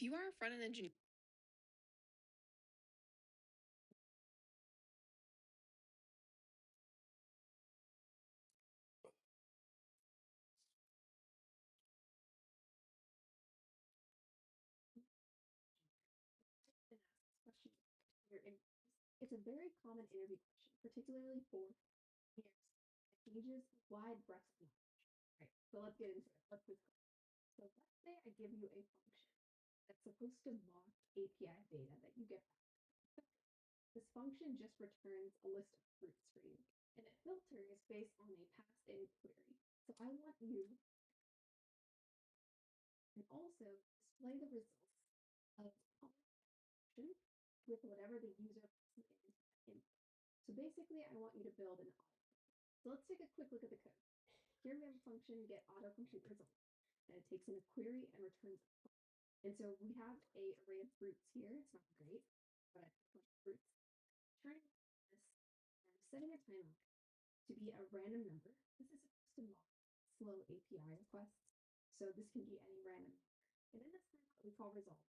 you are a front-end engineer, it's a very common interview question, particularly for engineers. It engages a wide breadth of knowledge. Right. So let's get into it. Let's just go. So let's say I give you a function that's supposed to mock API data that you get back. This function just returns a list of fruits for you, and it filters based on a passed-in query. So I want you and also display the results of function with whatever the user passes in. So basically, I want you to build an auto. So let's take a quick look at the code. Here we have a function get autocomplete results, and it takes in a query and returns it. And so we have a array of fruits here. It's not great, but fruits. Turning this and setting a timeout to be a random number. This is supposed to mock slow API requests. So this can be any random number. And in this timeout, we call resolve.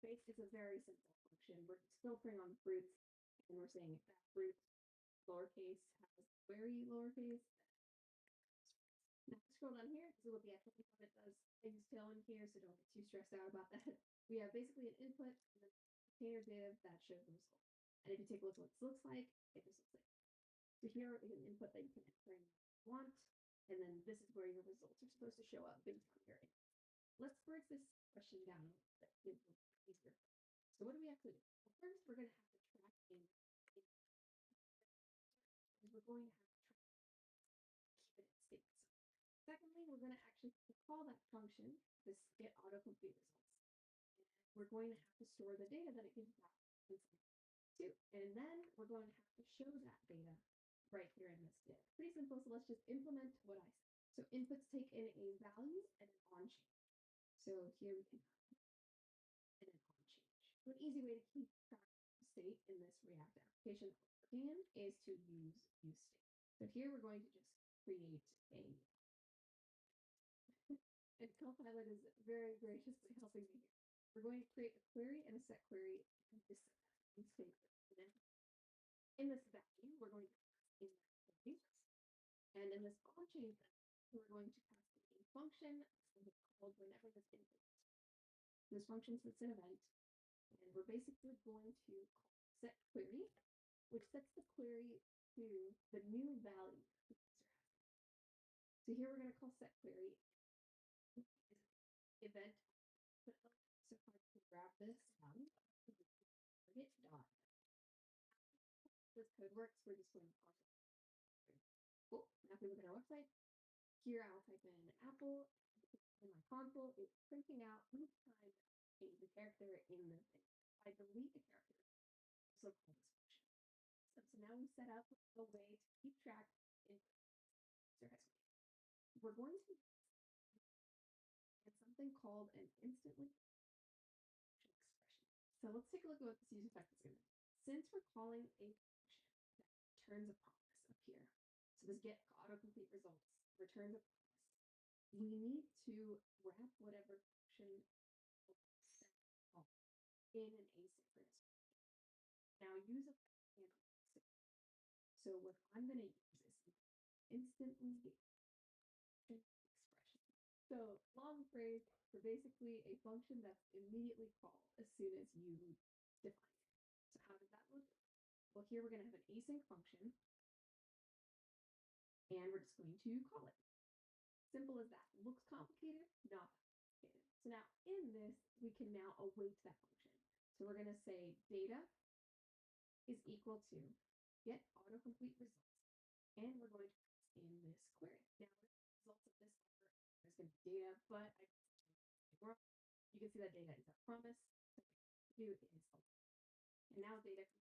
Base is a very simple function. We're filtering on fruits, and we're saying if that fruit lowercase has query lowercase. Now scroll down here. This is what the actual component does. I use Tailwind here, so don't get too stressed out about that. We have basically an input and then container div that shows the result. And if you take a look at what this looks like, it just looks like this. So here is an input that you can enter in if you want, and then this is where your results are supposed to show up based on your input. Let's break this question down a little bit. It's easier. So what do we have to do? Well, first, we're going to have to track in we're going to have to track keep it in states. Secondly, we're going to actually call that function, this get autocomplete results. And we're going to have to store the data that it gives back too. And then we're going to have to show that data right here in this div. Pretty simple, so let's just implement what I said. So inputs take in a value and an on change. So here we can have an on change. So an easy way to keep track of state in this React application that we're working in is to use state. So here we're going to just create a and Copilot is very graciously helping me here. We're going to create a query and a set query and this state. In this value, we're going to pass in that query. And in this on change, we're going to pass in a function called whenever this input. This function sets an event, and we're basically going to call set query, which sets the query to the new value the user has. So here we're going to call set query event. So if I can grab this down, target dot. This code works. We're just going to pause it. Cool. Now if we look at our website, here I'll type in Apple. In my console, it's printing out each time I change the character in the thing. If I delete a character, also call this function. So now we set up a way to keep track in we're going to use something called an instantly expression. So let's take a look at what this use effect is going to do. Since we're calling a function that returns a promise up here, so this get autocomplete results returns a promise, we need to wrap whatever function in an asynchronous way. Now use a so what I'm going to use is instantly expression. So long phrase for basically a function that's immediately called as soon as you define it. So how does that look? Well, here we're going to have an async function, and we're just going to call it. Simple as that. Looks complicated? Not complicated. So now in this, we can now await that function. So we're going to say data is equal to get autocomplete results, and we're going to pass in this query. Now, the results of this are is going to be data, but you can see that data is a promise. So what we do is and now data can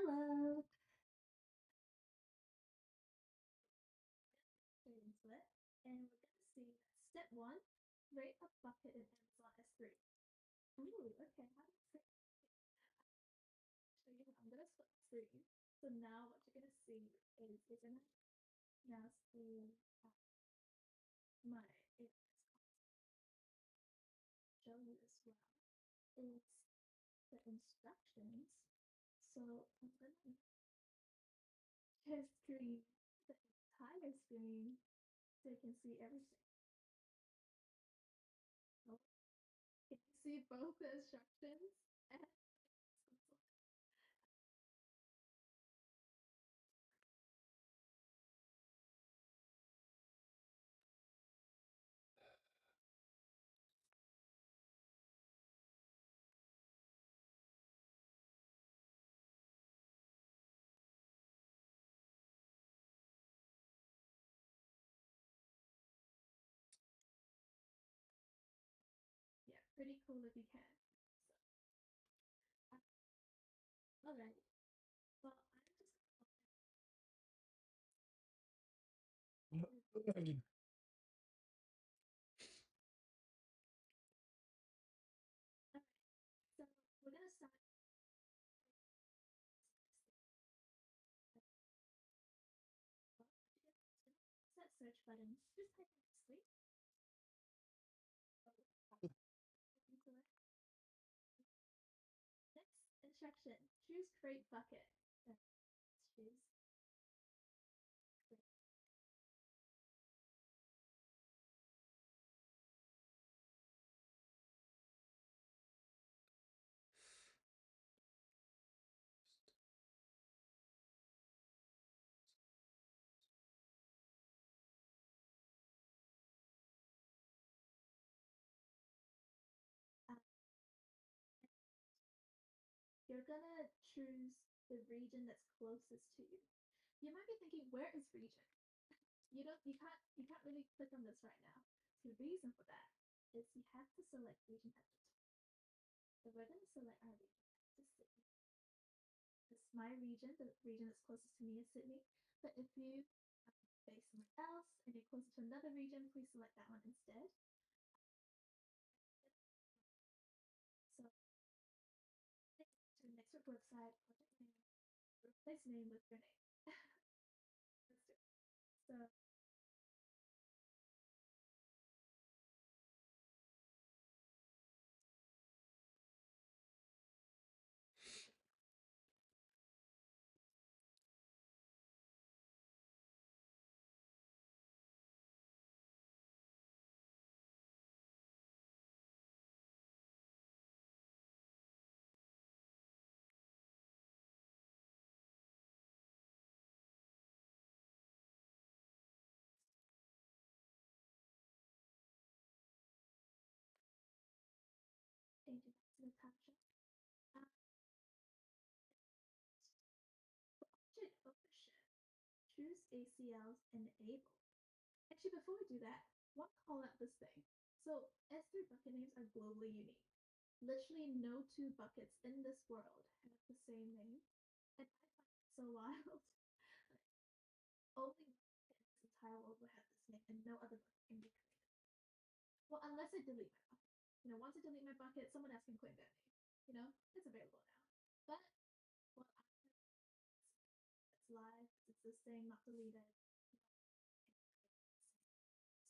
Hello. Get into it, and we're gonna see that step one, create a bucket in Amazon S3. Ooh, okay. How do you create? Show you how. I'm gonna split the screen. So now what you're gonna see is you're gonna now see my AWS show you as well is the instructions. So I'm gonna share screen, the entire screen, so you can see everything. So can you see both the instructions and yeah, pretty cool if you can. So, all right. Well, I'm just gonna all right. So we're gonna start that search button. Just type in sleep. Next instruction: choose create bucket. Then choose create. You're gonna choose the region that's closest to you. You might be thinking, where is region? You can't really click on this right now. So the reason for that is you have to select region at the top. So we're gonna select our region as Sydney. This is my region. The region that's closest to me is Sydney. But if you base somewhere else and you're closer to another region, please select that one instead. So to the next website, project name, replace name with your name. Let's do it. So change it back to the caption. Uh, Object ownership. Choose ACLs enabled. Actually, before we do that, want to call out this thing. So S3 bucket names are globally unique. Literally no two buckets in this world have the same name. And I find it so wild. Only one bucket in this entire world will have this name and no other bucket can be created. Well, unless I delete my bucket. Once I delete my bucket, someone else can claim that name. It's available now. But well, it's live, it's existing, not deleted.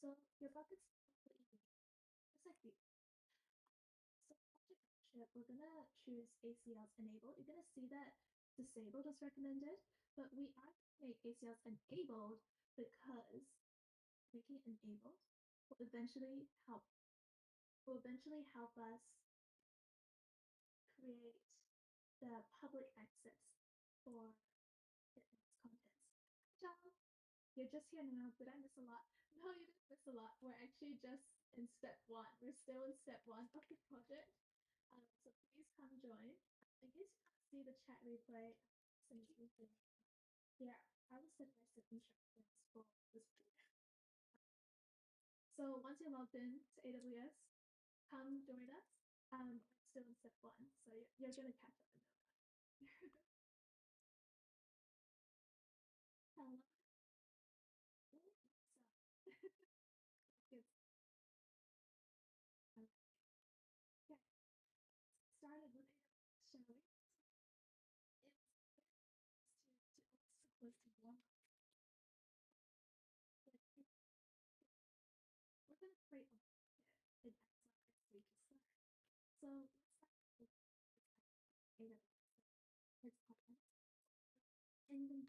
So your bucket's completely unique, just like these. So object ownership, we're gonna choose ACLs enabled. You're gonna see that disabled is recommended, but we are gonna make ACLs enabled because making it enabled will eventually help us create the public access for its contents. John, you're just here now. Did I miss a lot? No, you didn't miss a lot. We're actually just in step one. We're still in step one of the project. So please come join. In case you can't see the chat replay, yeah, I will set my set instructions for this project. So once you're logged in to AWS, come join us. I'm still in step one, so you're gonna catch up in no time. create a bucket in XR S3 to start. So let's start with AWS. It's called and then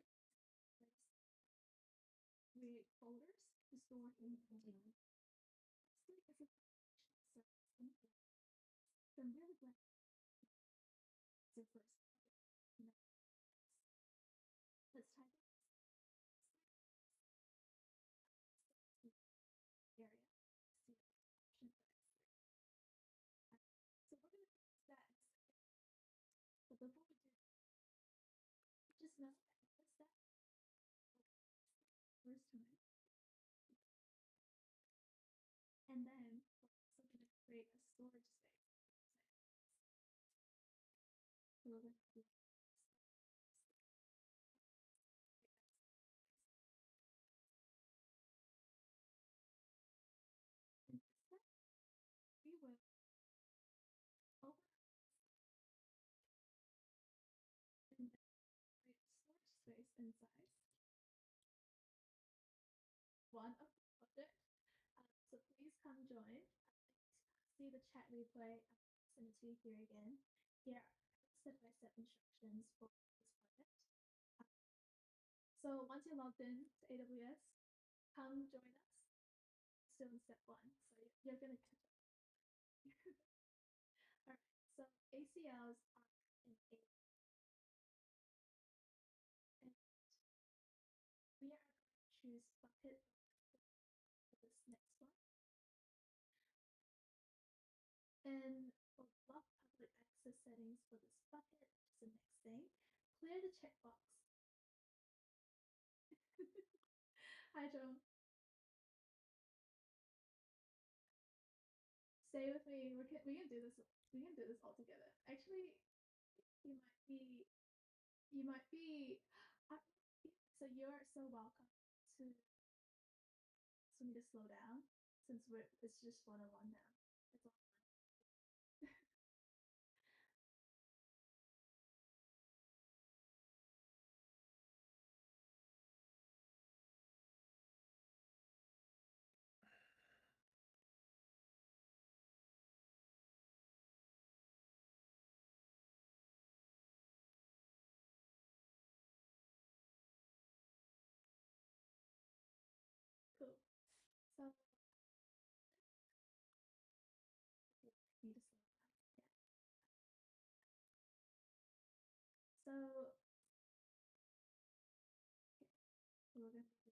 create folders to store information. S3 is a foundational service in AWS. So I'm really glad it's your first let's type in area to see the option for S3. So we're going to use that in a second. But before we do, just know that notice that first time. And then we're also going to create a storage space. So we're going to do in this step, we will open and then create a storage space inside one of the project. So please come join. See the chat replay. I'll send it to you here again. Here are step-by-step instructions for this project. So once you're logged in to AWS, come join us. Still in step one, so you're gonna catch up. All right, so ACLs are in A, and we are going to choose bucket for this next one. And for block public access settings for this bucket, which is the next thing, clear the checkbox. Hi, Joan. Stay with me. We can do this. We can do this all together. Actually, you might be. You might be. So you're so welcome to. For me to slow down since it's just 101 now. It's all fine. Cool. So if you like me to slow down, yeah. So okay, we're gonna do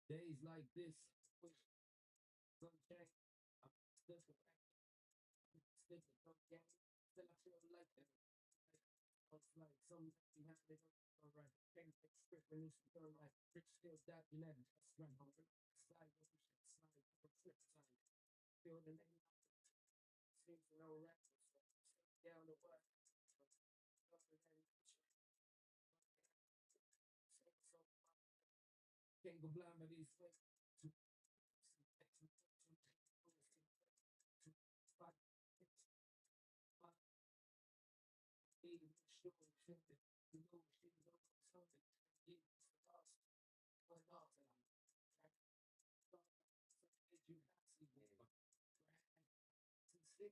Days like this, sunshine, I'm still okay. Still I feel like that. It's like some behind it, alright. Can't take script when you feel like rich still documented. That's right. Slide, slide, trip time. Feel the name. Seems to know rap. Down the what? Can't go blind by these ways.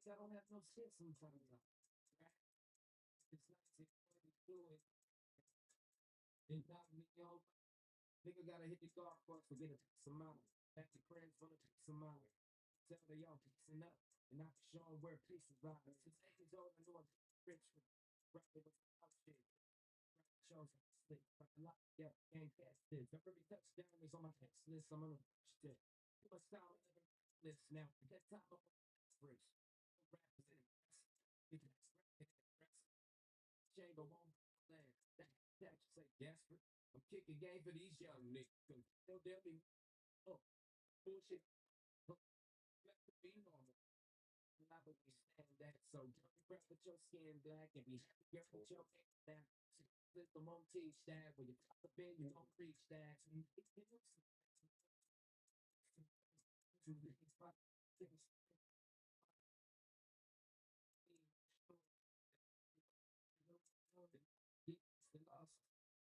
I don't have no shit sometimes. Right? It's 1942. It's not me, yo. Nigga gotta hit the golf course for get a some out. Back to friends wanna take some out. Tell they all piecing up. And I can show them where peace is by. Since 8 years old, I know I'm rich with rapping with the house shit. Rapping shows like slick. Like a lot, yeah, gang cast this. Every touchdown is on my text list. I'm on the push this. You must sound like a list now. That time I'm on the bridge. Rappers in the press. You can express it in the press. Django won't land. That you say desperate. I'm kicking game for these young niggas. They'll be bullshit. Let it be normal. Not what we stand that. So don't regret with your skin black and be happy girl with your hair down. System won't teach that. When you top the bed, you don't reach that.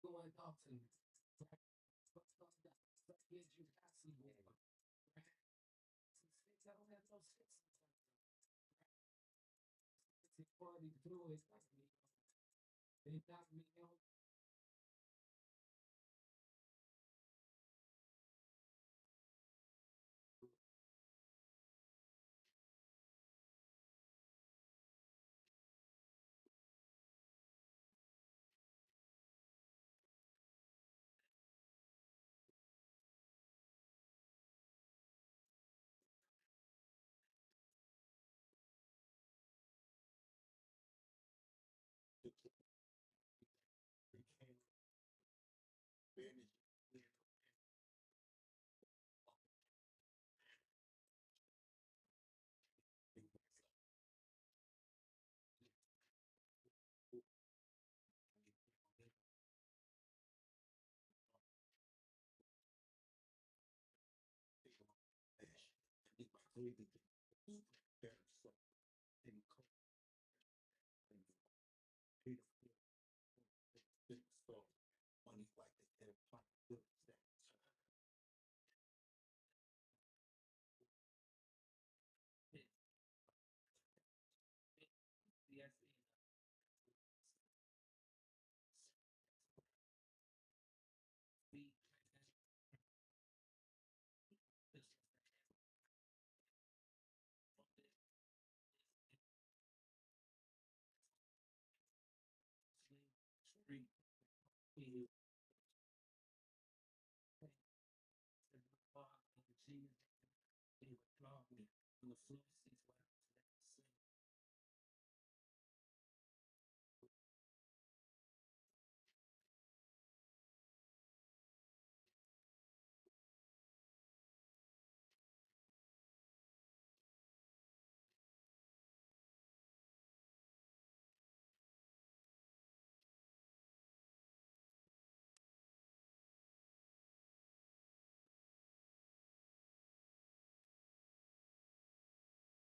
Going off and but kids you pass me over. Right? Since I don't have no shit sometimes. It's funny to do it like me. They knock me on. on the floor seats what happens next.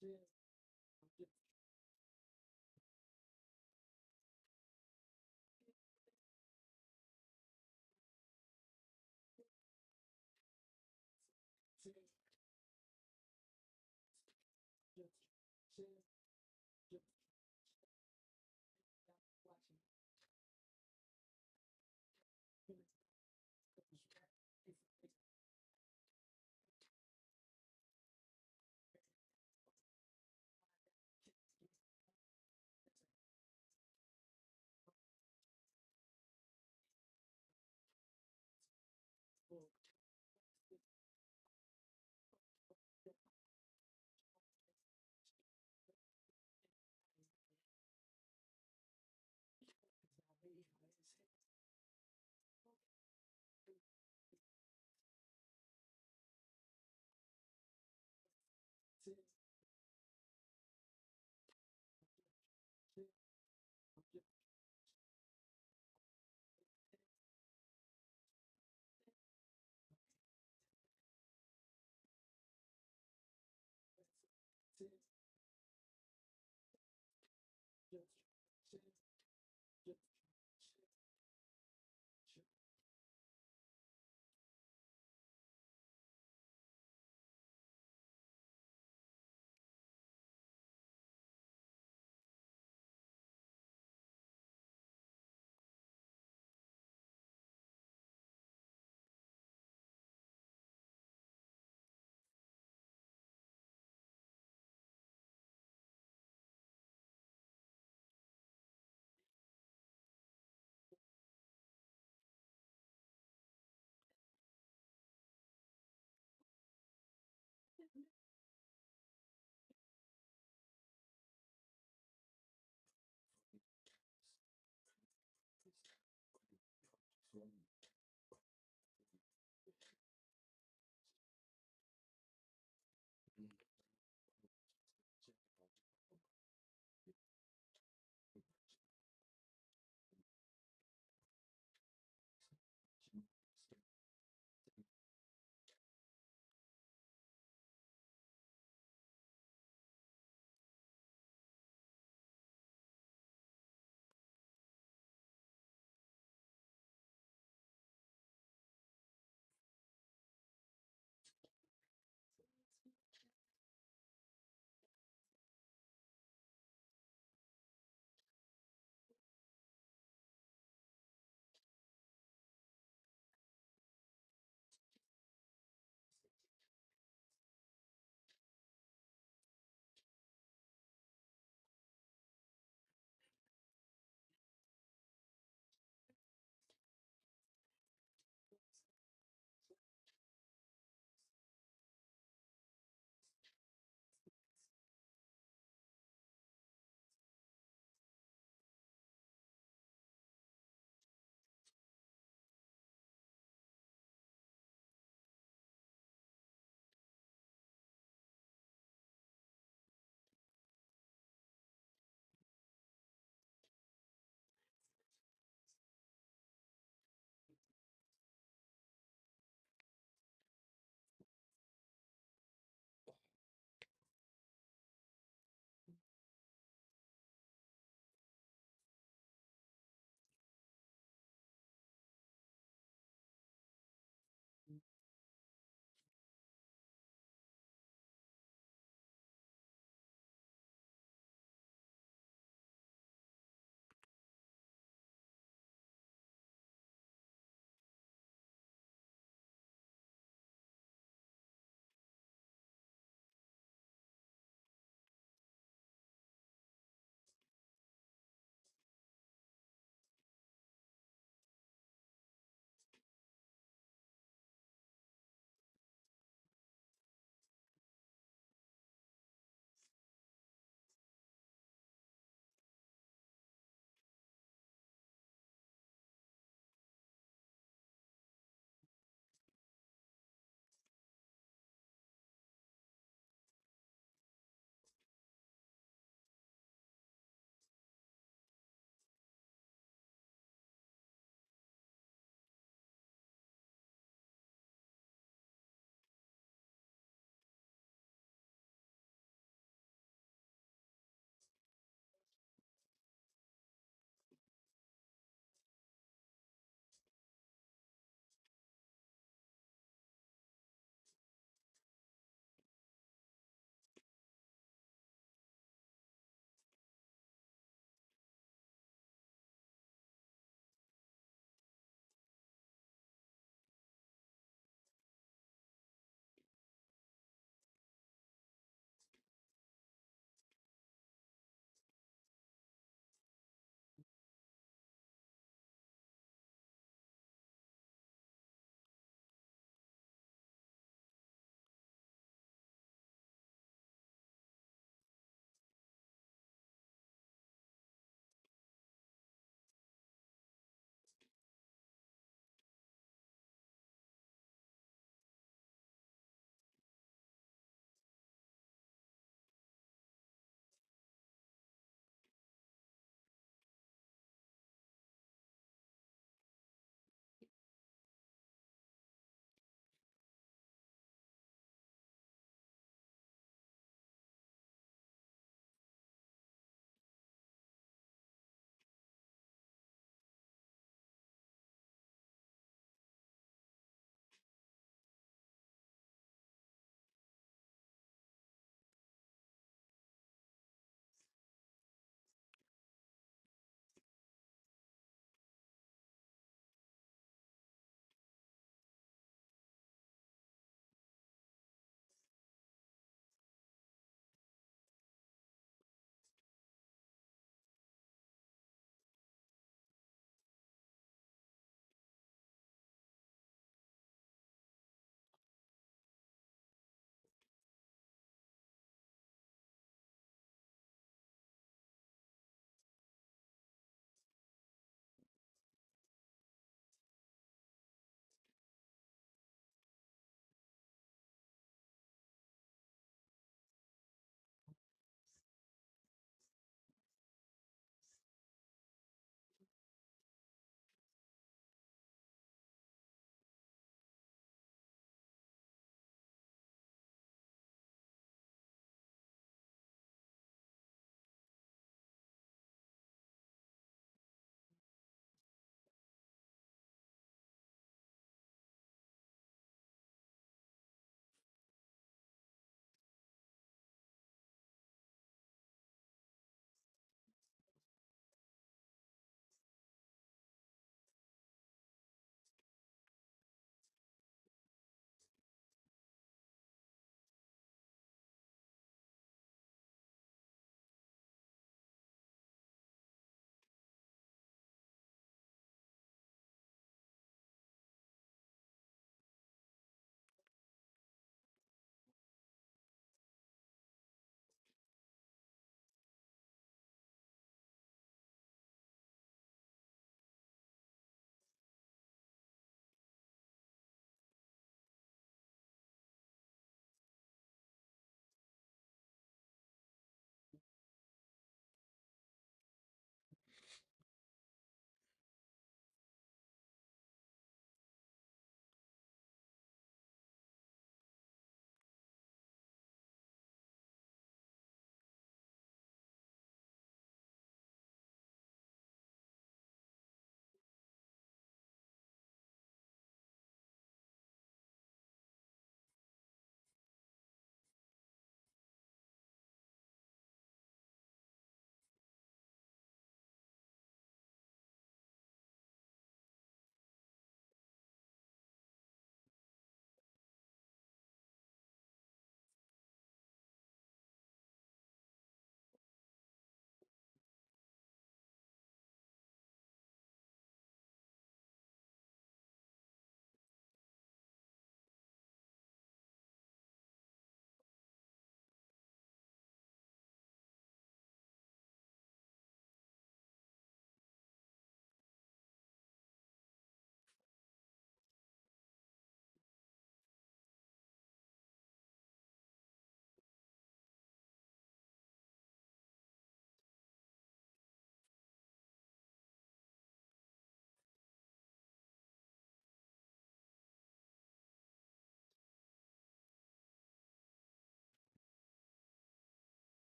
share, just share, just share, just watching.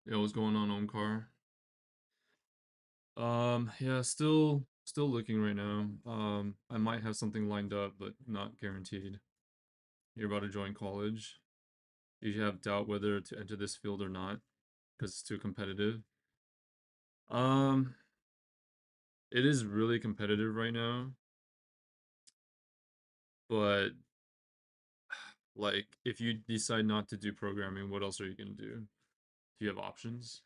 Yeah, what's going on, Omkar? Yeah, still looking right now. I might have something lined up, but not guaranteed. You're about to join college. You have doubt whether to enter this field or not because it's too competitive. Um, it is really competitive right now, but like if you decide not to do programming, what else are you gonna do? Do you have options?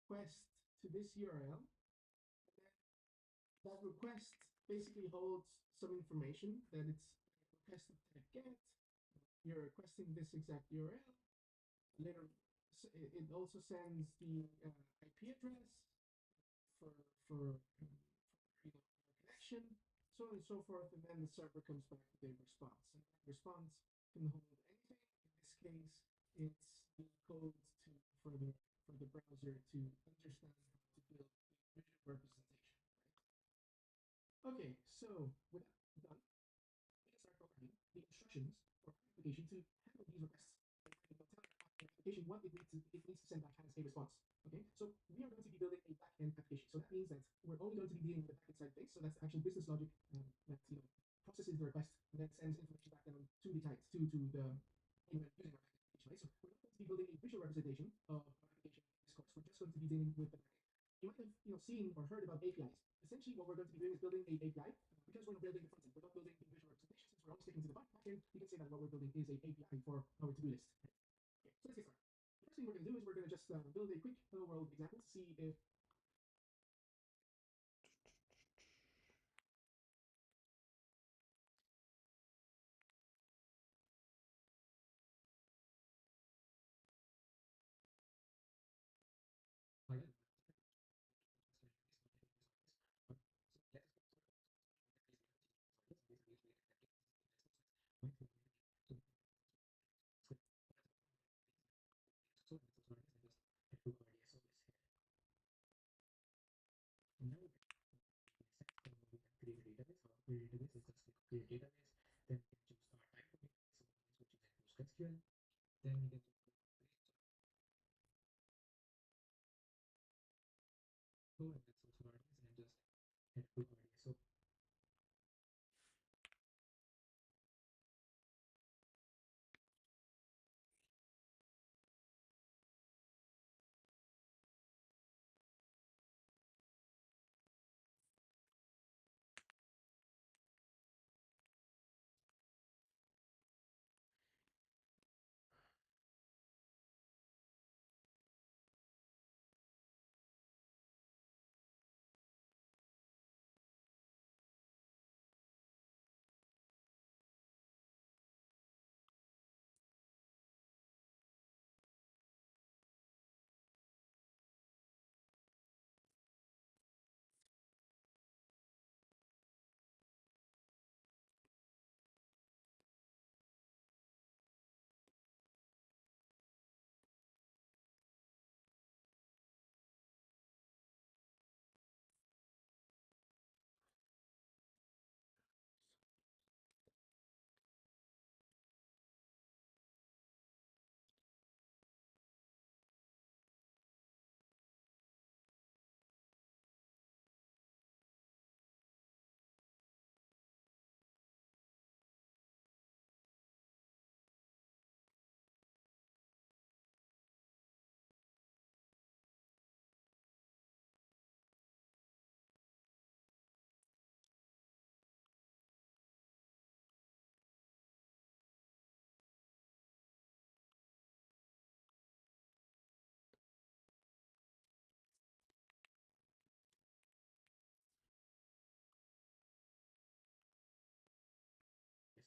Request to this URL. That request basically holds some information that it's requested to get. You're requesting this exact URL. Later, it also sends the IP address for connection, so on and so forth, and then the server comes back with a response. And that response can hold anything. In this case, it's the code for the browser to understand how to build a visual representation. Right? Okay, so with that done, we can start programming the instructions for our application to handle these requests. And we'll tell our application what it needs to send back as a response. Okay, so we are going to be building a backend application. So that means that we're only going to be dealing with the backend side of things. So that's the actual business logic that processes the request and then sends information back down to the client to the anyone using our application. Right? So we're not going to be building a visual representation of our application in this course. We're just going to be dealing with the backend. You might have seen or heard about APIs. Essentially, what we're going to be doing is building an API because we're not building the front end. We're not building the visual representation. Since we're only sticking to the backend, you can say that what we're building is an API for our to-do list. Right? Okay, so let's get started. The first thing we're going to do is we're going to just build a quick hello world example to see if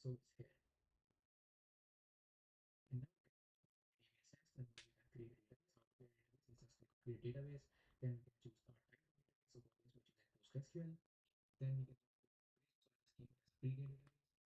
So it's here. And now we can create create database. Then we can choose our type of database, so which is in PostgreSQL. Then we can keep it as free database. Database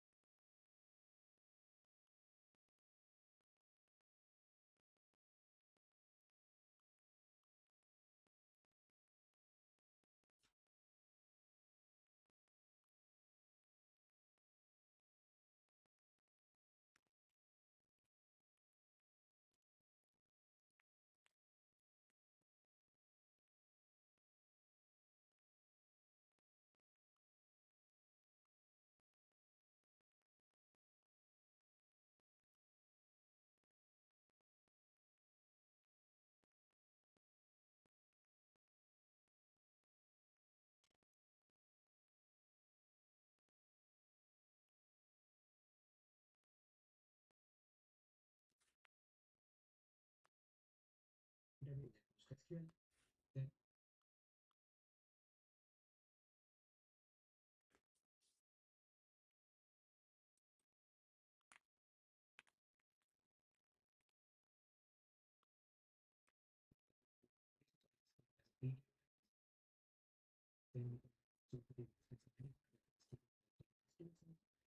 PostgreSQL.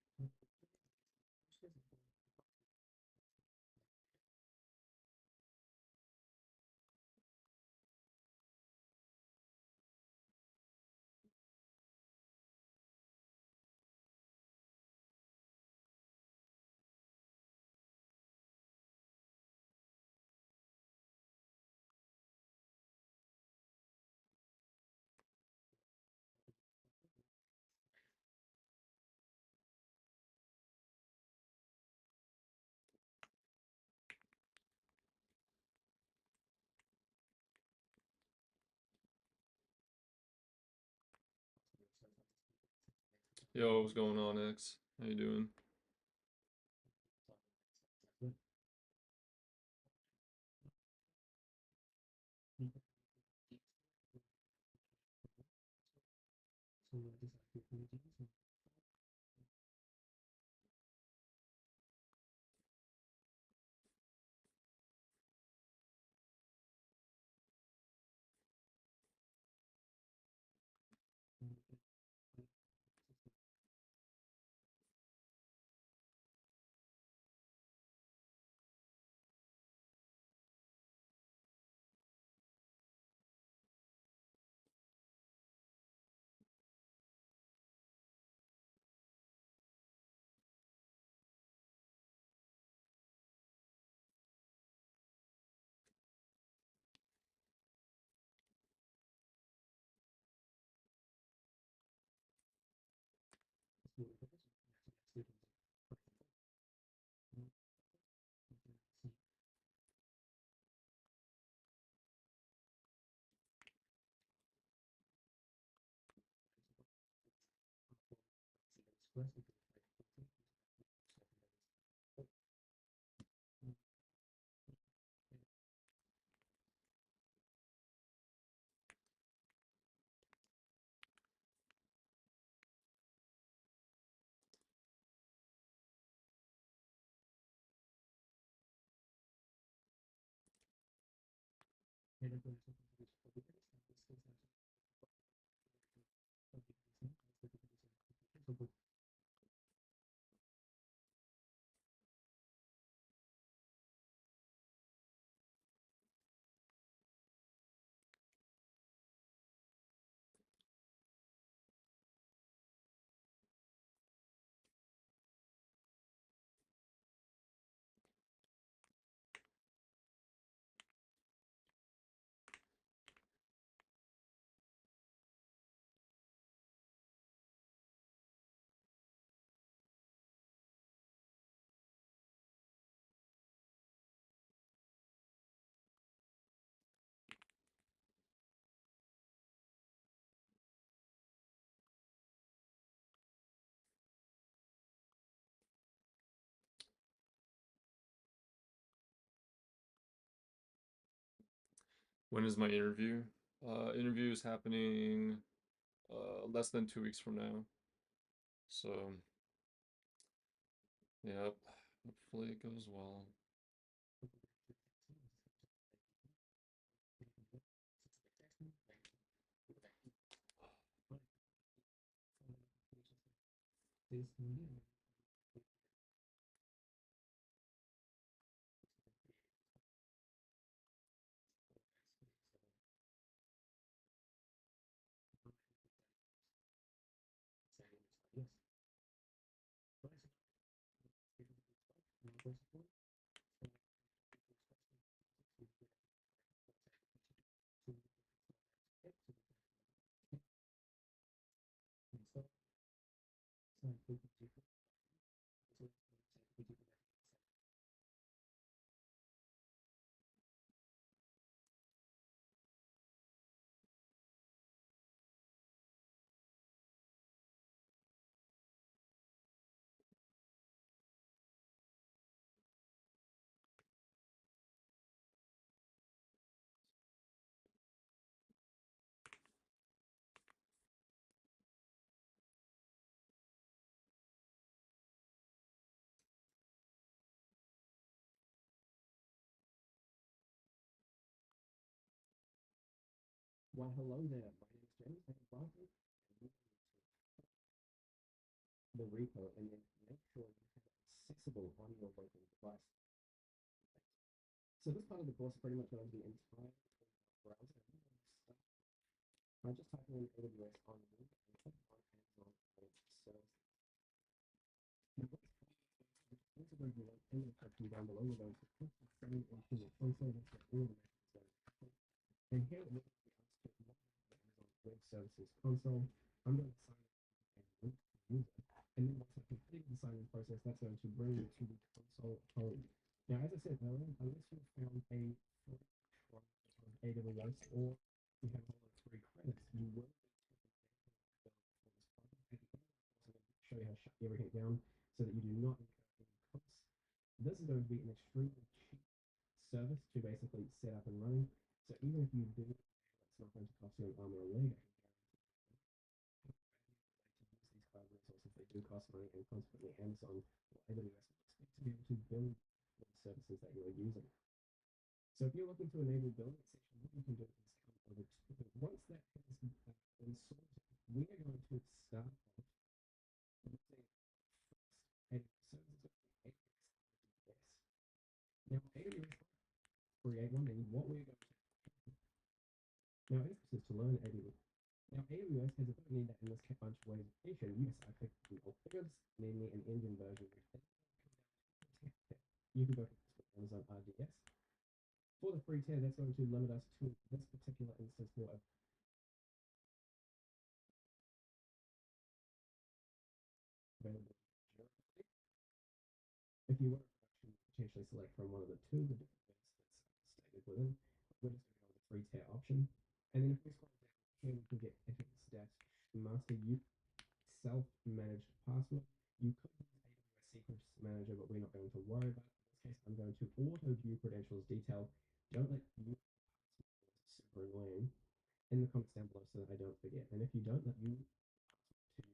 Then free. Then we can choose the database. Yo, what's going on, X? How you doing? So these are the images. When is my interview? Interview is happening less than 2 weeks from now. So Yep. Hopefully it goes well. Why, hello there. My name is James, and welcome. And you need to the repo and then make sure you have it accessible on your local device. So this part of the course is pretty much going to be entirely browser. I just type in AWS on link and click on Amazon Web Services. Now, what's going to be in the section down below, we're going to put the same into your console. That's where all the messages going to happen. And here we're going to be asked to log into the Amazon Web Services console. I'm going to sign in and user. And then once I've completed the sign-in process, that's going to bring you to the console home. Now, as I said earlier, unless you've found a free trial of AWS or you have all of 3 credits, you will need to enable the build for this project. At the end of the course, I'm going to show you how to shut everything down so that you do not incur any costs. This is going to be an extremely cheap service to basically set up and running. So even if you do, it's not going to cost you an arm or a leg. I can guarantee you to use these cloud resources. They do cost money, and consequently Amazon or AWS will expect to be able to build the services that you're using. So if you're looking to enable building section, what you can do is come over to once that has been sorted, we are going to start off using first AWS services AWS. Now AWS create one, and what we're going to now emphasis to learn AWS. Now AWS has a domain that in this bunch of ways you I picked the alternatives, namely an engine version. You can go to Amazon RDS. For the free tier, that's going to limit us to this particular instance for a available. If you want to potentially select from one of the 2 the different events that's stated within, we're just going to go with the free tier option. And then if we scroll down here, we can get ethics dash master self-managed password. You could use AWS Secrets Manager, but we're not going to worry about it. In this case, I'm going to auto view credentials detail. Don't let you super annoying in the comments down below so that I don't forget. And if you don't, let you to you.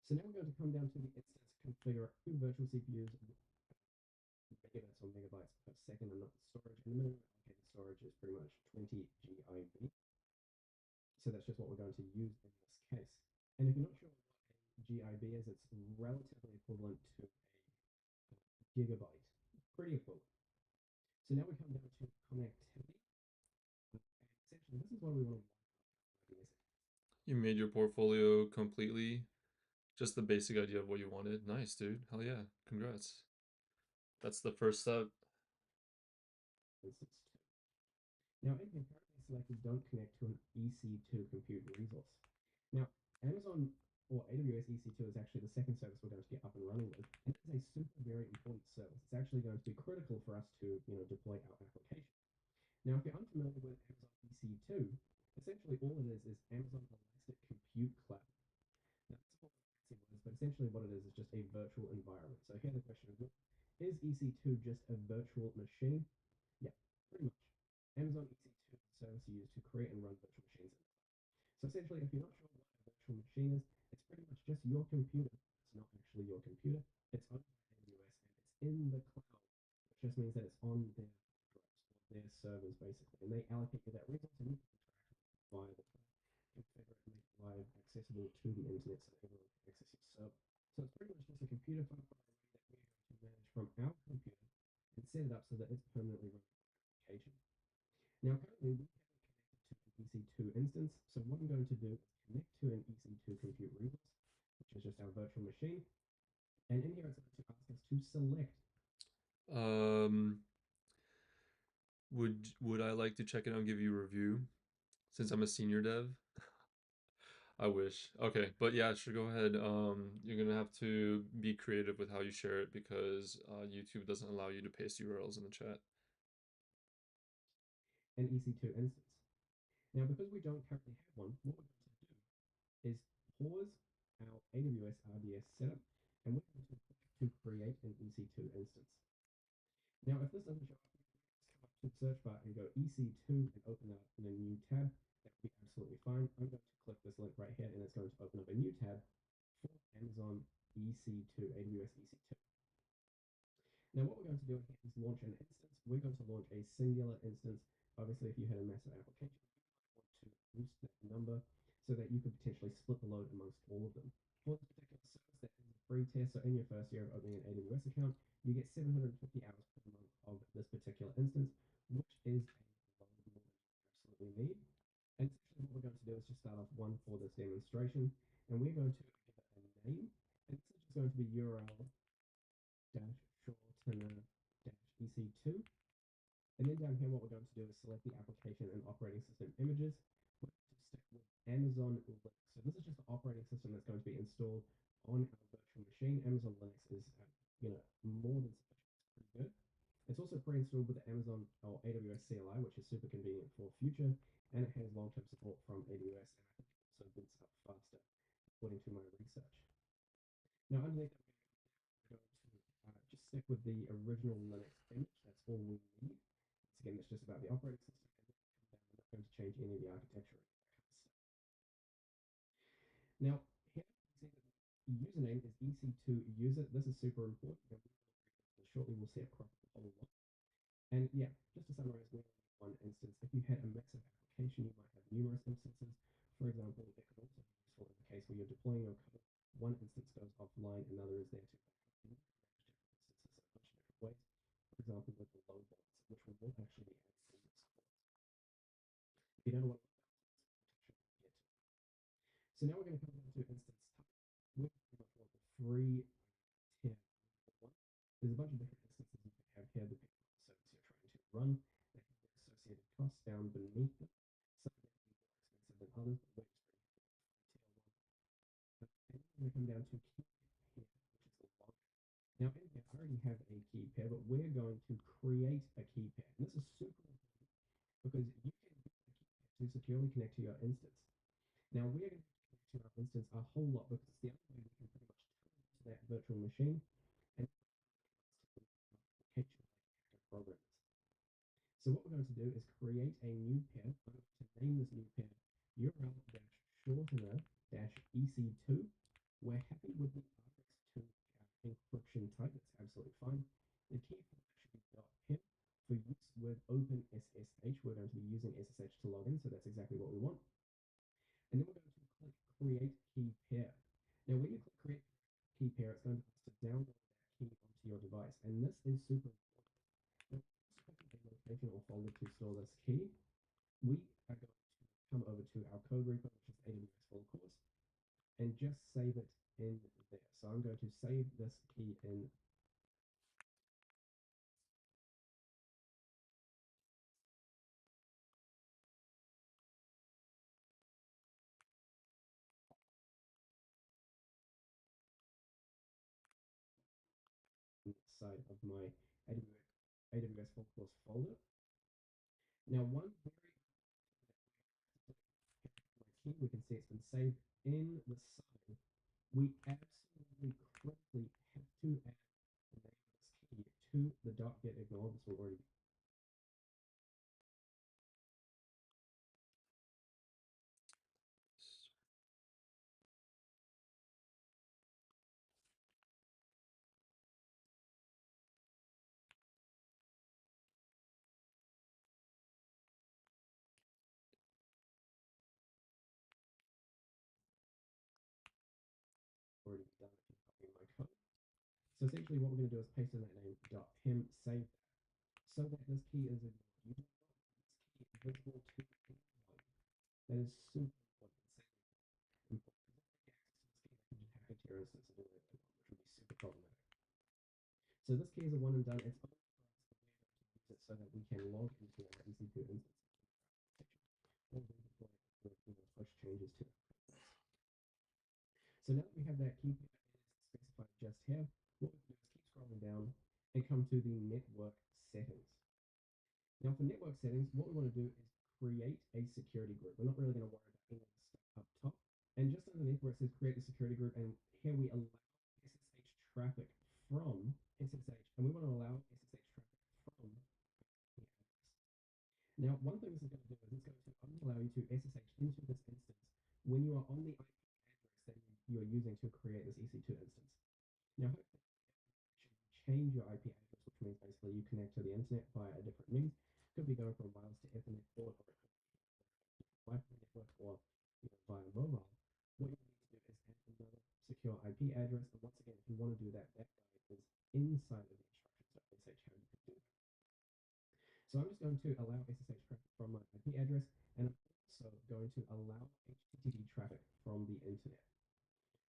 So now we're going to come down to the instance configure 2 virtual CPUs, megabytes or megabytes per second, and not the storage. And the minimum allocated storage is pretty much 20 GB. So that's just what we're going to use in this case. And if you're not sure what a GB is, it's relatively equivalent to a gigabyte. Pretty equivalent. So now we come down to connectivity. And essentially, this is what we want to You made your portfolio completely. Just the basic idea of what you wanted. Nice, dude. Hell yeah. Congrats. That's the first step. Now, if you currently selected don't connect to an EC2 compute resource. Now, Amazon or AWS EC2 is actually the second service we're going to get up and running with. And it is a super very important service. It's actually going to be critical for us to, deploy our application. Now, if you're unfamiliar with Amazon EC2, essentially all it is Amazon Elastic Compute Cloud. Now, that's all fancy words, but essentially what it is just a virtual environment. So here the question is EC2 just a virtual machine? Yeah, pretty much. Amazon EC2 is a service you use to create and run virtual machines in the cloud. So essentially, if you're not sure what a virtual machine is, it's pretty much just your computer. It's not actually your computer. It's owned by just means that it's on their their servers basically, and they allocate you that resource and you can interact via the configure it, make it live, accessible to the internet so that everyone can access your server. So it's pretty much just a computer file array that we're going to manage from our computer and set it up so that it's permanently running our application. Now currently we have it connected to an EC2 instance, so what I'm going to do is connect to an EC2 compute resource, which is just our virtual machine, and in here it's going to ask us to select. Would I like to check it out and give you a review since I'm a senior dev? I wish. Okay, but yeah, sure, go ahead. You're gonna have to be creative with how you share it because YouTube doesn't allow you to paste URLs in the chat. An EC2 instance. Now, because we don't currently have one, what we're going to do is pause our AWS RDS setup, and we're going to click to create an EC2 instance. Now, if this doesn't show up, come up to the search bar and go EC2 and open that up in a new tab. That would be absolutely fine. I'm going to click this link right here, and it's going to open up a new tab for Amazon EC2, AWS EC2. Now, what we're going to do here is launch an instance. We're going to launch a singular instance. Obviously, if you had a massive application, you might want to boost that number so that you could potentially split the load amongst all of them. For this particular service, that is a free tier. So in your first year of opening an AWS account, you get 750 hours per month of this particular instance, which is a load more than you absolutely need. And essentially what we're going to do is just start off one for this demonstration, and we're going to give it a name, and this is just going to be URL shortener EC2. And then down here, what we're going to do is select the application and operating system images. We're going to stick with Amazon Linux. So this is just the operating system that's going to be installed on our virtual machine. Amazon Linux is, more than sufficient. It's pretty good. It's also pre-installed with the Amazon or AWS CLI, which is super convenient for future, and it has long-term support from AWS, and I think it also boots up faster, according to my research. Now, underneath that, we're going to just stick with the original Linux image. That's all we need. Again, it's just about the operating system, and then come down. We're not going to change any of the architecture. Now, here you see that the username is EC2 user. This is super important, and shortly we'll see it crop a whole lot. And yeah, just to summarize, we only have one instance. If you had a massive application, you might have numerous instances. For example, it could also be useful in the case where you're deploying your code. One instance goes offline, another is there to back up. You can manage different instances in a bunch of different ways. For example, with the load balance, which we will actually be adding in this course. If you don't know what load balance is, we'll get to it. So now we're going to come down to instance type. We pretty much want the free tier one. There's a bunch of different instances you can have here depending on the service you're trying to run. They have their associated costs down beneath them. Some of them will be more expensive than others, but we're just pretty happy with tier one. And then we're going to come down to key pair, which is the log. Now in here, I already have a key pair, but we're going to create a key pair. And this is super important because you can use a key pair to securely connect to your instance. Now we're going to connect to our instance a whole lot because it's the only way we can pretty much turn into that virtual machine and application like active programmers. So what we're going to do is create a new pair. I'm going to name this new pair URL-shortener-EC2. We're happy with the RX2 encryption type. That's absolutely fine. The key format should be .pim for use with OpenSSH. We're going to be using SSH to log in, so that's exactly what we want. And then we're going to click Create Key Pair. Now, when you click Create Key Pair, it's going to ask to download that key onto your device, and this is super important. Now, a location or folder to store this key, we are going to come over to our code repo, which is AWS full course, and just save it in there. So I'm going to save this key in side of my AWS full course folder. Now, one very key, we can see it's been saved in the side. We absolutely critically have to add the name of this key to the .get ignore. This will already So essentially what we're going to do is paste in that name .pem, save that, so that this key is ignored. You don't want this key visible to anyone. That is super important, insanely important. Because if they get access to this key, they can just hack into your instance and do whatever they want, which would be super problematic. So this key is a one and done. It's only for us, but we're going to use it so that we can log into our EC2 instance or redeploy it with push changes to it. So now that we have that key pair specified just here, what we can do is keep scrolling down and come to the network settings. Now for network settings, what we want to do is create a security group. We're not really going to worry about any of this stuff up top. And just underneath where it says create a security group, and here we allow SSH traffic from SSH, and we want to allow SSH traffic from the address. Now, one thing this is going to do is it's going to only allow you to SSH into this instance when you are on the IP address that you are using to create this EC2 instance. Now, change your IP address, which means basically you connect to the internet via a different means. Could be going from wireless to Ethernet, or it could be Wi-Fi network, or via mobile. What you need to do is add another secure IP address. And once again, if you want to do that, that guide is inside of the instructions.sh how you can do that. So I'm just going to allow SSH traffic from my IP address, and I'm also going to allow HTTP traffic from the internet.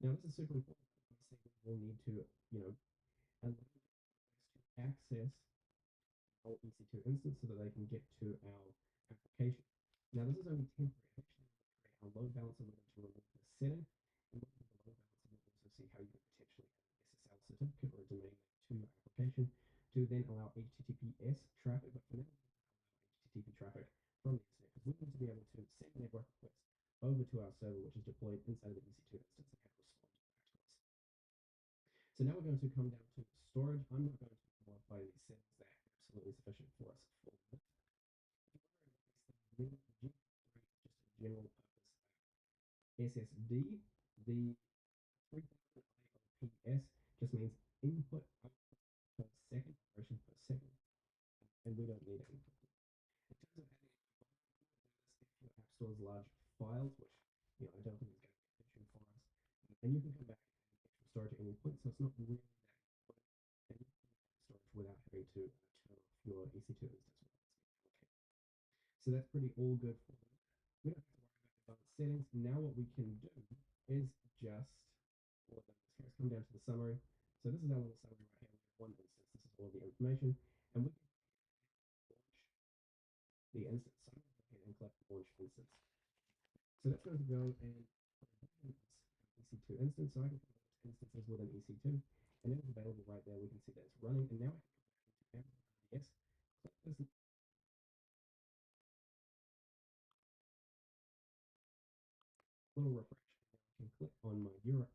Now this is super important because obviously we will need to, allow to access our EC2 instance so that they can get to our application. Now this is only temporary. Eventually, we'll create our load balancer. We're going to remove this setting, and with the load balancer, we'll also see how you can potentially add an SSL certificate or a domain name to your application to then allow HTTPS traffic. But for now, we're going to allow HTTP traffic from the internet because we need to be able to send network requests over to our server, which is deployed inside of the EC2 instance, and have it respond back to us. So now we're going to come down to storage. I'm not going to modify these settings. They're absolutely sufficient for us for this. If you're wondering what these things mean, G3 is just a general purpose SSD. The 3000 IOPS just means input output per second, operation per second, and we don't need it. In terms of adding if your app stores large files, which I don't think is going to be an issue for us, and you can come back and add extra storage at any point, so it's not really that important, and you can add storage without having to turn off your EC2 instance once it's allocated. So that's pretty all good for them. We don't have to worry about advanced settings. Now what we can do is just, let's come down to the summary. So this is our little summary right here. We have one instance. This is all the information, and we can launch the instance. So I'm going to go ahead and click launch instance. So that's going to go and EC2 instance. So I can launch instances within EC2, and it is available right there. We can see that it's running, and now I can go back into AWS, click this little refresh, and I can click on my URL.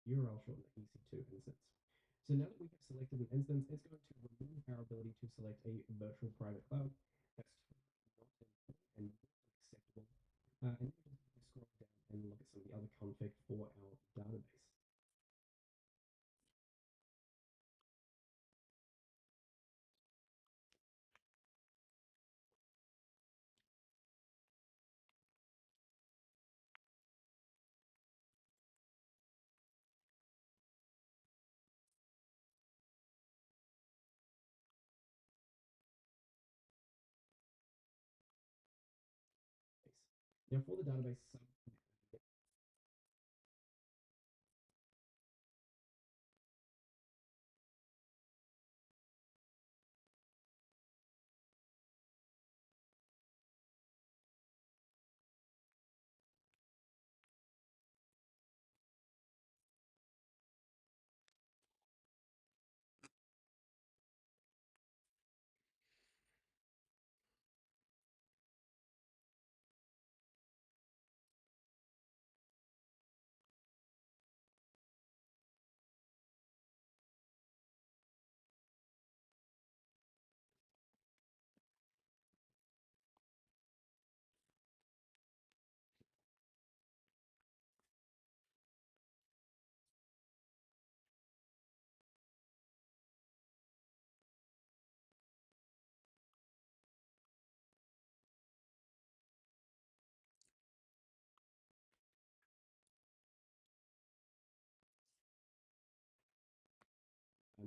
URL shorten the EC2 instance. So now that we have selected an instance, it's going to remove our ability to select a virtual private cloud. That's totally not important and not acceptable. And then we just scroll down Now for the database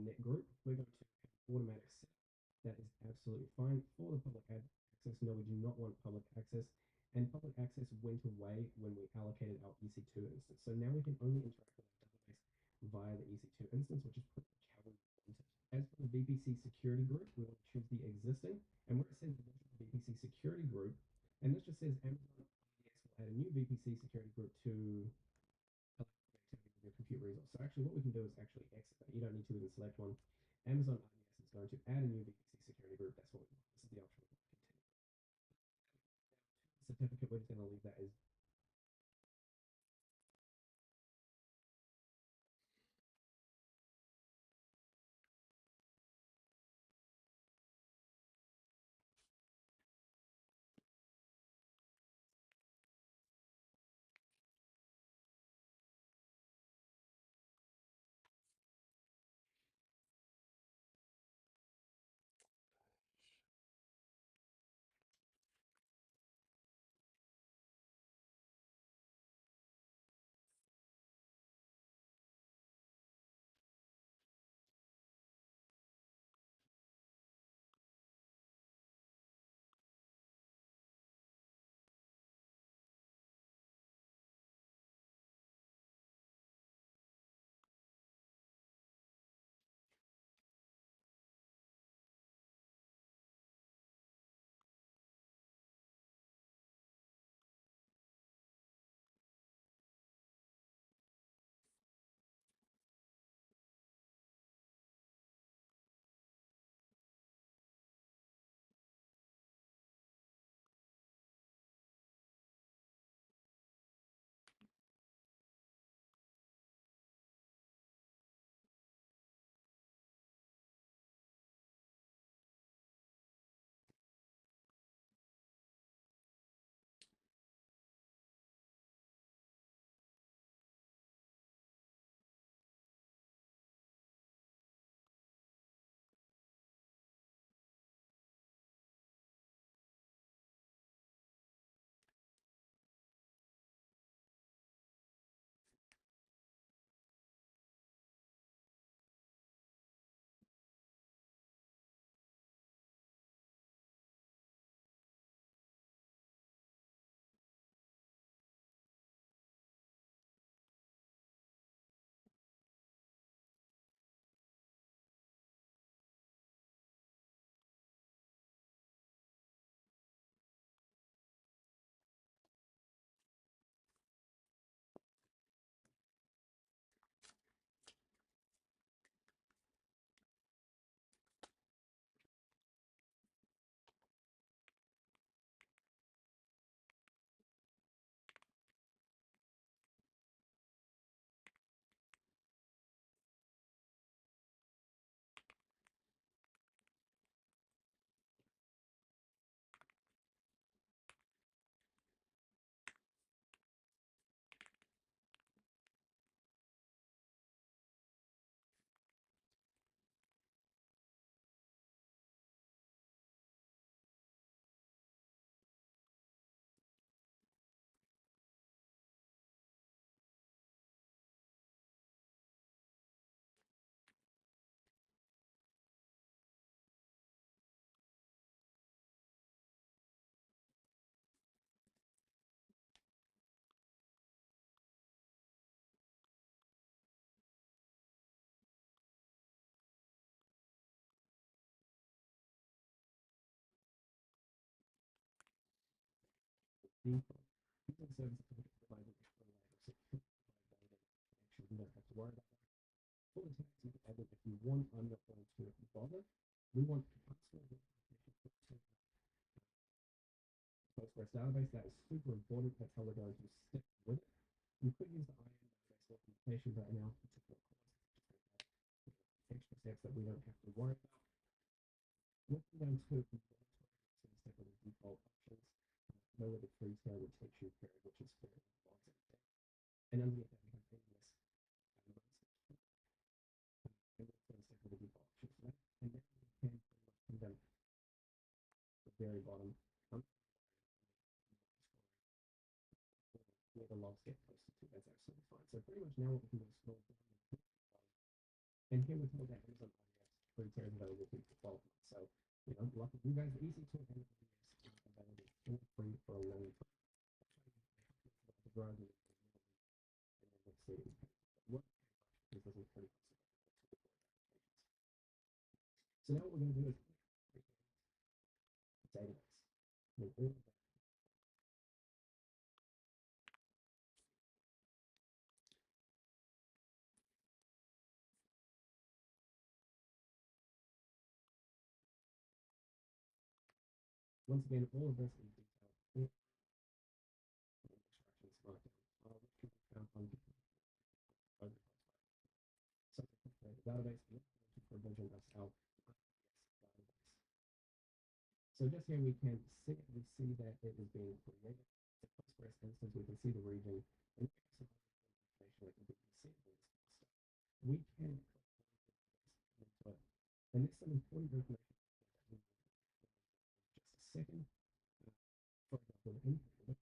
net group, we're going to have automatic setup. That is absolutely fine. For the public access, no, we do not want public access. And public access went away when we allocated our EC2 instance. So now we can only interact with our database via the EC2 instance, which is pretty much how we want it. As for the VPC security group, we want to choose the existing. And where it says VPC security group, and this just says Amazon RDS will add a new VPC security group to activity with your compute resource. So actually what we can do is actually exit that. You don't need to even select one. Amazon RDS is going to add a new VPC security group. That's what we want. This is the option we want to continue. Certificate, we're just going to leave that as default. Using service provides an extra layer of security by validating connection. You don't have to worry about that. For the tags, you can add them if you want. I'm not going to bother. We want password authentication to Postgres database. That is super important. That's how we're going to stick with it. You could use the IAM database authentication, but in our particular course, extra steps that we don't have to worry about. We're going to stick with the default options. Know where the freeze here would take you period, which is for logs and data. And underneath that, we have this and we're going to stick with the default options for that. And then we can pretty much come down to the very bottom. Where the logs get posted to, that's absolutely fine. So pretty much now what we can do is scroll down and here we're told that Amazon RDS free tier is available for 12 months. So, you know, lucky you guys, the easy to and RDS is available for free for a long time. The ground and then let's see what this isn't pretty much so now what we're going to do is database. With all of that. Once again, all of this is detailed instructions marked down. Which can be found on the database. We're going to provision us our database. So just here we can see that it is being created. The Postgres instance, we can see the region, and some other information that we can see all this stuff. We can into it. And there's some important information that we need in just a second. For example, the input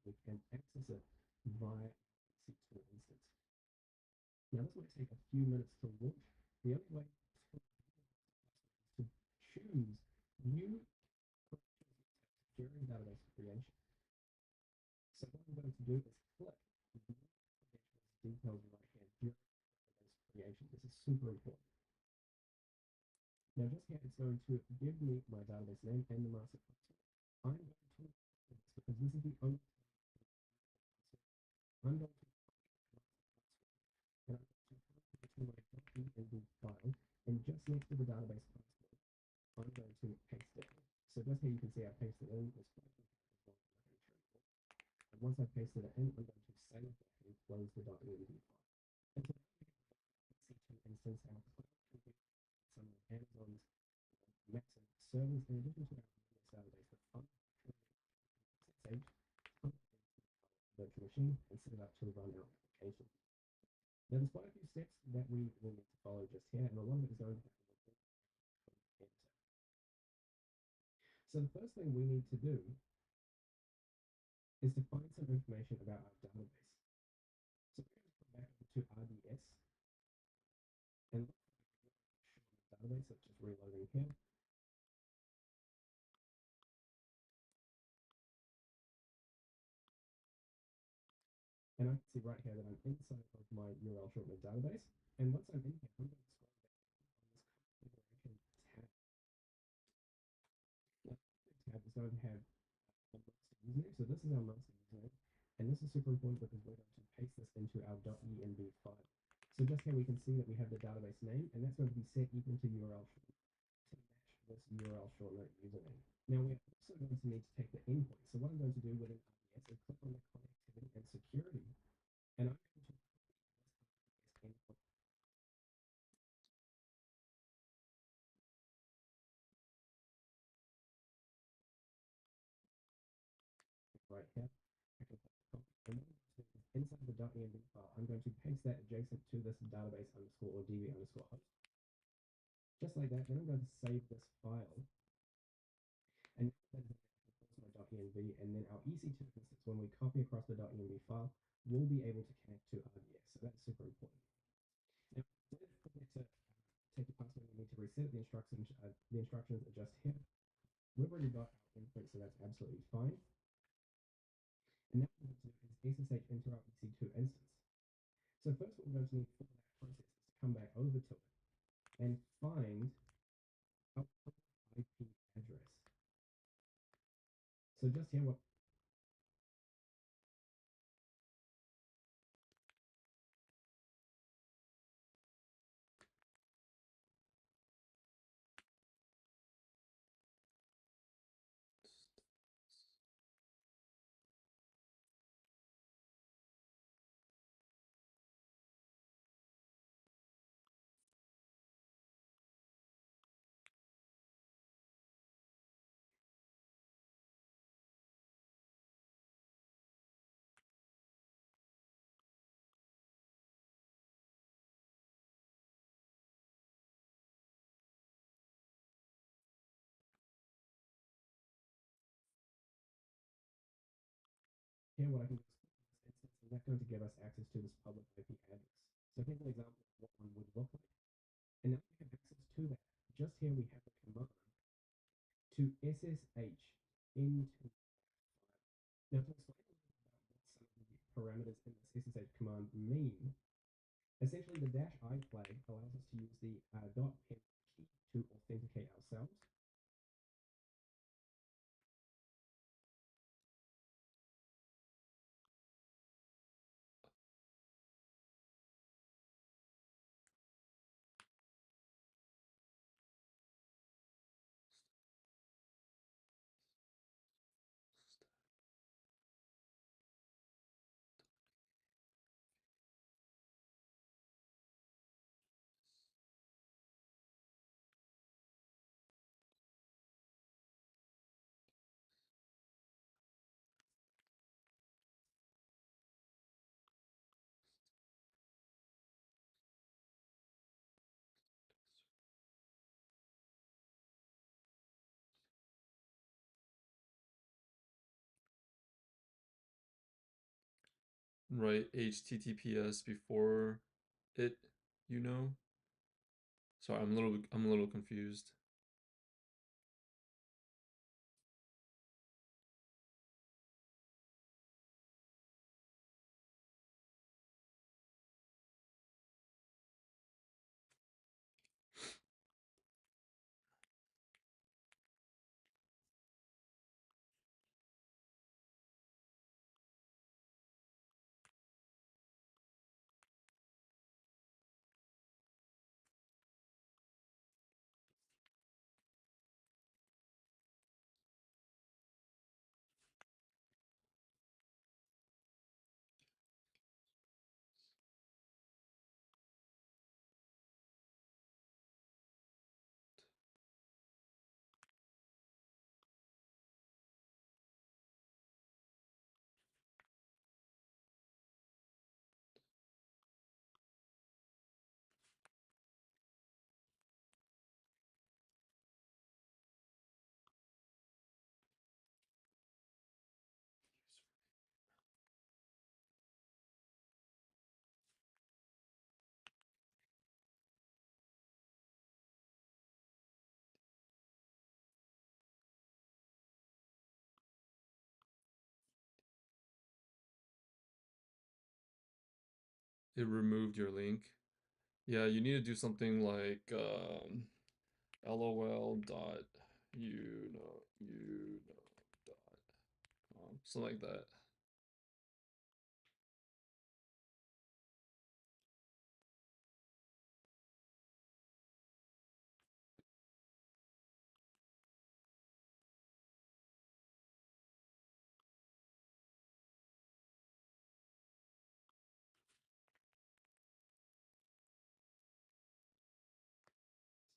we can access it via EC2 instance. Now this might take a few minutes to launch. The only way to choose new during database creation. So what I'm going to do is click the details right here during database creation. This is super important. Now just here it's going to give me my database name and the master password. I'm going to because this is the only I'm going to and I'm going to my .env file and just next to the database password I'm going to paste it in. So just here you can see I pasted it in. And once I've pasted it in, I'm going to save that and close the .env file. And so EC2 instance our cloud computing some of Amazon's massive servers in addition to our database with fun virtual machine and set it up to run our application. Now there's quite a few steps that we will need to follow just here, and a lot of it is going to happen with enter. So the first thing we need to do is to find some information about our database. So we're going to come back to RDS and look at the database that's just reloading here. And I can see right here that I'm inside of my URL shortener database. And once I'm in here, I'm going to scroll down on this configuration tab. Now, this tab is going to have a master username. So this is our master username. And this is super important because we're going to paste this into our .env file. So just here we can see that we have the database name, and that's going to be set equal to URL shortener to match this URL shortener username. Now we're also going to need to take the endpoint. So what I'm going to do within RDS is click on the connectivity and security, and I'm going to endpoint. Right here. And inside the .env file, I'm going to paste that adjacent to this database underscore or db underscore host. Just like that, then I'm going to save this file. And that is my .env, and then our EC2 instance, when we copy across the .env file, we'll be able to connect to RDS. So that's super important. Now, to take the password, we need to reset the instructions are just here. We've already got our endpoint, so that's absolutely fine. And now what we're going to do is SSH into our EC2 instance. So first what we're going to need for that process is to come back over to it and find our IP address. So just here, what here what I can do is click on this instance, and that's going to give us access to this public IP address. So here's an example of what one would look like. And now we have access to that. Just here we have the command to SSH into the file. Now to explain a little bit about what some of the parameters in this SSH command mean, essentially the -i flag allows us to use the .pem key to authenticate ourselves. Right, HTTPS before it, you know? Sorry, I'm a little confused. It removed your link. Yeah, you need to do something like lol dot you know dot something like that.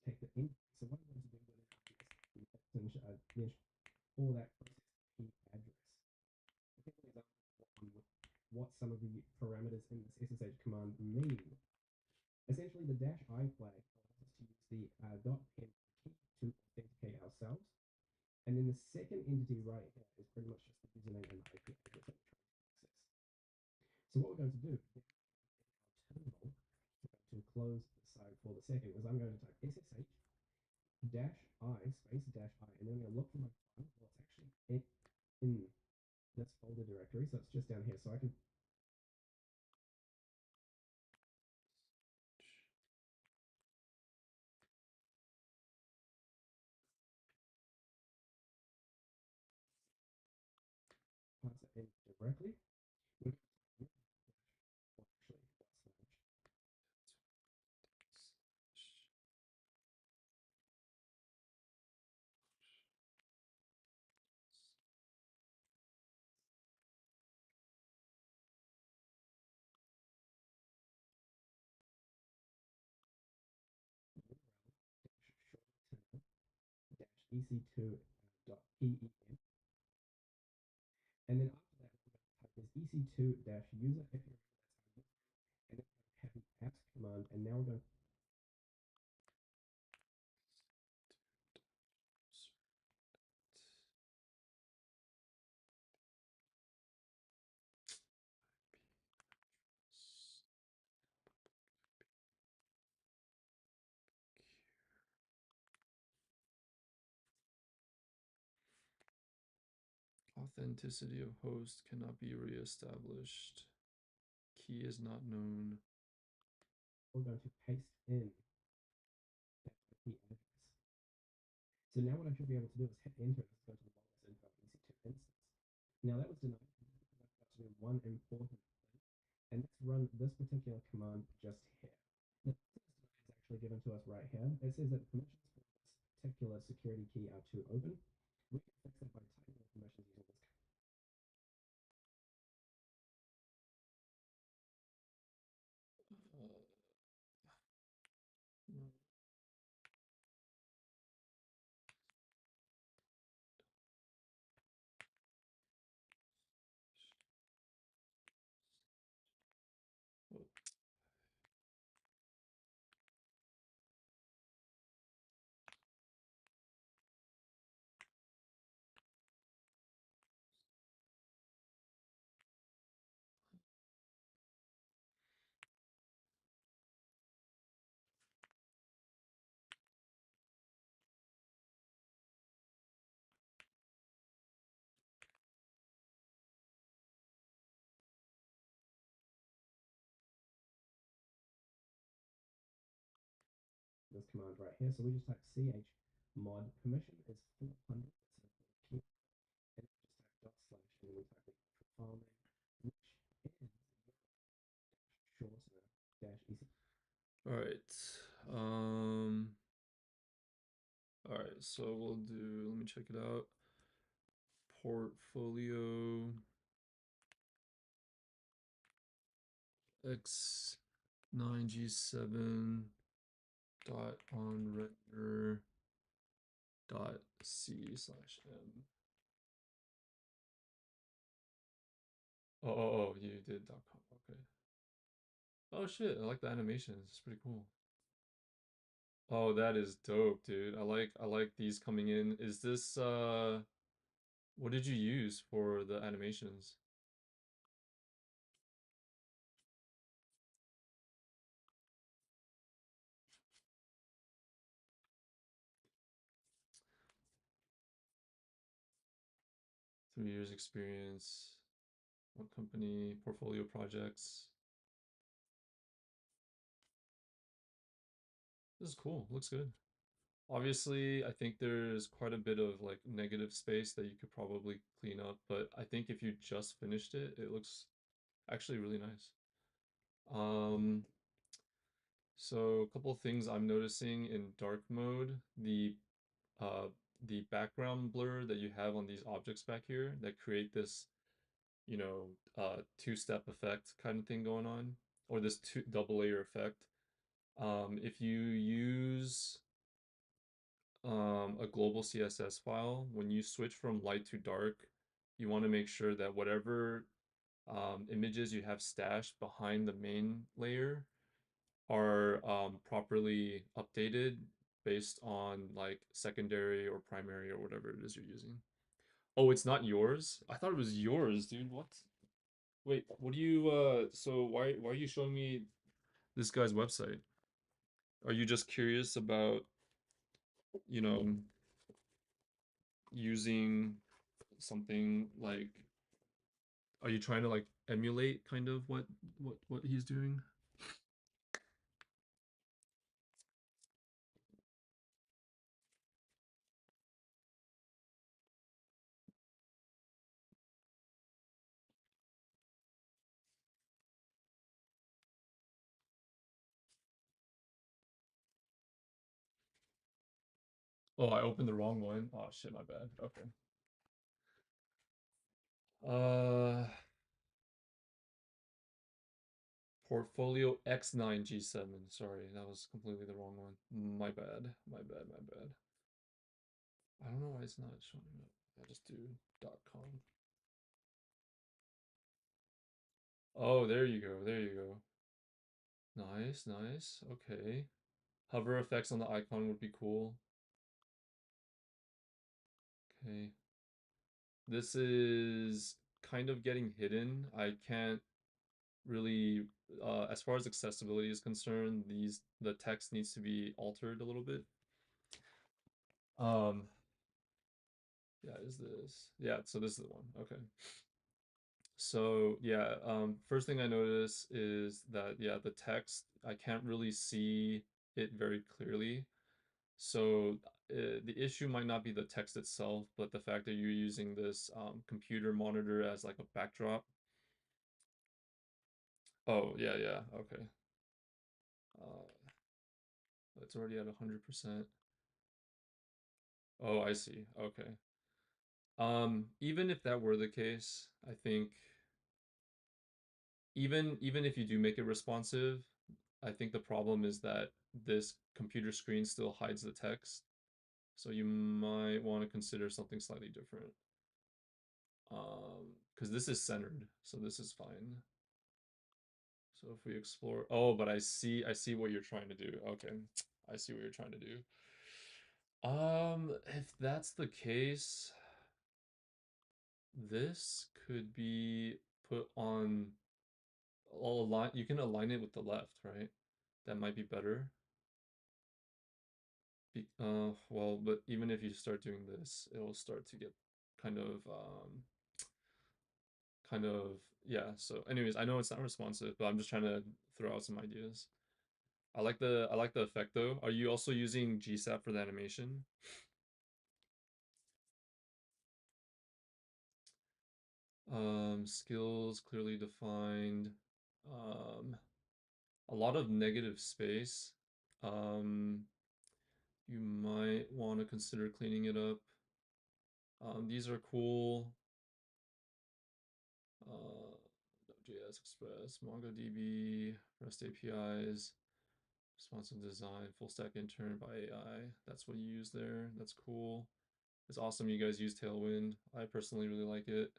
Take the in. So what I'm going to do with it is finish for that process key address. Here's an example of what some of the parameters in this SSH command mean. Essentially, the -i flag allows us to use the .pem key to authenticate ourselves. And then the second entity right here is pretty much just the username and the IP address that we're trying to access. So what we're going to do in our terminal, we're going to close the side for the second, is I'm going to type SSH -i space -i, and then I'm going to look for my file. Well, it's actually in this folder directory, so it's just down here. So I can pass it in directly. We're going to type actually slash. ec2.pem. And then after that, we're going to type this ec2-user, if you remember, that's how you, and then we're going to have the apps command, and now we're going to Authenticity of host cannot be reestablished. Key is not known. We're going to paste in that IP address. So now what I should be able to do is hit enter and go to the longest info EC2 instance. Now that was denied because I forgot to do one important thing, and let's run this particular command just here. Now, this is actually given to us right here. It says that permissions for this particular security key are too open. We can fix that by typing the permissions using this command. This command right here. So we just type chmod permission is 400. That's a key. And then just type dot slash and then we type the actual file name, which is shortener dash EC. All right. All right. So we'll do. Let me check it out. Portfolio X9G7 dot on render dot C/M. Oh, you did .com. Okay. Oh shit, I like the animations. It's pretty cool. Oh, that is dope, dude. I like these coming in. Is this what did you use for the animations? Three years experience. What company? Portfolio projects. This is cool. Looks good. Obviously, I think there's quite a bit of like negative space that you could probably clean up, but I think if you just finished it, it looks actually really nice. So a couple of things I'm noticing in dark mode, the background blur that you have on these objects back here that create this, you know, two-step effect kind of thing going on, or this double layer effect. If you use a global CSS file, when you switch from light to dark, you want to make sure that whatever images you have stashed behind the main layer are properly updated based on like secondary or primary or whatever it is you're using. Oh, it's not yours? I thought it was yours, dude. What? Wait, what do you so why are you showing me this guy's website? Are you just curious about, you know, using something like, are you trying to like emulate kind of what he's doing? Oh, I opened the wrong one. Oh shit, my bad. Okay. Portfolio X9G7. Sorry, that was completely the wrong one. My bad. My bad. My bad. I don't know why it's not showing up. I just do .com. Oh, there you go. There you go. Nice, nice. Okay. Hover effects on the icon would be cool. Okay. This is kind of getting hidden. I can't really, as far as accessibility is concerned, the text needs to be altered a little bit. Yeah, is this? Yeah, so this is the one. Okay. So yeah, first thing I notice is that yeah, the text I can't really see it very clearly. So the issue might not be the text itself, but the fact that you're using this computer monitor as like a backdrop. Oh yeah, yeah, okay. It's already at 100%. Oh, I see. Okay. Even if that were the case, I think even if you do make it responsive, I think the problem is that this computer screen still hides the text. So you might want to consider something slightly different. Because this is centered, so this is fine. So if we explore, oh, but I see what you're trying to do. Okay, I see what you're trying to do. If that's the case, this could be put on all align. You can align it with the left, right? That might be better. Well, but even if you start doing this, it'll start to get kind of kind of yeah. So anyways, I know it's not responsive, but I'm just trying to throw out some ideas. I like the effect though. Are you also using GSAP for the animation? Skills clearly defined. A lot of negative space. Um, you might want to consider cleaning it up. These are cool. JS Express, MongoDB, REST APIs, responsive design, full stack intern by AI. That's what you use there. That's cool. It's awesome you guys use Tailwind. I personally really like it.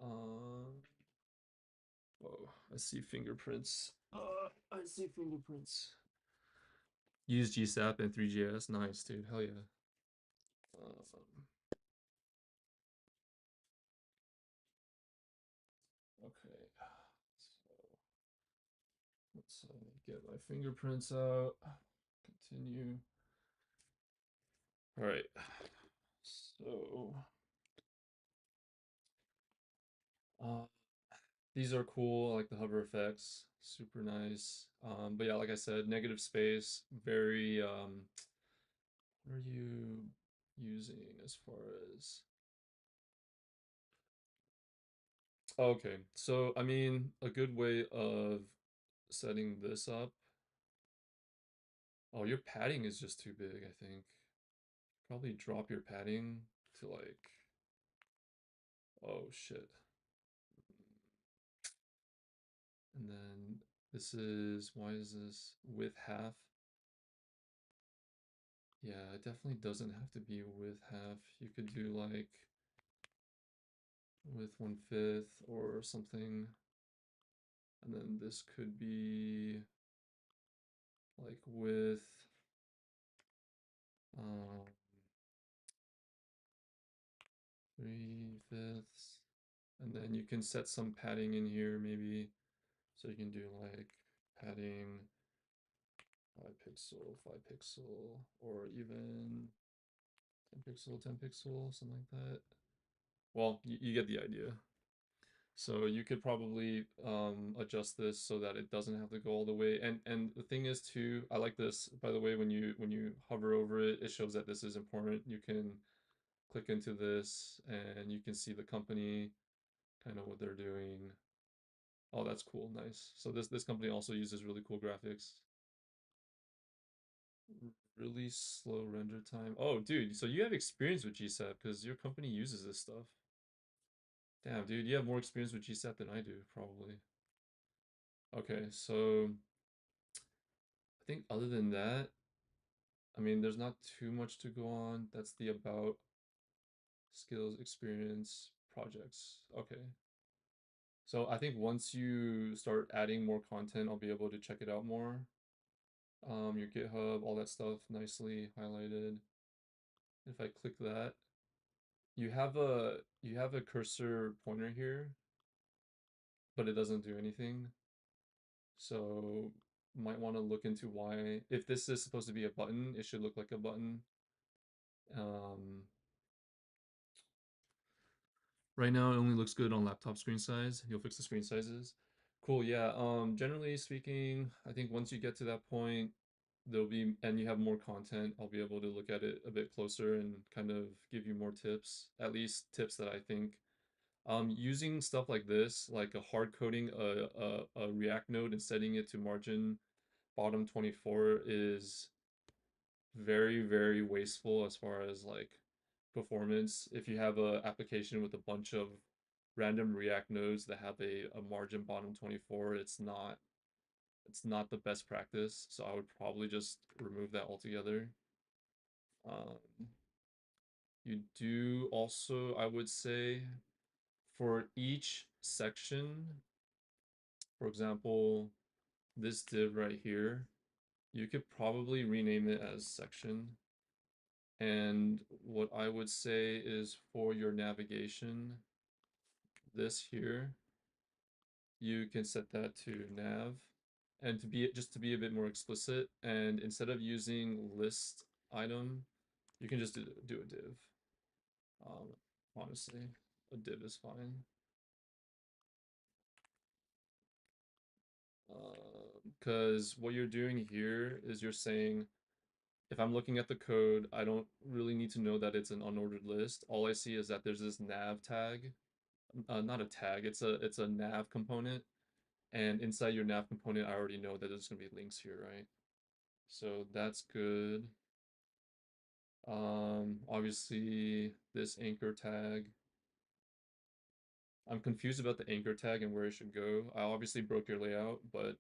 Oh, I see fingerprints. I see fingerprints. Use GSAP and 3GS. Nice, dude. Hell yeah. Okay. So let's get my fingerprints out. Continue. All right. So these are cool. I like the hover effects. Super nice. But yeah, like I said, negative space. Very what are you using as far as okay, so I mean a good way of setting this up. Oh, your padding is just too big, I think. Probably drop your padding to like oh shit. And then this is why is this width half? Yeah, it definitely doesn't have to be width half. You could do like with 1/5 or something. And then this could be like with 3/5. And then you can set some padding in here maybe. So you can do like padding 5 pixel, 5 pixel, or even 10 pixel, 10 pixel, something like that. Well, you get the idea. So you could probably adjust this so that it doesn't have to go all the way. And the thing is too, I like this, by the way, when you hover over it, it shows that this is important. You can click into this and you can see the company, kind of what they're doing. Oh, that's cool. Nice. So this company also uses really cool graphics. Really slow render time. Oh, dude, so you have experience with GSAP because your company uses this stuff. Damn, dude, you have more experience with GSAP than I do, probably. Okay, so I think other than that, I mean, there's not too much to go on. That's the about, skills, experience, projects. Okay. So I think once you start adding more content, I'll be able to check it out more. Your GitHub, all that stuff nicely highlighted. If I click that, you have a cursor pointer here, but it doesn't do anything. So might want to look into why. If this is supposed to be a button, it should look like a button. Right now, it only looks good on laptop screen size. You'll fix the screen sizes. Cool. Yeah. Generally speaking, I think once you get to that point, there'll be and you have more content, I'll be able to look at it a bit closer and kind of give you more tips. At least tips that I think using stuff like this, like a hard coding a React node and setting it to margin bottom 24 is very, very wasteful as far as like performance. If you have a application with a bunch of random React nodes that have a margin bottom 24, it's not the best practice. So I would probably just remove that altogether. You do also, I would say, for each section, for example, this div right here, you could probably rename it as section. And what I would say is for your navigation, this here, you can set that to nav. And to be just to be a bit more explicit, and instead of using list item, you can just do a div. Honestly, a div is fine. Because what you're doing here is you're saying, if I'm looking at the code, I don't really need to know that it's an unordered list. All I see is that there's this nav tag, not a tag, it's a nav component, and inside your nav component, I already know that there's gonna be links here, right? So that's good. Obviously this anchor tag. I'm confused about the anchor tag and where it should go. I obviously broke your layout, but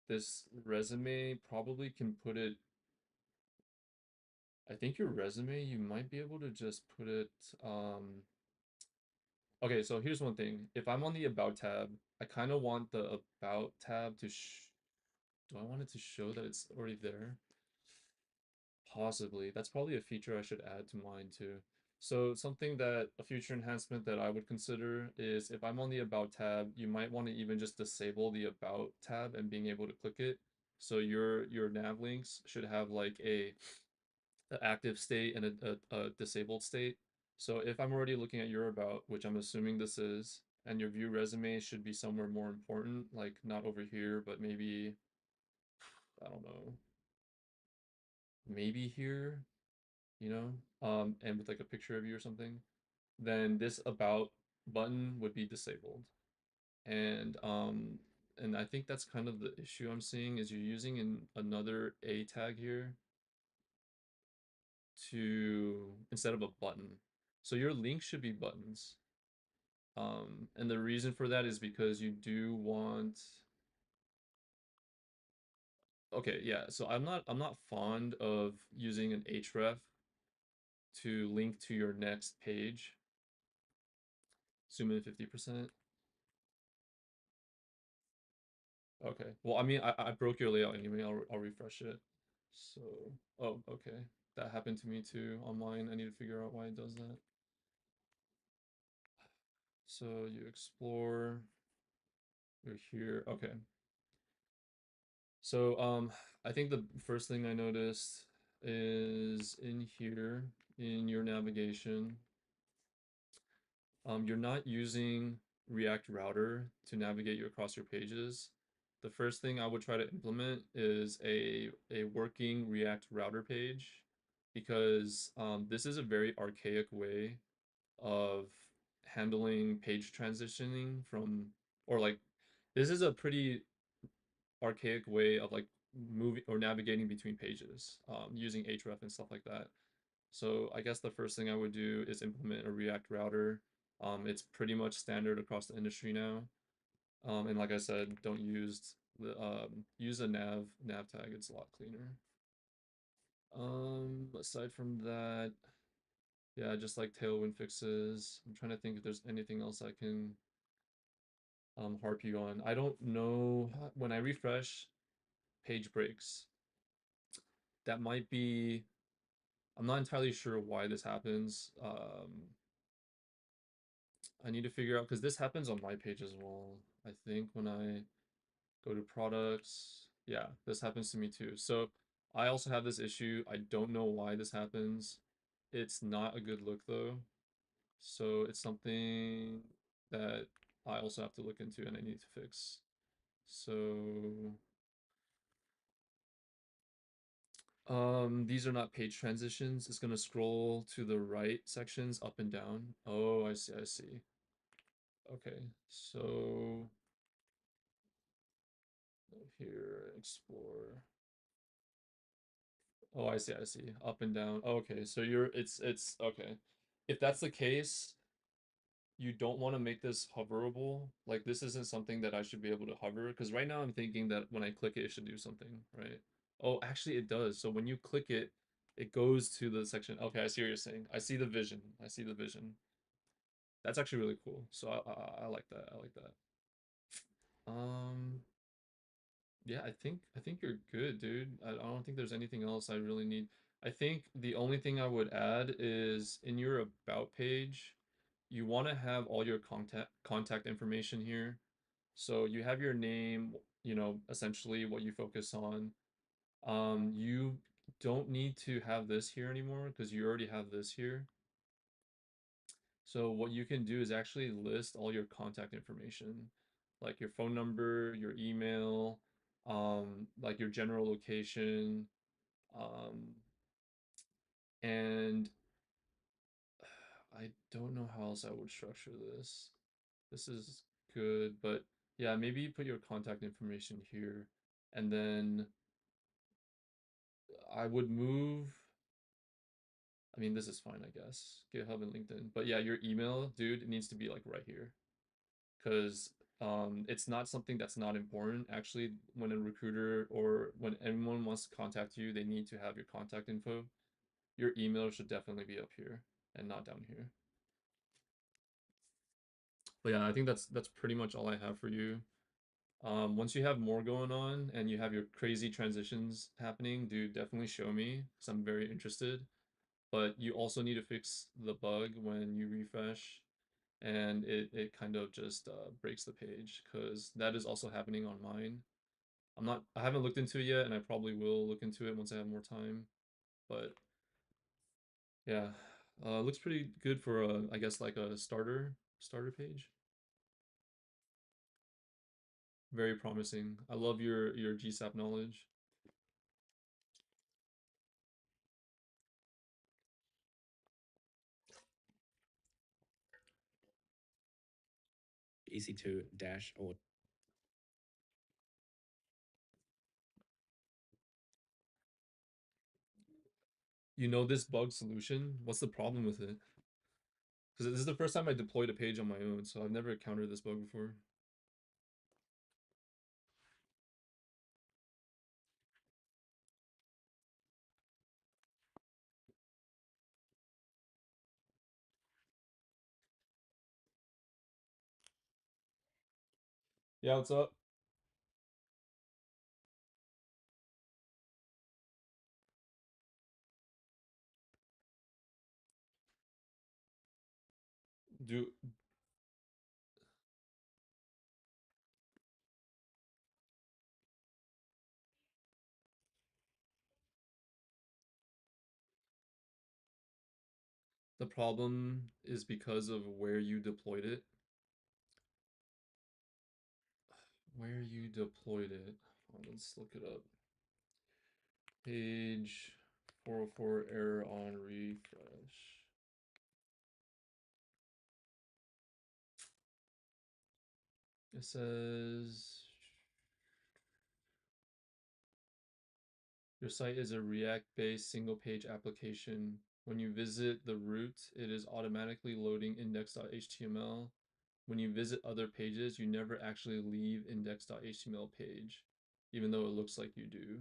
this resume probably can put it. I think your resume, you might be able to just put it, okay, so here's one thing. If I'm on the About tab, I kind of want the About tab to do I want it to show that it's already there? Possibly. That's probably a feature I should add to mine too. So something that a future enhancement that I would consider is if I'm on the About tab, you might want to even just disable the About tab and being able to click it. So your nav links should have like a active state and a disabled state. So if I'm already looking at your About, which I'm assuming this is, and your view resume should be somewhere more important, like not over here, but maybe, I don't know, maybe here, and with like a picture of you or something, then this About button would be disabled. And I think that's kind of the issue I'm seeing is you're using another A tag here to instead of a button. So your link should be buttons. And the reason for that is because you do want. Okay, yeah. So I'm not fond of using an href to link to your next page. Zoom in 50%. Okay. Well, I mean, I broke your layout anyway. I'll refresh it. So, oh, okay. That happened to me too on mine. I need to figure out why it does that. So you explore. You're here. Okay. So I think the first thing I noticed is in here in your navigation, you're not using React Router to navigate you across your pages. The first thing I would try to implement is a working React Router page, because this is a very archaic way of handling page transitioning from, or like, this is a pretty archaic way of like moving or navigating between pages using href and stuff like that. So I guess the first thing I would do is implement a React router. It's pretty much standard across the industry now. And like I said, don't use the use a nav tag. It's a lot cleaner. Aside from that, yeah, just like Tailwind fixes. I'm trying to think if there's anything else I can harp you on. I don't know when I refresh page breaks. That might be, I'm not entirely sure why this happens. I need to figure out because this happens on my page as well. I think when I go to products, yeah, this happens to me too. So I also have this issue. I don't know why this happens. It's not a good look though. So it's something that I also have to look into and I need to fix. So these are not page transitions. It's gonna scroll to the right sections up and down. Oh, I see, I see. Okay, so here, explore. Oh, I see, I see. Up and down. Okay, so it's okay. If that's the case, you don't want to make this hoverable. Like this isn't something that I should be able to hover because right now I'm thinking that when I click it, it should do something, right? Oh, actually it does. So when you click it, it goes to the section. Okay, I see what you're saying. I see the vision. I see the vision. That's actually really cool. So I like that. I like that. Um, yeah, I think you're good, dude. I don't think there's anything else I really need. I think the only thing I would add is in your about page, you want to have all your contact information here. So you have your name, you know, essentially what you focus on. You don't need to have this here anymore because you already have this here. So what you can do is actually list all your contact information, like your phone number, your email, like your general location, um, and I don't know how else I would structure this. This is good, but yeah, maybe you put your contact information here, and then I would move. I mean, this is fine, I guess. GitHub and LinkedIn, but yeah, your email, dude, it needs to be like right here. Because it's not something that's not important. Actually, when a recruiter or when anyone wants to contact you, they need to have your contact info. Your email should definitely be up here and not down here. But yeah, I think that's pretty much all I have for you. Once you have more going on and you have your crazy transitions happening, dude, definitely show me because I'm very interested. But you also need to fix the bug when you refresh and it kind of just breaks the page because that is also happening on mine. I haven't looked into it yet and I probably will look into it once I have more time. But yeah, looks pretty good for I guess like a starter page. Very promising. I love your GSAP knowledge. EC2 dash or You know this bug solution? What's the problem with it? Because this is the first time I deployed a page on my own, so I've never encountered this bug before. Yeah, what's up? Do the problem is because of where you deployed it? Where you deployed it. Let's look it up. Page 404 error on refresh. It says your site is a React-based single-page application. When you visit the root, it is automatically loading index.html. When you visit other pages, you never actually leave index.html page, even though it looks like you do.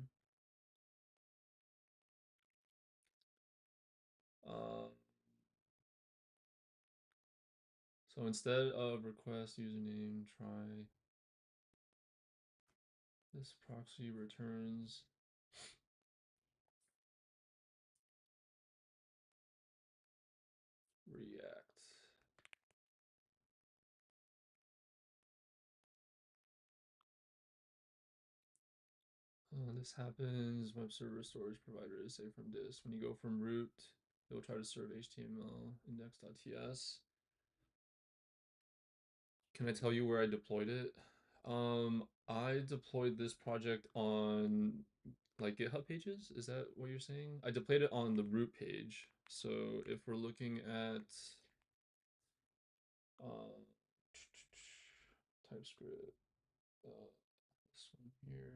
Um, so instead of request username, try this proxy returns React. This happens, web server storage provider is saved from disk. When you go from root, it will try to serve HTML index.ts. Can I tell you where I deployed it? I deployed this project on like GitHub pages. Is that what you're saying? I deployed it on the root page. So if we're looking at uh, TypeScript, this one here.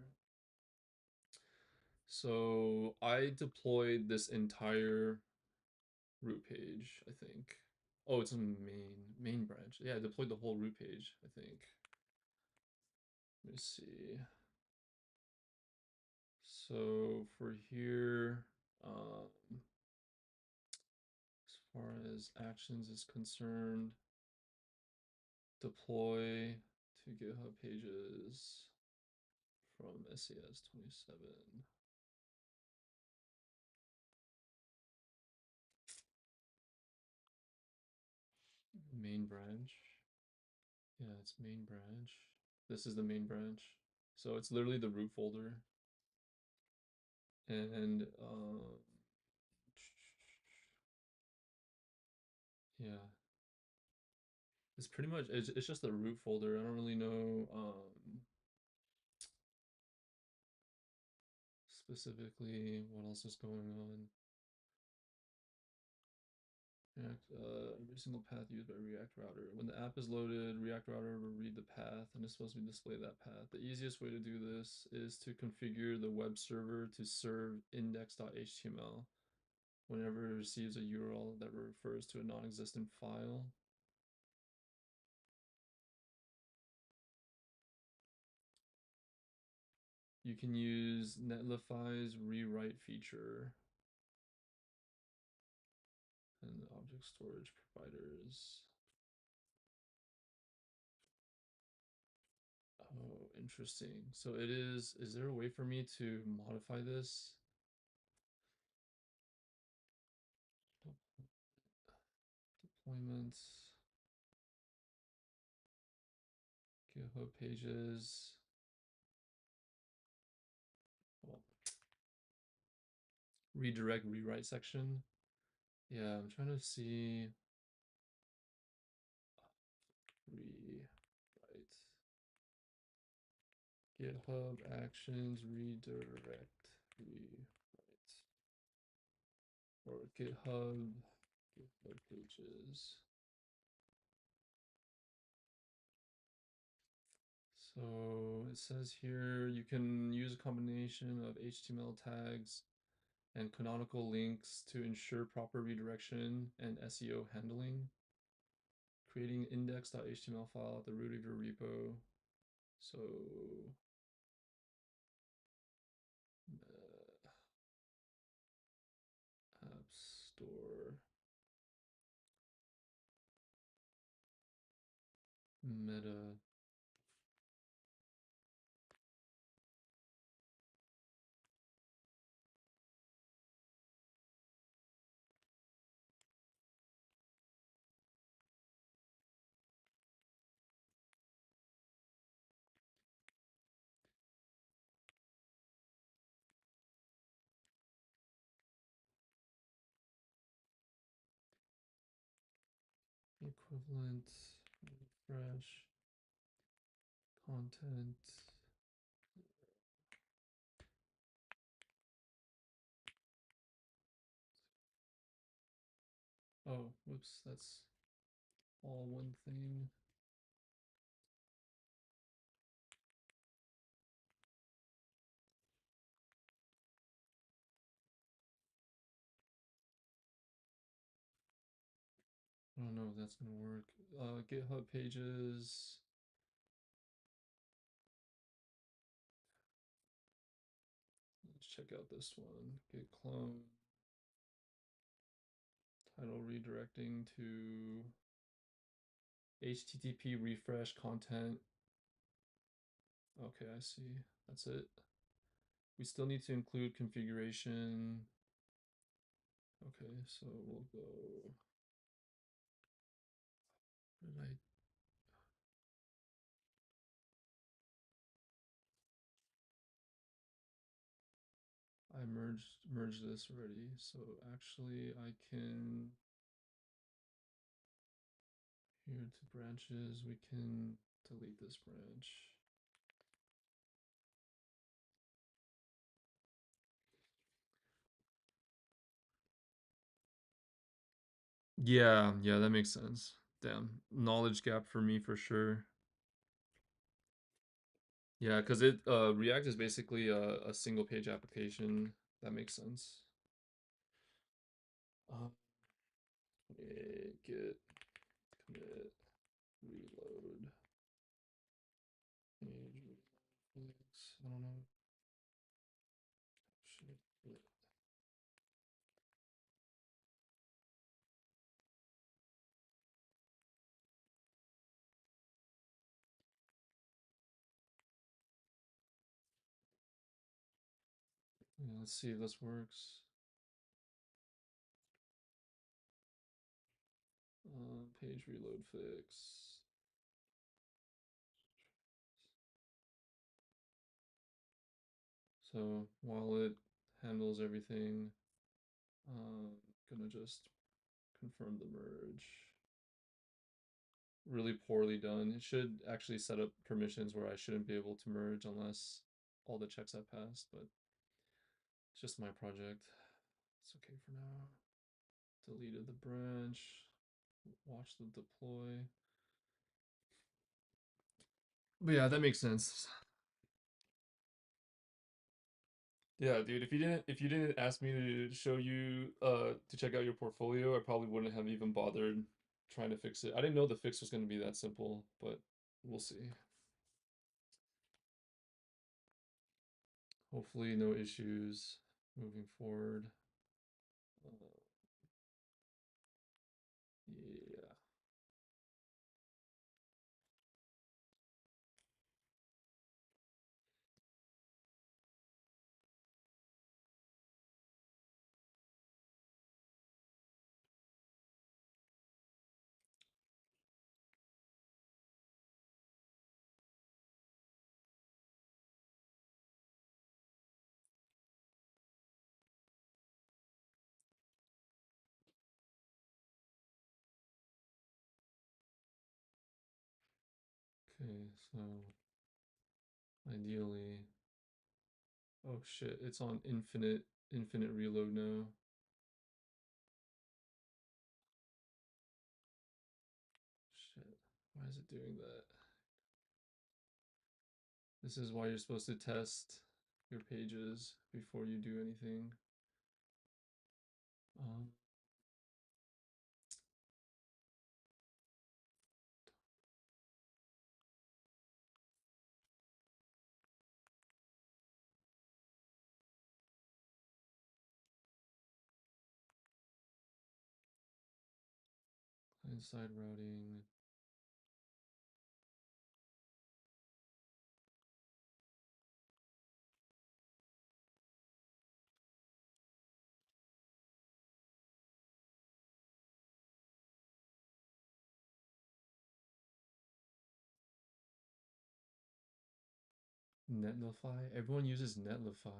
So I deployed this entire root page, I think. Oh, it's a main branch. Yeah, I deployed the whole root page, I think. Let me see. So for here, as far as actions is concerned, deploy to GitHub pages from SES 27. Main branch. Yeah, it's main branch. This is the main branch. So it's literally the root folder. And yeah. It's pretty much it's just the root folder. I don't really know specifically what else is going on. Every single path used by React Router. When the app is loaded, React Router will read the path and it's supposed to display that path. The easiest way to do this is to configure the web server to serve index.html whenever it receives a URL that refers to a non-existent file. You can use Netlify's rewrite feature and object storage providers. Oh, interesting. So it is there a way for me to modify this? Deployments, GitHub pages. Well, redirect rewrite section. Yeah, I'm trying to see rewrite. GitHub actions redirect rewrite. Or GitHub pages. So it says here you can use a combination of HTML tags and canonical links to ensure proper redirection and SEO handling. Creating index.html file at the root of your repo. So App Store, meta. Equivalent, refresh, content. Oh, whoops, that's all one thing. I don't know if that's gonna work. GitHub pages. Let's check out this one. Git clone. Title redirecting to HTTP refresh content. Okay, I see. That's it. We still need to include configuration. Okay, so we'll go. Where did I merged this already? So actually I can Here to branches, we can delete this branch. Yeah, that makes sense. Damn, knowledge gap for me for sure. Yeah, because it React is basically a single page application. That makes sense. Git commit reload page fix. I don't know. Shit. Yeah, let's see if this works. Page reload fix. So while it handles everything, gonna just confirm the merge. Really poorly done. It should actually set up permissions where I shouldn't be able to merge unless all the checks have passed, but it's just my project. It's okay for now. Deleted the branch. Watch the deploy. But yeah, that makes sense. Yeah, dude, if you didn't ask me to show you to check out your portfolio, I probably wouldn't have even bothered trying to fix it. I didn't know the fix was going to be that simple, but we'll see. Hopefully no issues moving forward. Yeah. Okay, so ideally, oh shit, it's on infinite reload now. Shit, why is it doing that? This is why you're supposed to test your pages before you do anything. Client-side routing. Netlify? Everyone uses Netlify.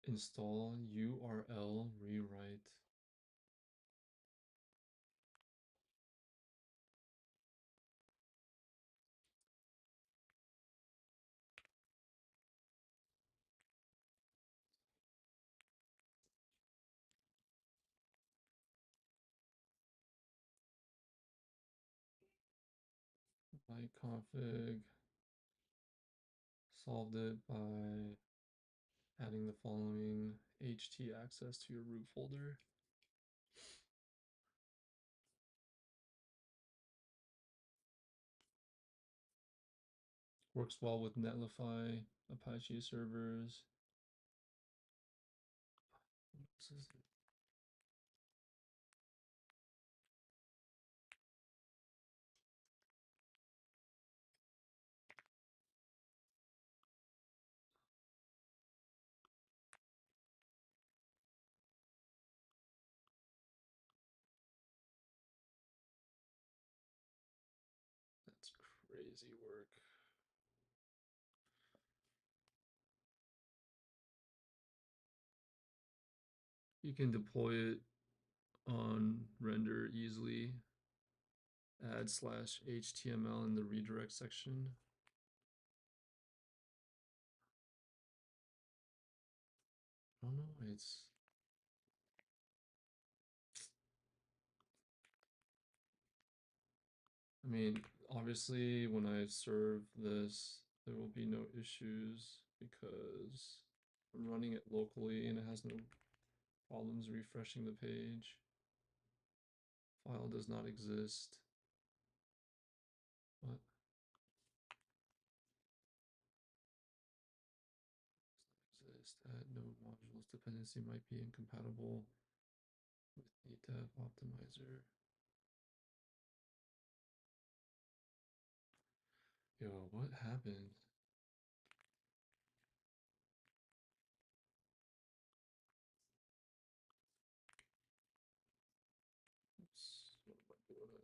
Install URL rewrite. Byte config. Solved it by adding the following HT access to your root folder. Works well with Netlify, Apache servers. Crazy work. You can deploy it on render easily. Add /HTML in the redirect section. Oh no, it's I mean, obviously when I serve this, there will be no issues because I'm running it locally and it has no problems refreshing the page. File does not exist. What? Does not exist. Add no modules dependency might be incompatible with the dev optimizer. Yo, what happened? Oops, what am I doing?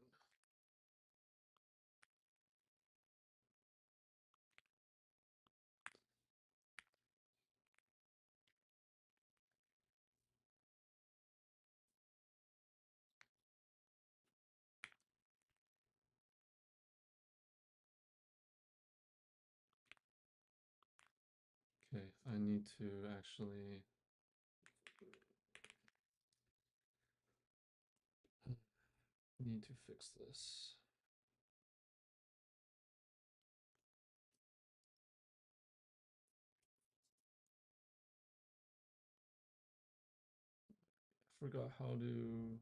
Okay, I need to actually need to fix this. I forgot how to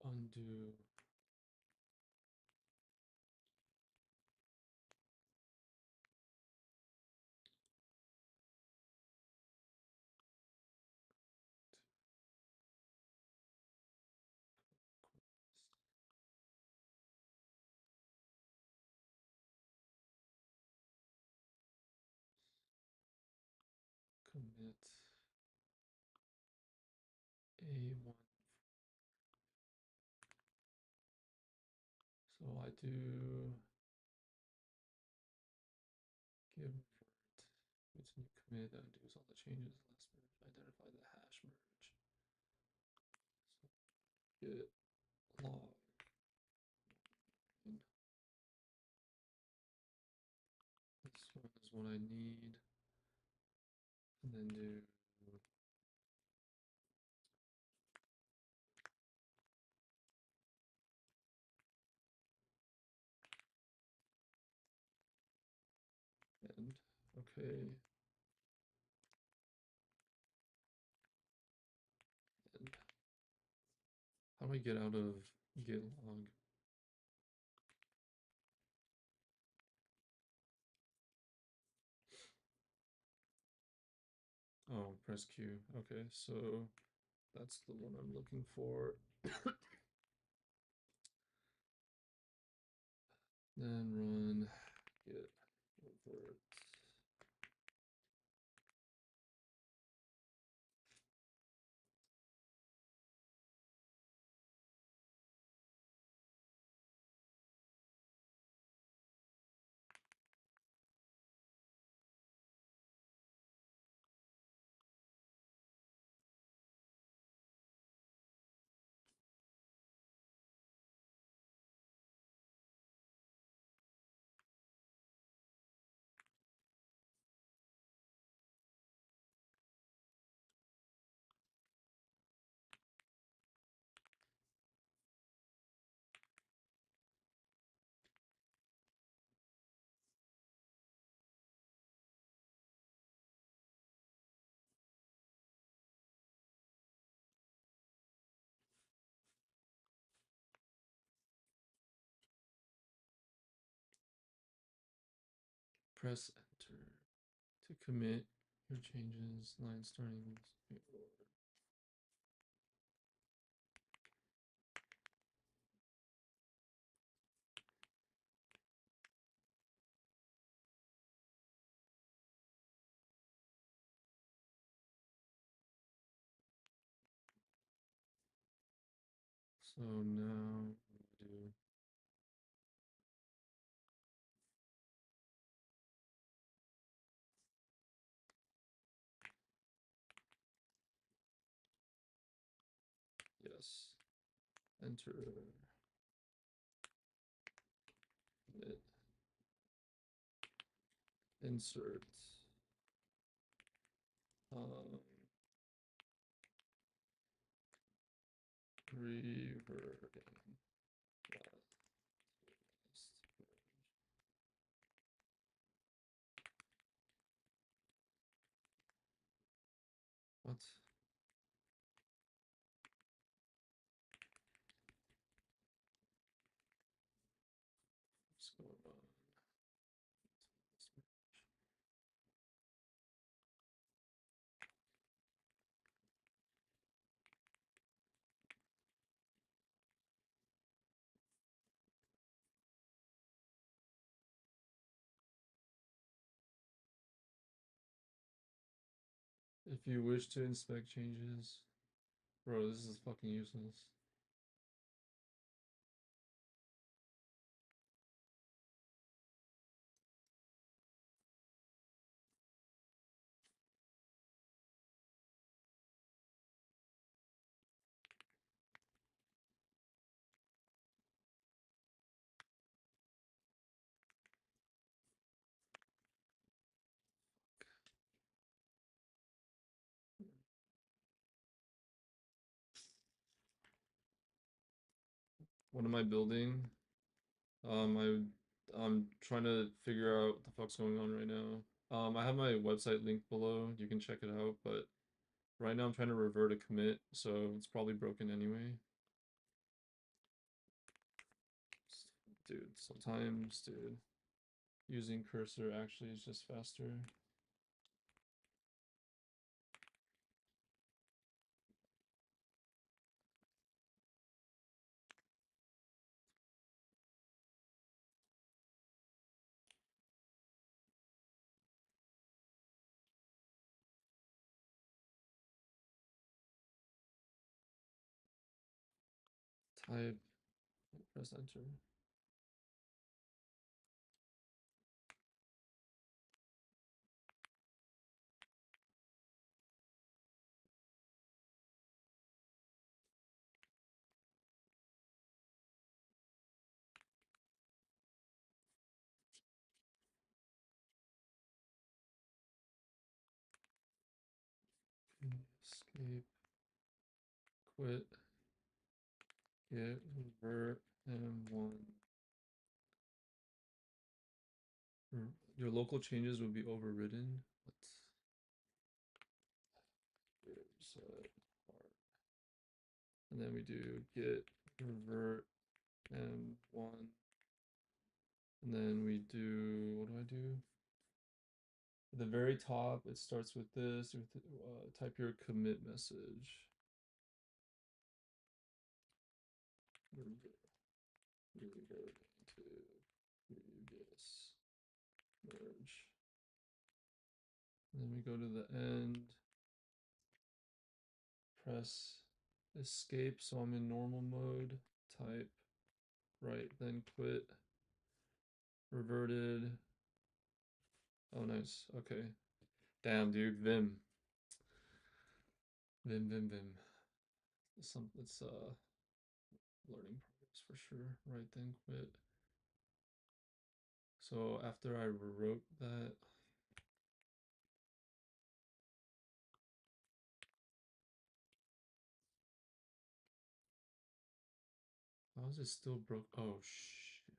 undo. Commit A1. So I do give revert. It's new commit that undoes all the changes. Last merge. Identify the hash merge. So git log. This one is what I need. And then do end. Okay. And how do I get out of git log? Oh, press Q. Okay, so that's the one I'm looking for. Then run git revert. Press enter to commit your changes. Line starting. So now what do I do? Yes. Enter. It. Insert. Reverting. What? What's going on? If you wish to inspect changes, bro, this is fucking useless. What am I building? I'm trying to figure out what the fuck's going on right now. I have my website linked below. You can check it out, but right now I'm trying to revert a commit, so it's probably broken anyway. Dude, sometimes, dude, using cursor actually is just faster. Type, press enter. Escape, quit, git, revert, M1. Your local changes will be overridden. What? Set part. And then we do git revert M1. And then we do, what do I do? At the very top, it starts with this. Type your commit message. Revert to previous merge. And then we go to the end. Press escape, so I'm in normal mode. Type right, then quit. Reverted. Oh, nice. Okay. Damn, dude. Vim. Vim. It's learning progress for sure. Right, then quit. So after I wrote that, how is it still broke? Oh shit.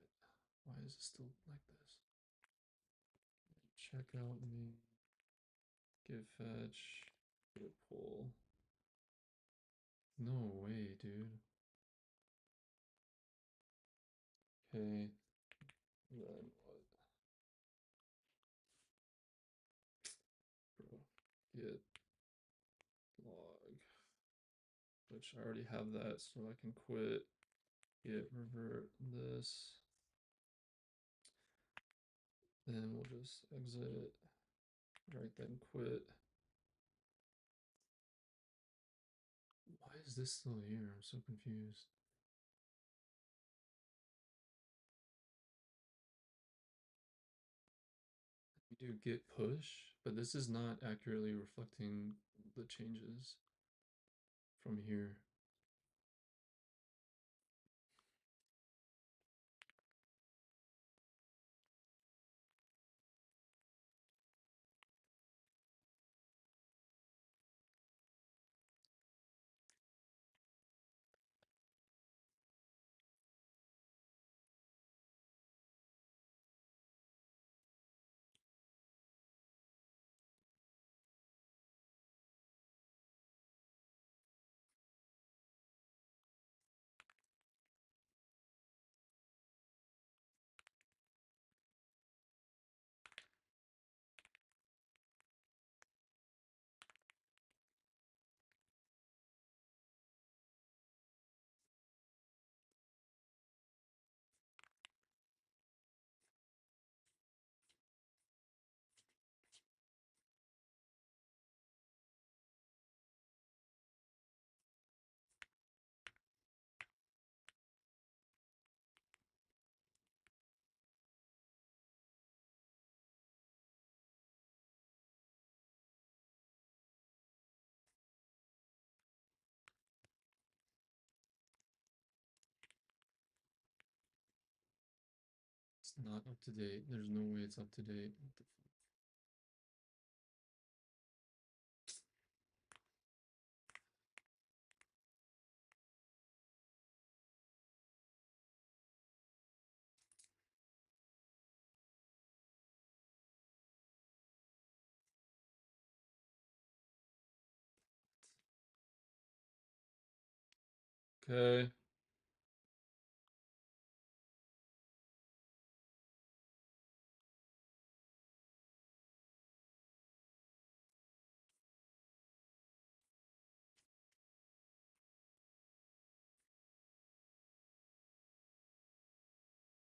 Why is it still like this? Check out me. Give fetch. Get pull. No way, dude. Okay. Then what? Bro. Get log. Which I already have that, so I can quit. Git revert this. Then we'll just exit. Right, then quit. Why is this still here? I'm so confused. do git push, but this is not accurately reflecting the changes from here. It's not up to date. There's no way it's up to date. What the fuck? Okay.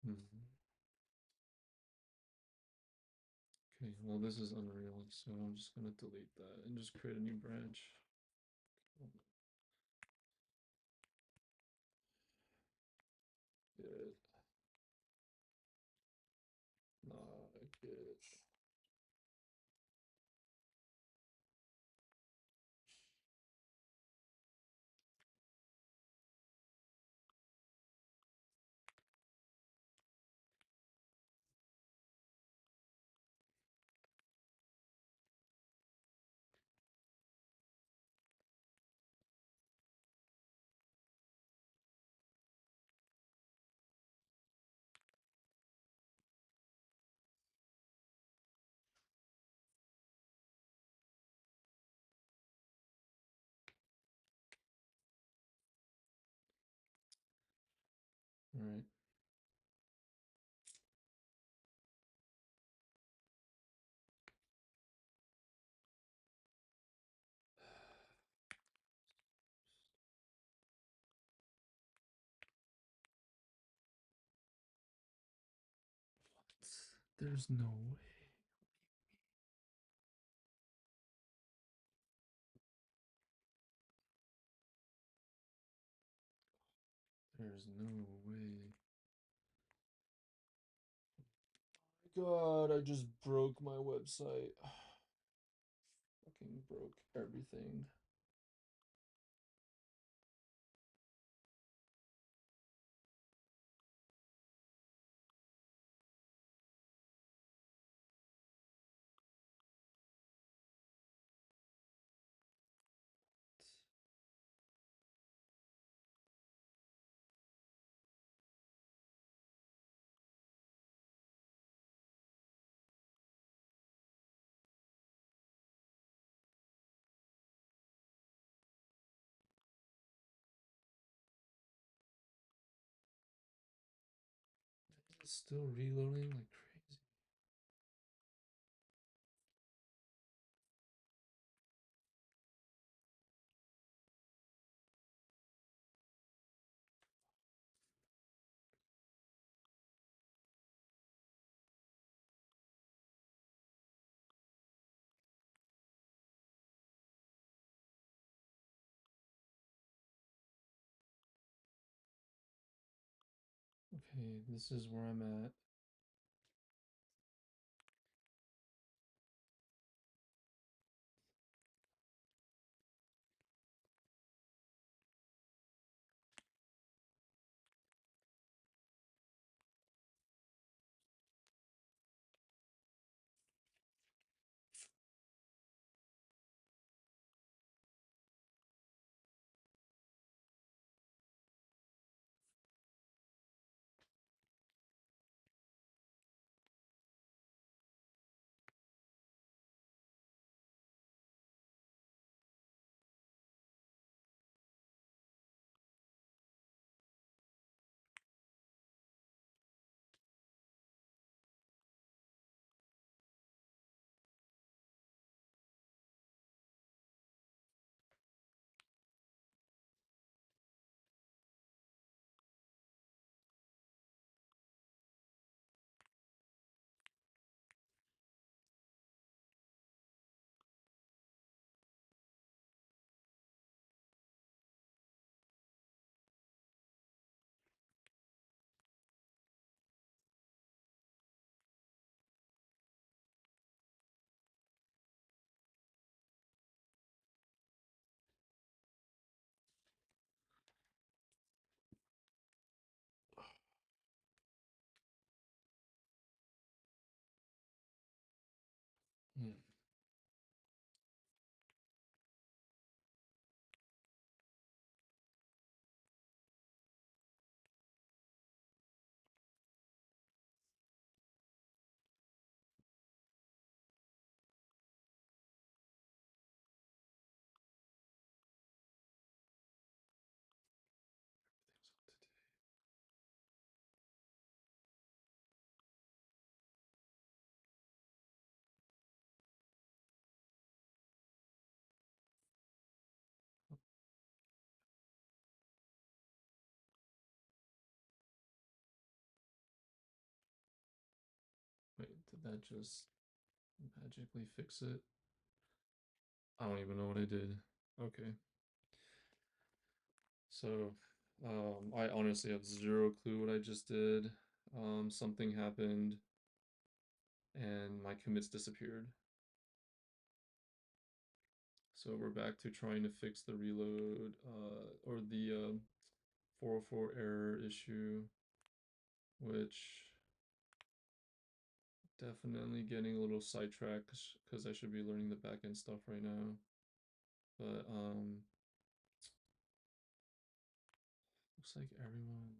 Mhm. Okay, well this is Unreal, so I'm just gonna delete that and just create a new branch. Git. Nah, git. All right. There's no way. There's no way. God, I just broke my website. Fucking broke everything. It's still reloading like crazy. Okay, this is where I'm at. that just magically fix it? I don't even know what I did. Okay. So, I honestly have zero clue what I just did. Something happened and my commits disappeared. So we're back to trying to fix the reload, or the 404 error issue, which definitely getting a little sidetracked because I should be learning the backend stuff right now. But looks like everyone.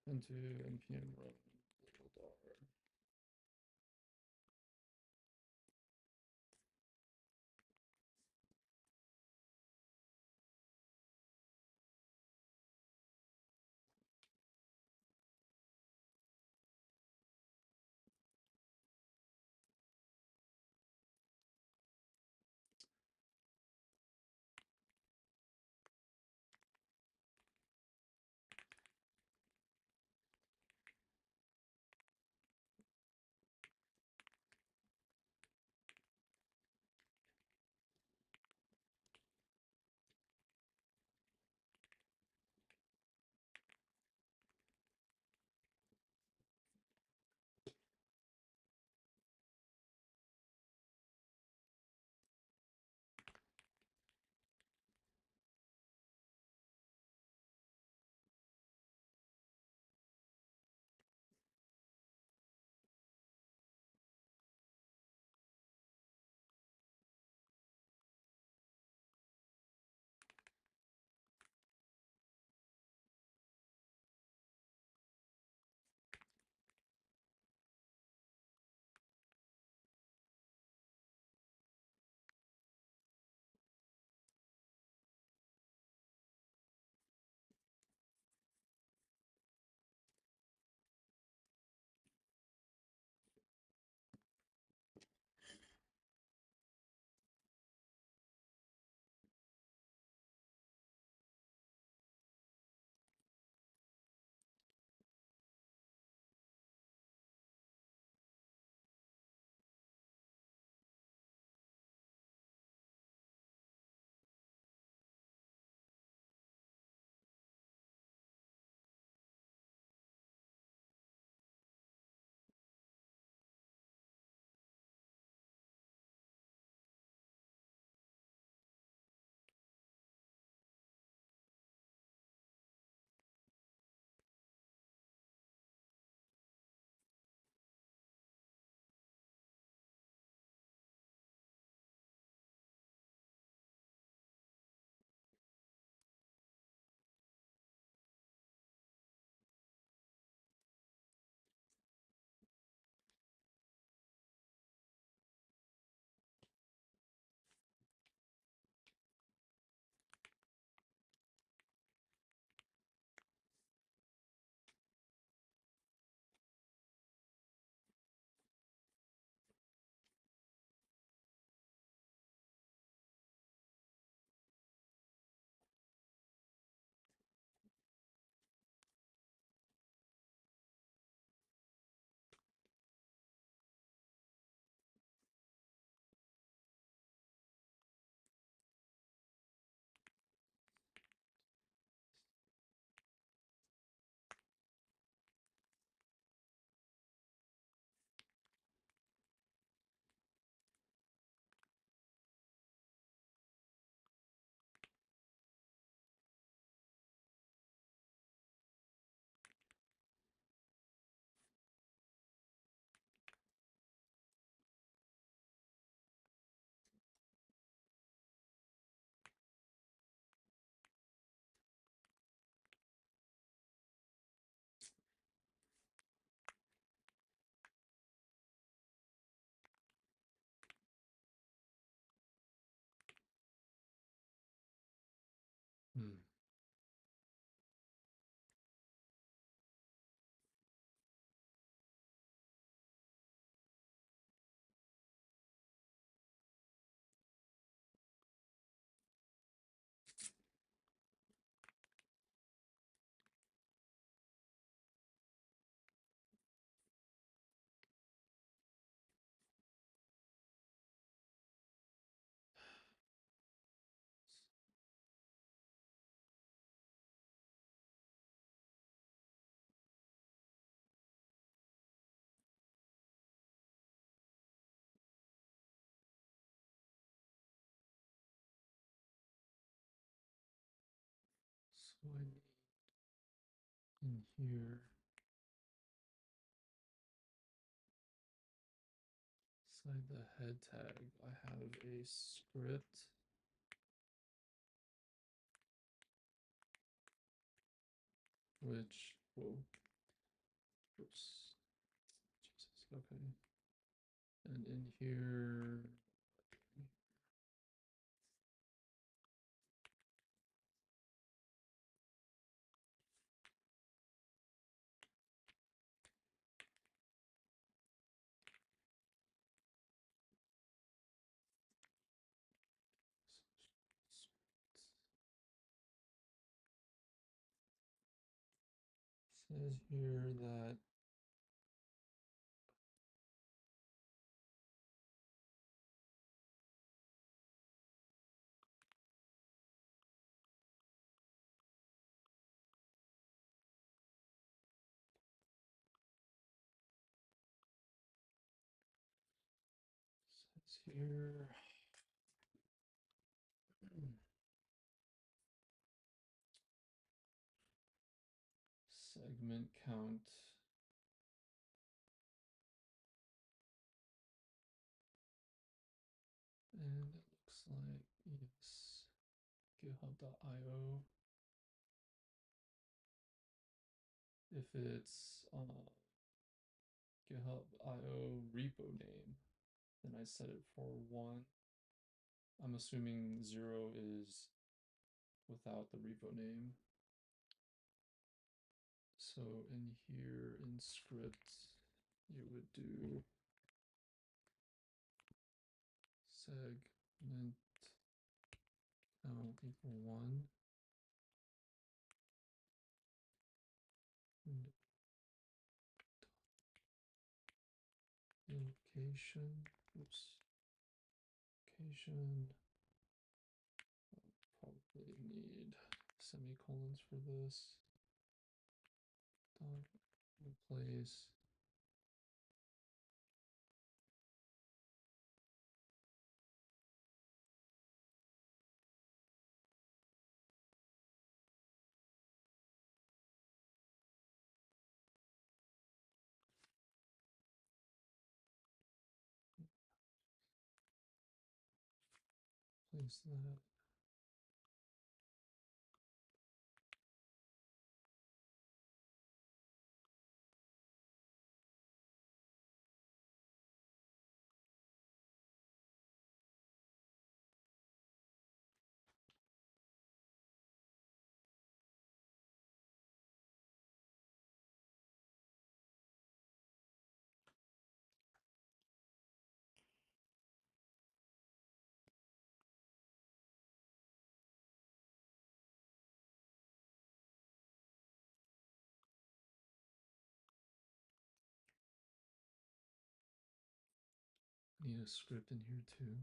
Into npm run $. do I need in here? Inside the head tag, I have a script. Which, whoa, oops, Jesus, okay. And in here, says here that says here segment count and it looks like yes, github.io. If it's github.io repo name, then I set it for 1. I'm assuming 0 is without the repo name. So in here in script, you would do segment count equal 1. And location, oops, location, I'll probably need semicolons for this. Dot replace place that. Need a script in here too.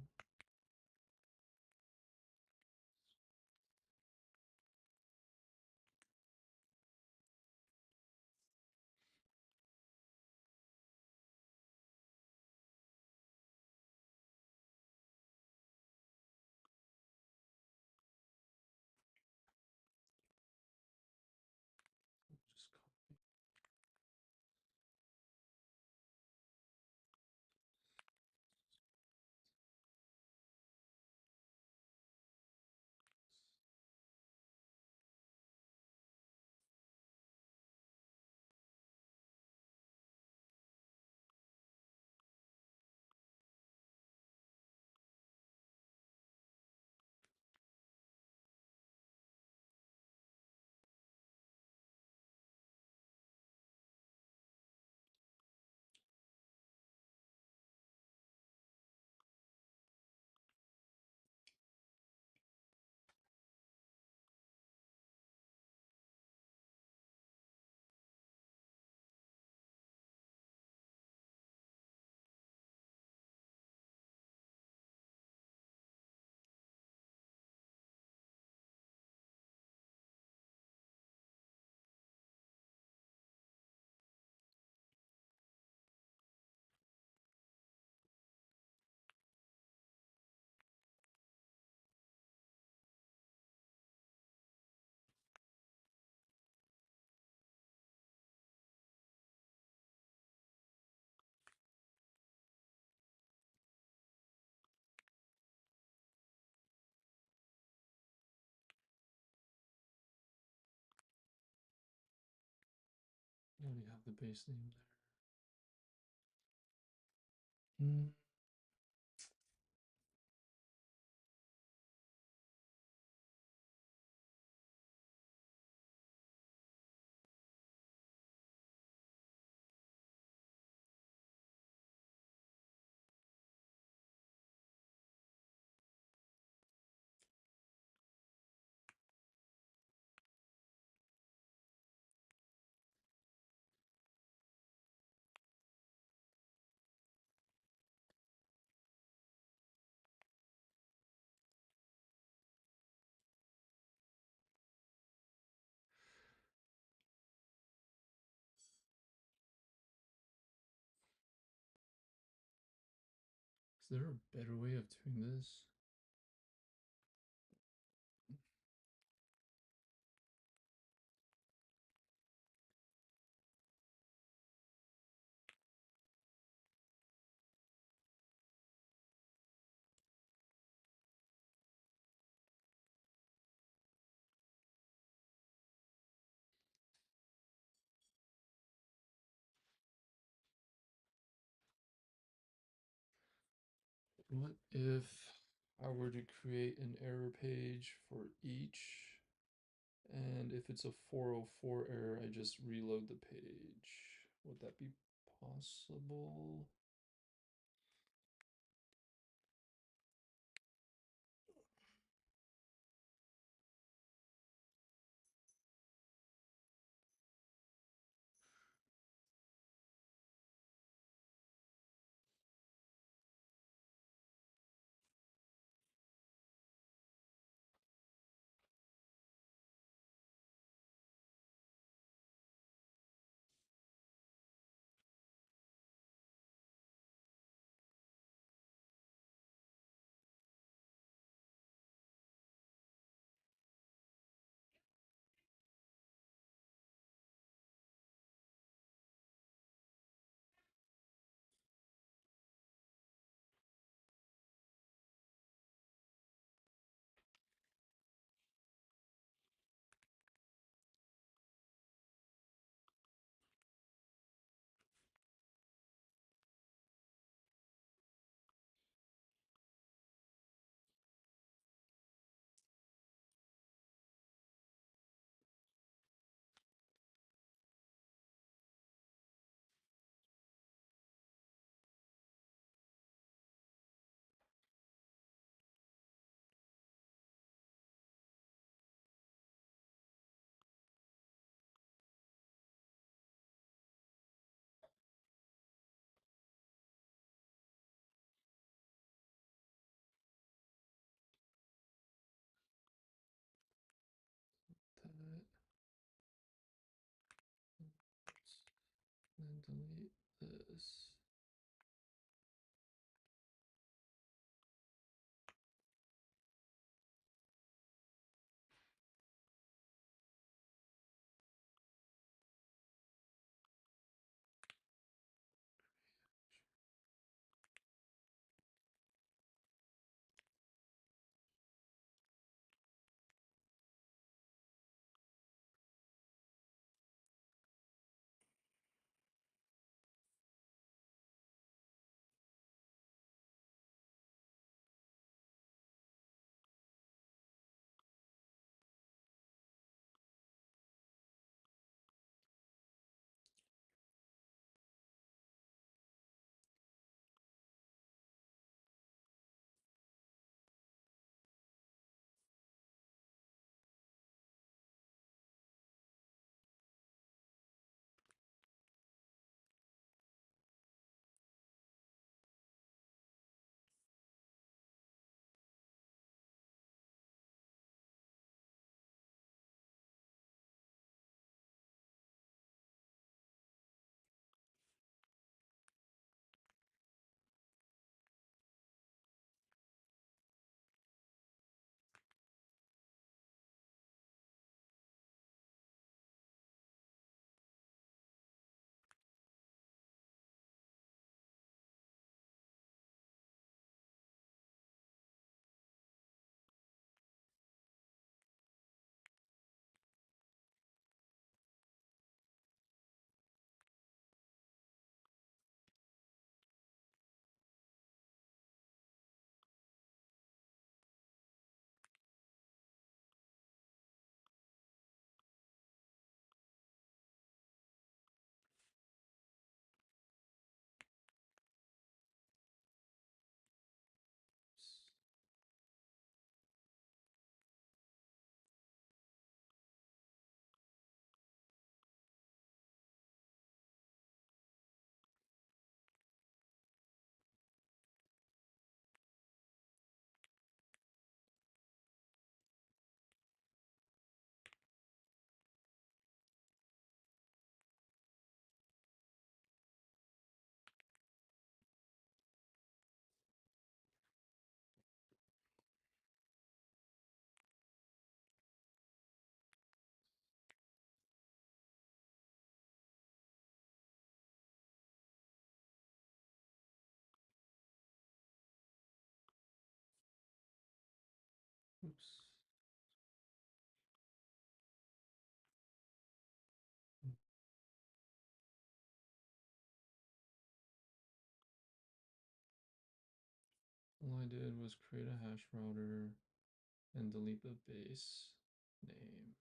Just copy. the base name there. Is there a better way of doing this? What if I were to create an error page for each, and if it's a 404 error, I just reload the page? Would that be possible? That, and delete this. I did was create a hash router and delete the base name.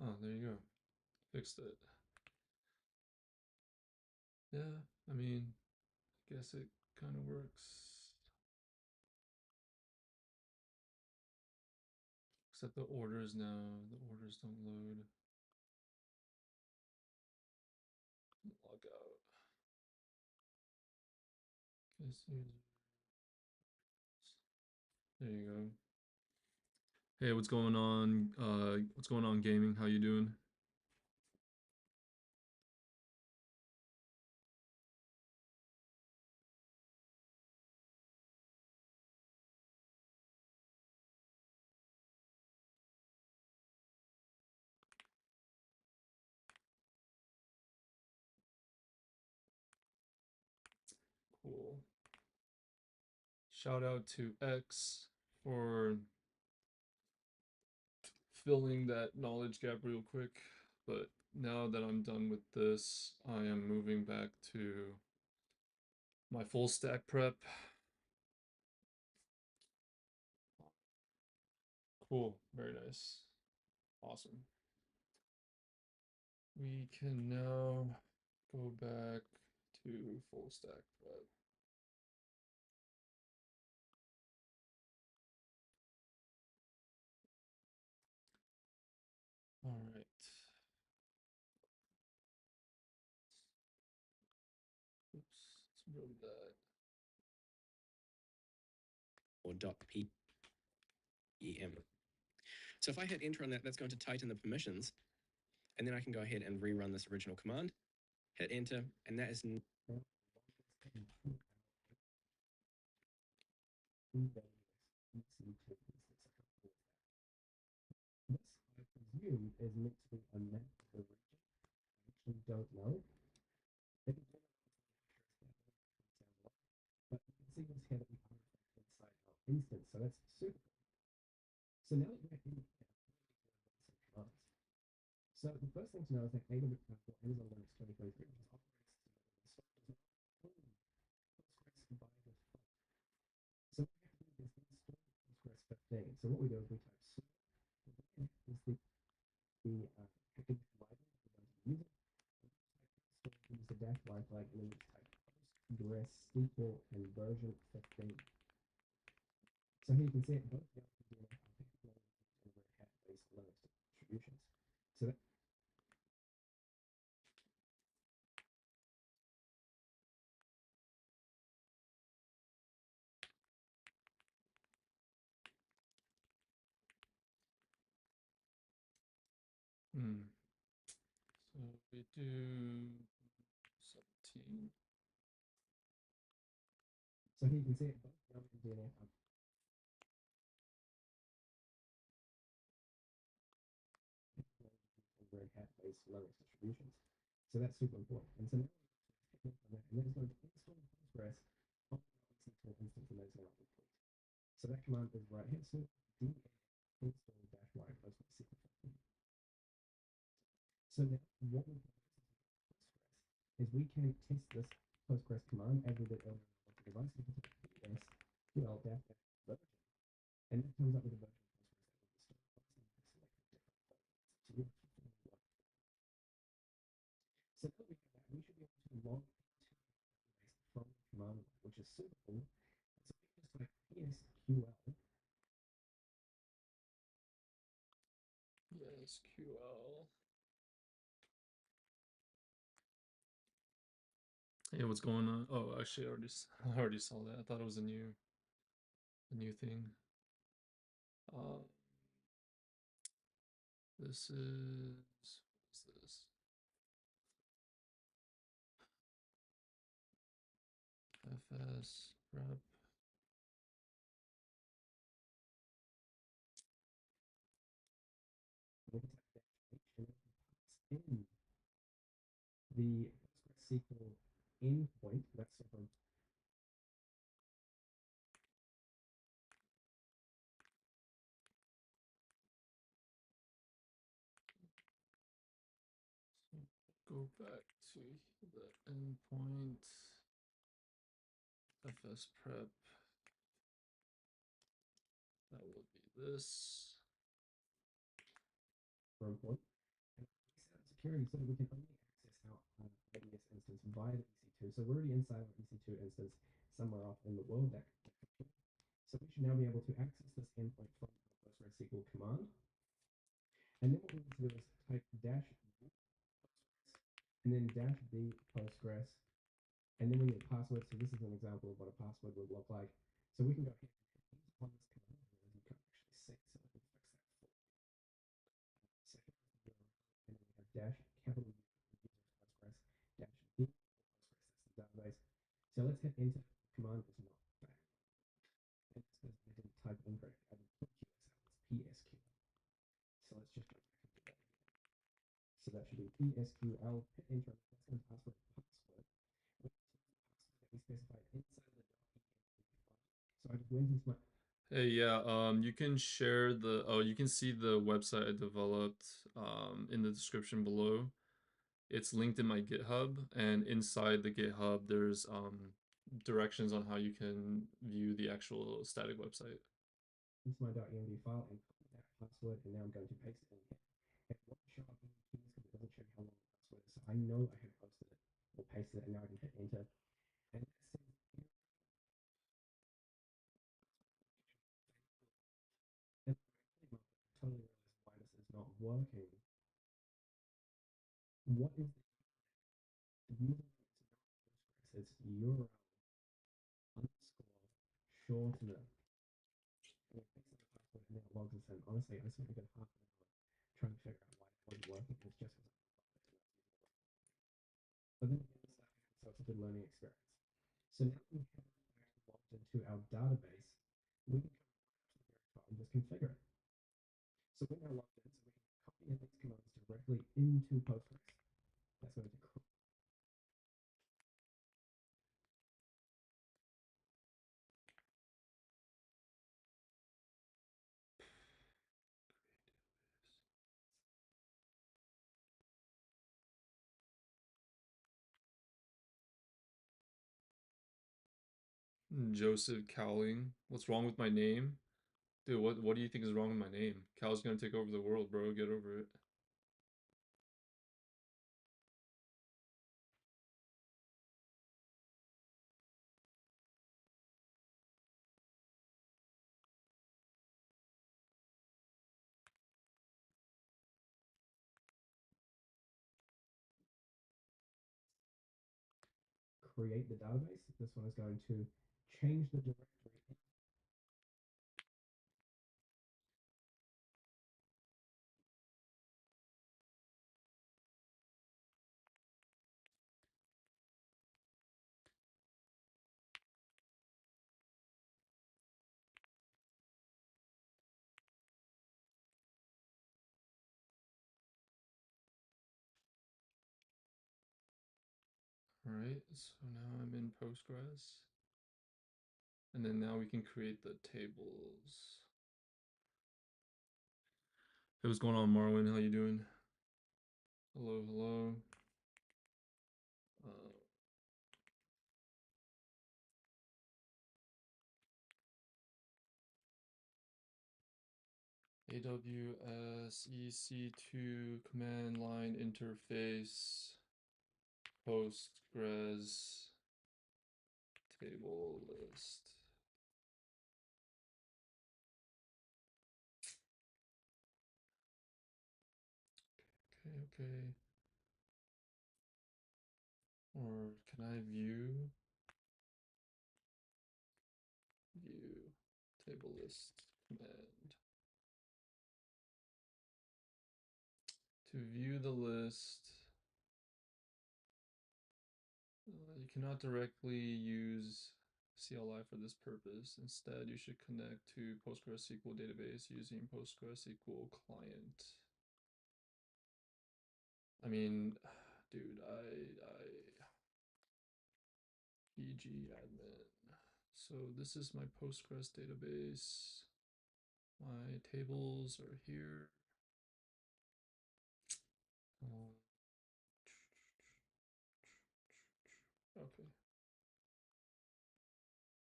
Oh, there you go. Fixed it. Yeah, I mean, I guess it kind of works. Except the orders now, the orders don't load. Log out. There you go. Hey, what's going on? What's going on, gaming? How you doing? Cool. Shout out to X for filling that knowledge gap real quick. But now that I'm done with this, I am moving back to my full stack prep. Cool, very nice. Awesome. We can now go back to full stack prep. All right. Oops, let's remove that. Or .pem. So if I hit enter on that, that's going to tighten the permissions. And then I can go ahead and rerun this original command, hit enter, and that is this, I presume, is meant to be a map of the region. I actually don't know. If you do know, but you can see this here that we are inside our instance, so that's super cool. So now that we're in here, some commands. So the first thing to know is that AWS Amazon Linux 2023, which is operating system by default. So what we have to do is install Postgres 15. So what we do is we type sudo, is the package library we're going to be using. Use the dash y flag and then just type Postgres SQL and version 15. So here you can see it both the and Red Hat-based Linux distributions. So that So We do 17. So here you can see it both Yum and DNF are Red Hat-based Linux distributions. So that's super important. And so now and then it's going to install Postgres on the EC2 instance, and that's now complete. So that command is right here. So dn install -y Postgres SQL. So now what we can do is we can test this Postgres command as we did earlier on the device. We can put PSQL dash version, and that comes up with a version of Postgres that will be stored. So now we have that, we should be able to log from the command line, which is super cool. So we can just type PSQL. SQL. Hey, what's going on? Oh, actually, I already saw that. I thought it was a new thing. This is what's this? FS rep. We can type dash H and then pass in the Postgres SQL endpoint. That's sort of Go back to the endpoint. FS prep. That will be this. endpoint. And we set up security so that we can only access our AWS instance via the EC2. So we're already inside our EC2 instance somewhere off in the world. So we should now be able to access this endpoint from the Postgres SQL command. And then what we need to do is type dash B Postgres, and then dash B Postgres, and then we need a password. So this is an example of what a password would look like. So we can go ahead and hit enter on this command, and you can't actually see, so let me fix that for you. Second, and then we have dash capital U users Postgres dash B Postgres. That's the database. So let's hit enter. Command is not bad. And it says I didn't type incorrect. I didn't put QSL. It's PSQL. So let's just go back and do that again. So that should be PSQL, hit enter, that's going to ask for a password. Which is the password that we specified inside of the .env file. So I just went into my Hey, yeah, you can share the, you can see the website I developed in the description below. It's linked in my GitHub, and inside the GitHub, there's directions on how you can view the actual static website. into my .env file and copy that password, and now I'm going to paste it in here. It won't show up in Teams because it doesn't show you how long the password is. So I know I have posted it or pasted it, and now I can hit enter. And it says and I totally realized why this is not working. What is the username? It's not Postgres, it's URL underscore shortener. And it fixes the password and then it logs us in. Honestly, I spent a good half an hour trying to figure out why it wasn't working. It's just because but then again, this stuff happens, so it's a good learning experience. So now we have actually logged into our database. We can come to the very top and just configure it. So we're now logged in, so we can copy in these commands directly into Postgres. That's going to Joseph Cowling. What's wrong with my name? Dude, what do you think is wrong with my name? Cal's gonna take over the world, bro. Get over it. create the database. This one is going to change the directory. All right, so now I'm in Postgres. And then now we can create the tables. Hey, what's going on, Marwin? How you doing? Hello, hello. AWS EC2 command line interface Postgres table list. Okay. Or can I view table list command? To view the list, you cannot directly use CLI for this purpose. Instead, you should connect to PostgreSQL database using PostgreSQL client. I mean, dude, PG admin. So this is my Postgres database. My tables are here. Okay.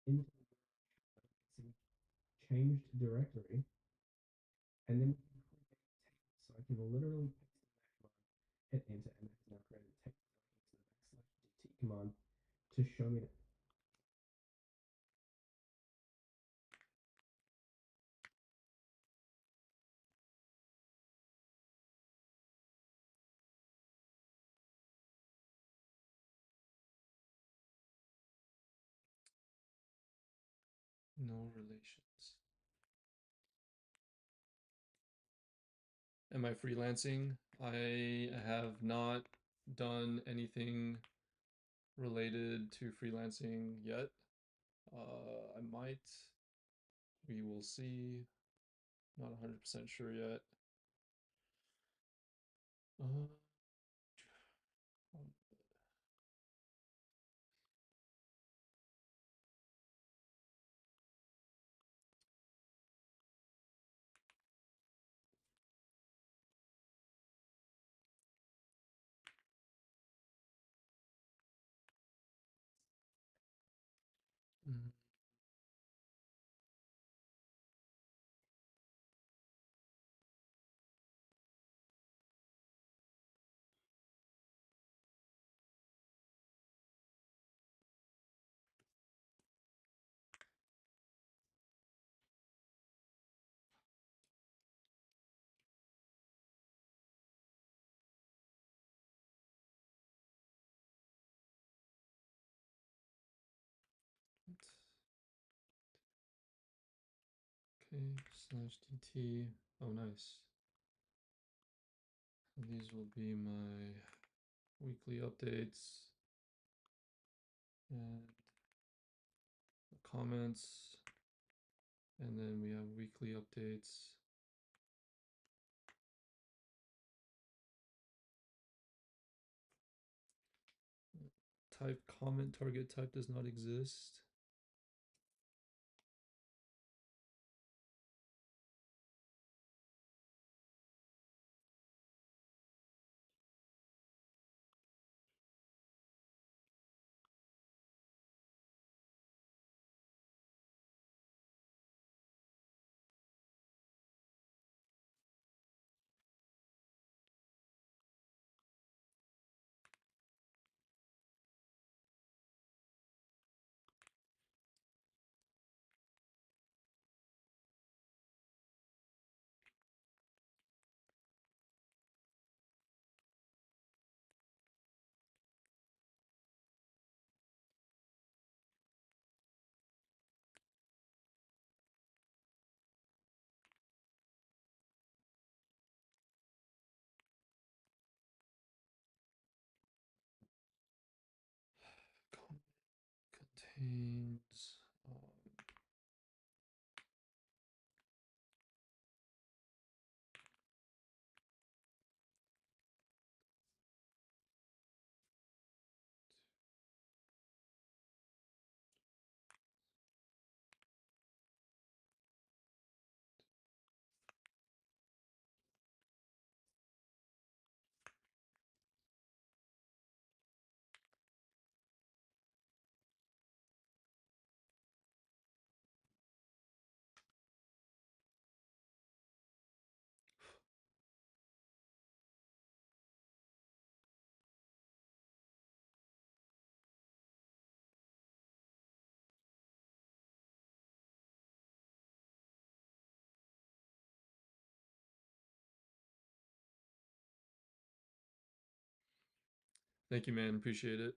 Into changed directory, and then we can create a table. So I can literally paste in that command, hit enter, and that has now created a table. I can use the /dt command to show me that. No relations. Am I freelancing? I have not done anything related to freelancing yet. I might. We will see. Not 100% sure yet. Mm. Okay, /dt. Oh, nice. These will be my weekly updates and comments. And then we have weekly updates. Type comment target type does not exist. Contains Thank you, man. Appreciate it.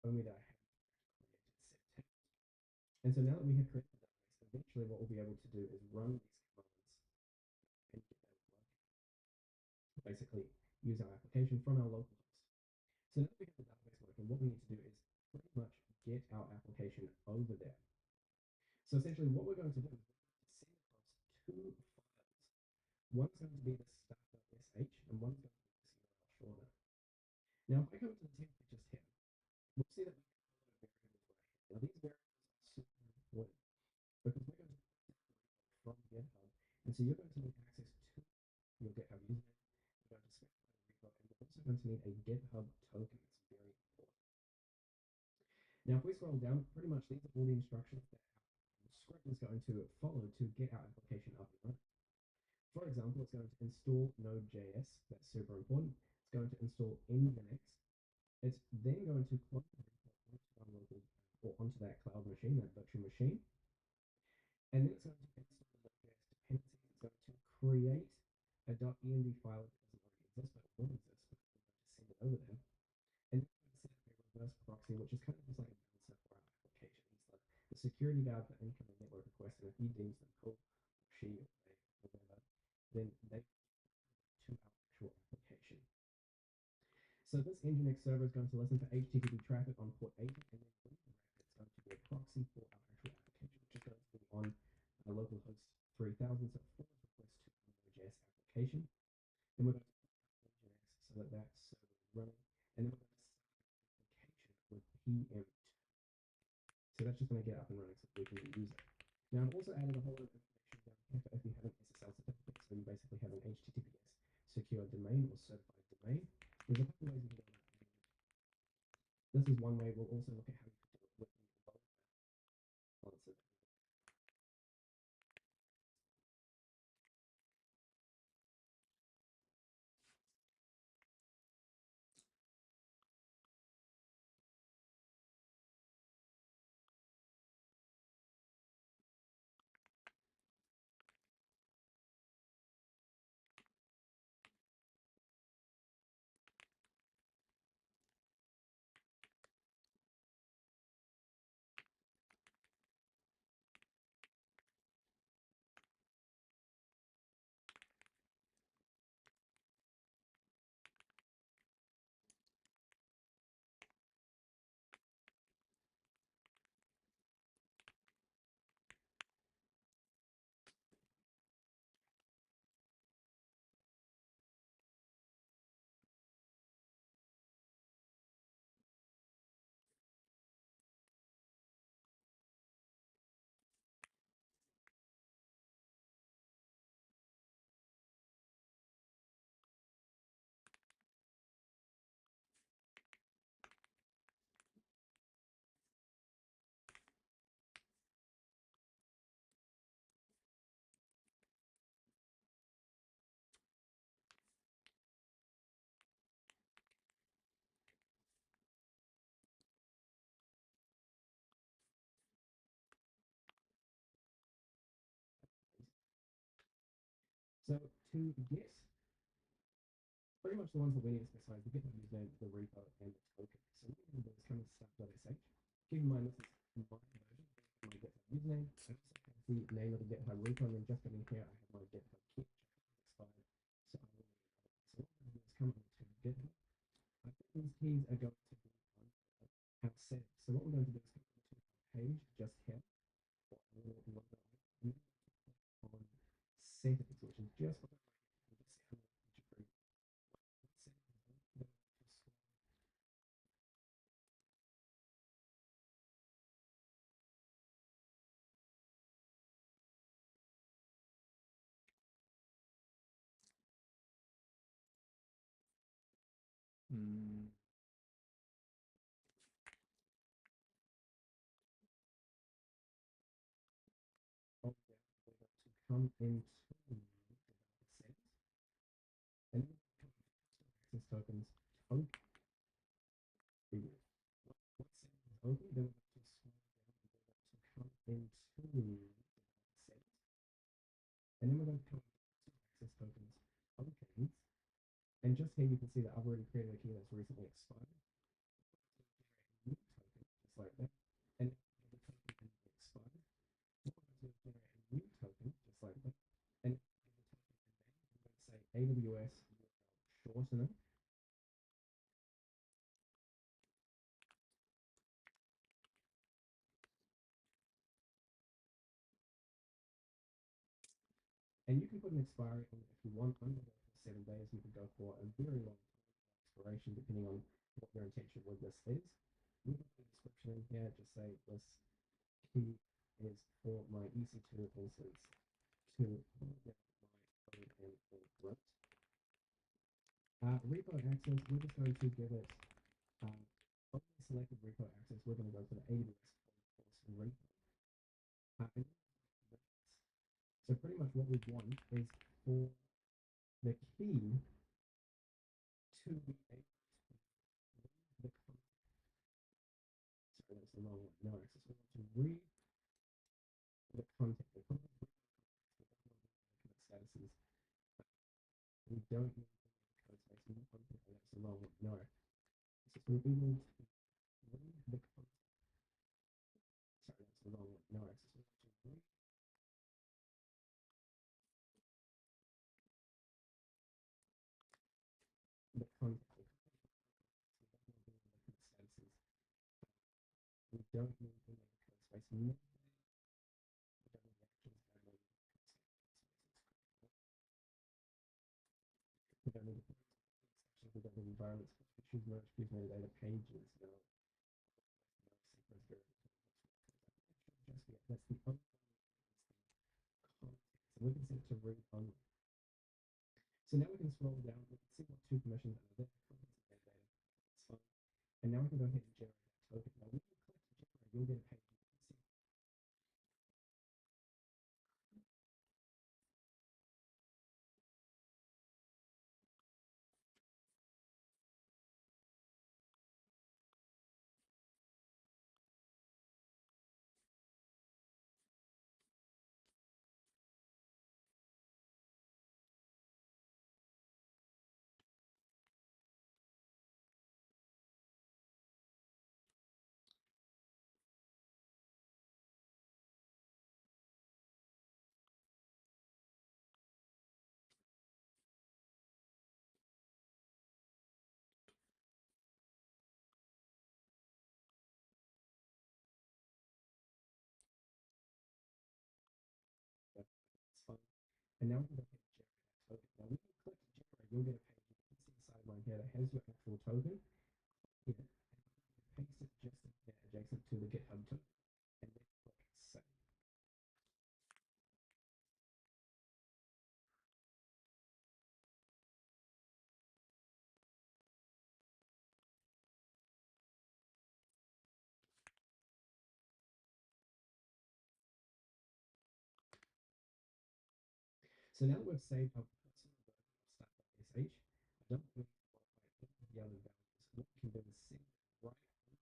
Only that I have created set text. And so now that we have created the database, eventually what we'll be able to do is run these commands and get that work. Basically, use our application from our local host. So now that we have the database working, what we need to do is pretty much get our application over there. So essentially, what we're going to do is we're going to send across two files. One's going to be the start.sh and one's going to be this URL shortener. Now, if I go to the template just here, we'll see that we have a lot of variables right here. Now, these variables are super important because we're going to from GitHub. And so you're going to need access to your GitHub username. You're going to specify the repo, and you're also going to need a GitHub token. It's very important. Now, if we scroll down, pretty much these are all the instructions that our script is going to follow to get our application up and running. For example, it's going to install Node.js. That's super important. It's going to install Nginx. It's then going to plug the repo onto our local or onto that cloud machine, that virtual machine. And then it's going to install the Node.js dependencies. It's going to create a .env file if it doesn't already exist, but it will exist because we're going to send it over there. And then we're going to set up a reverse proxy, which is kind of just like a bouncer for our application. It's like the security valve for incoming network requests, and if he deems them cool, or she, or they, or whatever, then they to our actual application. So this Nginx server is going to listen for HTTP traffic on port 80, and then redirect it's going to be a proxy for our actual application, which is going to be on our local host 3000, so forward request to our Node.js application. Then we're going to put Nginx so that that server is running, and then we're going to start an application with PM2. So that's just going to get up and running so we can use it. Now I've also added a whole lot of information down here for if you have an SSL certificate, so you basically have an HTTPS secure domain or certified domain. There's a couple ways you can go about doing it. This is one way. We'll also look at how you can do it with the load balancer. So to get pretty much the ones that we need to specify, we get the username, the repo, and the token. So what we're going to do is come to start.sh. Keep in mind this is my version. My GitHub username. I also have the name of the GitHub repo, and then just in here I have my GitHub key, which I expired. So I will need to come over to GitHub. I think these keys are going to be on our settings. So what we're going to do is come over to our page just here, or a little logo, and then on settings, which is just what Mm. to come into settings, and then access tokens open. What settings is open, then we're going to scroll down and we're going to come into settings, and then we're going to come to access tokens tokens, and just here you can see that I've already created a key that's recently expired. New token, just like that, and the token can be expired. We're going to generate a new token, just like that, and the token name, I'm going to say AWS shortener. And you can put an expiry on it if you want. I'm going to go for 7 days. You can go for a very long expiration, depending on what your intention with this is. We can put a description in here, just say this key is for my EC2 instance to hold down my code and root. Repo access, we're just going to give it only selected repo access. We're going to go for the AWS repo. So pretty much what we want is for the key to be able to read the content. Sorry, that's the wrong one. No access. We want to read the content. The content statuses. We don't need code space. That's the wrong one. No. So we're able to read the content. Sorry, that's the wrong one. No access. We want to read the content. Statuses. We don't need code space. We don't need actions. We don't need we don't need environments. Choose merge, choose metadata pages. No. that's the only one that is the context, and we can set it to read only. So now we can scroll down, we can see what two permissions are there, contents and metadata, that's fine. And now we can go ahead and generate that token. Now when you click to generate, you'll get a page you can see. That's fine. And now we can go ahead and generate that token. Now when you click to generate, you'll get a page you can see the sideline here that has your actual token here, and paste it just in there adjacent to the GitHub token, and then click save. So now that we've saved our personal version of start.sh, I don't need to modify any of the other values. What we can do is send it right over to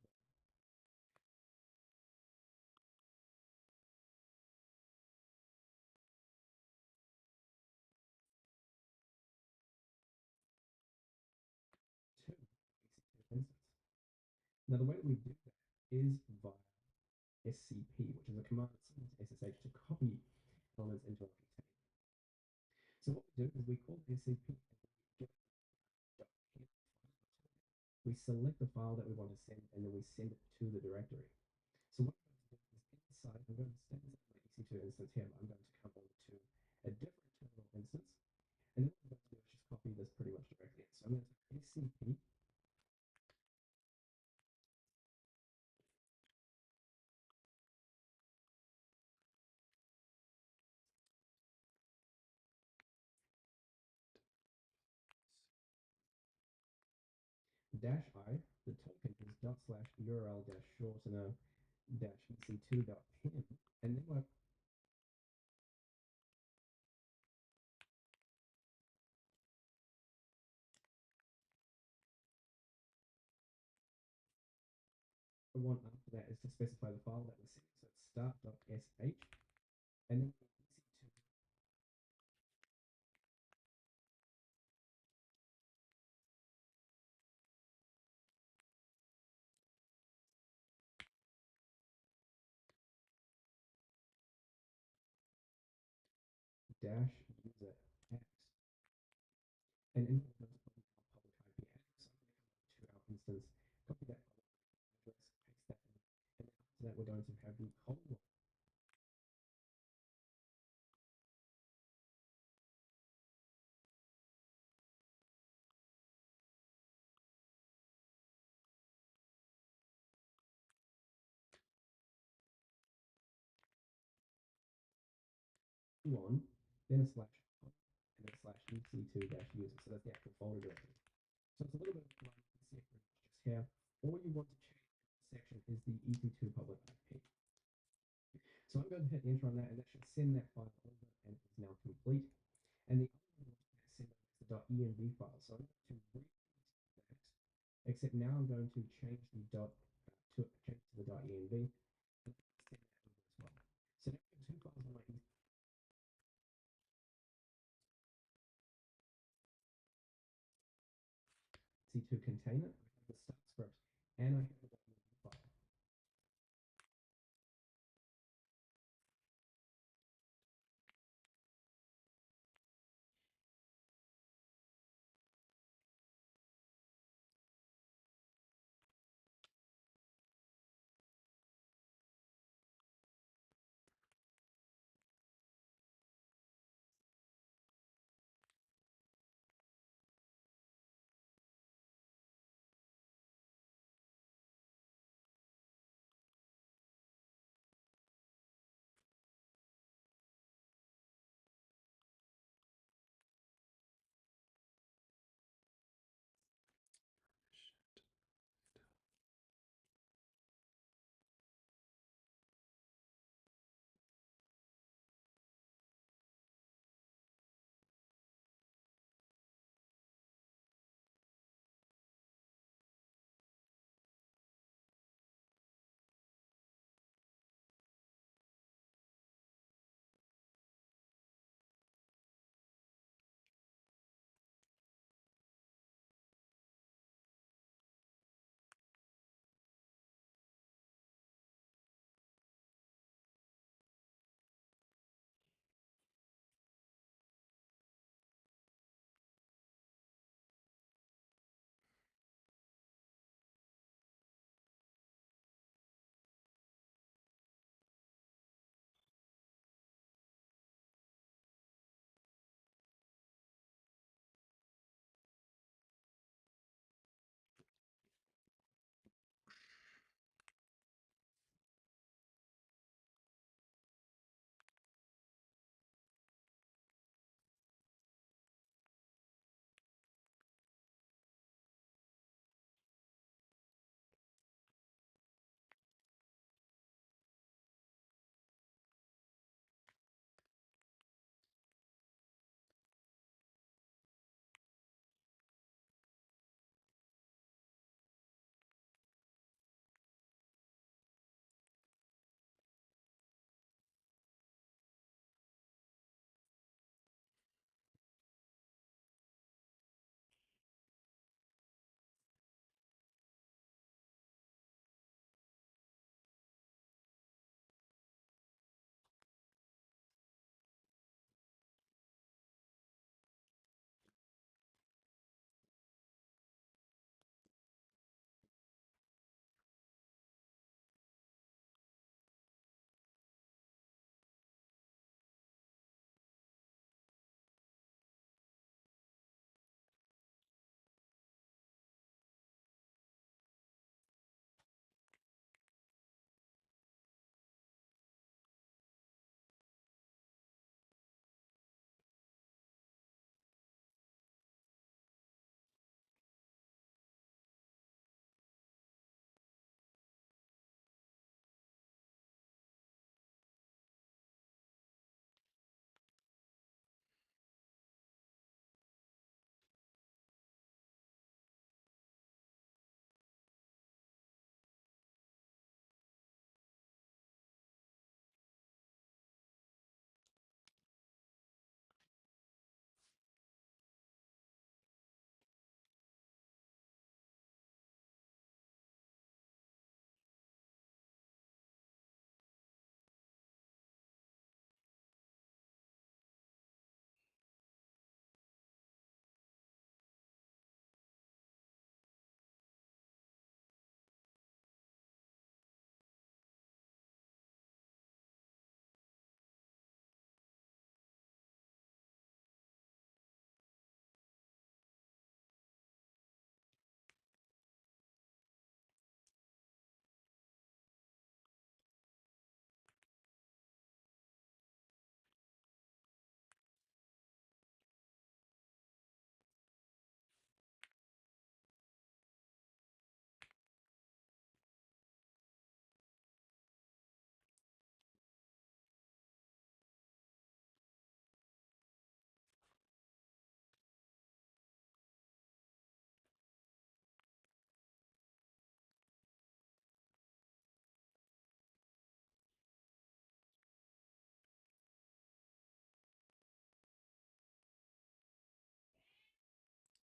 EC2 instance. Now the way that we do that is via SCP, which is a command similar to SSH to copy elements into a container. So what we do is we call SCP and we get we select the file that we want to send and then we send it to the directory. So what I'm going to do is inside, I'm going to stand this in my EC2 instance here, but I'm going to come over to a different terminal instance. And then what I'm going to do is just copy this pretty much directly in. So I'm going to type SCP dash I, the token is dot slash URL dash shortener dash EC2 dot pin, and then what I want after that is to specify the file that we're sending. So it's start.sh, and then EC2 dash user X. And in order to put our public IP address, I'm going to come over to our instance, copy that public IP address, paste that in, and then after that we're going to have the colon one, then a slash home, and then slash EC2 dash user. So that's the actual folder directory. So it's a little bit of a line, you can see it pretty much just here. All you want to change in this section is the EC2 public IP. So I'm going to hit enter on that, and that should send that file over, and it is now complete. And the other one I want to send over is the .env file. So I'm going to replace that, except now I'm going to change the change to the .env, and send that over as well. So now we have two files on my EC2 container. I have the start script, and I have the .env file.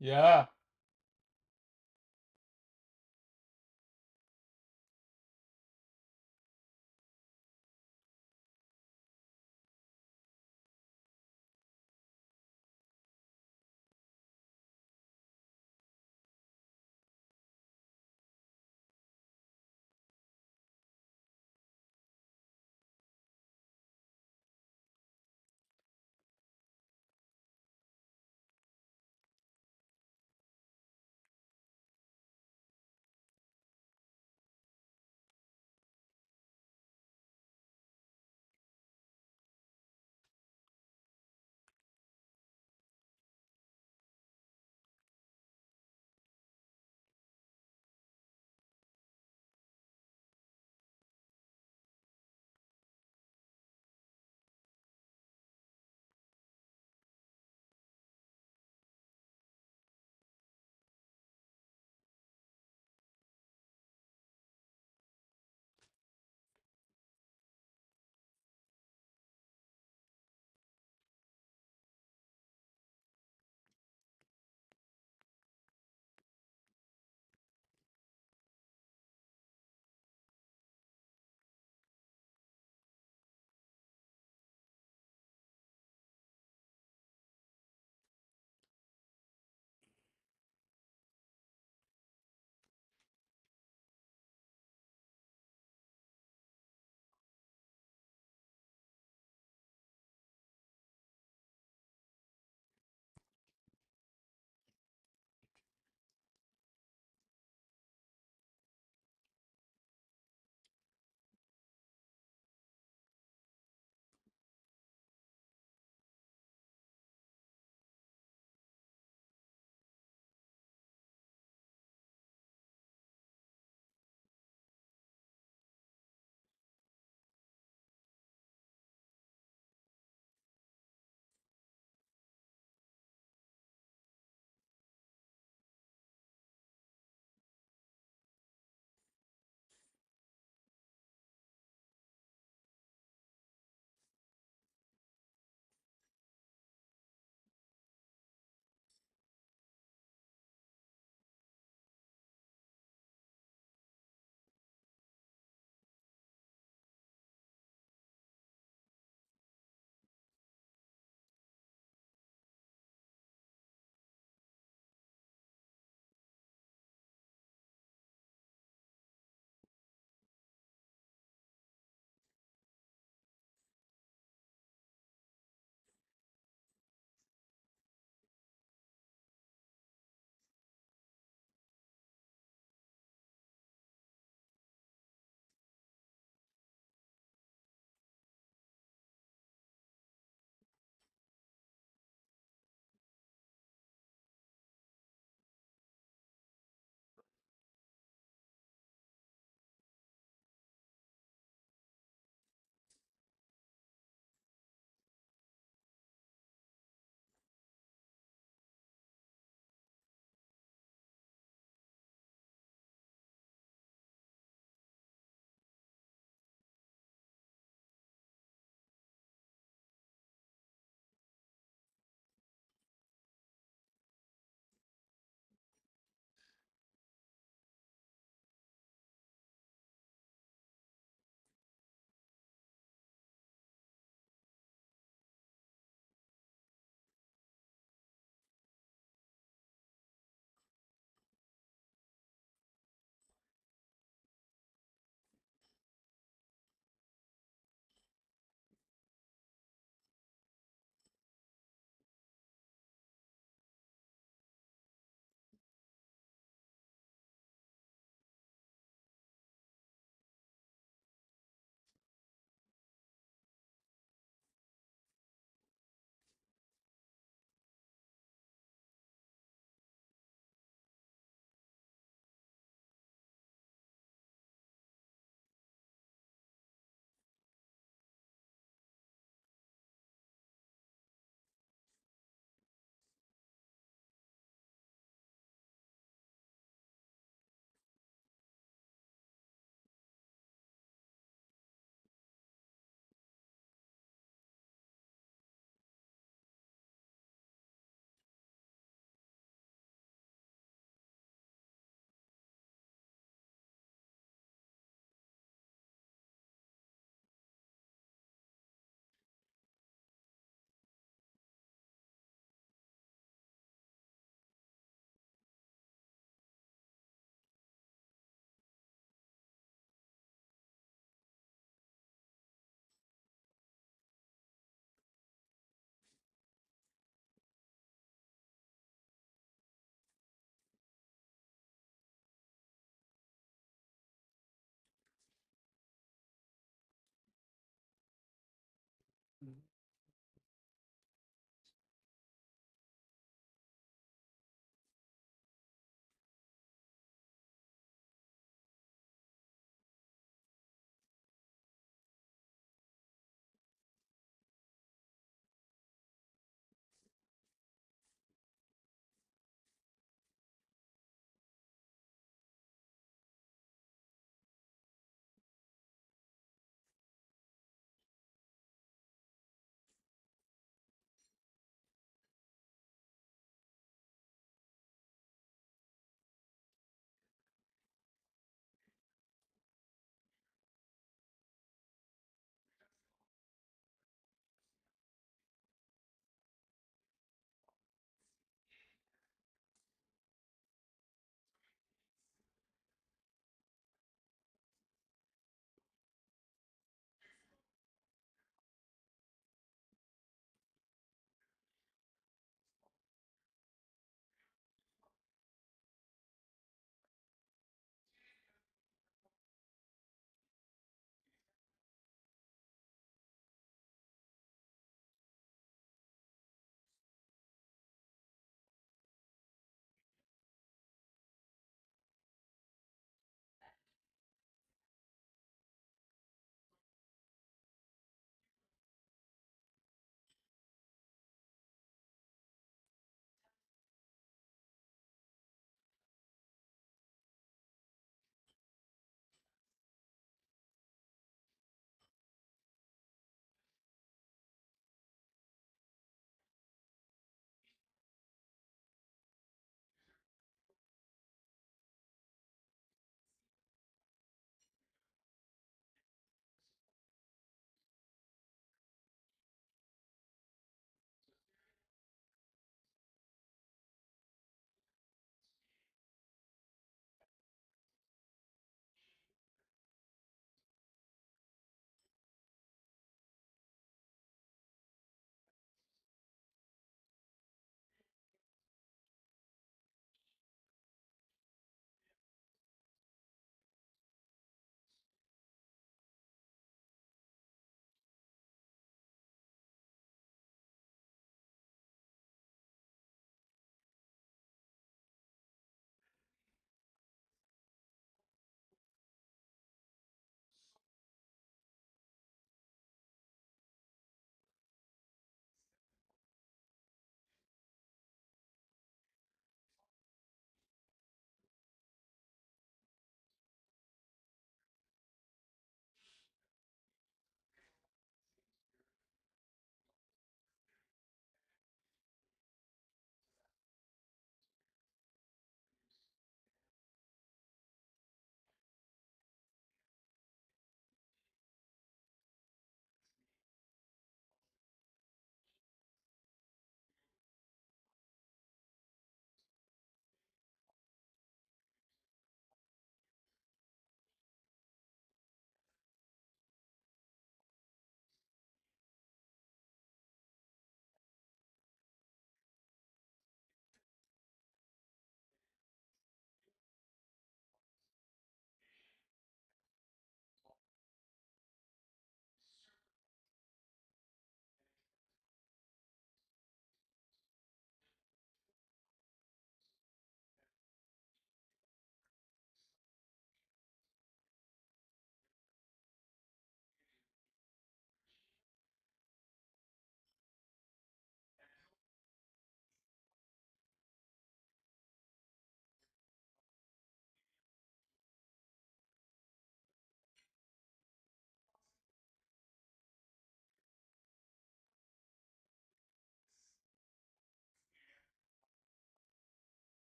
Yeah.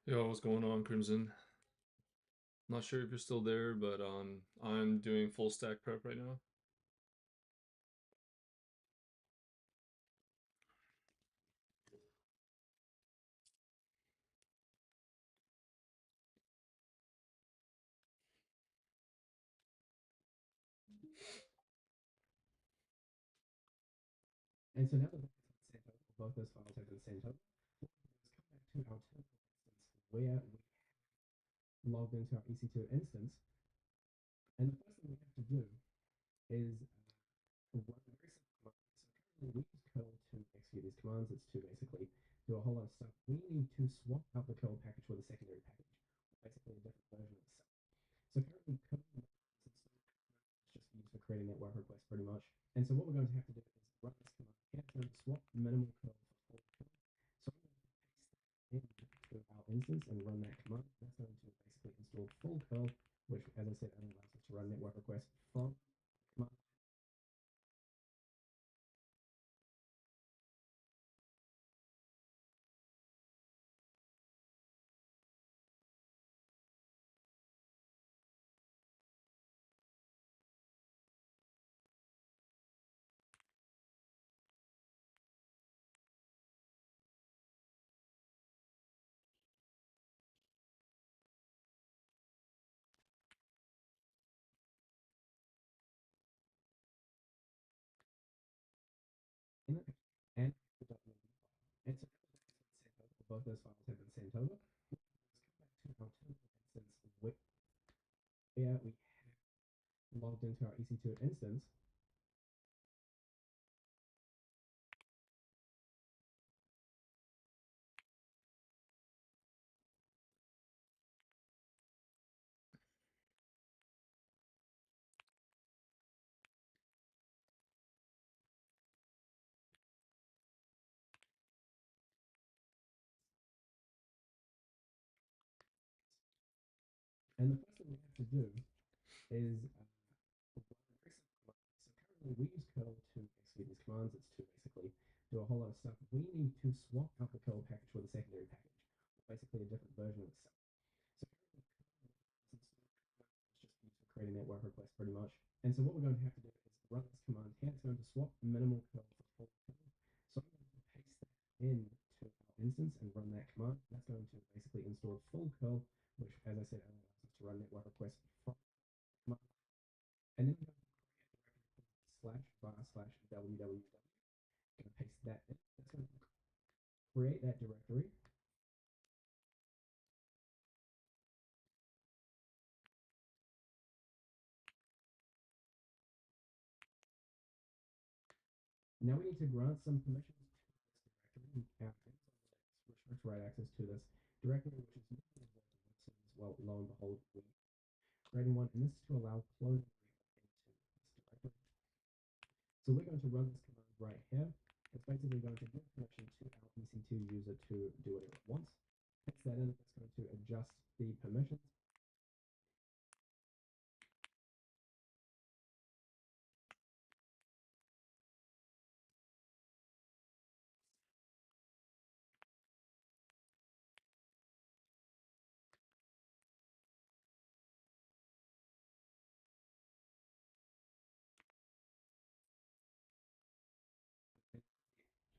Yo, what's going on, Crimson? Not sure if you're still there, but I'm doing full stack prep right now. And so now that that's been sent over, both those files have been sent over, what we'll do is come back to our terminal instance where we logged into our EC2 instance. And the first thing we have to do is run a very simple command. So currently we use curl to execute these commands. It's to basically do a whole lot of stuff. We need to swap out the curl package with a secondary package, basically a different version of itself. So currently curl is just used for creating network requests pretty much. And so what we're going to have to do is run this command here. It's going to swap minimal curl for full curl. So I'm going to paste that into our instance and run that command. That's going to basically install full curl, which, as I said, allows us to run network requests from command. And and the document file. And so now that that's been sent over, both those files have been sent over. Let's come back to our terminal instance where we have logged into our EC2 instance. And the first thing we have to do is run a very simple command. So currently we use curl to execute these commands. It's to basically do a whole lot of stuff. We need to swap out the curl package with a secondary package, basically a different version of itself. So currently curl is just used for creating network requests pretty much. And so what we're going to have to do is run this command here. It's going to swap minimal curl for full curl. So I'm going to paste that into our instance and run that command. That's going to basically install full curl, which, as I said, allows us to run network requests from command. And then we're going to create a directory called /var/www. Going to paste that in. That's going to create that directory. Now we need to grant some permissions to this directory. Restricts write access to this directory, which is not as well. Lo and behold, we're creating one, and this is to allow cloning into this directory. So we're going to run this command right here. It's basically going to give permission to our EC2 user to do whatever it wants. Paste that in. It's going to adjust the permissions.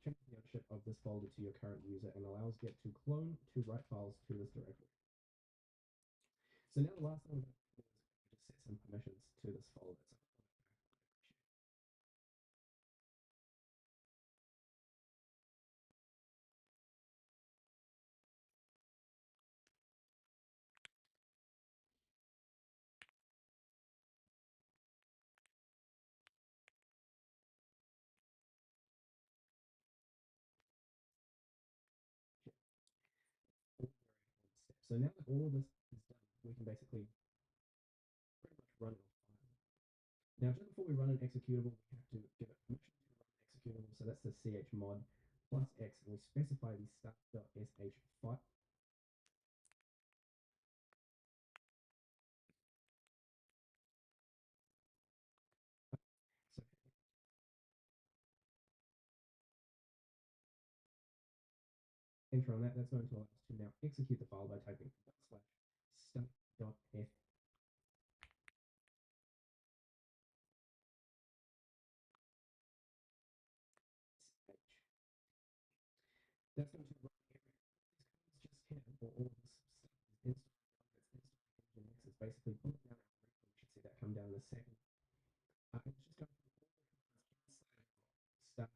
Change the ownership of this folder to your current user and allows Git to clone to write files to this directory. So now the last thing we're going to do is just set some permissions to this folder. So now that all of this is done, we can basically pretty much run it off file. Now, just before we run an executable, we have to give it permission to run an executable. So that's the chmod plus x, and we specify the start.sh file. So enter on that, that's going to allow us to now execute the file by typing /stuff.f. That's going to run every just here, or all this stuff is installed. It's basically pulling down our repo. We should see that come down in a second. It's just going through all the commands inside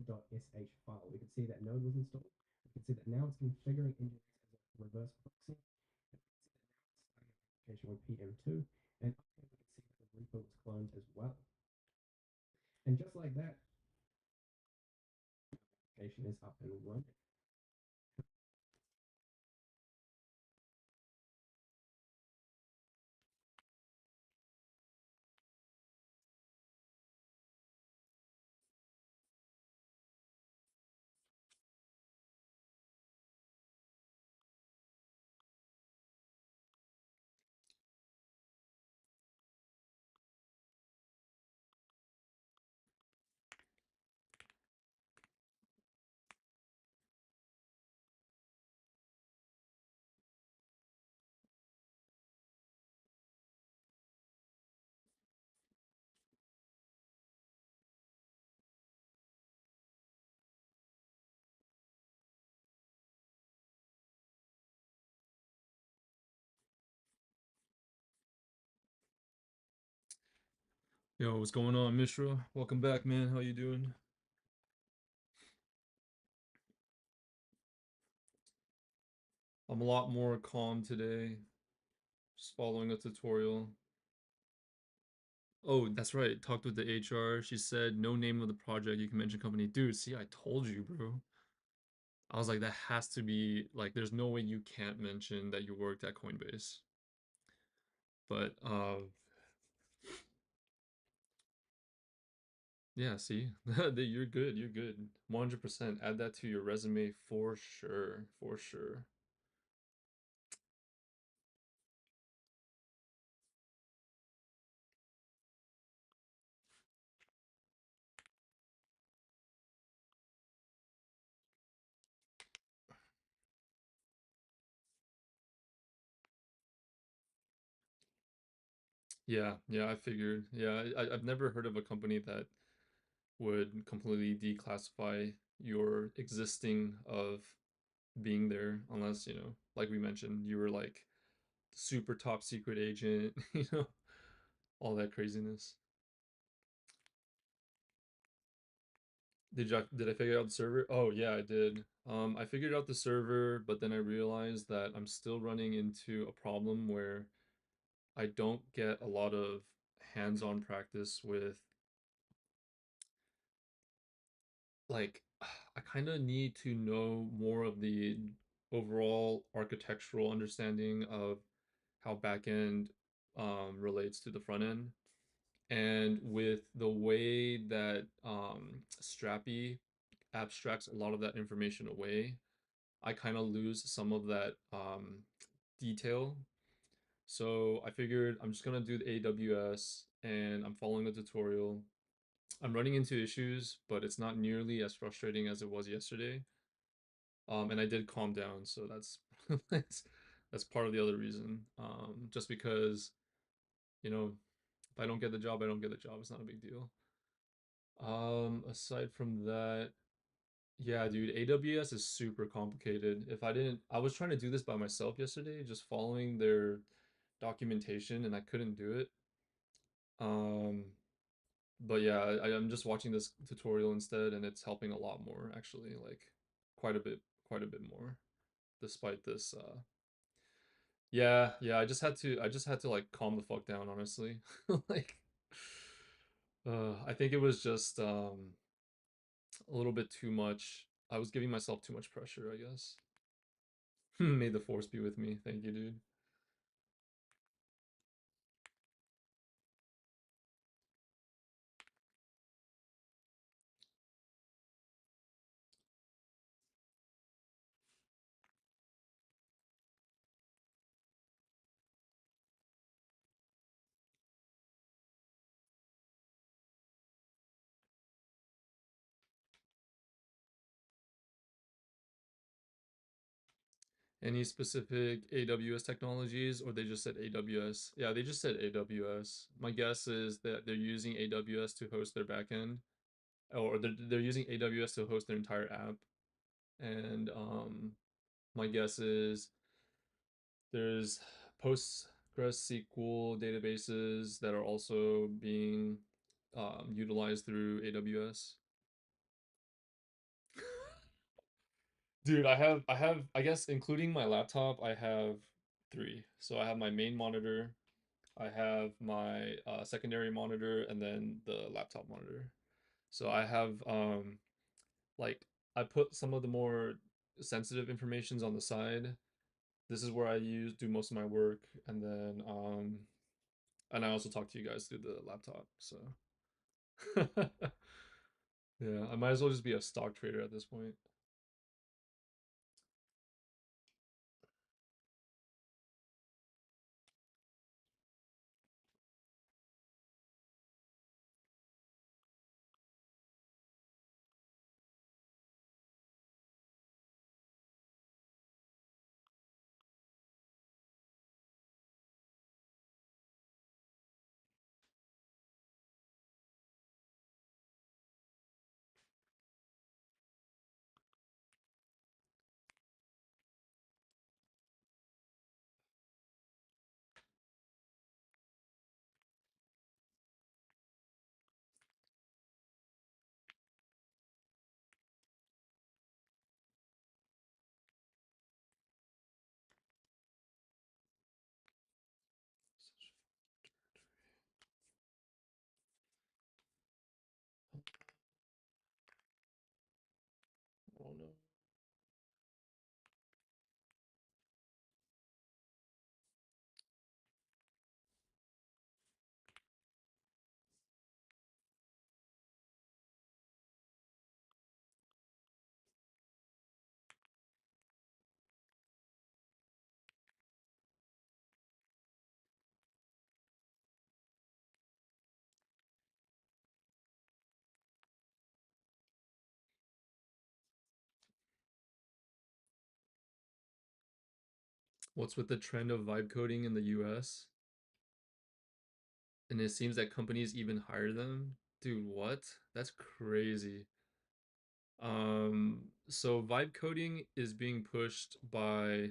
stuff.sh file. We can see that node was installed. We can see that now it's configuring Nginx as a reverse proxy. And we can see that now it's starting an application with PM2. And up here we can see that the repo was cloned as well. And just like that, the application is up and running. Yo, what's going on, Mishra? Welcome back, man. How you doing? I'm a lot more calm today. Just following a tutorial. Oh, that's right. Talked with the HR. She said no name of the project. You can mention company. Dude, see, I told you, bro. I was like, that has to be like, there's no way you can't mention that you worked at Coinbase. But yeah, see, you're good. You're good. 100%. Add that to your resume for sure. For sure. Yeah, I figured. Yeah, I've never heard of a company that would completely declassify your existing of being there unless, like we mentioned, you were like super top secret agent, all that craziness. Did I figure out the server? Oh yeah, I did. I figured out the server, but then I realized that I'm still running into a problem where I don't get a lot of hands-on practice with like I kind of need to know more of the overall architectural understanding of how backend relates to the front end. And with the way that Strappy abstracts a lot of that information away, I kind of lose some of that detail. So I figured I'm just gonna do the AWS and I'm following the tutorial. I'm running into issues, but it's not nearly as frustrating as it was yesterday. And I did calm down, so that's that's part of the other reason. Just because, if I don't get the job, I don't get the job. It's not a big deal. Aside from that, yeah, dude, AWS is super complicated. If I didn't, I was trying to do this by myself yesterday, just following their documentation, and I couldn't do it. Um, but yeah, I'm just watching this tutorial instead, and it's helping a lot more, actually, like quite a bit more, despite this. Yeah, I just had to like calm the fuck down, honestly. Like, I think it was just a little bit too much. I was giving myself too much pressure, I guess. May the force be with me. Thank you, dude. Any specific AWS technologies, or they just said AWS? Yeah, they just said AWS. My guess is that they're using AWS to host their backend, or they're using AWS to host their entire app. And my guess is there's PostgreSQL databases that are also being utilized through AWS. Dude, I guess including my laptop, I have three. So I have my main monitor, I have my secondary monitor, and then the laptop monitor. So I have like I put some of the more sensitive informations on the side. This is where I do most of my work, and then and I also talk to you guys through the laptop. So yeah, I might as well just be a stock trader at this point. Oh no. What's with the trend of vibe coding in the US? And it seems that companies even hire them. Dude, what? That's crazy. So vibe coding is being pushed by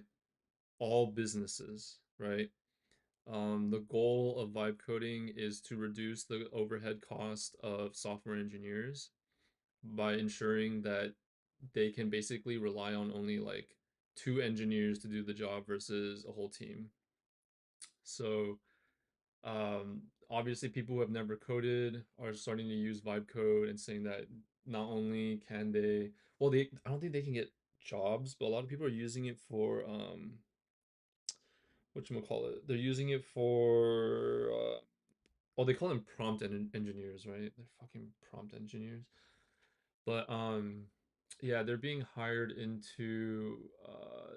all businesses, right? The goal of vibe coding is to reduce the overhead cost of software engineers by ensuring that they can basically rely on only like two engineers to do the job versus a whole team. So obviously people who have never coded are starting to use vibe code and saying that not only can they, well, they, I don't think they can get jobs, but a lot of people are using it for whatchamacallit, they're using it for well, they call them prompt engineers, right? They're fucking prompt engineers. But yeah, they're being hired into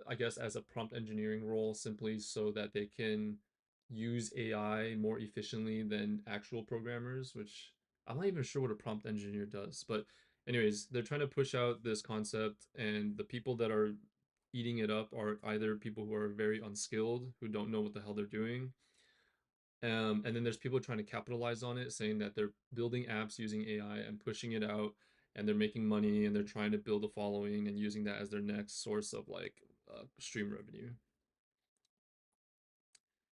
I guess as a prompt engineering role simply so that they can use AI more efficiently than actual programmers, which I'm not even sure what a prompt engineer does. But anyways, they're trying to push out this concept, and the people that are eating it up are either people who are very unskilled, who don't know what the hell they're doing, and then there's people trying to capitalize on it, saying that they're building apps using AI and pushing it out, and they're making money, and they're trying to build a following and using that as their next source of like stream revenue.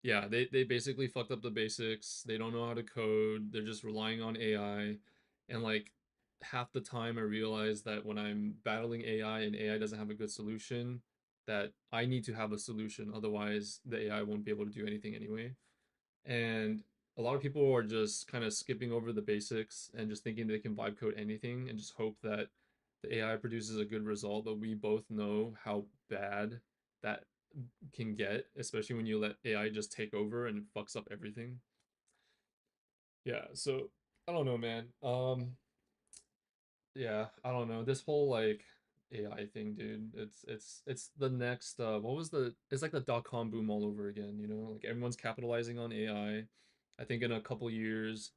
Yeah, they basically fucked up the basics. They don't know how to code. They're just relying on AI, and like half the time I realize that when I'm battling AI and AI doesn't have a good solution, that I need to have a solution. Otherwise, the AI won't be able to do anything anyway. And a lot of people are just kind of skipping over the basics and just thinking they can vibe code anything and just hope that the AI produces a good result. But we both know how bad that can get, especially when you let AI just take over and it fucks up everything. Yeah, so I don't know, man. Yeah, I don't know. This whole like AI thing, dude. It's the next what was the it's like the dot-com boom all over again, you know? Like everyone's capitalizing on AI. I think in a couple years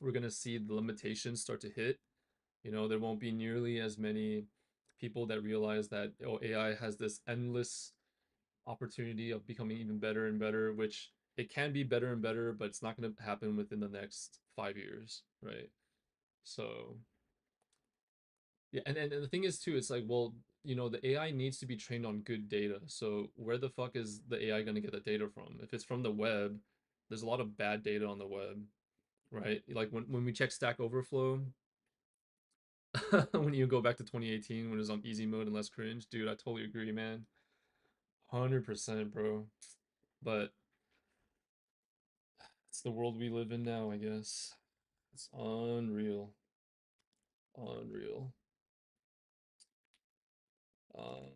we're gonna see the limitations start to hit. You know, there won't be nearly as many people that realize that oh AI has this endless opportunity of becoming even better and better, which it can be better and better, but it's not going to happen within the next 5 years, right? So yeah, and the thing is too, it's like, well, the AI needs to be trained on good data. So where the fuck is the AI going to get the data from? If it's from the web, there's a lot of bad data on the web, right? Like when we check Stack Overflow, when you go back to 2018 when it was on easy mode and less cringe, dude, I totally agree, man. 100%, bro. But it's the world we live in now, I guess. It's unreal. Unreal. Um,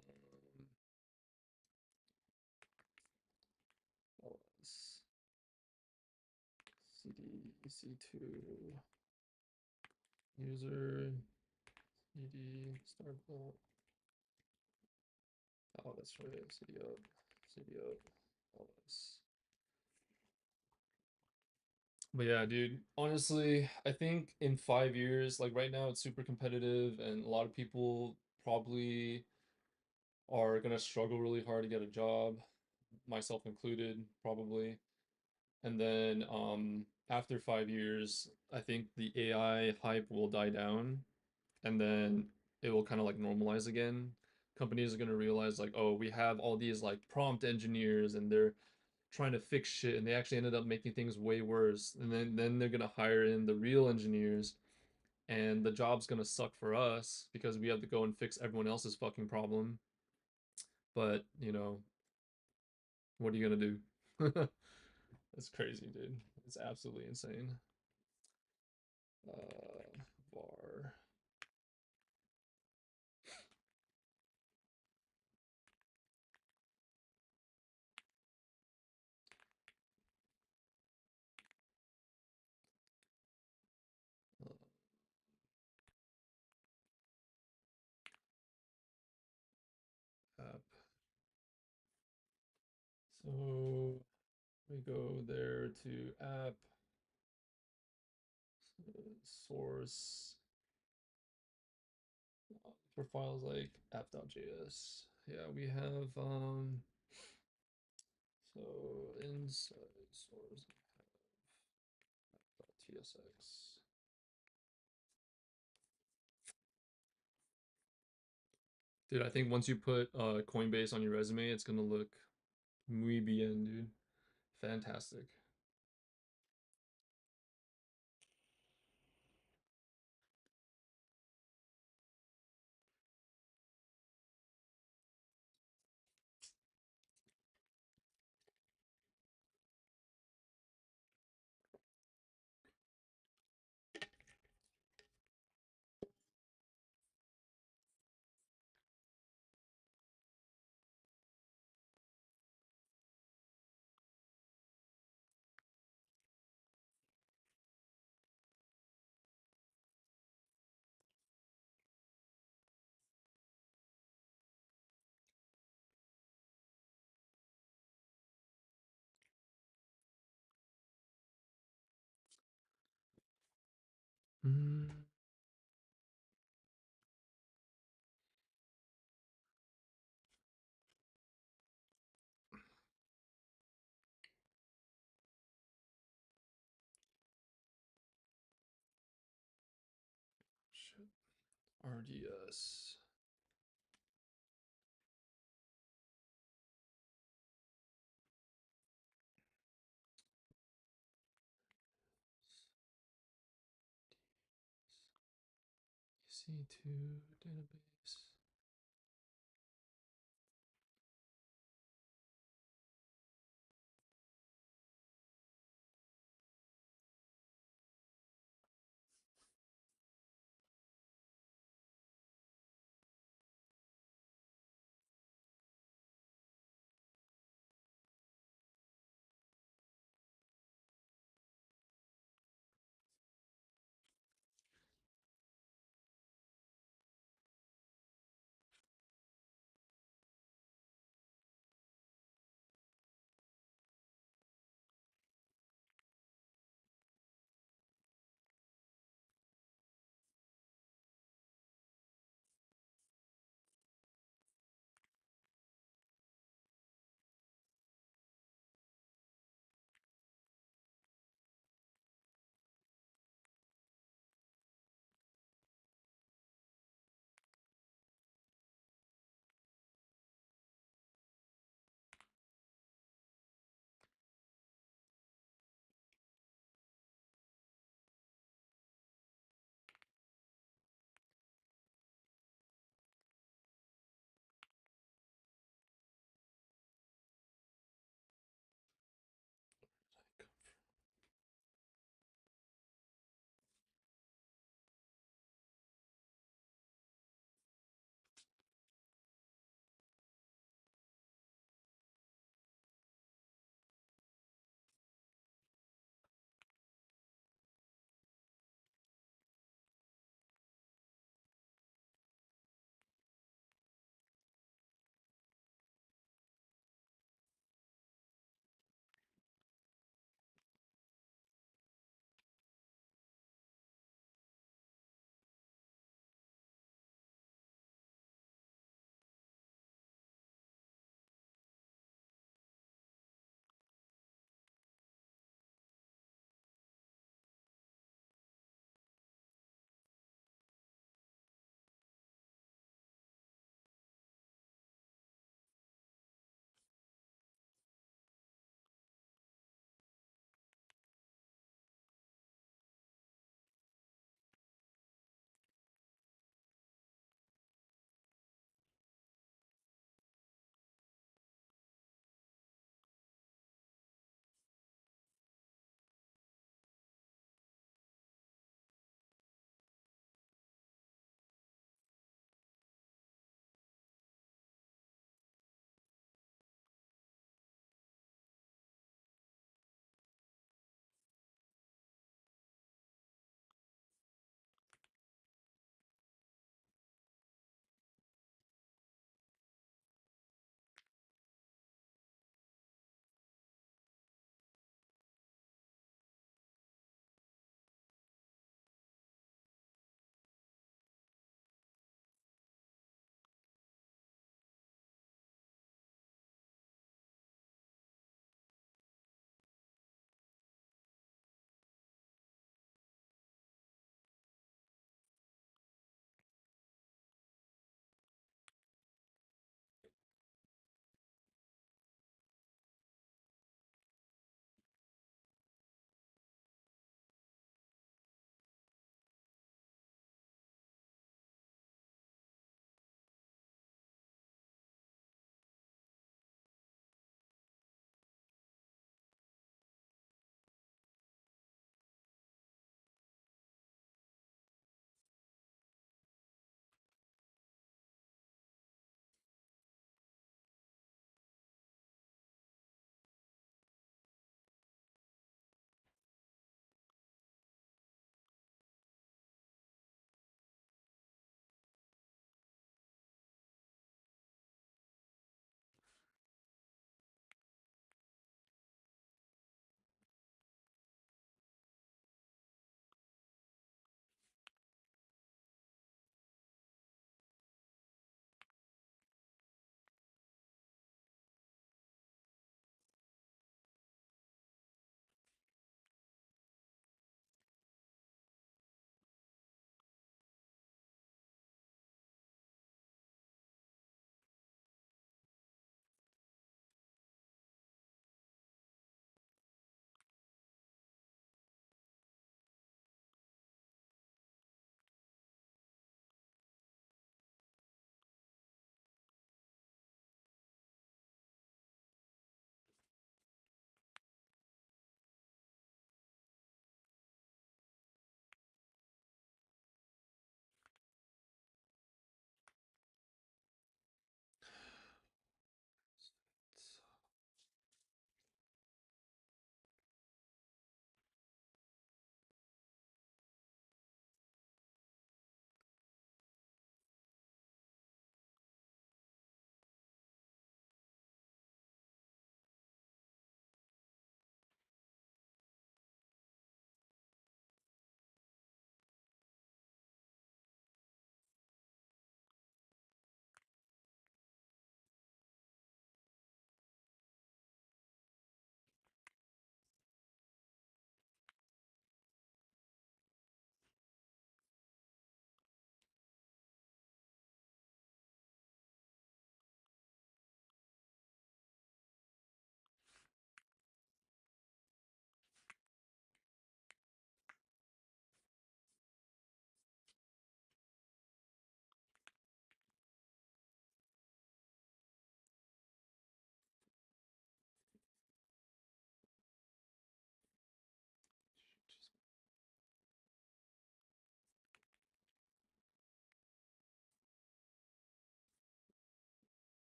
what was CD EC2 user CD start block. Oh, that's right. CD up. All this. But yeah, dude, honestly, I think in 5 years, like right now, it's super competitive, and a lot of people probably are gonna struggle really hard to get a job, myself included, probably. And then after 5 years, I think the AI hype will die down, and then it will kind of like normalize again. Companies are gonna realize like, oh, we have all these like prompt engineers, and they're trying to fix shit, and they actually ended up making things way worse. And then they're gonna hire in the real engineers, and the job's gonna suck for us because we have to go and fix everyone else's fucking problem. But what are you gonna do? It's crazy, dude. It's absolutely insane. Var app. So we go there to app source for files like app.js. Yeah, we have so inside source app.tsx. Dude, I think once you put Coinbase on your resume, it's gonna look muy bien, dude. Fantastic. Mm. Shit. RDS. EC2 database.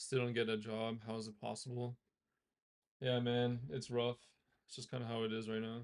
Still don't get a job. How is it possible? Yeah, man, it's rough. It's just kind of how it is right now.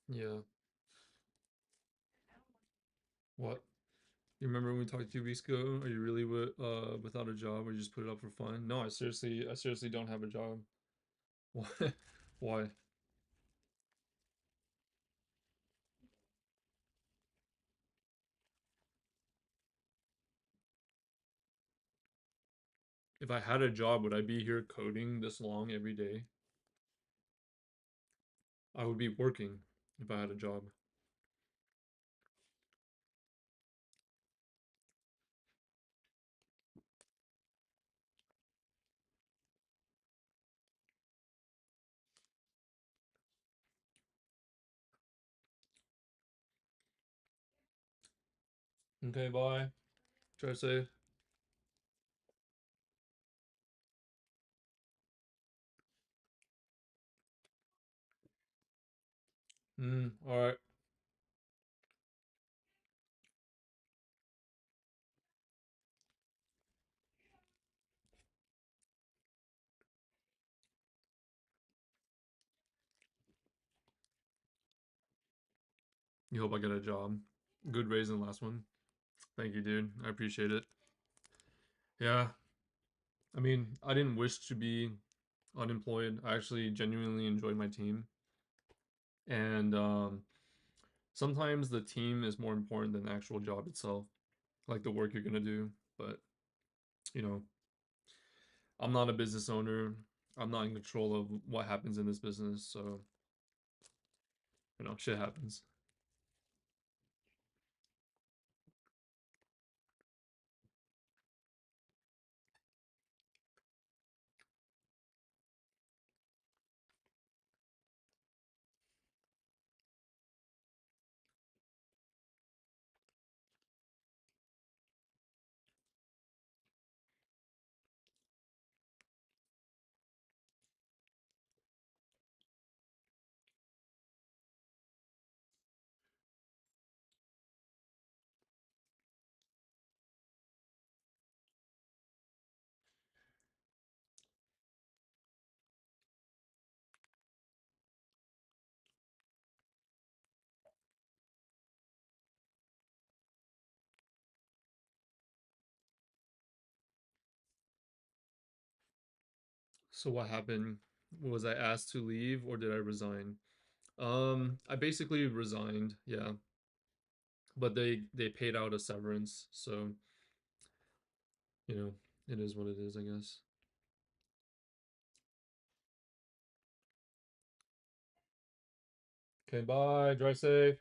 Yeah. What? You remember when we talked 2 weeks ago? Are you really without a job, or you just put it up for fun? No, I seriously don't have a job. Why? Why? If I had a job, would I be here coding this long every day? I would be working if I had a job. Okay, bye. Try safe. Alright. You hope I get a job. Good raise in the last one. Thank you, dude. I appreciate it. Yeah. I mean, I didn't wish to be unemployed. I actually genuinely enjoyed my team. And sometimes the team is more important than the actual job itself, like the work you're gonna do. But, you know, I'm not a business owner. I'm not in control of what happens in this business, so, shit happens. So what happened? Was I asked to leave or did I resign? I basically resigned, yeah. But they paid out a severance, so you know, it is what it is, I guess. Okay, bye. Drive safe.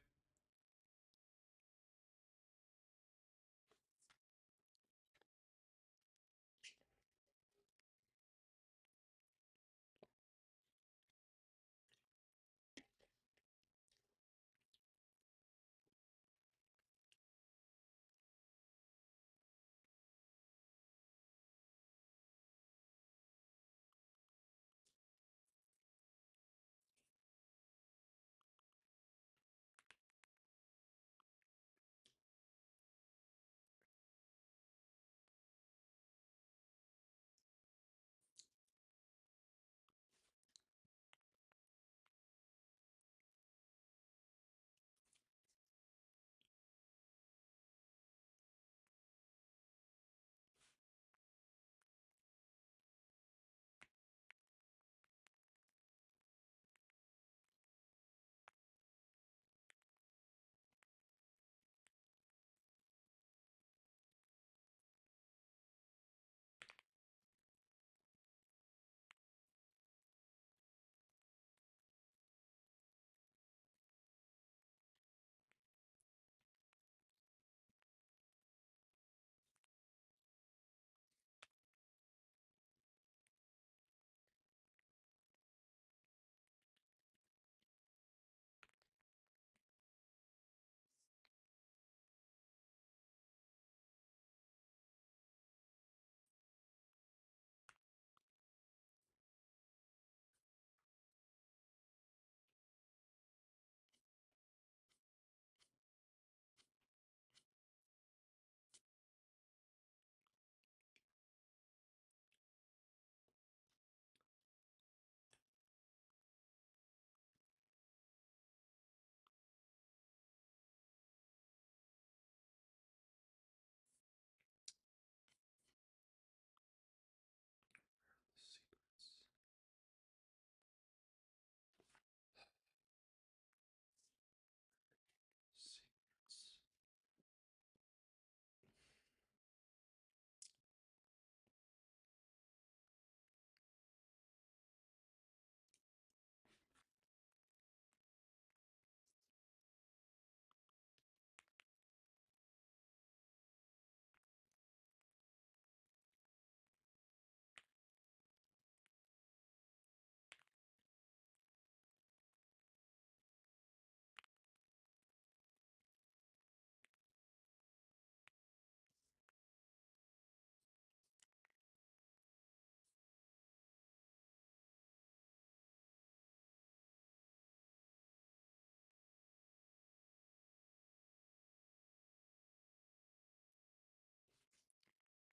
Secrets. Secrets.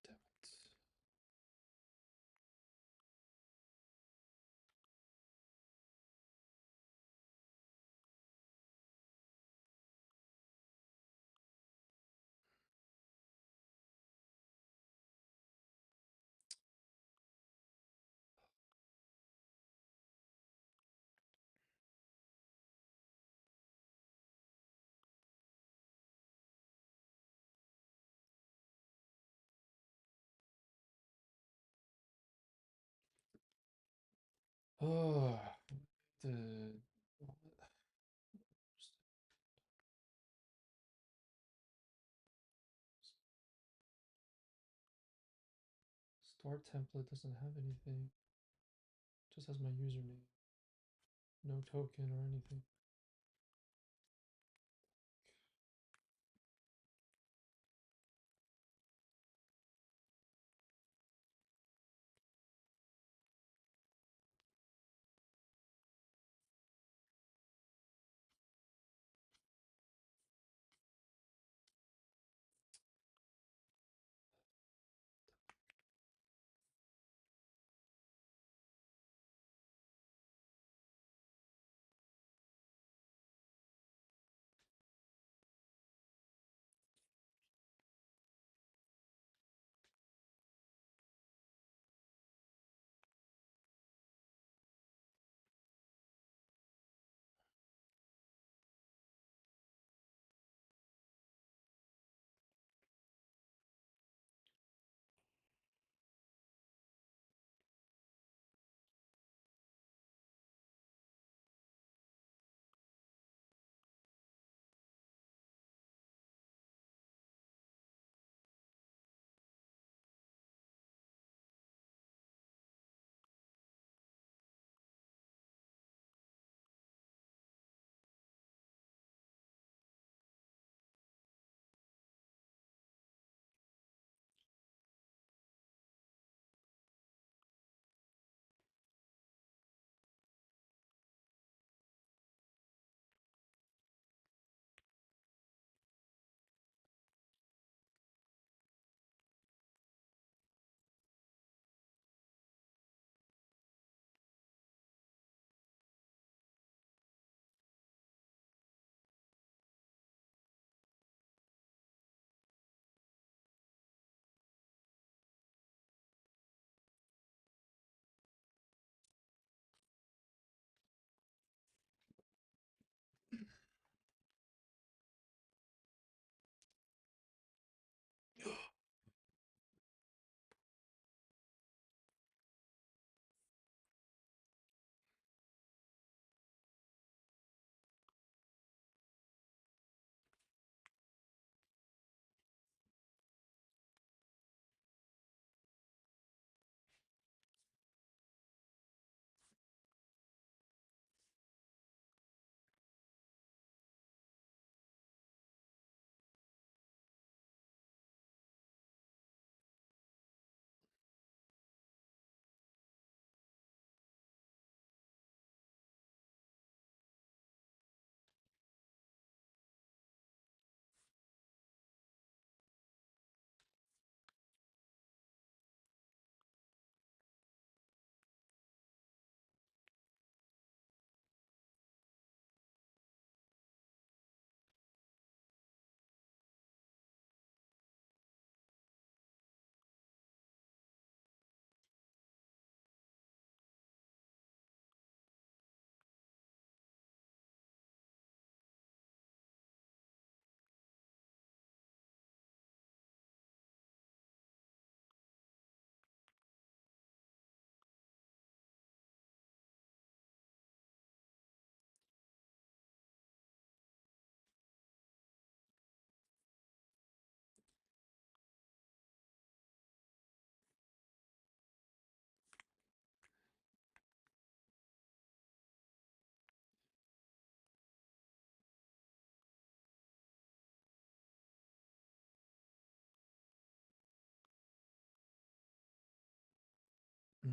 Damn it. Oh, the start template doesn't have anything. Just has my username. No token or anything.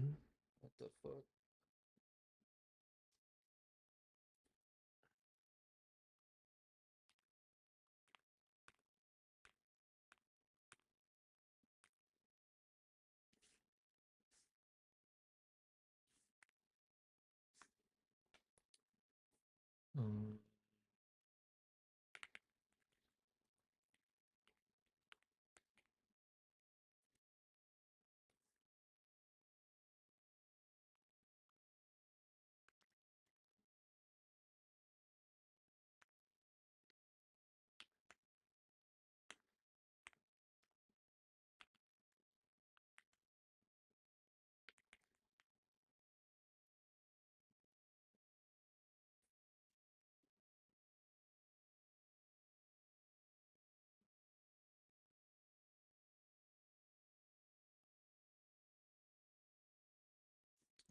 What the fuck? Um,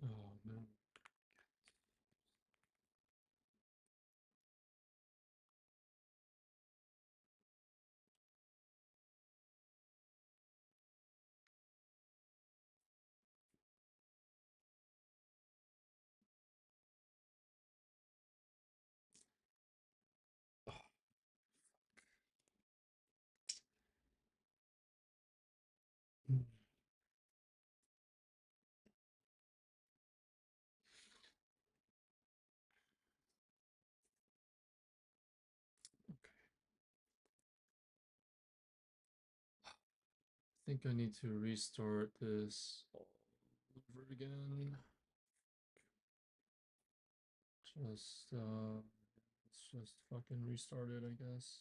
oh man. Mm. Okay. I think I need to restart this all over again. Let's just fucking restart it, I guess.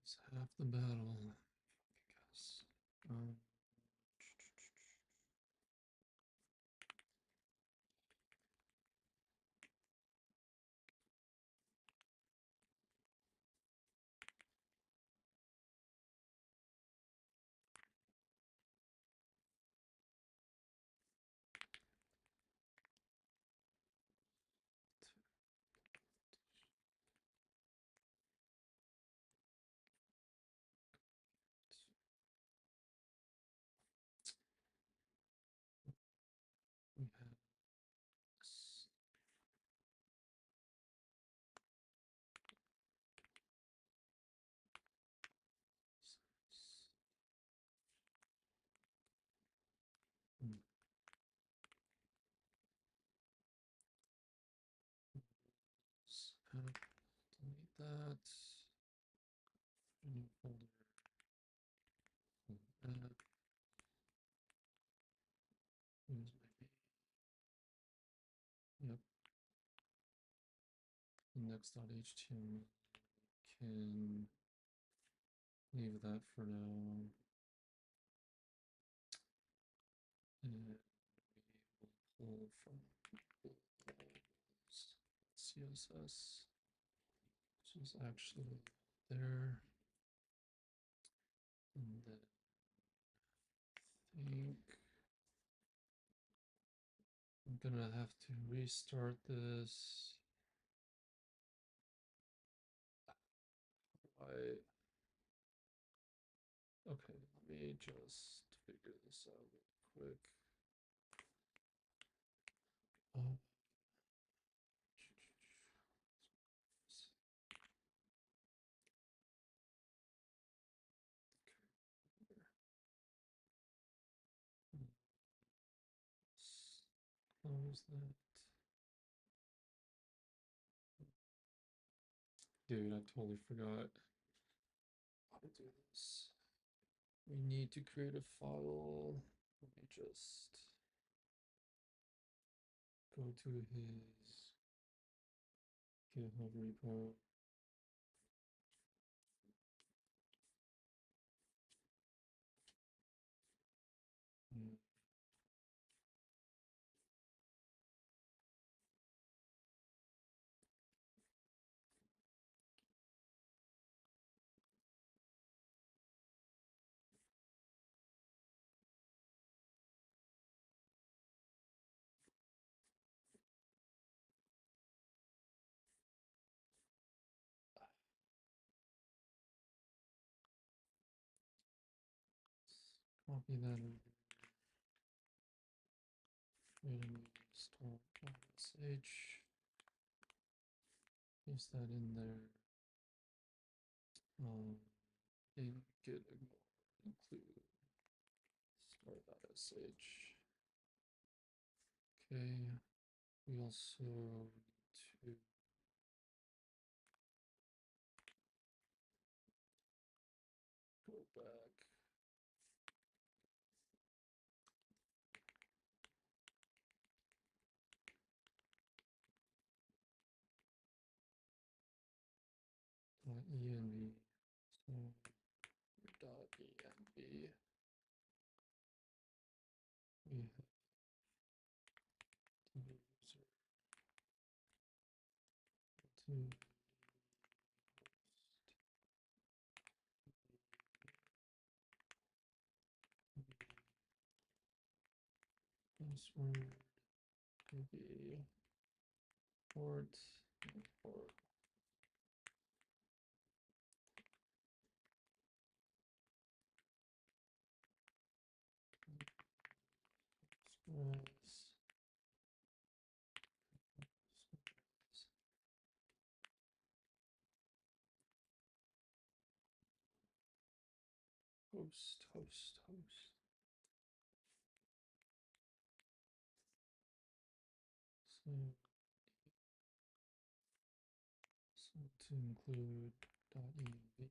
It's half the battle, I guess. We have this. Hmm. Delete that. New folder. That. Here's my yep. Index.html. Can leave that for now. And we will pull from CSS, which is actually there. And then I think I'm gonna have to restart this. Okay, let me just figure this out real quick. Close that. Dude, I totally forgot how to do this. We need to create a file. Let me just go to his GitHub repo. Copy that over. Start.sh. Paste that in there. In git include start.sh. Okay. We also need to go back. .env. So .env. We have the user to password to be port and port. Express. Host. So to include .env.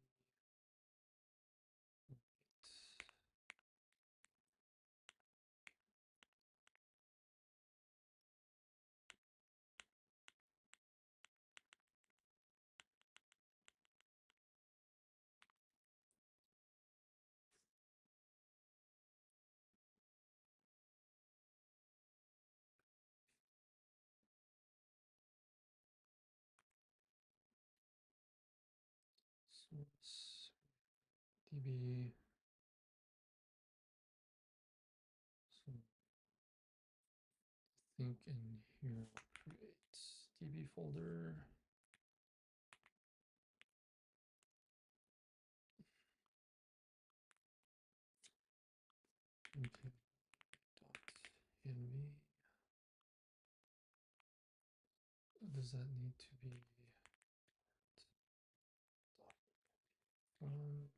Source DB. So I think in here I'll create DB folder. Okay. .env. Does that need to be .env?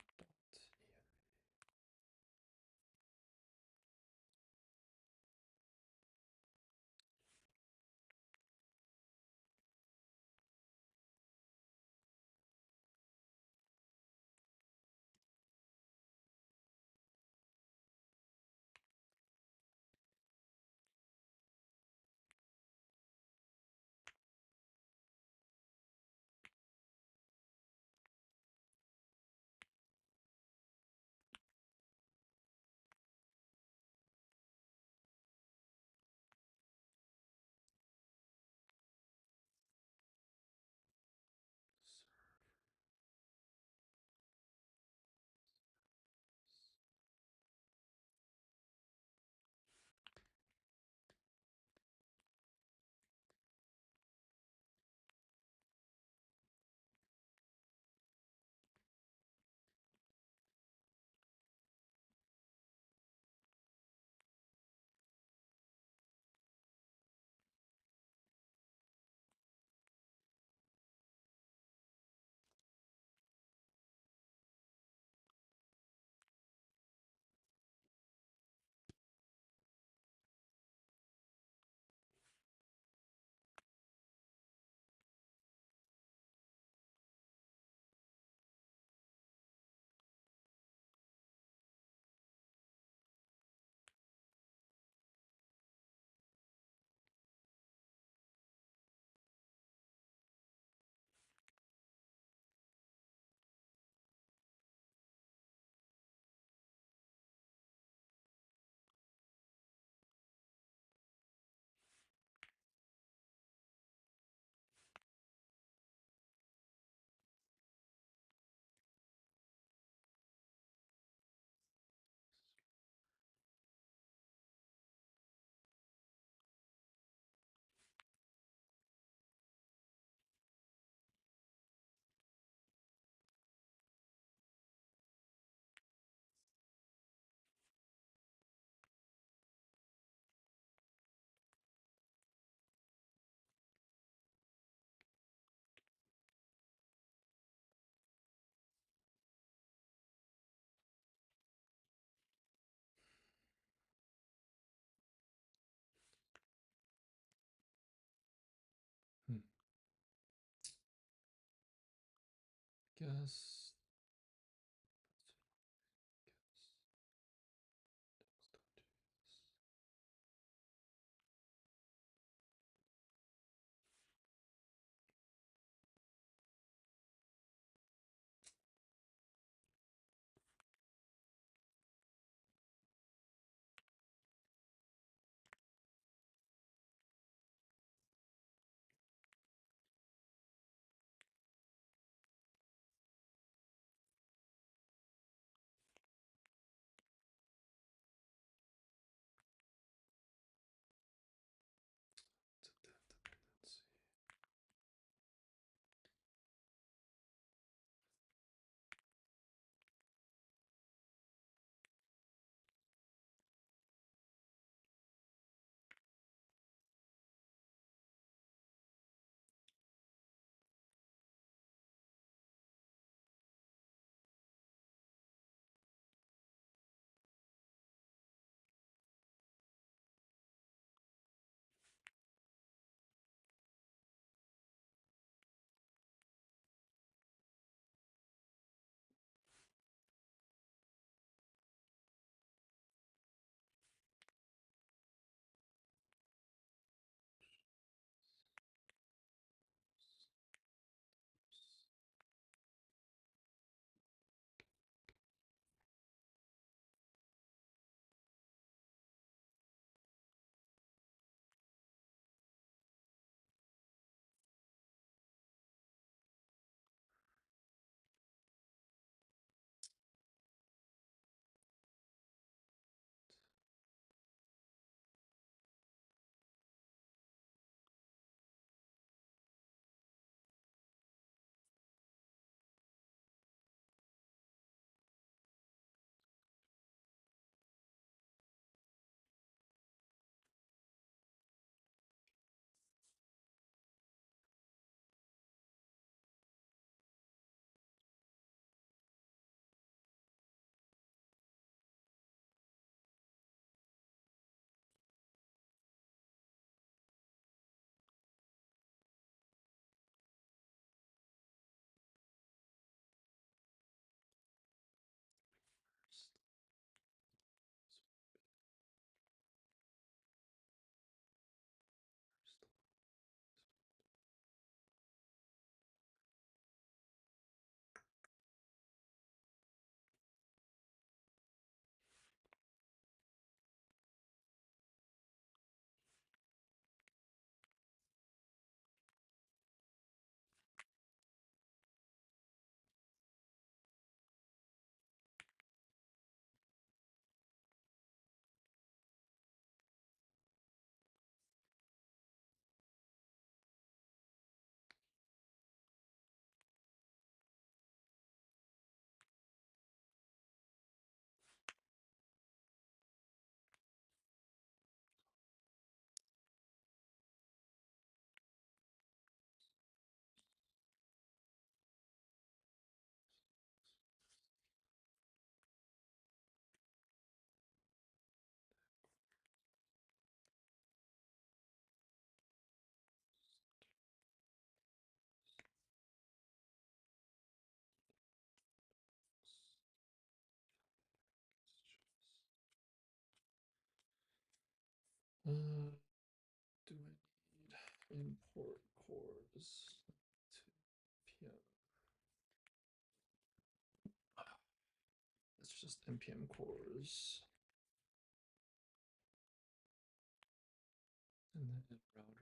guess. Let's see. Do I need import cores to npm? It's just npm cores. And then router.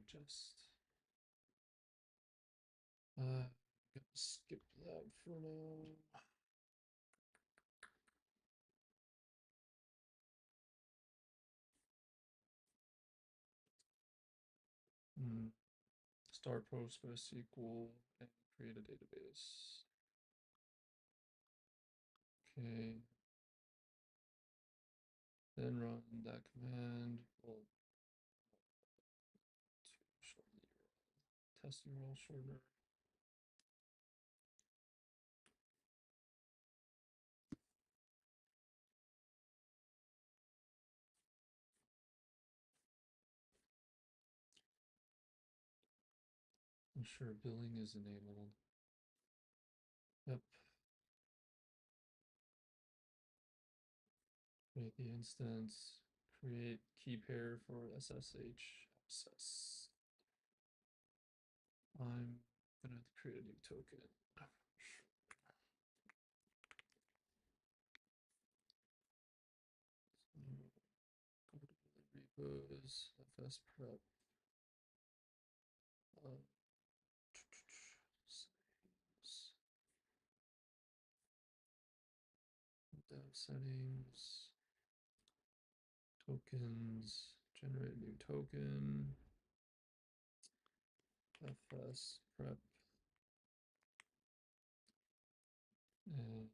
Just gonna skip that for now. Start PostgreSQL and create a database. Okay. Then run that command. Well, test URL shortener. Ensure billing is enabled. Yep. Create the instance. Create key pair for SSH access. I'm gonna create a new token. Go to the repos, fs prep. Dev settings, tokens, generate new token, fs prep, and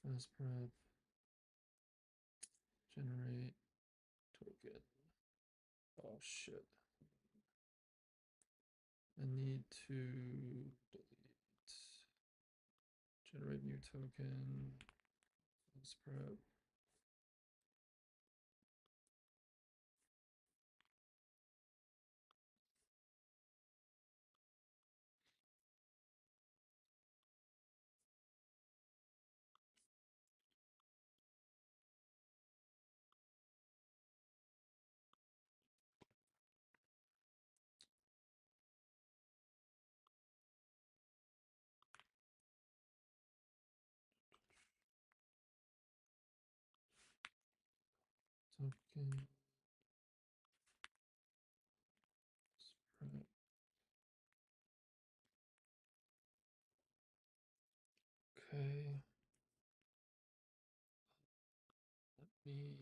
fs prep, generate token. Oh shit. I need to delete, generate new token, fs prep. Token prep. Okay. Let me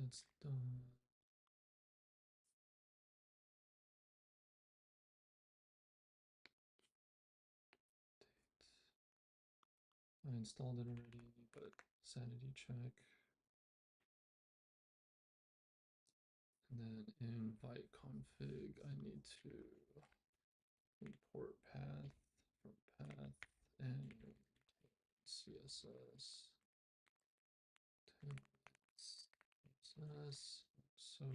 that's done. I installed it already, but sanity check. And then invite config, I need to import path from path and CSS. CSS. So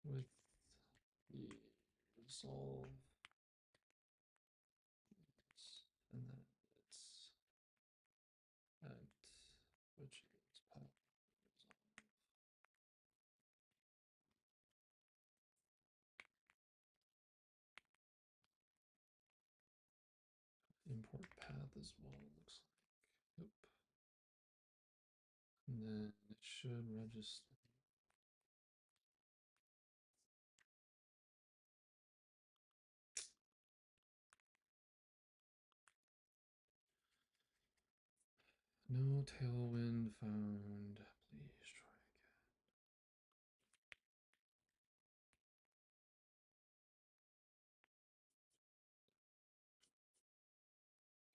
with solve, and then it's at which is path resolve. Import path as well, looks like. Yep. And then it should register. No tailwind found. Please try again.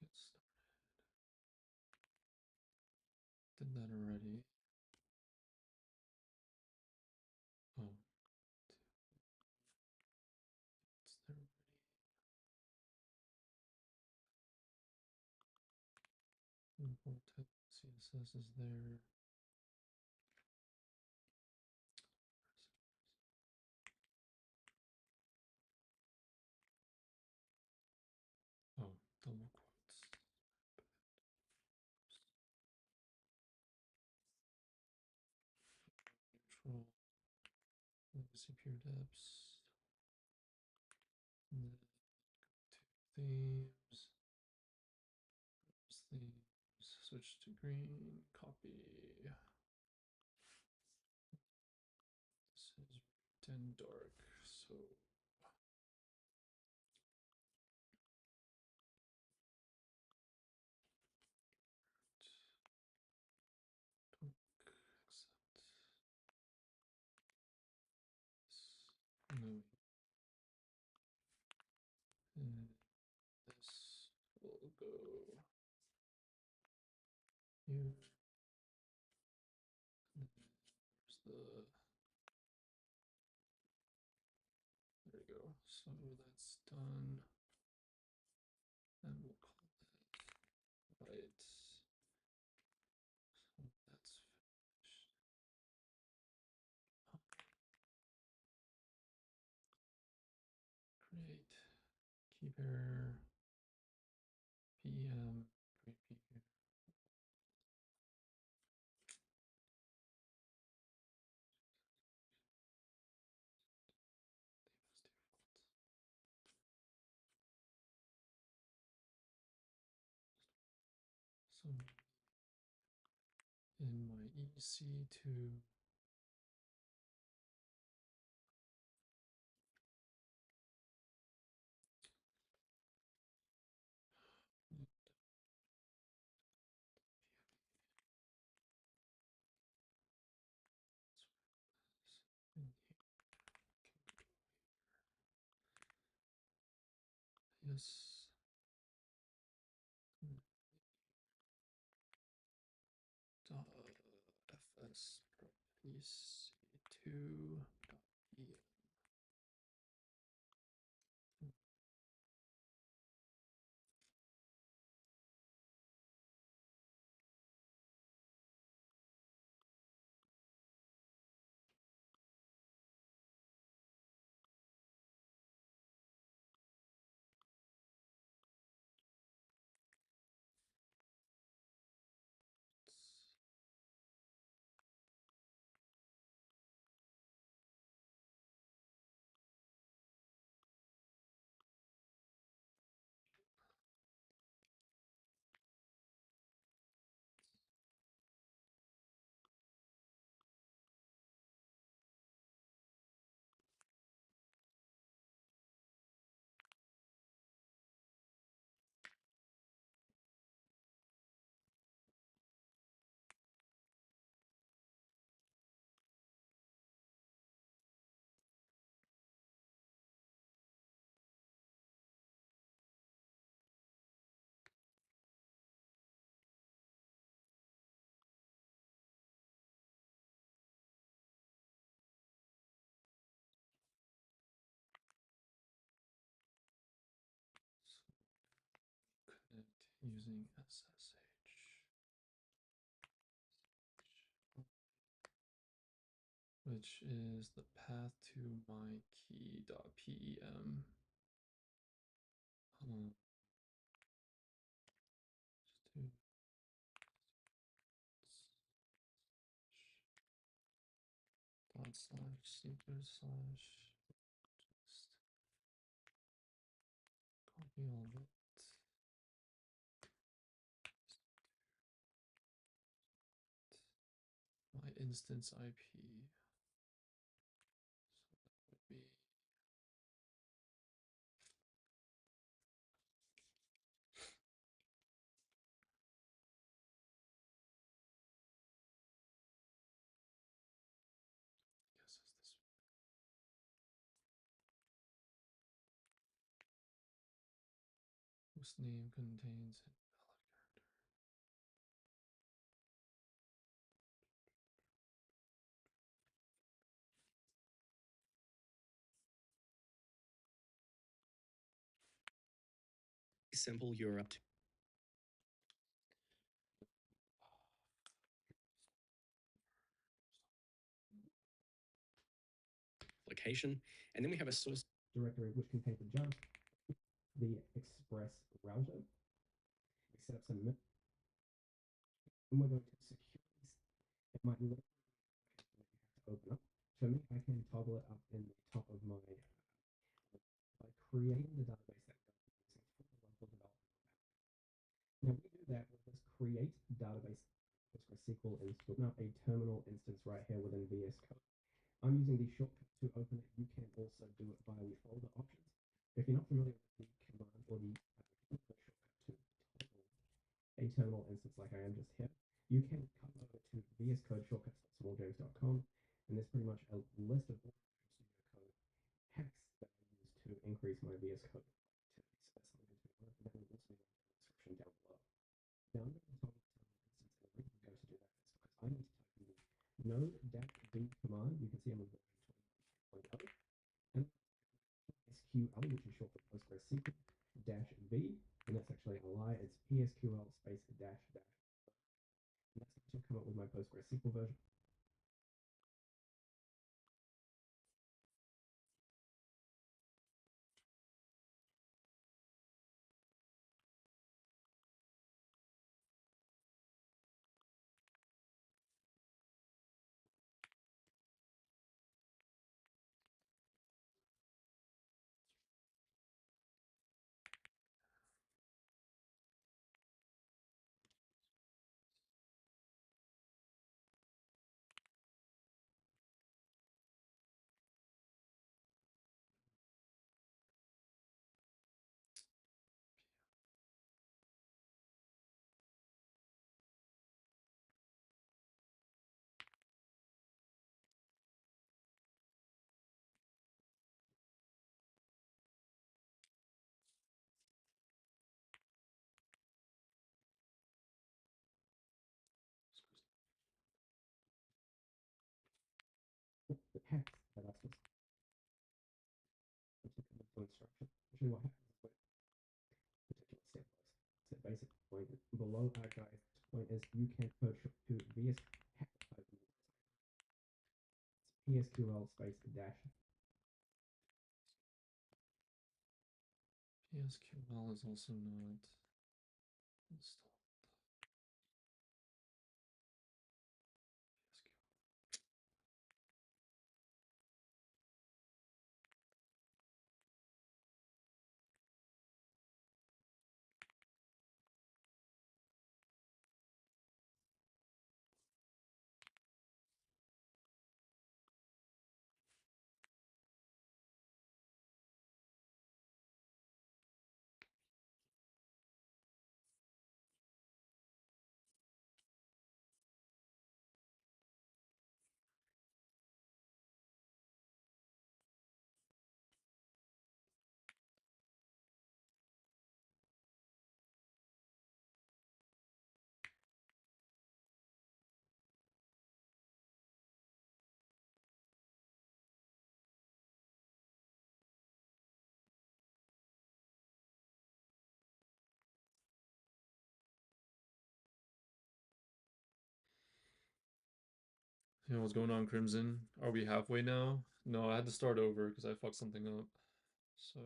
Get started. Did that already. Oh, it's there already. Import CSS is there. Oh, double quotes. Neutral. Legacy pure depths. And then go to themes. Themes. Switch to green. Copy. This is root and dark. So don't accept. No. And this will go here. And where's the, there we go. So that's done. And we'll call that right. So that's finished. Create key pair PM create key pair. So in my EC2 in here. Yes. .fs EC2 .em. Connect using SSH which is the path to my key.pem. Just do dot slash seeker slash just copy all of it. My instance IP. So that would be yes, is this host name contains an invalid character. Simple URL application, and then we have a source directory which contains the JavaScript, the Express router. We set up some, and we're going to secure this. It might look to open up. For me, I can toggle it up in the top of my by creating the database that we're going to be using for the local development. Now we do that with this create database PostgreSQL install. Now a terminal instance right here within VS Code. I'm using the shortcut to open it. You can also do it via the folder options. If you're not familiar with the command or the shortcut to toggle a terminal instance like I am just here, you can come over to vscodeshortcuts.smalljames.com, and there's pretty much a list of all Studio Code hacks that I use to increase my VS Code activities. So that's something to be honest, and then also in the description down below. Now I'm going to toggle the terminal instance, and the reason I'm going to do that is because I need to type in the node-v command. You can see I'm on version 20.0, and SQL, which is short for PostgreSQL -v, and that's actually a lie. It's PSQL space dash dash, and that's going to come up with my PostgreSQL version. The hacks that I just particular instruction. Usually what happens is when particular step was. So basic point below our guys point is you can code to VS hack PSQL space dash. PSQL is also not installed. You know what's going on, Crimson? Are we halfway now? No, I had to start over because I fucked something up. So,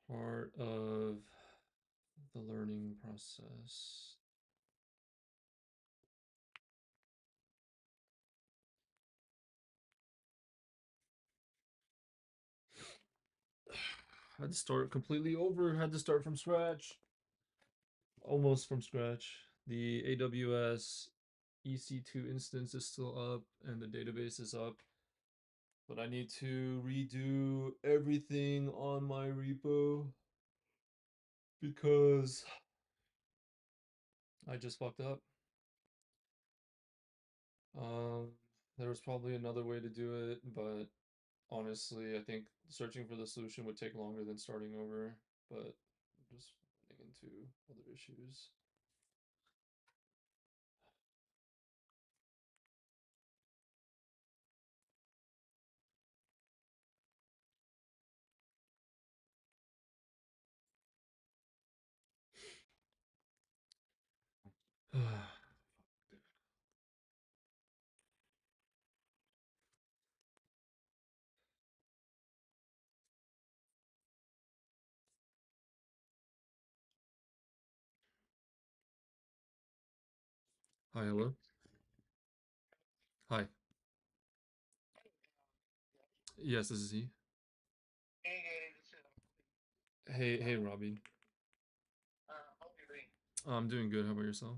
part of the learning process. Had to start completely over, had to start from scratch. Almost from scratch. The AWS EC2 instance is still up and the database is up. But I need to redo everything on my repo because I just fucked up. Um, there was probably another way to do it, but honestly, I think searching for the solution would take longer than starting over, but I'm just running into other issues. Hi, hello. Hi. Yes, this is he. Hey, Robbie. I'm doing good. How about yourself?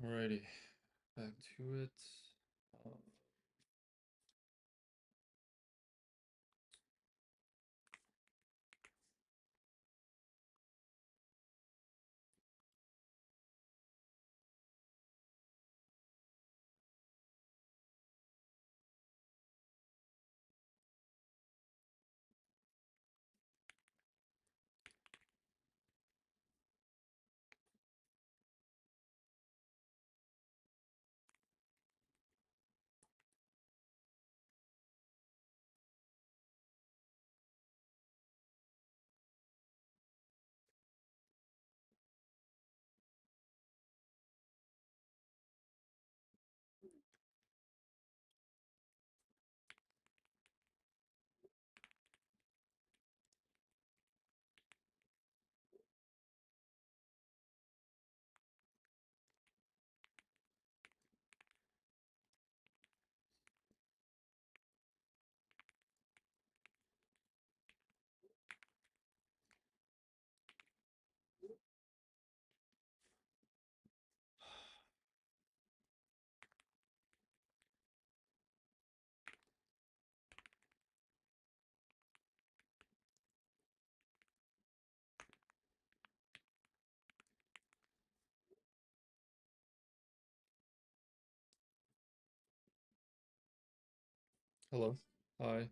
Alrighty, back to it. Hello. Hi.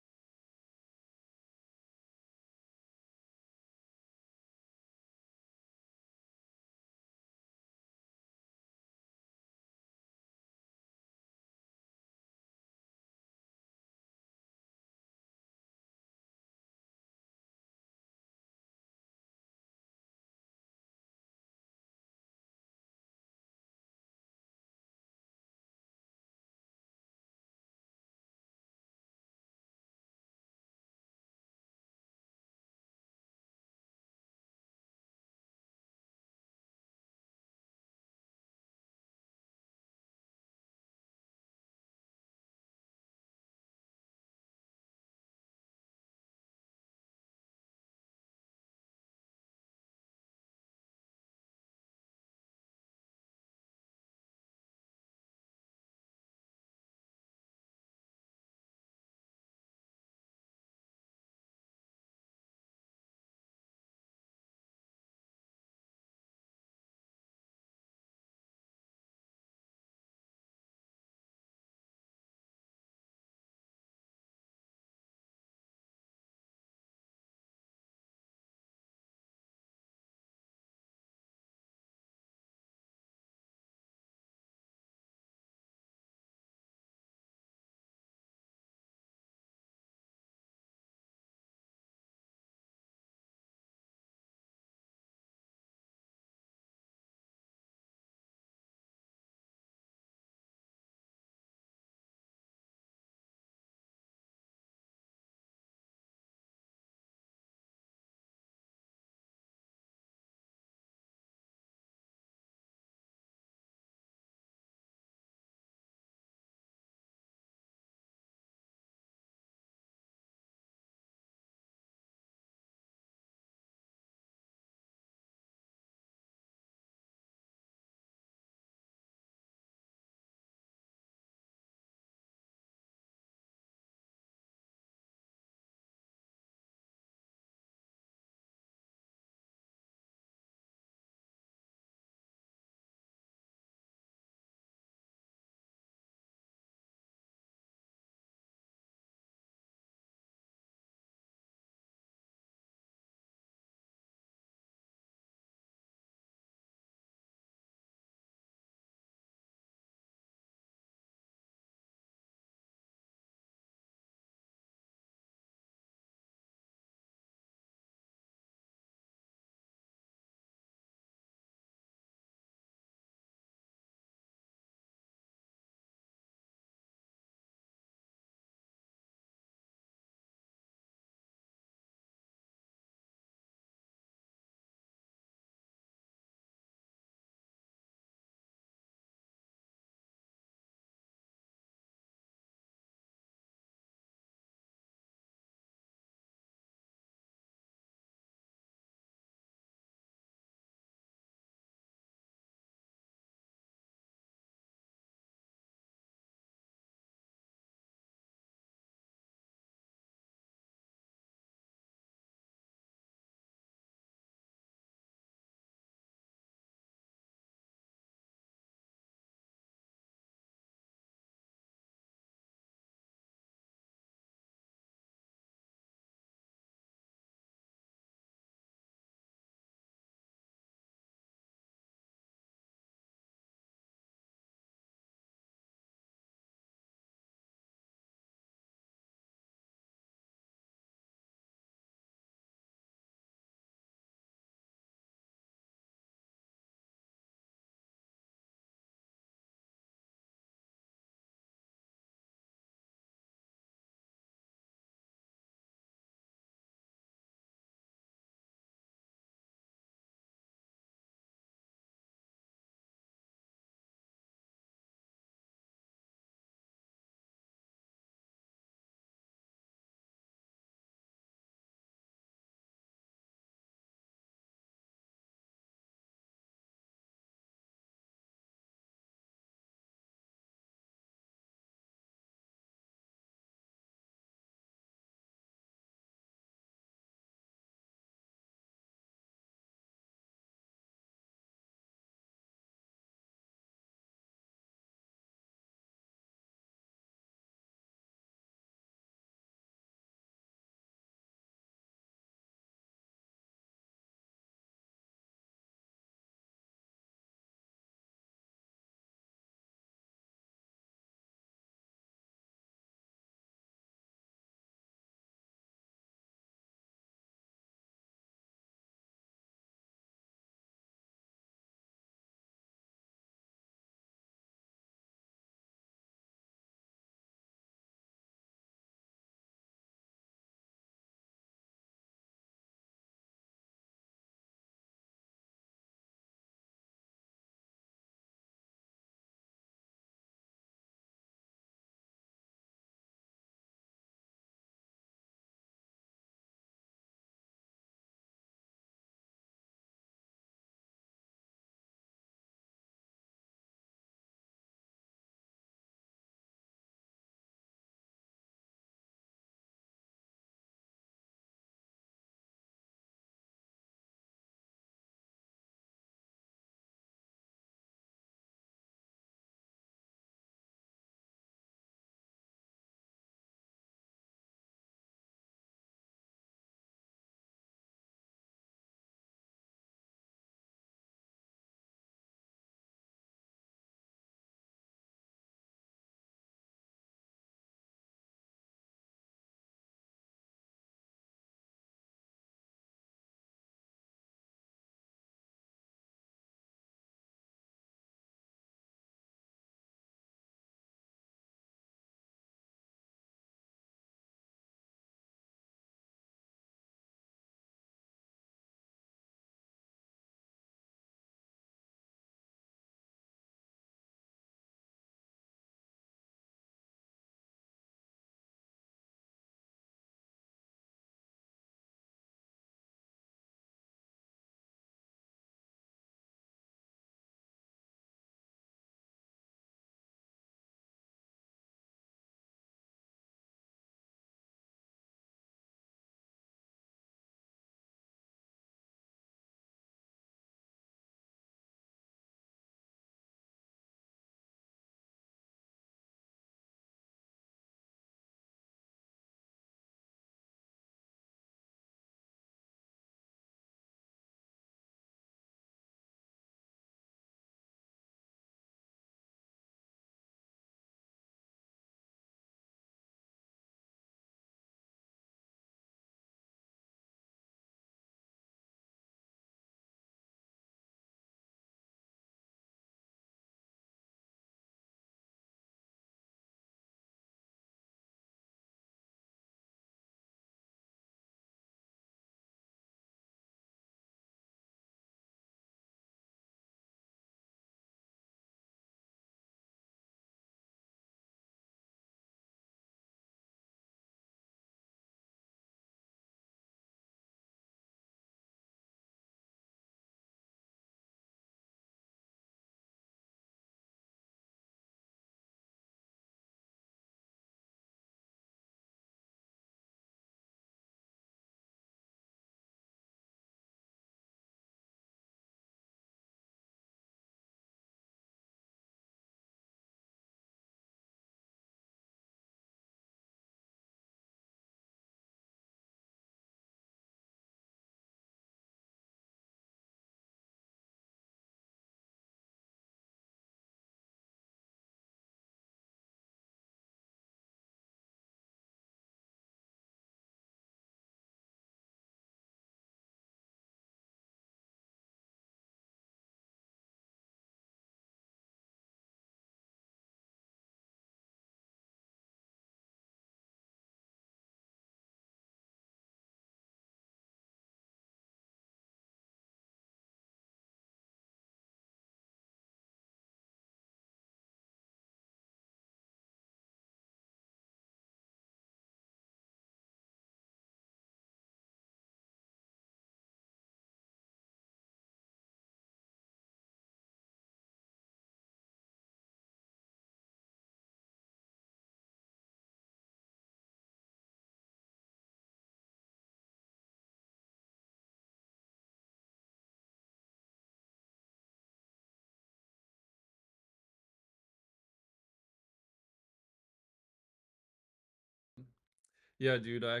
Yeah, dude, I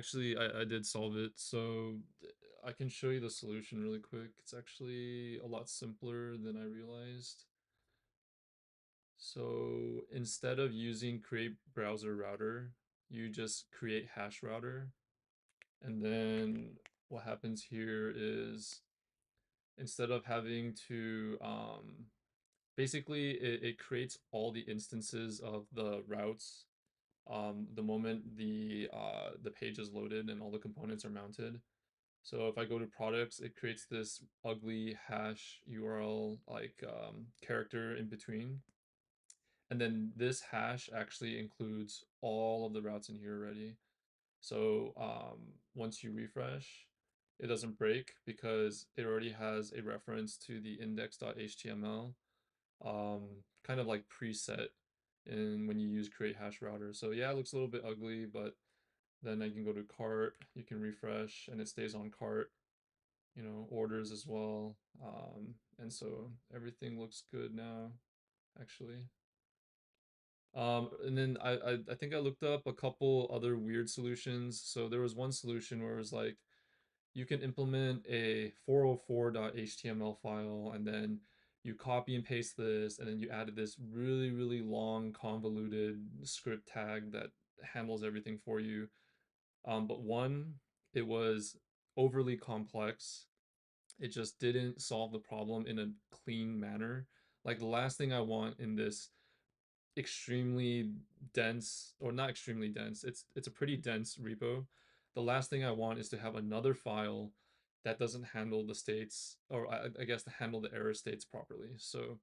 did solve it. So I can show you the solution really quick. It's actually a lot simpler than I realized. So instead of using create browser router, you just create hash router. And then what happens here is instead of having to basically it creates all the instances of the routes the moment the page is loaded and all the components are mounted. So if I go to products, it creates this ugly hash URL like character in between. And then this hash actually includes all of the routes in here already. So once you refresh, it doesn't break because it already has a reference to the index.html kind of like preset in when you use create hash router. So yeah, it looks a little bit ugly, but then I can go to cart, you can refresh and it stays on cart, you know, orders as well. And so everything looks good now, actually. And then I think I looked up a couple other weird solutions. So there was one solution where it was like you can implement a 404.html file and then you copy and paste this and then you added this really long convoluted script tag that handles everything for you. But one, it was overly complex. It just didn't solve the problem in a clean manner. Like the last thing I want in this extremely dense, or not extremely dense, it's a pretty dense repo. The last thing I want is to have another file that doesn't handle the states, or I guess to handle the error states properly. So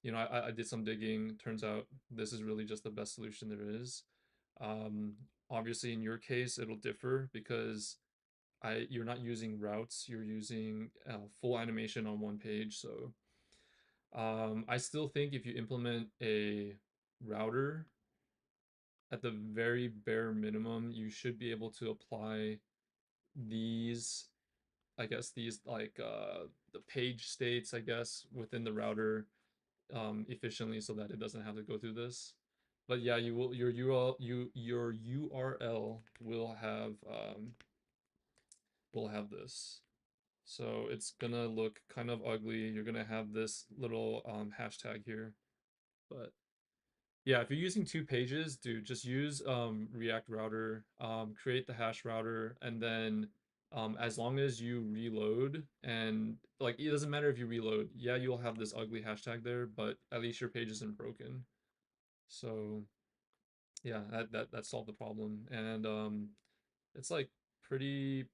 you know, I did some digging. Turns out this is really just the best solution there is. um, Obviously in your case it'll differ because you're not using routes, you're using full animation on one page. So I still think if you implement a router, at the very bare minimum, you should be able to apply these, I guess, these like the page states, I guess, within the router efficiently so that it doesn't have to go through this. But yeah, you will your URL will have this. So it's gonna look kind of ugly. You're gonna have this little hashtag here. But yeah, if you're using two pages, dude, just use React Router, create the hash router, and then as long as you reload and like it doesn't matter if you reload, yeah, you'll have this ugly hashtag there, but at least your page isn't broken. So yeah, that solved the problem. And it's like pretty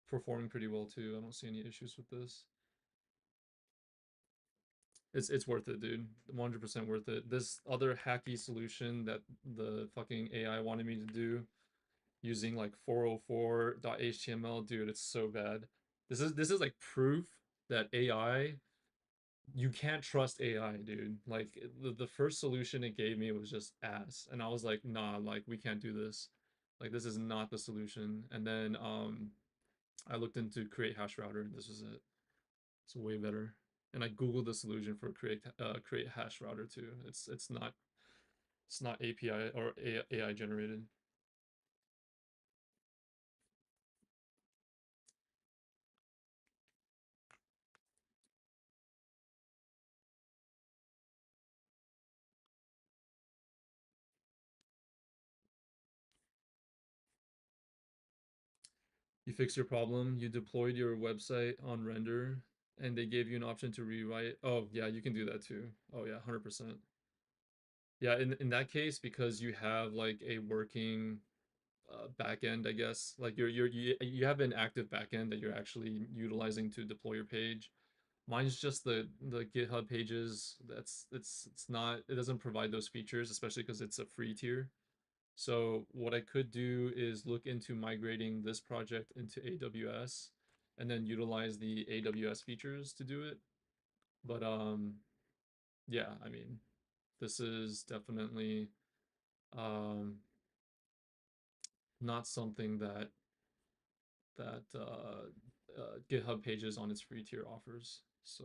performing pretty well too. I don't see any issues with this. It's worth it, dude. 100% worth it. This other hacky solution that the fucking AI wanted me to do using like 404.html, dude, it's so bad. This is like proof that AI, you can't trust AI, dude. Like the first solution it gave me was just ass, and I was like, nah, like we can't do this. Like this is not the solution. And then I looked into create hash router, and this is it. It's way better. And I googled the solution for create hash router too. It's not API or AI generated. You fixed your problem. You deployed your website on render, and they gave you an option to rewrite. Oh yeah, you can do that too. Oh yeah, 100%. Yeah, in that case, because you have like a working backend, I guess, like you have an active backend that you're actually utilizing to deploy your page. Mine's just the GitHub pages. It's not, it doesn't provide those features, especially because it's a free tier. So what I could do is look into migrating this project into AWS and then utilize the AWS features to do it. But yeah, I mean, this is definitely um not something that GitHub pages on its free tier offers. So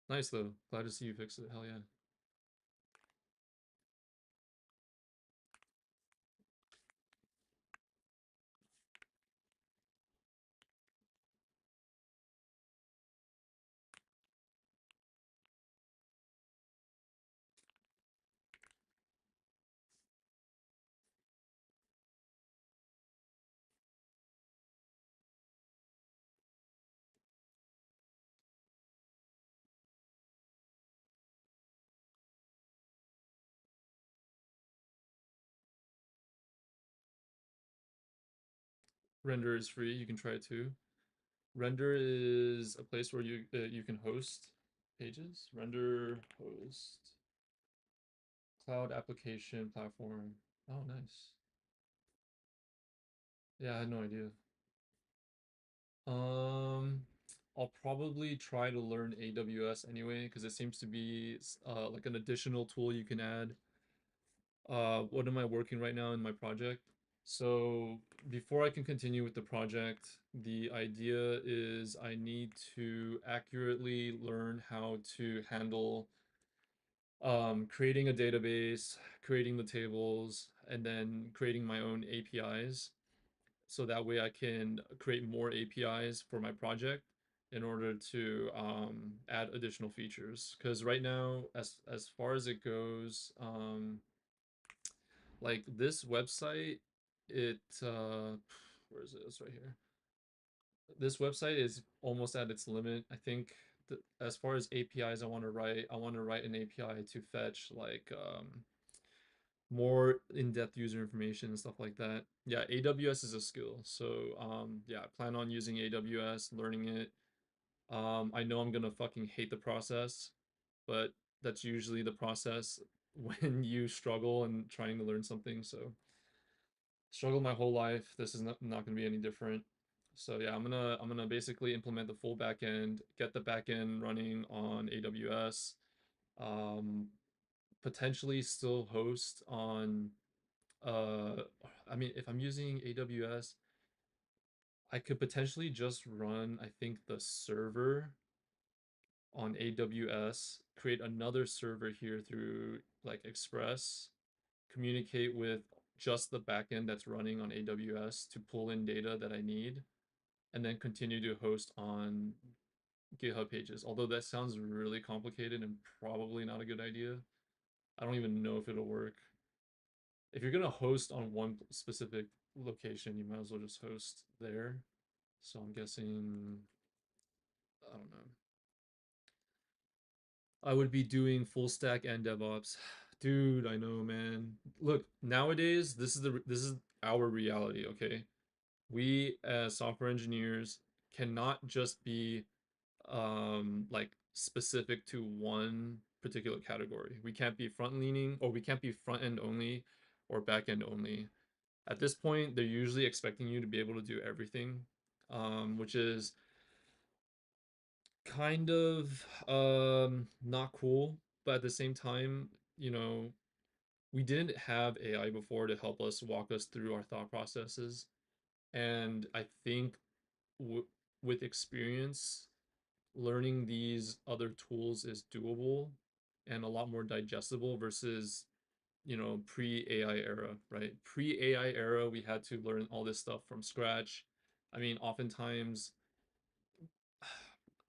nice though. Glad to see you fix it. Hell yeah. Render is free. You can try it too. Render is a place where you can host pages. Render host cloud application platform. Oh, nice. Yeah, I had no idea. I'll probably try to learn AWS anyway because it seems to be like an additional tool you can add. What am I working right now in my project? So before I can continue with the project, the idea is I need to accurately learn how to handle creating a database, creating the tables, and then creating my own APIs. So that way I can create more APIs for my project in order to add additional features. Because right now, as far as it goes, like this website, it where is it? It's right here. This website is almost at its limit. I think as far as APIs I want to write an API to fetch like more in-depth user information and stuff like that. Yeah, AWS is a skill. So yeah, I plan on using AWS, learning it. I know I'm gonna fucking hate the process, but that's usually the process when you struggle and trying to learn something. So struggled my whole life. This is not gonna be any different. So yeah, I'm gonna basically implement the full backend, get the backend running on AWS, um, potentially still host on I mean, if I'm using AWS, I could potentially just run, I think, the server on AWS, create another server here through like Express, communicate with just the backend that's running on AWS to pull in data that I need, and then continue to host on GitHub pages. Although that sounds really complicated and probably not a good idea. I don't even know if it'll work. If you're gonna host on one specific location, you might as well just host there. So I'm guessing, I don't know. I would be doing full stack and DevOps. Dude, I know, man. Look, nowadays this is our reality, okay? We as software engineers cannot just be like specific to one particular category. We can't be front leaning or we can't be front end only or back end only. At this point, they're usually expecting you to be able to do everything, which is kind of not cool, but at the same time, you know, we didn't have AI before to help us walk us through our thought processes. And I think with experience, learning these other tools is doable and a lot more digestible versus, you know, pre-AI era, right? Pre-AI era, we had to learn all this stuff from scratch. I mean, oftentimes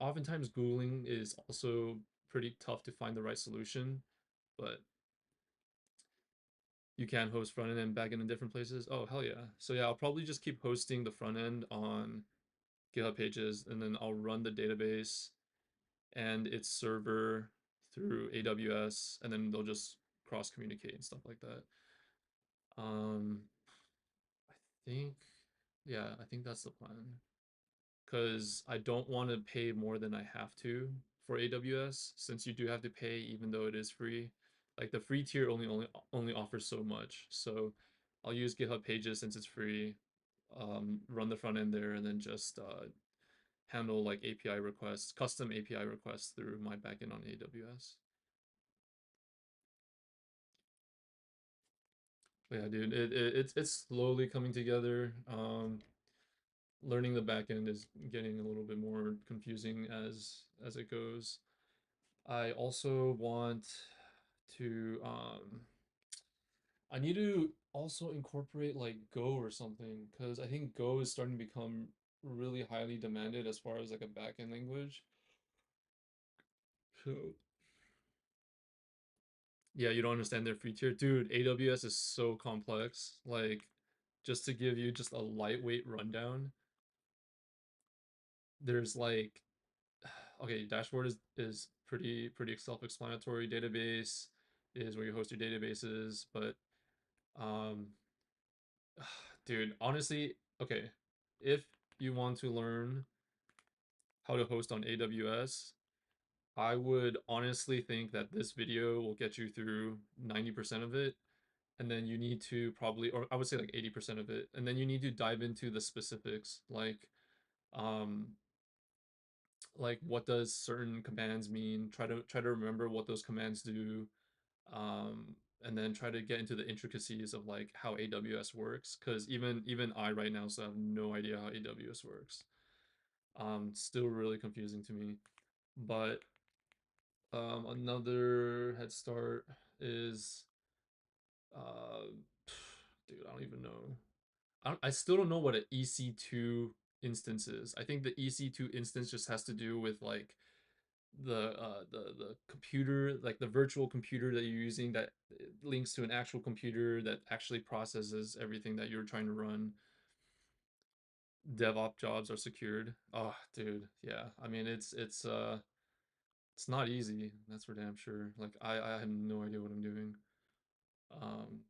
Googling is also pretty tough to find the right solution, but you can host front end and back end in different places. Oh, hell yeah. So yeah, I'll probably just keep hosting the front end on GitHub pages, and then I'll run the database and its server through AWS, and then they'll just cross communicate and stuff like that. Um, I think, yeah, I think that's the plan. Because I don't want to pay more than I have to for AWS, since you do have to pay even though it is free. Like the free tier only offers so much. So I'll use GitHub Pages since it's free, run the front end there, and then just handle like API requests, custom API requests through my backend on AWS. But yeah, dude, it's slowly coming together. Learning the backend is getting a little bit more confusing as it goes. I also want to I need to also incorporate like Go or something because I think Go is starting to become really highly demanded as far as like a backend language. So yeah, you don't understand their free tier. Dude, AWS is so complex. Like just to give you just a lightweight rundown, there's like okay, dashboard is pretty self-explanatory. Database is where you host your databases, but um dude, honestly, okay. if you want to learn how to host on AWS, I would honestly think that this video will get you through 90% of it. And then you need to probably, or I would say like 80% of it. And then you need to dive into the specifics, um, like what does certain commands mean? Try to remember what those commands do. And then try to get into the intricacies of like how AWS works. Because even I right now still have no idea how AWS works. Still really confusing to me. But another head start is uh dude, I don't even know. I still don't know what an EC2 instance is. I think the EC2 instance just has to do with like the computer, like the virtual computer that you're using that links to an actual computer that actually processes everything that you're trying to run. DevOps jobs are secured. Oh, dude, yeah. I mean, it's not easy. That's for damn sure. Like I have no idea what I'm doing. Um,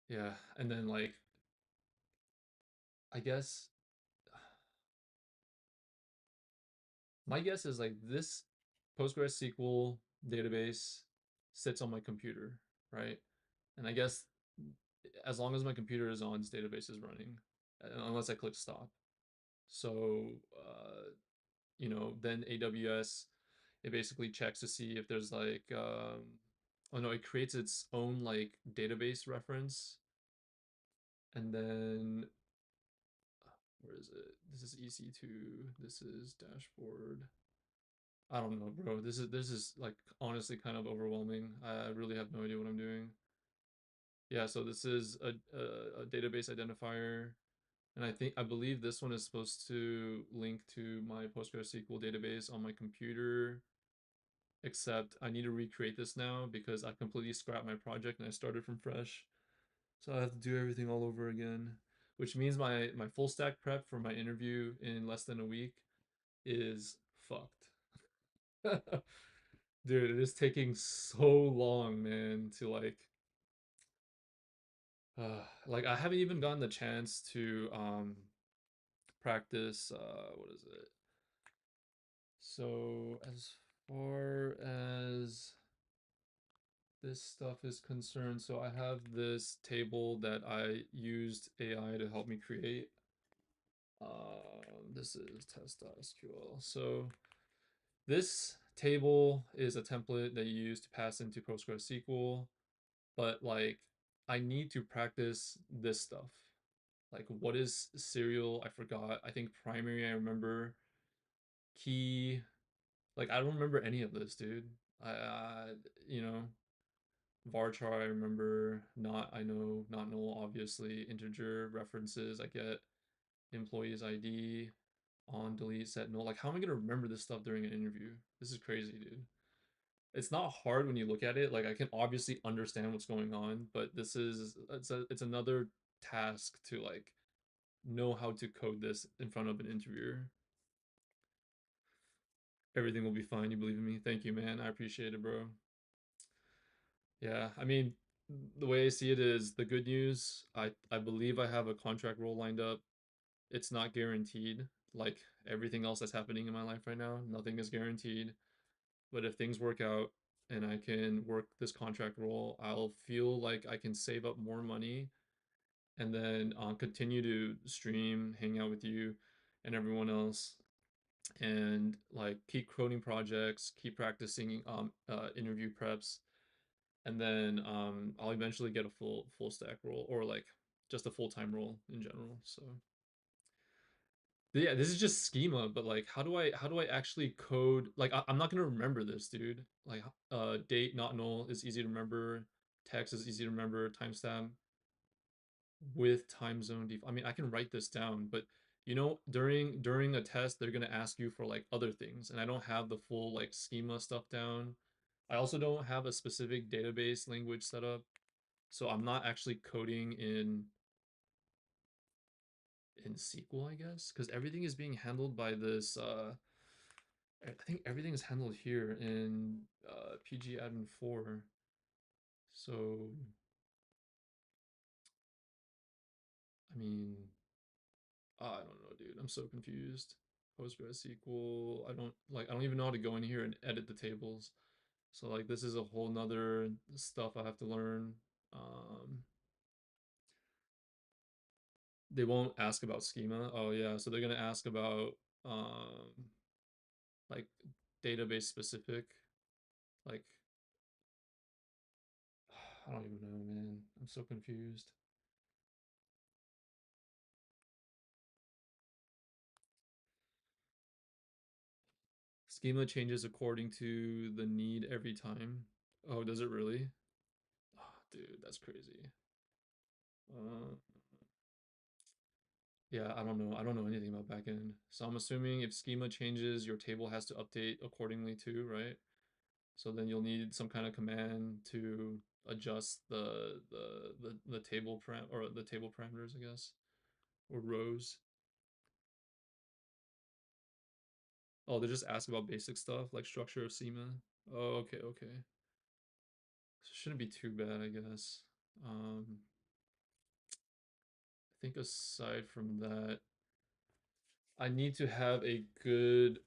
yeah, and then like I guess my guess is like this PostgreSQL database sits on my computer, right? And I guess as long as my computer is on, this database is running, unless I click stop. So, then AWS, it basically checks to see if there's like, oh no, it creates its own like database reference. And then, where is it? This is EC2, this is dashboard. I don't know, bro. This is like honestly kind of overwhelming. I really have no idea what I'm doing. Yeah, so this is a database identifier, and I believe this one is supposed to link to my PostgreSQL database on my computer. Except I need to recreate this now because I completely scrapped my project and I started from fresh. So I have to do everything all over again, which means my full stack prep for my interview in less than a week is fucked. Dude, it is taking so long, man, to like I haven't even gotten the chance to practice what is it? So as far as this stuff is concerned, so I have this table that I used AI to help me create. This is test.sql. So this table is a template that you use to pass into PostgreSQL, but like I need to practice this stuff. Like what is serial? I forgot. I think primary I remember. Key, like I don't remember any of this, dude. I you know, varchar I remember, not I know, not null obviously, integer references I get, employee's ID, on delete set null. Like how am I gonna remember this stuff during an interview? This is crazy, dude. It's not hard when you look at it. Like I can obviously understand what's going on, but it's another task to like know how to code this in front of an interviewer. Everything will be fine. You believe in me? Thank you, man. I appreciate it, bro. Yeah, I mean, the way I see it is the good news. I believe I have a contract role lined up. It's not guaranteed. Like everything else that's happening in my life right now, nothing is guaranteed. But if things work out and I can work this contract role, I'll feel like I can save up more money and then continue to stream, hang out with you and everyone else, and like keep coding projects, keep practicing interview preps, and then I'll eventually get a full stack role or like just a full-time role in general. So yeah, this is just schema, but like how do I actually code? Like I'm not gonna remember this, dude. Like date not null is easy to remember, text is easy to remember, timestamp with time zone I mean, I can write this down, but during a test they're gonna ask you for like other things, and I don't have the full like schema stuff down. I also don't have a specific database language set up, so I'm not actually coding in SQL, I guess, because everything is being handled by this. I think everything is handled here in pgadmin 4. So I mean, I don't know, dude. I'm so confused. PostgreSQL. I don't even know how to go in here and edit the tables. So like this is a whole nother stuff I have to learn. They won't ask about schema. Oh yeah, so they're gonna ask about like database specific. Like I don't even know, man. I'm so confused. Schema changes according to the need every time. Oh, does it really? Oh, dude, that's crazy. Uh, yeah, I don't know. I don't know anything about backend. So I'm assuming if schema changes, your table has to update accordingly too, right? So then you'll need some kind of command to adjust the table parameters, I guess, or rows. Oh, they just ask about basic stuff like structure of schema. Oh, okay, okay. So it shouldn't be too bad, I guess. I think aside from that, I need to have a good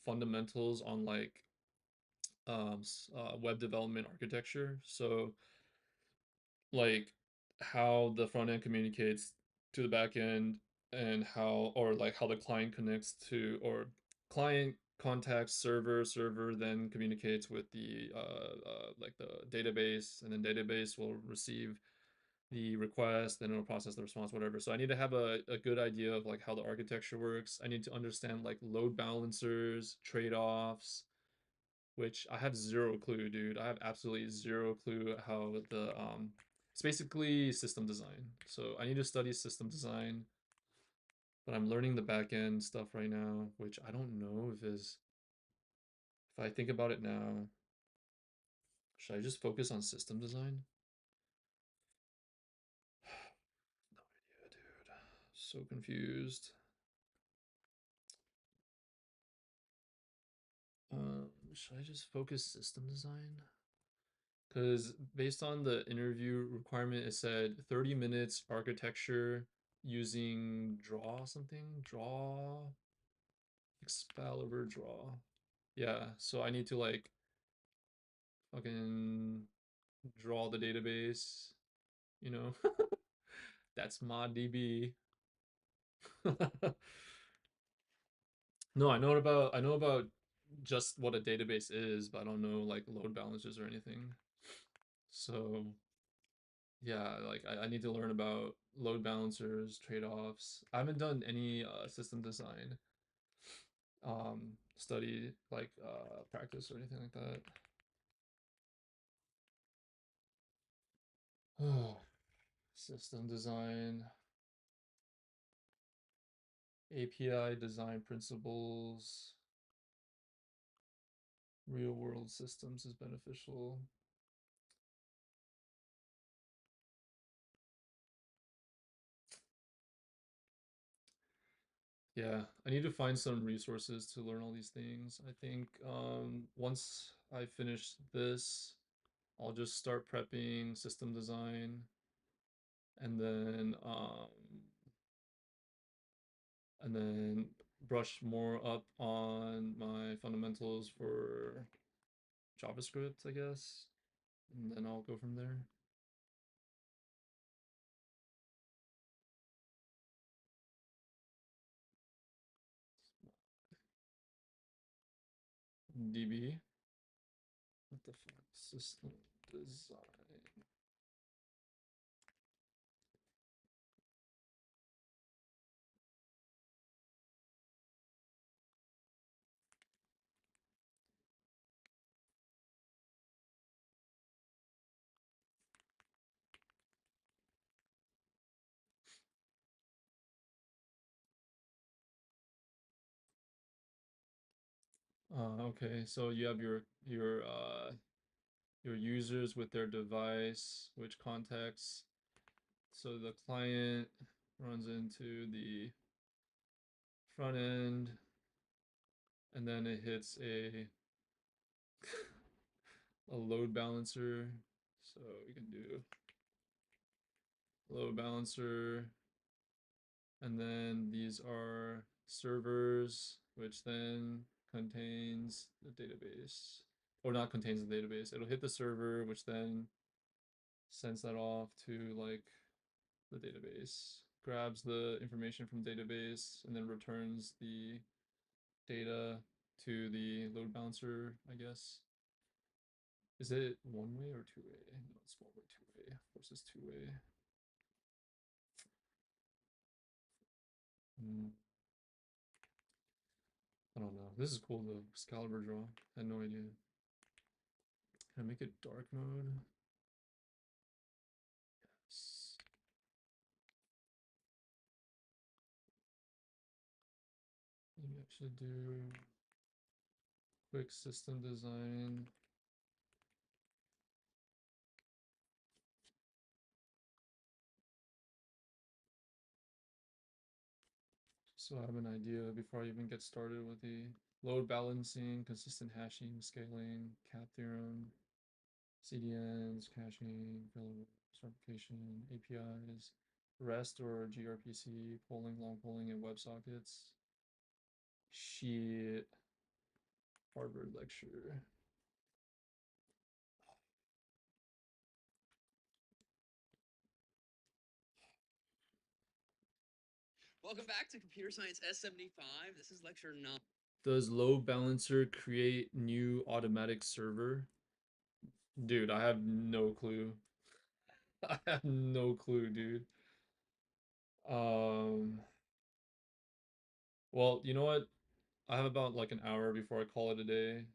fundamentals on like web development architecture. So like how the front end communicates to the back end and how the client connects to or client contacts server then communicates with the like the database, and then database will receive the request, then it'll process the response, whatever. So I need to have a good idea of like how the architecture works. I need to understand like load balancers, trade-offs, which I have zero clue, dude. I have absolutely zero clue how it's basically system design. So I need to study system design, but I'm learning the back end stuff right now, which I don't know if I think about it now, should I just focus on system design? No idea, dude. So confused. Should I just focus system design? Because based on the interview requirement, it said 30 minutes architecture using draw Excalibur draw. Yeah, so I need to like fucking draw the database, you know? That's ModDB. No, I know about just what a database is, but I don't know like load balancers or anything. So yeah, like I need to learn about load balancers, trade-offs. I haven't done any system design study like practice or anything like that. Oh, system design, API design principles, real world systems is beneficial. Yeah, I need to find some resources to learn all these things. I think once I finish this, I'll just start prepping system design, and then brush more up on my fundamentals for JavaScript, I guess, and then I'll go from there. DB. What the fuck? System design. Okay, so you have your users with their device, which context. So the client runs into the front end, and then it hits a load balancer. So we can do load balancer And then these are servers, which then contains the database. Or not contains the database. It'll hit the server, which then sends that off to like the database, grabs the information from database, and then returns the data to the load balancer, I guess. Is it one way or two way? No, it's one way, two way. Of course, it's two way. I don't know. This is cool though. Excalibur draw. I had no idea. Can I make it dark mode? Yes. Maybe I should do quick system design. So I have an idea before I even get started with the load balancing, consistent hashing, scaling, CAP theorem, CDNs, caching, certification, APIs, REST or gRPC, polling, long polling, and WebSockets. Shit. Harvard lecture. Welcome back to Computer Science S75. This is lecture 9. Does load balancer create new automatic server? Dude, I have no clue. I have no clue, dude. Well, you know what? I have about like an hour before I call it a day.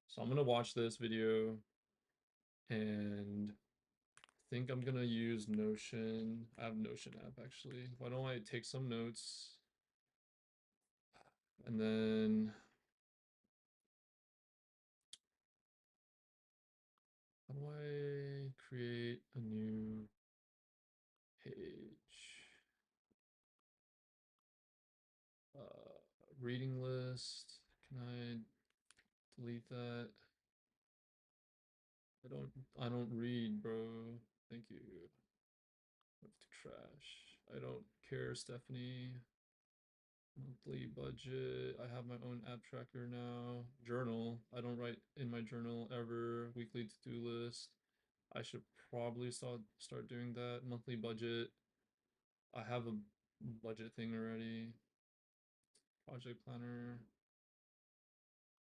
So I'm gonna watch this video and I think I'm gonna use Notion. I have Notion app actually. Why don't I take some notes and then how do I create a new page? Reading list. Can I delete that? I don't read, bro. Thank you. Move to trash. I don't care, Stephanie. Monthly budget. I have my own app tracker now. Journal. I don't write in my journal ever. Weekly to-do list. I should probably start doing that. Monthly budget. I have a budget thing already. Project planner.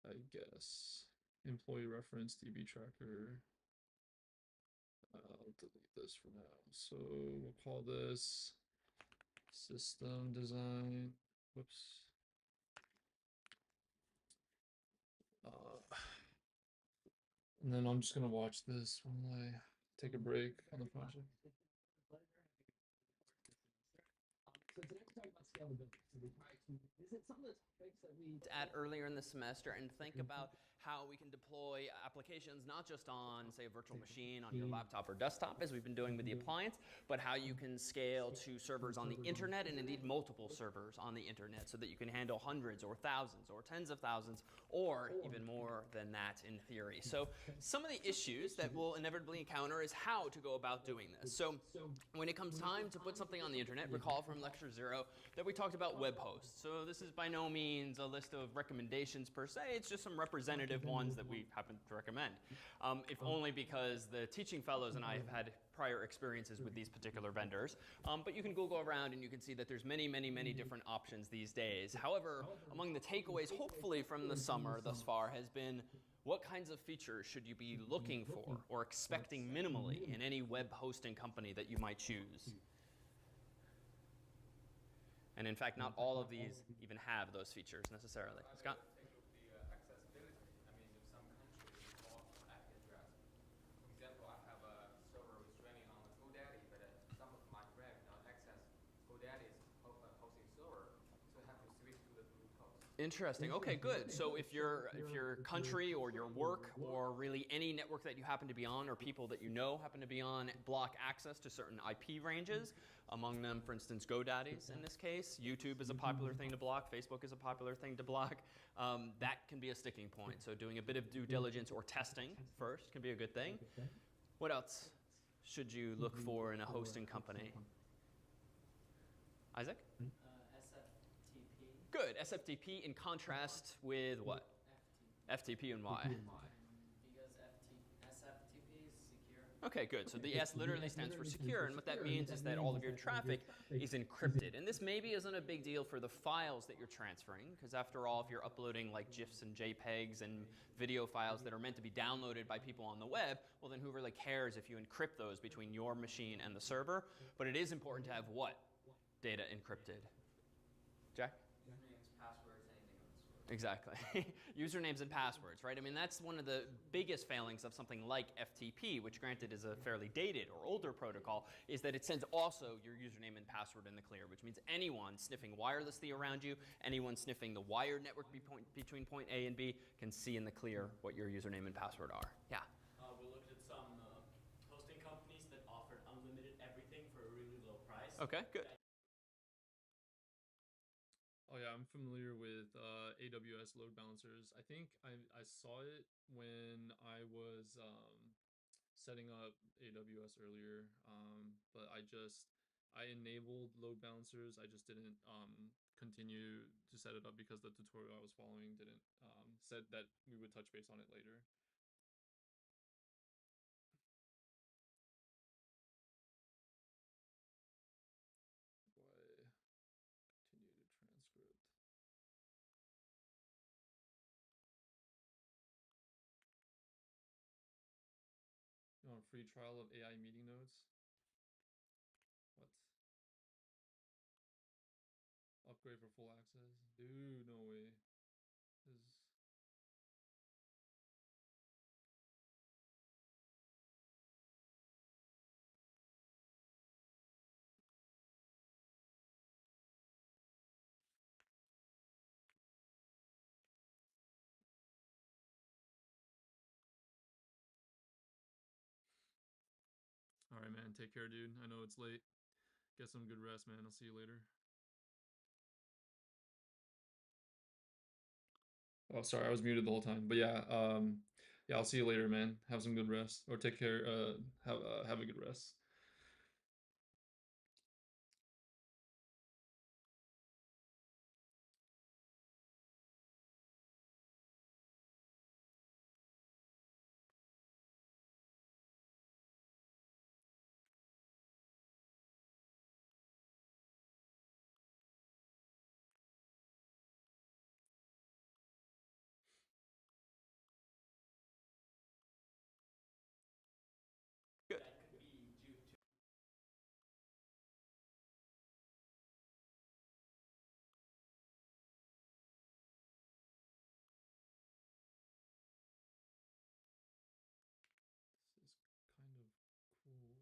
I guess. Employee reference, DB tracker. I'll delete this for now. So we'll call this system design. Whoops. And then I'm just gonna watch this while I take a break on the project. So today we're talking about scalability. So we try to visit some of the topics that we At earlier in the semester and think about how we can deploy applications not just on, say, a virtual machine on your laptop or desktop, as we've been doing with the appliance, but how you can scale to servers on the internet and indeed multiple servers on the internet so that you can handle hundreds or thousands or tens of thousands or even more than that in theory. So some of the issues that we'll inevitably encounter is how to go about doing this. So when it comes time to put something on the internet, recall from lecture 0 that we talked about web hosts. So this is by no means a list of recommendations per se, it's just some representative ones that we happen to recommend. If only because the teaching fellows and I have had prior experiences with these particular vendors. But you can Google around and you can see that there's many, many, many different options these days. However, among the takeaways, hopefully from the summer thus far, has been what kinds of features should you be looking for or expecting minimally in any web hosting company that you might choose? And in fact, not all of these even have those features necessarily. Scott? Interesting. Okay, good. So if your country or your work or really any network that you happen to be on or people that you know happen to be on block access to certain IP ranges, among them, for instance, GoDaddy's in this case. YouTube is a popular thing to block. Facebook is a popular thing to block. That can be a sticking point. So doing a bit of due diligence or testing first can be a good thing. What else should you look for in a hosting company? Isaac? SFTP. Good. SFTP in contrast with what? FTP and why? Because SFTP is secure. Okay, good. So the S literally stands for secure, and what that means is that all of your traffic is encrypted. And this maybe isn't a big deal for the files that you're transferring, because after all, if you're uploading like GIFs and JPEGs and video files that are meant to be downloaded by people on the web, well then who really cares if you encrypt those between your machine and the server? But it is important to have what? Data encrypted. Jack? Usernames, passwords, anything of the sort. Exactly. Usernames and passwords, right? I mean, that's one of the biggest failings of something like FTP, which granted is a fairly dated or older protocol, is that it sends also your username and password in the clear, which means anyone sniffing wirelessly around you, anyone sniffing the wired network between point A and B can see in the clear what your username and password are. Yeah? We looked at some hosting companies that offered unlimited everything for a really low price. Okay, good. Oh yeah, I'm familiar with AWS load balancers. I think I saw it when I was setting up AWS earlier, but I enabled load balancers. I just didn't continue to set it up because the tutorial I was following didn't said that we would touch base on it later. Continue to transcript. You want a free trial of AI meeting notes? What? Upgrade for full access? Dude, no way. This is... All right, man. Take care, dude. I know it's late. Get some good rest, man. I'll see you later. Oh, sorry, I was muted the whole time. But yeah, yeah, I'll see you later, man. Have some good rest, or take care. Have a good rest. Good. That could be due to This is kind of cool.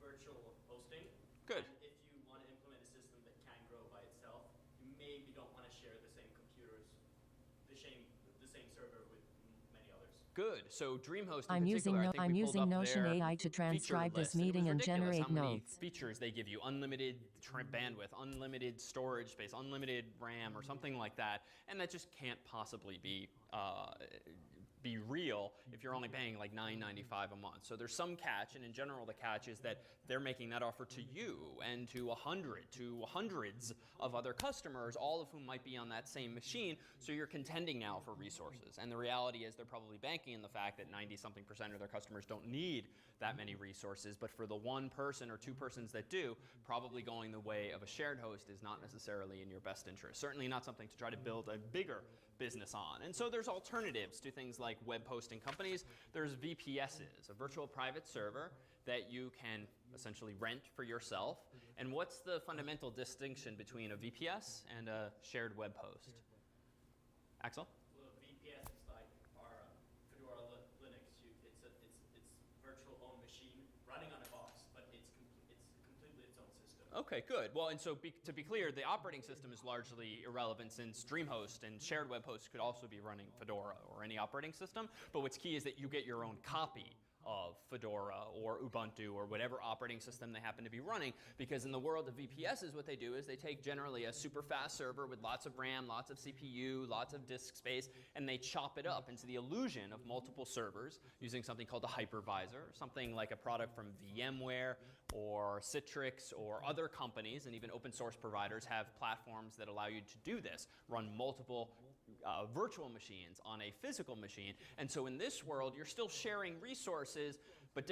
virtual hosting. Good. And if you want to implement a system that can grow by itself, you maybe don't want to share the same computers, the same server with many others. Good. So DreamHost in I'm using particular, I think I'm we using pulled up Notion their AI to transcribe feature this list, and it was meeting and ridiculous generate how many notes. features they give you: unlimited bandwidth, unlimited storage space, unlimited RAM, or something like that. And that just can't possibly be real if you're only paying like $9.95 a month. So there's some catch, and in general the catch is that they're making that offer to you and to hundreds of other customers, all of whom might be on that same machine, so you're contending now for resources. And the reality is they're probably banking on the fact that 90-something% of their customers don't need that many resources, but for the one person or two persons that do, probably going the way of a shared host is not necessarily in your best interest. Certainly not something to try to build a bigger business on. And so there's alternatives to things like web hosting companies. There's VPSs, a virtual private server that you can essentially rent for yourself. And what's the fundamental distinction between a VPS and a shared web host? Axel? Well, VPS is like our Fedora Linux. It's virtual own machine running on a box, but it's completely its own system. Okay, good. Well, and so to be clear, the operating system is largely irrelevant since DreamHost and shared web hosts could also be running Fedora or any operating system. But what's key is that you get your own copy of Fedora or Ubuntu or whatever operating system they happen to be running, because in the world of VPSs, what they do is they take generally a super fast server with lots of RAM, lots of CPU, lots of disk space, and they chop it up into the illusion of multiple servers using something called a hypervisor, something like a product from VMware or Citrix or other companies, and even open source providers have platforms that allow you to do this, run multiple virtual machines on a physical machine. And so in this world, you're still sharing resources, but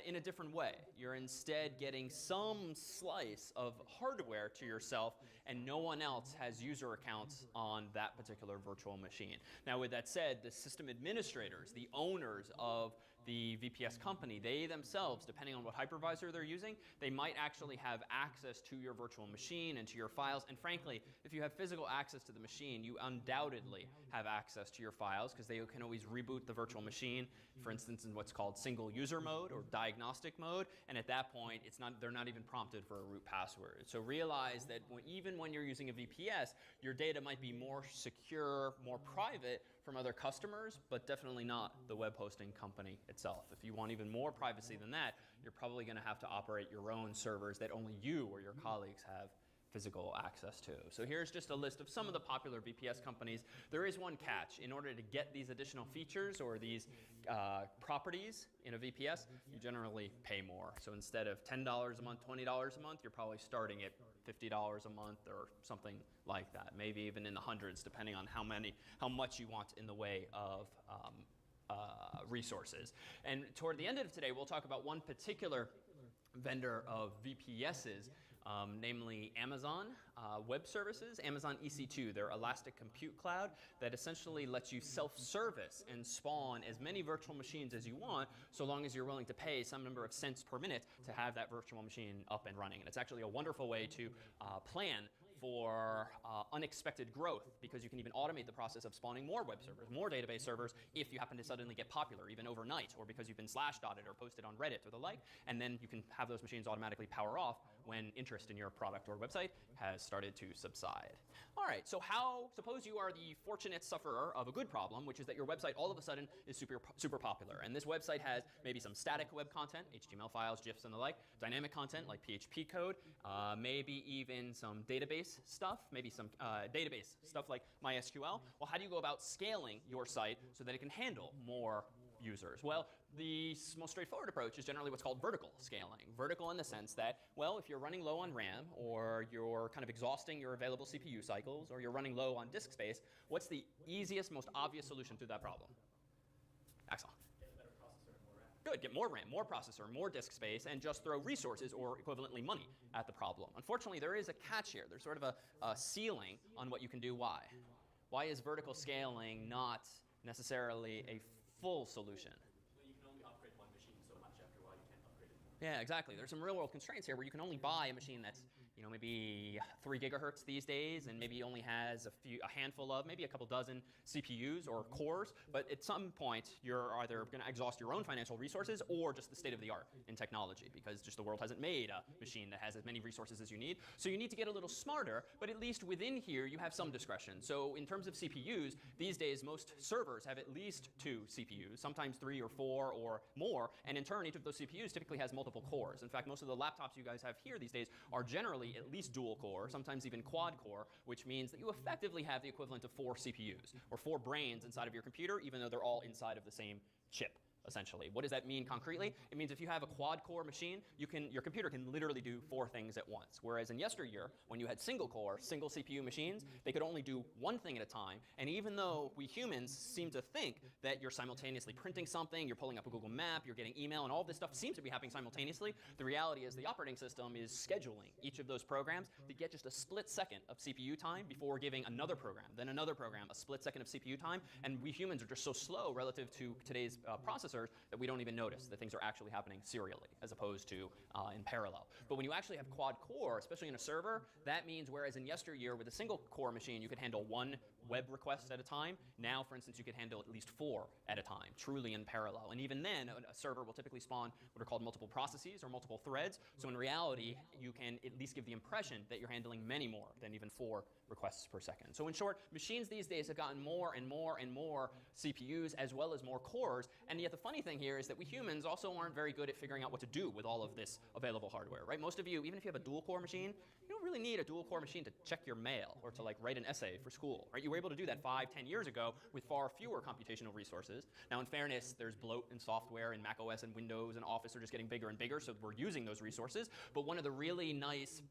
in a different way. You're instead getting some slice of hardware to yourself, and no one else has user accounts on that particular virtual machine. Now, with that said, the system administrators, the owners of the VPS company, they themselves, depending on what hypervisor they're using, they might actually have access to your virtual machine and to your files. And frankly, if you have physical access to the machine, you undoubtedly have access to your files because they can always reboot the virtual machine, for instance, in what's called single user mode or diagnostic mode. And at that point, they're not even prompted for a root password. So realize that even when you're using a VPS, your data might be more secure, more private from other customers, but definitely not the web hosting company itself. If you want even more privacy than that, you're probably going to have to operate your own servers that only you or your colleagues have physical access to. So here's just a list of some of the popular VPS companies. There is one catch. In order to get these additional features or these properties in a VPS, you generally pay more. So instead of $10 a month, $20 a month, you're probably starting at $50 a month or something like that, maybe even in the hundreds, depending on how much you want in the way of resources. And toward the end of today, we'll talk about one particular vendor of VPSs, namely Amazon Web Services, Amazon EC2, their elastic compute cloud that essentially lets you self-service and spawn as many virtual machines as you want, so long as you're willing to pay some number of cents per minute to have that virtual machine up and running. And it's actually a wonderful way to plan for unexpected growth, because you can even automate the process of spawning more web servers, more database servers, if you happen to suddenly get popular, even overnight, or because you've been slashdotted or posted on Reddit or the like, and then you can have those machines automatically power off when interest in your product or website has started to subside. All right, so suppose you are the fortunate sufferer of a good problem, which is that your website all of a sudden is super popular, and this website has maybe some static web content, HTML files, GIFs, and the like, dynamic content like PHP code, maybe even some database stuff, maybe some database stuff like MySQL. Well, how do you go about scaling your site so that it can handle more users? Well, the most straightforward approach is generally what's called vertical scaling. Vertical in the sense that, well, if you're running low on RAM, or you're kind of exhausting your available CPU cycles, or you're running low on disk space, what's the easiest, most obvious solution to that problem? Axel. Get a better processor and more RAM. Good, get more RAM, more processor, more disk space, and just throw resources or equivalently money at the problem. Unfortunately, there is a catch here. There's sort of a ceiling on what you can do. Why? Why is vertical scaling not necessarily a full solution? Well, you can only upgrade one machine so much. After a while, you can't upgrade it more. Yeah, exactly. There's some real world constraints here where you can only buy a machine that's, maybe 3 gigahertz these days, and maybe only has a handful of, maybe a couple dozen CPUs or cores. But at some point, you're either going to exhaust your own financial resources or just the state of the art in technology, because just the world hasn't made a machine that has as many resources as you need. So you need to get a little smarter, but at least within here, you have some discretion. So in terms of CPUs, these days, most servers have at least 2 CPUs, sometimes 3 or 4 or more. And in turn, each of those CPUs typically has multiple cores. In fact, most of the laptops you guys have here these days are generally at least dual core, sometimes even quad core, which means that you effectively have the equivalent of 4 CPUs or 4 brains inside of your computer, even though they're all inside of the same chip. essentially. What does that mean concretely? It means if you have a quad-core machine, your computer can literally do 4 things at once. Whereas in yesteryear, when you had single-core, single CPU machines, they could only do 1 thing at a time. And even though we humans seem to think that you're simultaneously printing something, you're pulling up a Google map, you're getting email, and all this stuff seems to be happening simultaneously, the reality is the operating system is scheduling each of those programs to get just a split second of CPU time before giving another program, then another program, a split second of CPU time. And we humans are just so slow relative to today's processors that we don't even notice that things are actually happening serially as opposed to in parallel. But when you actually have quad core, especially in a server, that means whereas in yesteryear with a single core machine you could handle 1 web request at a time, now for instance you could handle at least 4 at a time, truly in parallel. And even then a server will typically spawn what are called multiple processes or multiple threads. So in reality you can at least give the impression that you're handling many more than even 4 requests per second. So in short, machines these days have gotten more and more and more CPUs as well as more cores, and yet the funny thing here is that we humans also aren't very good at figuring out what to do with all of this available hardware, right? Most of you, even if you have a dual core machine, you don't really need a dual core machine to check your mail or to like write an essay for school, right? You were able to do that 5, 10 years ago with far fewer computational resources. Now in fairness, there's bloat in software and Mac OS and Windows and Office are just getting bigger and bigger, so we're using those resources. But one of the really nice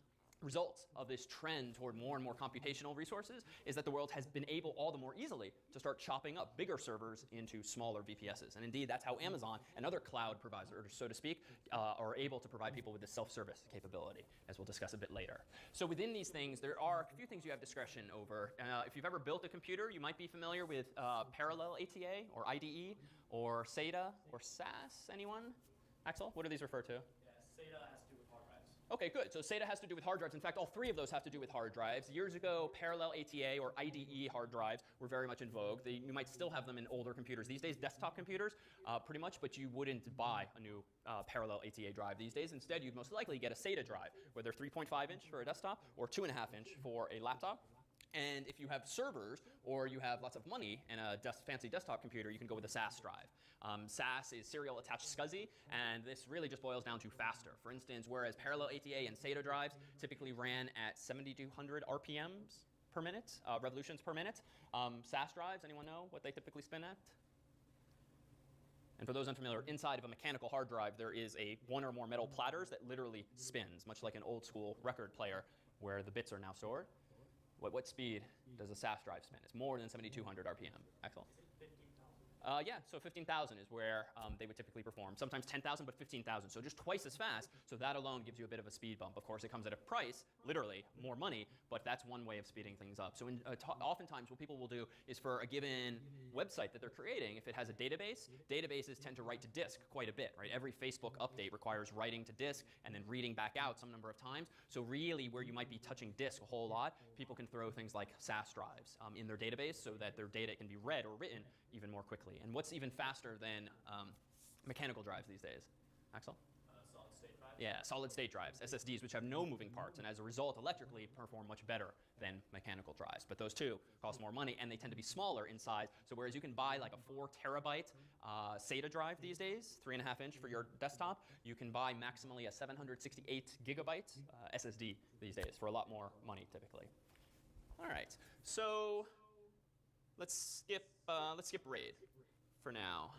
results of this trend toward more and more computational resources is that the world has been able all the more easily to start chopping up bigger servers into smaller VPSs. And indeed, that's how Amazon and other cloud providers, so to speak, are able to provide people with this self-service capability, as we'll discuss a bit later. So within these things, there are a few things you have discretion over. If you've ever built a computer, you might be familiar with Parallel ATA or IDE or SATA or SAS. Anyone? Axel, what do these refer to? Yeah, SATA has to do with hard drives. Okay, good. So SATA has to do with hard drives. In fact, all 3 of those have to do with hard drives. Years ago, Parallel ATA or IDE hard drives were very much in vogue. You might still have them in older computers these days, desktop computers, pretty much, but you wouldn't buy a new Parallel ATA drive these days. Instead, you'd most likely get a SATA drive, whether 3.5-inch for a desktop or 2.5-inch for a laptop. And if you have servers or you have lots of money and a fancy desktop computer, you can go with a SAS drive. SAS is serial attached SCSI, and this really just boils down to faster. For instance, whereas Parallel ATA and SATA drives typically ran at 7,200 RPMs per minute, revolutions per minute, SAS drives, anyone know what they typically spin at? And for those unfamiliar, inside of a mechanical hard drive, there is 1 or more metal platters that literally spins, much like an old school record player where the bits are now stored. What speed does a SAS drive spin? It's more than 7,200 RPM. Axel? Yeah, so 15,000 is where they would typically perform. Sometimes 10,000, but 15,000. So just twice as fast. So that alone gives you a bit of a speed bump. Of course, it comes at a price, literally, more money, but that's one way of speeding things up. So oftentimes what people will do is for a given website that they're creating, if it has a database, databases tend to write to disk quite a bit, right? Every Facebook update requires writing to disk and then reading back out some number of times. So really where you might be touching disk a whole lot, people can throw things like SAS drives in their database so that their data can be read or written even more quickly. And what's even faster than mechanical drives these days? Axel? Solid state drives? Yeah, solid state drives, SSDs, which have no moving parts, and as a result, electrically perform much better than mechanical drives. But those two cost more money, and they tend to be smaller in size. So whereas you can buy like a 4 terabyte SATA drive these days, 3.5-inch for your desktop, you can buy maximally a 768 gigabyte SSD these days for a lot more money, typically. All right, so let's skip RAID for now.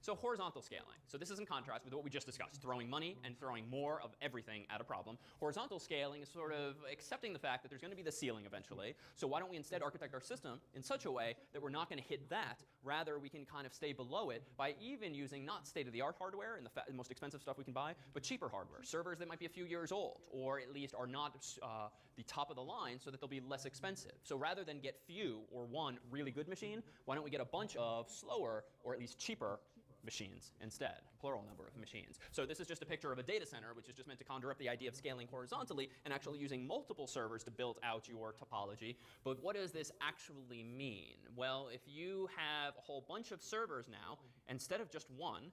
So horizontal scaling. So this is in contrast with what we just discussed, throwing money and throwing more of everything at a problem. Horizontal scaling is sort of accepting the fact that there's going to be the ceiling eventually. So why don't we instead architect our system in such a way that we're not going to hit that, rather we can kind of stay below it by even using not state-of-the-art hardware and the most expensive stuff we can buy, but cheaper hardware. Servers that might be a few years old, or at least are not the top of the line so that they'll be less expensive. So rather than get few or one really good machine, why don't we get a bunch of slower or at least cheaper machines instead, plural number of machines. So this is just a picture of a data center, which is just meant to conjure up the idea of scaling horizontally and actually using multiple servers to build out your topology. But what does this actually mean? Well, if you have a whole bunch of servers now, instead of just one,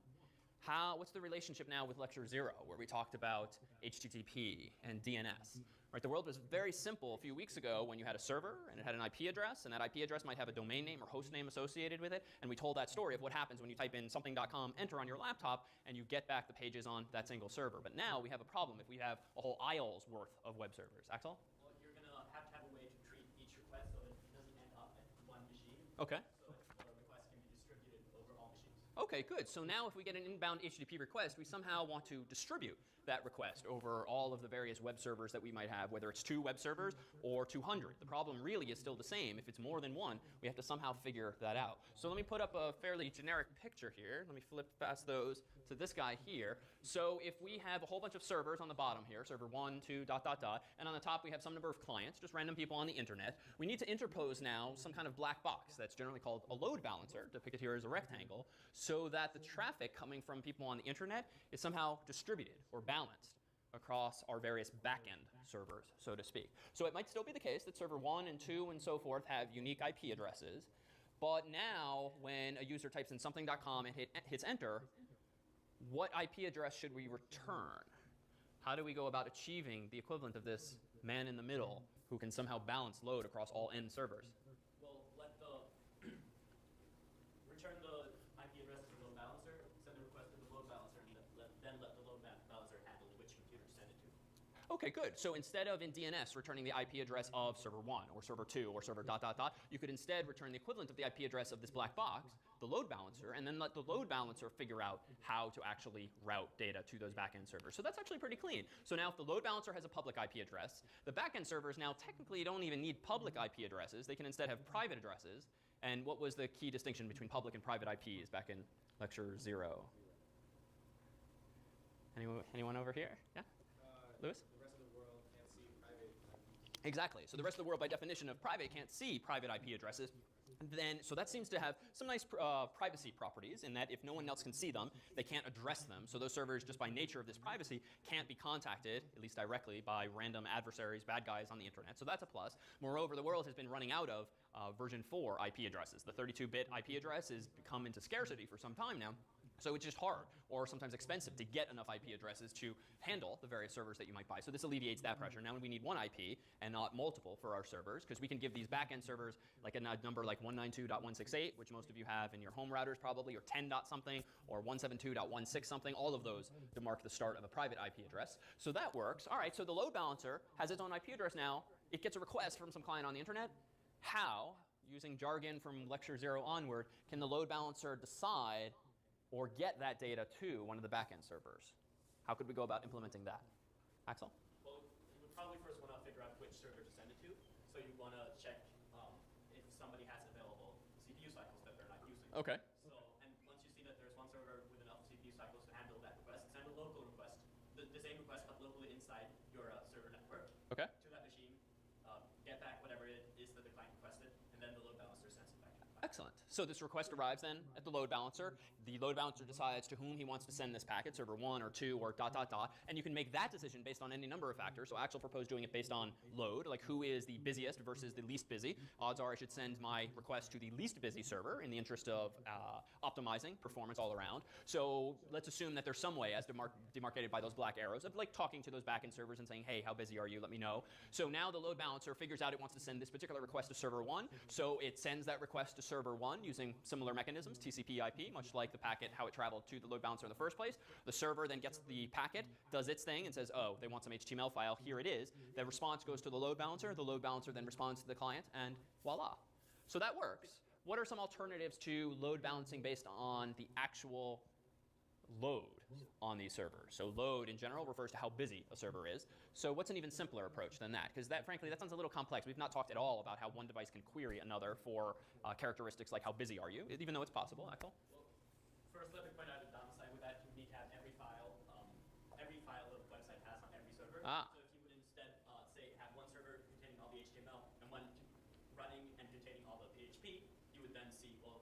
what's the relationship now with lecture 0, where we talked about HTTP and DNS? Right, the world was very simple a few weeks ago when you had a server and it had an IP address, and that IP address might have a domain name or host name associated with it, and we told that story of what happens when you type in something.com, enter on your laptop, and you get back the pages on that single server. But now we have a problem if we have a whole aisle's worth of web servers. Axel? Well, you're going to have a way to treat each request so it doesn't end up at one machine. Okay. So the request can be distributed over all machines. Okay, good. So now if we get an inbound HTTP request, we somehow want to distribute that request over all of the various web servers that we might have, whether it's 2 web servers or 200. The problem really is still the same. If it's more than one, we have to somehow figure that out. So let me put up a fairly generic picture here. Let me flip past those to this guy here. So if we have a whole bunch of servers on the bottom here, server 1, 2, ... and on the top we have some number of clients, just random people on the internet, we need to interpose now some kind of black box that's generally called a load balancer, depicted here as a rectangle, so that the traffic coming from people on the internet is somehow distributed or balanced across our various backend servers, so to speak. So it might still be the case that server 1 and 2 and so forth have unique IP addresses, but now when a user types in something.com and hits enter, what IP address should we return? How do we go about achieving the equivalent of this man in the middle who can somehow balance load across all n servers? Well, let the return the IP address to the load balancer, send the request to the load balancer, and then let the load balancer handle which computer to send it to. Okay, good. So instead of in DNS returning the IP address of server 1 or server 2 or server ... you could instead return the equivalent of the IP address of this black box, the load balancer, and then let the load balancer figure out how to actually route data to those backend servers. So that's actually pretty clean. So now if the load balancer has a public IP address, the backend servers now technically don't even need public IP addresses. They can instead have private addresses. And what was the key distinction between public and private IPs back in lecture 0? Anyone over here? Yeah? Lewis? The rest of the world can't see private IPs. Exactly. So the rest of the world, by definition of private, can't see private IP addresses. And then, so that seems to have some nice privacy properties in that if no one else can see them, they can't address them. So those servers, just by nature of this privacy, can't be contacted, at least directly, by random adversaries, bad guys on the internet. So that's a plus. Moreover, the world has been running out of version 4 IP addresses. The 32-bit IP address has come into scarcity for some time now. So it's just hard or sometimes expensive to get enough IP addresses to handle the various servers that you might buy. So this alleviates that pressure. Now we need one IP and not multiple for our servers, because we can give these backend servers like a number like 192.168, which most of you have in your home routers probably, or 10. something, or 172.16 something. All of those to mark the start of a private IP address. So that works. All right, so the load balancer has its own IP address now. It gets a request from some client on the internet. How, using jargon from lecture 0 onward, can the load balancer decide or get that data to one of the backend servers? How could we go about implementing that? Axel? Well, you would probably first want to figure out which server to send it to. So you want to check if somebody has available CPU cycles that they're not using. Okay. So, and once you see that there's one server with enough CPU cycles to handle that request, send a local request, the same request but locally inside your server network. Okay. To that machine, get back whatever it is that the client requested, and then the load balancer sends it back to the client. Excellent. So this request arrives then at the load balancer. The load balancer decides to whom he wants to send this packet, server 1 or 2 or ... And you can make that decision based on any number of factors. So Axel proposed doing it based on load, like who is the busiest versus the least busy. Odds are I should send my request to the least busy server in the interest of optimizing performance all around. So let's assume that there's some way, as demarcated by those black arrows, of like talking to those backend servers and saying, hey, how busy are you? Let me know. So now the load balancer figures out it wants to send this particular request to server 1. So it sends that request to server 1 using similar mechanisms, TCP/IP, much like the packet, how it traveled to the load balancer in the first place. The server then gets the packet, does its thing, and says, oh, they want some HTML file, here it is. The response goes to the load balancer then responds to the client, and voila. So that works. What are some alternatives to load balancing based on the actual load on these servers? So load in general refers to how busy a server is. So what's an even simpler approach than that? Because that, frankly, that sounds a little complex. We've not talked at all about how one device can query another for characteristics like how busy are you, even though it's possible. Axel? Well, first let me point out a downside with that. You need to have every file the website has on every server. Ah. So if you would instead say have one server containing all the HTML and one running and containing all the PHP, you would then see, well,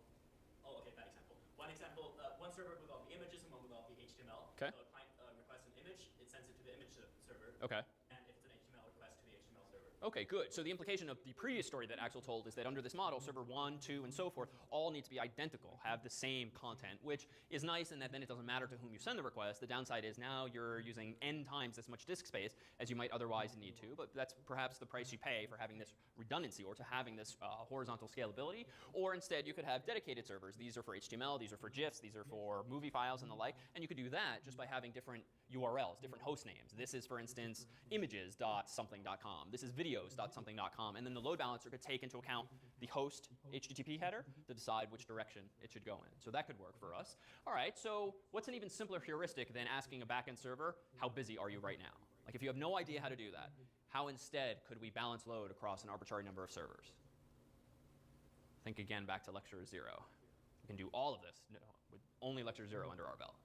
oh, okay, bad example. One server with all the images and one with all the HTML. Okay. So a client requests an image, it sends it to the image server. Okay. And if it's an HTML request to the HTML server. Okay, good. So the implication of the previous story that Axel told is that under this model, server 1, 2, and so forth all need to be identical, have the same content, which is nice in that then it doesn't matter to whom you send the request. The downside is now you're using n times as much disk space as you might otherwise need to, but that's perhaps the price you pay for having this redundancy or to having this horizontal scalability. Or instead, you could have dedicated servers. These are for HTML, these are for GIFs, these are for movie files and the like, and you could do that just by having different URLs, different host names. This is, for instance, images.something.com. This is video videos.something.com, and then the load balancer could take into account the host HTTP header to decide which direction it should go in. So that could work for us. All right, so what's an even simpler heuristic than asking a backend server, how busy are you right now? Like if you have no idea how to do that, how instead could we balance load across an arbitrary number of servers? Think again back to lecture 0. We can do all of this with only lecture 0 under our belt.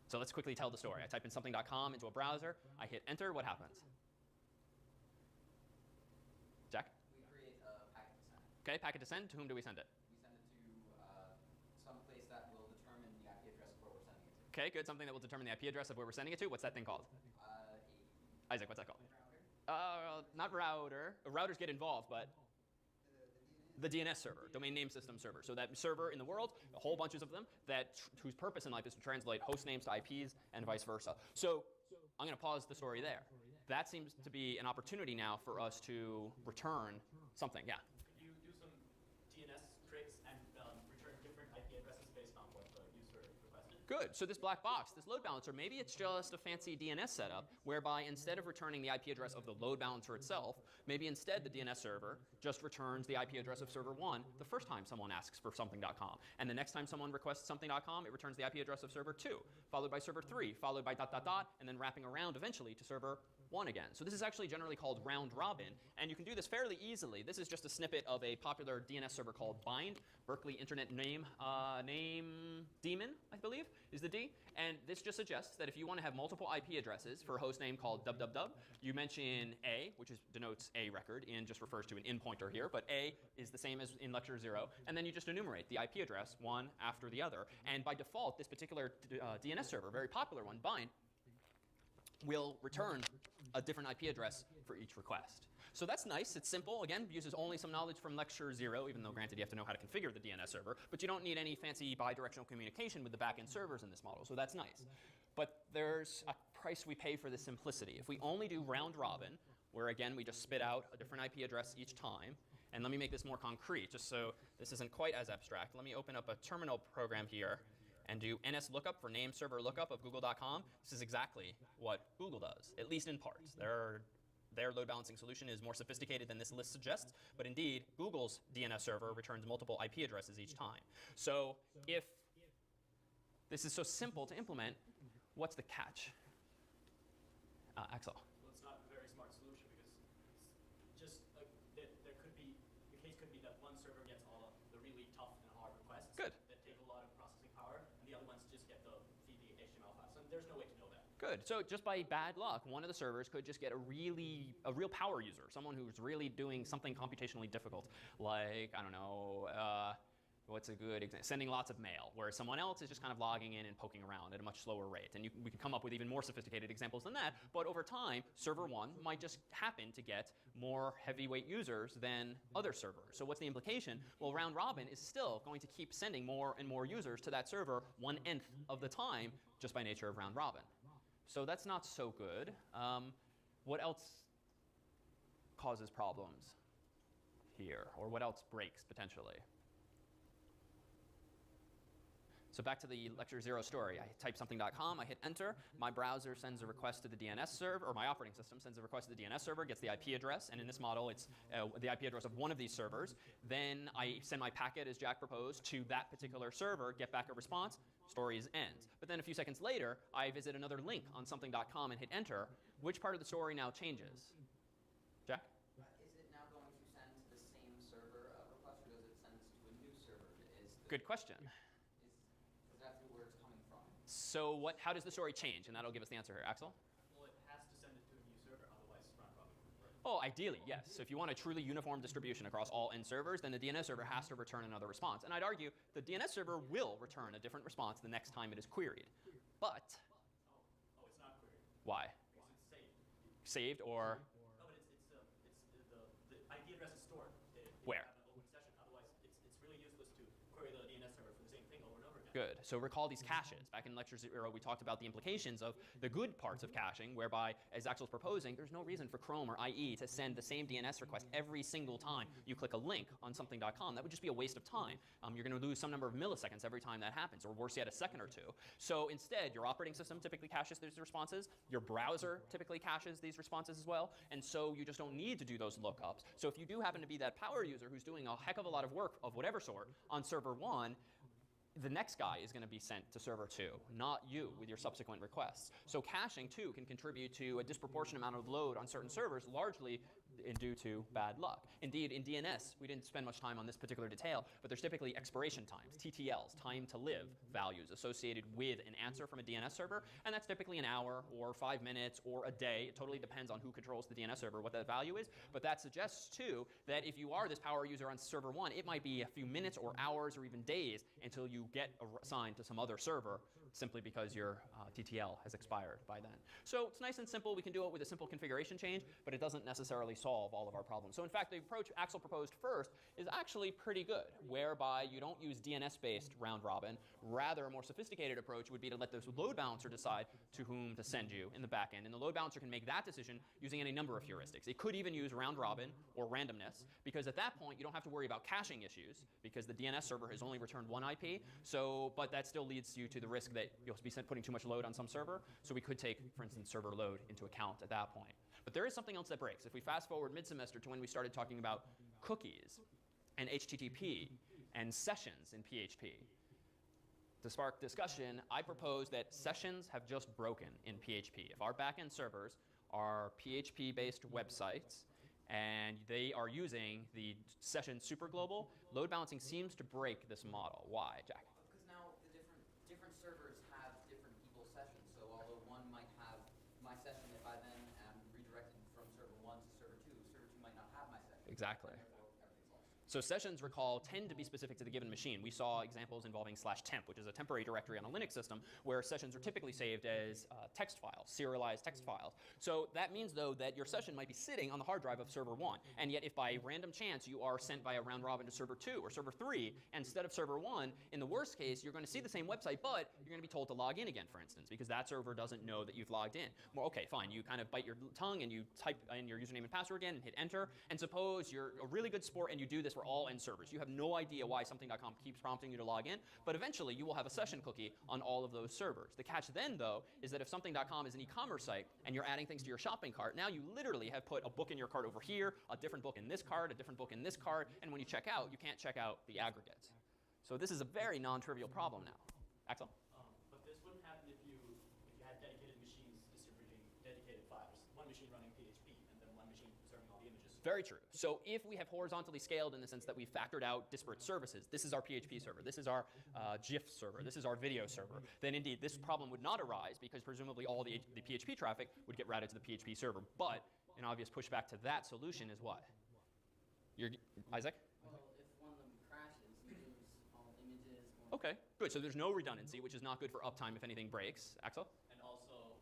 So let's quickly tell the story. I type in something.com into a browser. I hit enter. What happens? Jack? We create a packet to send. OK, packet to send. To whom do we send it? We send it to some place that will determine the IP address of where we're sending it to. OK, good. Something that will determine the IP address of where we're sending it to. What's that thing called? Isaac, what's that called? Not router. Routers get involved, but the DNS server, domain name system server. So that server in the world, a whole bunches of them, whose purpose in life is to translate host names to IPs and vice versa. So I'm going to pause the story there. That seems to be an opportunity now for us to return something. Yeah? Could you do some DNS tricks and return different IP addresses based on what the user requested? Good. So this black box, this load balancer, maybe it's just a fancy DNS setup whereby instead of returning the IP address of the load balancer itself, maybe instead the DNS server just returns the IP address of server 1 the first time someone asks for something.com. And the next time someone requests something.com, it returns the IP address of server 2, followed by server 3, followed by ... and then wrapping around eventually to server 1 again. So this is actually generally called round robin, and you can do this fairly easily. This is just a snippet of a popular DNS server called Bind. Berkeley Internet Name Daemon, I believe, is the D. And this just suggests that if you want to have multiple IP addresses for a host name called www, you mention A, which denotes a record, in just refers to an in pointer here, but A is the same as in lecture 0, and then you just enumerate the IP address one after the other. And by default, this particular DNS server, very popular one, Bind, will return a different IP address for each request. So that's nice. It's simple. Again, uses only some knowledge from lecture 0, even though granted you have to know how to configure the DNS server. But you don't need any fancy bidirectional communication with the backend servers in this model. So that's nice. But there's a price we pay for this simplicity. If we only do round robin, where again we just spit out a different IP address each time, and let me make this more concrete, just so this isn't quite as abstract. Let me open up a terminal program here and do NS lookup for name server lookup of google.com. This is exactly what Google does, at least in parts. Their load balancing solution is more sophisticated than this list suggests, but indeed, Google's DNS server returns multiple IP addresses each time. So if this is so simple to implement, what's the catch? Axel. Well, it's not a very smart solution because it's just like the case could be that one server gets all of the really tough and hard requests Good. that take a lot of processing power, and the other ones just get feed the HTML files. And there's no way to know that. Good. So just by bad luck, one of the servers could just get a real power user, someone who's really doing something computationally difficult, like, I don't know, what's a good example? Sending lots of mail, where someone else is just kind of logging in and poking around at a much slower rate. And we can come up with even more sophisticated examples than that. But over time, server 1 might just happen to get more heavyweight users than other servers. So what's the implication? Well, round robin is still going to keep sending more and more users to that server 1/nth of the time, just by nature of round robin. So that's not so good. What else causes problems here? Or what else breaks potentially? So back to the lecture 0 story. I type something.com, I hit enter. My browser sends a request to the DNS server, or my operating system sends a request to the DNS server, gets the IP address, and in this model it's the IP address of one of these servers. Then I send my packet, as Jack proposed, to that particular server, get back a response, story ends. But then a few seconds later, I visit another link on something.com and hit enter. Which part of the story now changes? Jack? Is it now going to send to the same server request, or does it send this to a new server? Good question. Is that where it's coming from? So how does the story change? And that'll give us the answer here. Axel? Well, it has to send it to a new server, otherwise round robin won't work. Oh, ideally, yes. So if you want a truly uniform distribution across all n servers, then the DNS server has to return another response. And I'd argue the DNS server will return a different response the next time it is queried. But Oh, it's not queried. why? Because it's saved. Saved or No, but the IP address is stored. Where? Have an open session. Otherwise, it's really useless to query the DNS server for the same thing over and over again. Good. So recall these caches. Back in lecture 0, we talked about the implications of the good parts of caching, whereby, as Axel's proposing, there's no reason for Chrome or IE to send the same DNS request every single time you click a link on something.com. That would just be a waste of time. You're going to lose some number of milliseconds every time that happens, or worse yet, a second or two. So instead, your operating system typically caches these responses. Your browser typically caches these responses as well. And so you just don't need to do those lookups. So if you do happen to be that power user who's doing a heck of a lot of work of whatever sort on server 1, the next guy is going to be sent to server 2, not you with your subsequent requests. So caching, too, can contribute to a disproportionate amount of load on certain servers, largely due to bad luck. Indeed, in DNS, we didn't spend much time on this particular detail, but there's typically expiration times, TTLs, time to live values associated with an answer from a DNS server, and that's typically an hour or 5 minutes or a day. It totally depends on who controls the DNS server, what that value is, but that suggests, too, that if you are this power user on server 1, it might be a few minutes or hours or even days until you get assigned to some other server simply because your TTL has expired by then. So it's nice and simple. We can do it with a simple configuration change, but it doesn't necessarily solve all of our problems. So in fact, the approach Axel proposed first is actually pretty good, whereby you don't use DNS-based round robin. Rather, a more sophisticated approach would be to let the load balancer decide to whom to send you in the backend. And the load balancer can make that decision using any number of heuristics. It could even use round robin or randomness, because at that point, you don't have to worry about caching issues, because the DNS server has only returned one IP. But that still leads you to the risk that you'll be putting too much load on some server. So we could take, for instance, server load into account at that point. But there is something else that breaks. If we fast forward mid-semester to when we started talking about cookies and HTTP and sessions in PHP, to spark discussion, I propose that sessions have just broken in PHP. If our backend servers are PHP-based websites and they are using the session superglobal, load balancing seems to break this model. Why, Jack? Because now the different servers have different people's sessions. So although one might have my session, if I then am redirected from server 1 to server 2 might not have my session. Exactly. And therefore, everything's lost. So sessions, recall, tend to be specific to the given machine. We saw examples involving /temp, which is a temporary directory on a Linux system, where sessions are typically saved as text files, serialized text files. So that means, though, that your session might be sitting on the hard drive of server 1. And yet, if by random chance you are sent by a round robin to server 2 or server 3 instead of server 1, in the worst case, you're going to see the same website, but you're going to be told to log in again, for instance, because that server doesn't know that you've logged in. Well, okay, fine. You kind of bite your tongue and you type in your username and password again and hit enter. And suppose you're a really good sport and you do this for all end servers. You have no idea why something.com keeps prompting you to log in, but eventually you will have a session cookie on all of those servers. The catch then, though, is that if something.com is an e-commerce site and you're adding things to your shopping cart, now you literally have put a book in your cart over here, a different book in this cart, a different book in this cart, and when you check out, you can't check out the aggregates. So this is a very non-trivial problem now. Axel? But this wouldn't happen if you had dedicated machines distributing dedicated files. One machine running PHP and then one machine serving all the images. Very true. So if we have horizontally scaled in the sense that we factored out disparate services, this is our PHP server, this is our GIF server, this is our video server, then indeed this problem would not arise because presumably all the PHP traffic would get routed to the PHP server. But an obvious pushback to that solution is what? Isaac? Well, if one of them crashes, you lose all images. Okay, good. So there's no redundancy, which is not good for uptime if anything breaks. Axel? And also,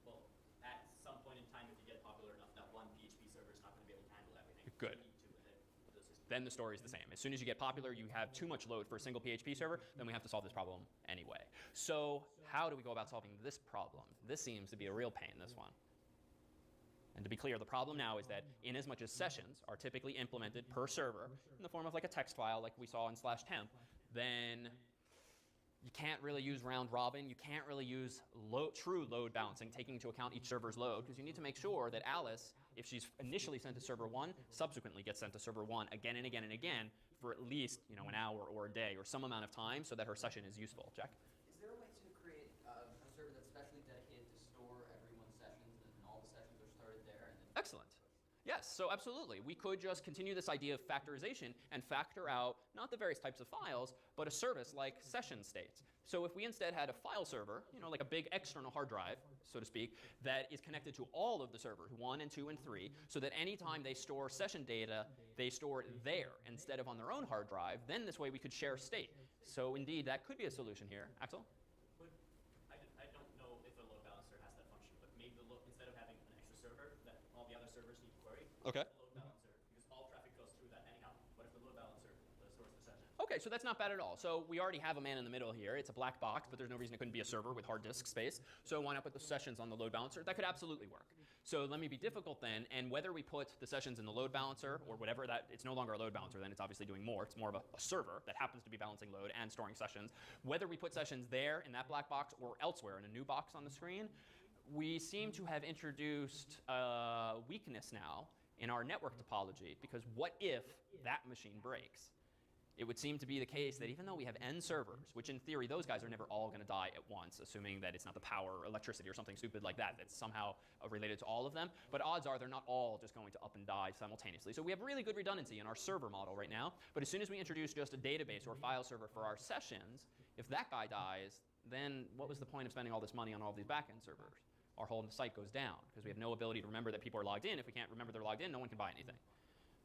well, at some point in time, if you get popular enough, that one PHP server is not going to be able to handle everything. Good. So you need to hit the system. Then the story is the same. As soon as you get popular, you have too much load for a single PHP server, then we have to solve this problem anyway. So how do we go about solving this problem? This seems to be a real pain, this one. And to be clear, the problem now is that in as much as sessions are typically implemented per server in the form of like a text file like we saw in /temp, then you can't really use round robin. You can't really use true load balancing, taking into account each server's load, because you need to make sure that Alice, if she's initially sent to server 1, subsequently gets sent to server 1 again and again and again for at least an hour or a day or some amount of time so that her session is useful. Jack? Is there a way to create a server that's specially dedicated to store everyone's sessions and all the sessions are started there? And then Excellent. Yes, so absolutely. We could just continue this idea of factorization and factor out not the various types of files, but a service like session states. So if we instead had a file server, like a big external hard drive, so to speak, that is connected to all of the servers, 1 and 2 and 3, so that anytime they store session data, they store it there instead of on their own hard drive, then this way we could share state. So indeed, that could be a solution here. Axel? I don't know if a load balancer has that function, but maybe instead of having an extra server that all the other servers need to query, Okay. a load balancer, because all traffic goes through that anyhow. What if the load balancer stores the session? Okay, so that's not bad at all. So we already have a man in the middle here. It's a black box, but there's no reason it couldn't be a server with hard disk space. So why not put the sessions on the load balancer? That could absolutely work. So let me be difficult then, and whether we put the sessions in the load balancer or whatever, that it's no longer a load balancer, then it's obviously doing more. It's more of a server that happens to be balancing load and storing sessions. Whether we put sessions there in that black box or elsewhere in a new box on the screen, we seem to have introduced a weakness now in our network topology, because what if that machine breaks? It would seem to be the case that even though we have n servers, which in theory those guys are never all going to die at once, assuming that it's not the power or electricity or something stupid like that that's somehow related to all of them, but odds are they're not all just going to up and die simultaneously. So we have really good redundancy in our server model right now, but as soon as we introduce just a database or file server for our sessions, if that guy dies, then what was the point of spending all this money on all these backend servers? Our whole site goes down because we have no ability to remember that people are logged in. If we can't remember they're logged in, no one can buy anything.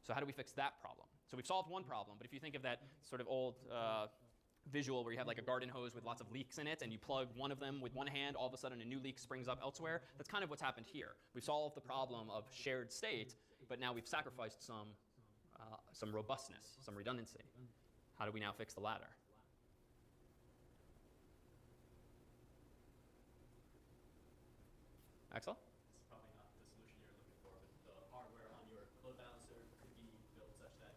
So how do we fix that problem? So we've solved one problem, but if you think of that sort of old visual where you have like a garden hose with lots of leaks in it, and you plug one of them with one hand, all of a sudden a new leak springs up elsewhere, that's kind of what's happened here. We've solved the problem of shared state, but now we've sacrificed some robustness, some redundancy. How do we now fix the latter? Axel? It's probably not the solution you're looking for, but the hardware on your load balancer could be built such that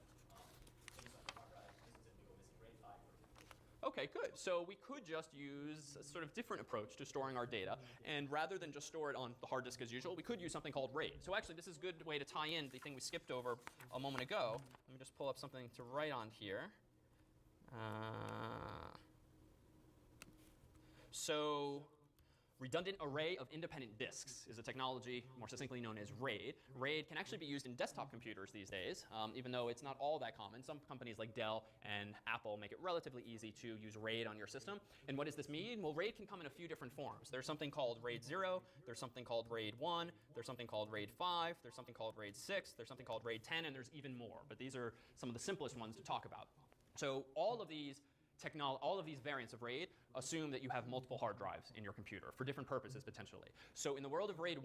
things like the hard drive doesn't simply go missing RAID 5, for example. Okay, good. So we could just use a sort of different approach to storing our data, and rather than just store it on the hard disk as usual, we could use something called RAID. So actually, this is a good way to tie in the thing we skipped over a moment ago. Let me just pull up something to write on here. So redundant array of independent disks is a technology more succinctly known as RAID. RAID can actually be used in desktop computers these days, even though it's not all that common. Some companies like Dell and Apple make it relatively easy to use RAID on your system. And what does this mean? Well, RAID can come in a few different forms. There's something called RAID 0, there's something called RAID 1, there's something called RAID 5, there's something called RAID 6, there's something called RAID 10, and there's even more. But these are some of the simplest ones to talk about. So all of these variants of RAID assume that you have multiple hard drives in your computer for different purposes potentially. So in the world of RAID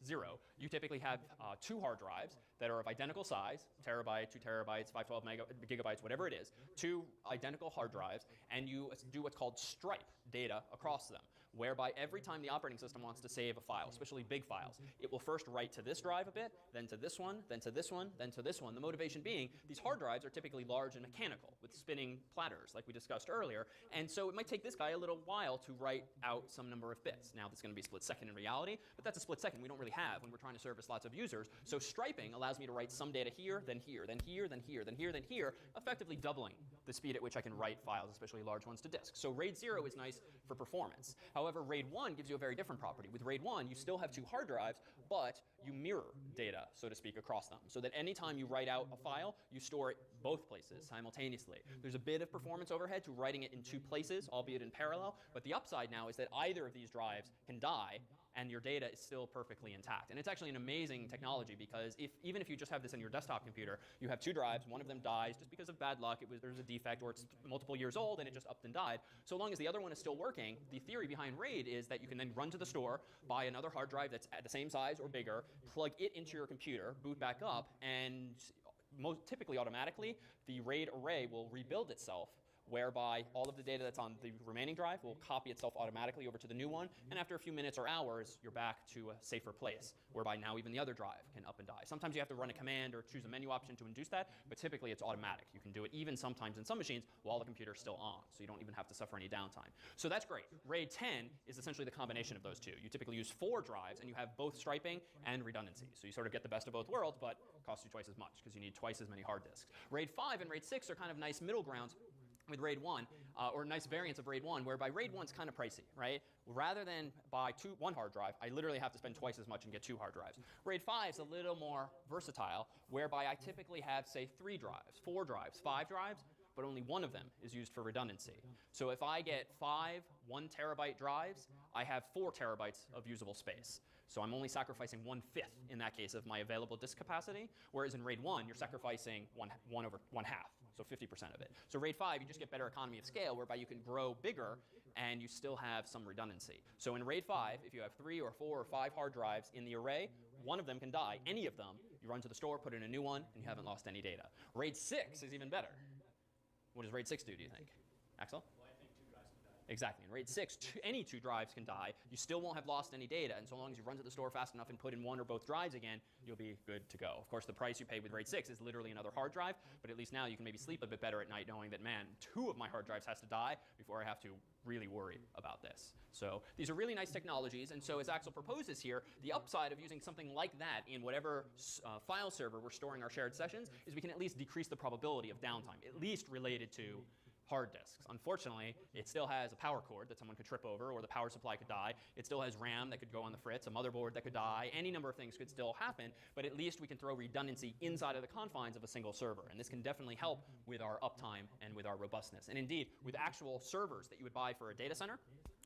0, you typically have 2 hard drives that are of identical size, terabyte, 2 terabytes, 512 gigabytes, whatever it is, 2 identical hard drives, and you do what's called stripe data across them, whereby every time the operating system wants to save a file, especially big files, it will first write to this drive a bit, then to this one, then to this one, then to this one. The motivation being these hard drives are typically large and mechanical with spinning platters like we discussed earlier, and so it might take this guy a little while to write out some number of bits. Now, that's going to be a split second in reality, but that's a split second we don't really have when we're trying to service lots of users. So striping allows me to write some data here, then here, then here, then here, then here, then here, effectively doubling the speed at which I can write files, especially large ones, to disk. So RAID 0 is nice for performance. However, RAID 1 gives you a very different property. With RAID 1, you still have 2 hard drives, but you mirror data, so to speak, across them, so that anytime you write out a file, you store it both places simultaneously. There's a bit of performance overhead to writing it in 2 places, albeit in parallel, but the upside now is that either of these drives can die, and your data is still perfectly intact. And it's actually an amazing technology, because even if you just have this in your desktop computer, you have 2 drives, one of them dies just because of bad luck, there's a defect, or it's multiple years old and it just upped and died. So long as the other one is still working, the theory behind RAID is that you can then run to the store, buy another hard drive that's at the same size or bigger, plug it into your computer, boot back up, and typically automatically, the RAID array will rebuild itself, whereby all of the data that's on the remaining drive will copy itself automatically over to the new one, and after a few minutes or hours, you're back to a safer place, whereby now even the other drive can up and die. Sometimes you have to run a command or choose a menu option to induce that, but typically it's automatic. You can do it even sometimes in some machines while the computer's still on, so you don't even have to suffer any downtime. So that's great. RAID 10 is essentially the combination of those 2. You typically use 4 drives, and you have both striping and redundancy. So you sort of get the best of both worlds, but it costs you twice as much, because you need twice as many hard disks. RAID 5 and RAID 6 are kind of nice middle grounds with RAID 1, or nice variants of RAID 1, whereby RAID 1 is kind of pricey, right? Rather than buy 1 hard drive, I literally have to spend twice as much and get 2 hard drives. RAID 5 is a little more versatile, whereby I typically have, say, 3 drives, 4 drives, 5 drives, but only one of them is used for redundancy. So if I get 5 1 terabyte drives, I have 4 terabytes of usable space. So I'm only sacrificing 1/5 in that case of my available disk capacity, whereas in RAID 1, you're sacrificing 1/2, so 50% of it. So RAID 5, you just get better economy of scale, whereby you can grow bigger and you still have some redundancy. So in RAID 5, if you have 3 or 4 or 5 hard drives in the array, one of them can die. Any of them, you run to the store, put in a new one, and you haven't lost any data. RAID 6 is even better. What does RAID 6 do you think? Axel? Well, I think 2 drives can die. Exactly. In RAID 6, any 2 drives can die. You still won't have lost any data, and so long as you run to the store fast enough and put in 1 or both drives again, you'll be good to go. Of course, the price you pay with RAID 6 is literally another hard drive, but at least now you can maybe sleep a bit better at night knowing that, man, 2 of my hard drives has to die before I have to really worry about this. So these are really nice technologies, and so as Axel proposes here, the upside of using something like that in whatever file server we're storing our shared sessions is we can at least decrease the probability of downtime, at least related to hard disks. Unfortunately, it still has a power cord that someone could trip over, or the power supply could die. It still has RAM that could go on the fritz, a motherboard that could die. Any number of things could still happen, but at least we can throw redundancy inside of the confines of a single server. And this can definitely help with our uptime and with our robustness. And indeed, with actual servers that you would buy for a data center,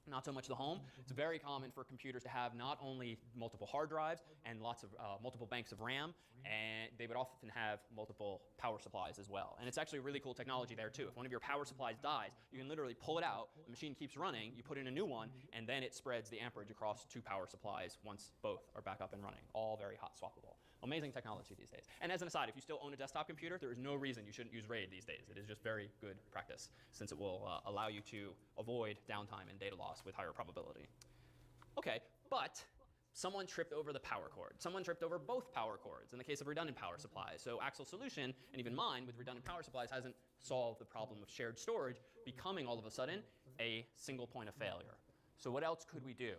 not so much the home, it's very common for computers to have not only multiple hard drives and lots of multiple banks of RAM, and they would often have multiple power supplies as well. And it's actually a really cool technology there too. If one of your power supplies dies, you can literally pull it out, the machine keeps running, you put in a new one, and then it spreads the amperage across 2 power supplies once both are back up and running. All very hot swappable. Amazing technology these days. And as an aside, if you still own a desktop computer, there is no reason you shouldn't use RAID these days. It is just very good practice, since it will allow you to avoid downtime and data loss with higher probability. Okay, but someone tripped over the power cord. Someone tripped over both power cords in the case of redundant power supplies. So Axel's solution, and even mine with redundant power supplies, hasn't solved the problem of shared storage becoming all of a sudden a single point of failure. So what else could we do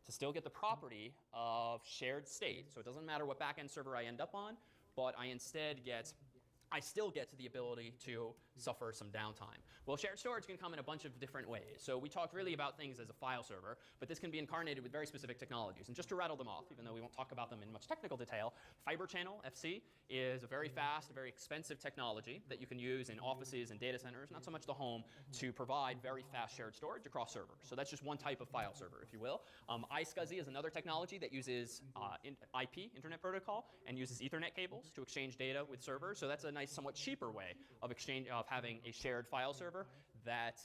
to still get the property of shared state? So it doesn't matter what backend server I end up on, but I still get to the ability to suffer some downtime. Well, shared storage can come in a bunch of different ways. So we talked really about things as a file server, but this can be incarnated with very specific technologies. And just to rattle them off, even though we won't talk about them in much technical detail, Fiber Channel, FC, is a very fast, very expensive technology that you can use in offices and data centers, not so much the home, to provide very fast shared storage across servers. So that's just one type of file server, if you will. iSCSI is another technology that uses IP, Internet Protocol, and uses Ethernet cables to exchange data with servers. So that's a nice, somewhat cheaper way of having a shared file server that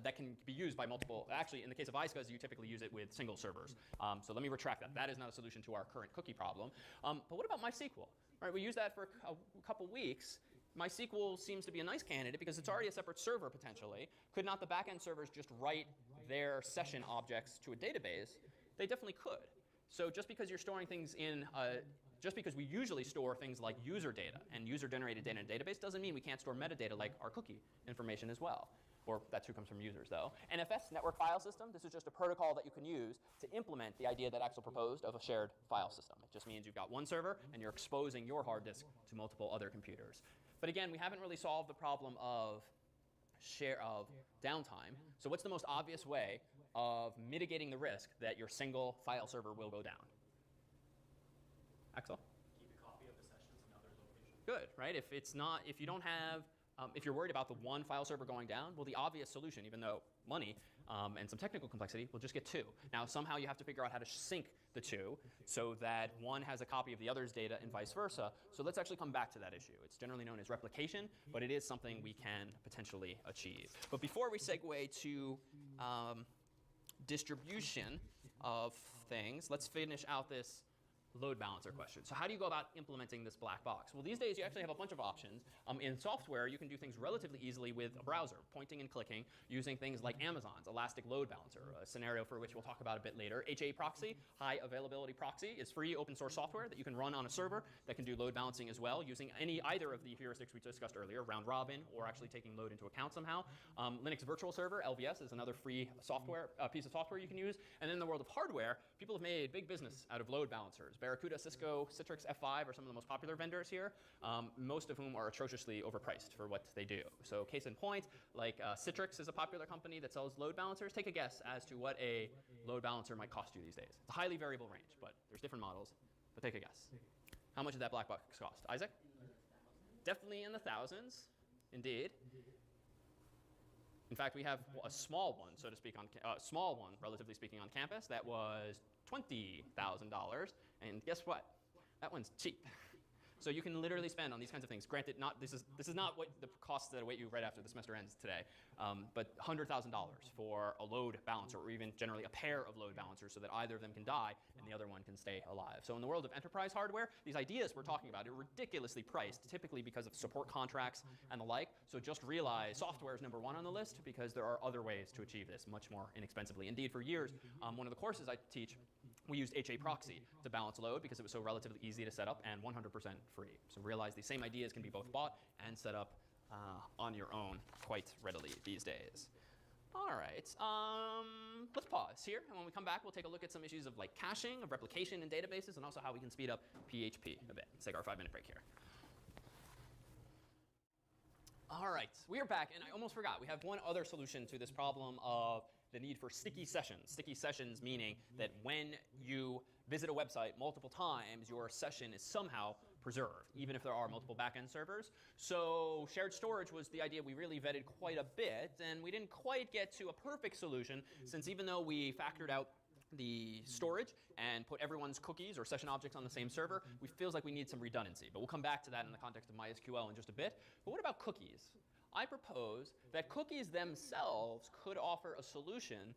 that can be used by multiple. Actually, in the case of iSCSI, you typically use it with single servers. So let me retract that. That is not a solution to our current cookie problem. But what about MySQL? All right, we used that for a couple weeks. MySQL seems to be a nice candidate because it's already a separate server potentially. Could not the backend servers just write their session objects to a database? They definitely could. So just because you're storing things in just because we usually store things like user data and user-generated data in a database doesn't mean we can't store metadata like our cookie information as well. Or that's who comes from users, though. NFS, Network File System, this is just a protocol that you can use to implement the idea that Axel proposed of a shared file system. It just means you've got one server and you're exposing your hard disk to multiple other computers. But again, we haven't really solved the problem of downtime. So what's the most obvious way of mitigating the risk that your single file server will go down? Axel? Keep a copy of the sessions in other locations. Good, right? If you don't have, if you're worried about the one file server going down, well, the obvious solution, even though money and some technical complexity, will just get 2. Now, somehow you have to figure out how to sync the 2 so that one has a copy of the other's data and vice versa. So let's actually come back to that issue. It's generally known as replication, but it is something we can potentially achieve. But before we segue to distribution of things, let's finish out this load balancer question. So how do you go about implementing this black box? Well, these days you actually have a bunch of options. In software, you can do things relatively easily with a browser, pointing and clicking, using things like Amazon's Elastic Load Balancer, a scenario for which we'll talk about a bit later. HA Proxy, High Availability Proxy, is free open source software that you can run on a server that can do load balancing as well, using either of the heuristics we discussed earlier, round robin, or actually taking load into account somehow. Linux Virtual Server, LVS, is another free piece of software you can use. And then in the world of hardware, people have made big business out of load balancers. Barracuda, Cisco, Citrix, F5 are some of the most popular vendors here, most of whom are atrociously overpriced for what they do. So case in point, like Citrix is a popular company that sells load balancers. Take a guess as to what a load balancer might cost you these days. It's a highly variable range, but there's different models. But take a guess. How much did that black box cost? Isaac? Definitely in the thousands, indeed. In fact, we have a small one, so to speak, small one, relatively speaking, on campus that was $20,000. And guess what? That one's cheap. So you can literally spend on these kinds of things. Granted, this is not what the costs that await you right after the semester ends today, but $100,000 for a load balancer, or even generally a pair of load balancers, so that either of them can die and the other one can stay alive. So in the world of enterprise hardware, these ideas we're talking about are ridiculously priced, typically because of support contracts and the like. So just realize software is number one on the list, because there are other ways to achieve this much more inexpensively. Indeed, for years, one of the courses I teach, we used HA proxy to balance load because it was so relatively easy to set up and 100% free. So realize these same ideas can be both bought and set up on your own quite readily these days. All right, let's pause here, and when we come back, we'll take a look at some issues of like caching, of replication in databases, and also how we can speed up PHP a bit. Let's take our 5-minute break here. All right, we are back, and I almost forgot. We have one other solution to this problem of the need for sticky sessions. Sticky sessions meaning that when you visit a website multiple times, your session is somehow preserved, even if there are multiple backend servers. So shared storage was the idea we really vetted quite a bit, and we didn't quite get to a perfect solution, since even though we factored out the storage and put everyone's cookies or session objects on the same server, we feels like we need some redundancy. But we'll come back to that in the context of MySQL in just a bit. But what about cookies? I propose that cookies themselves could offer a solution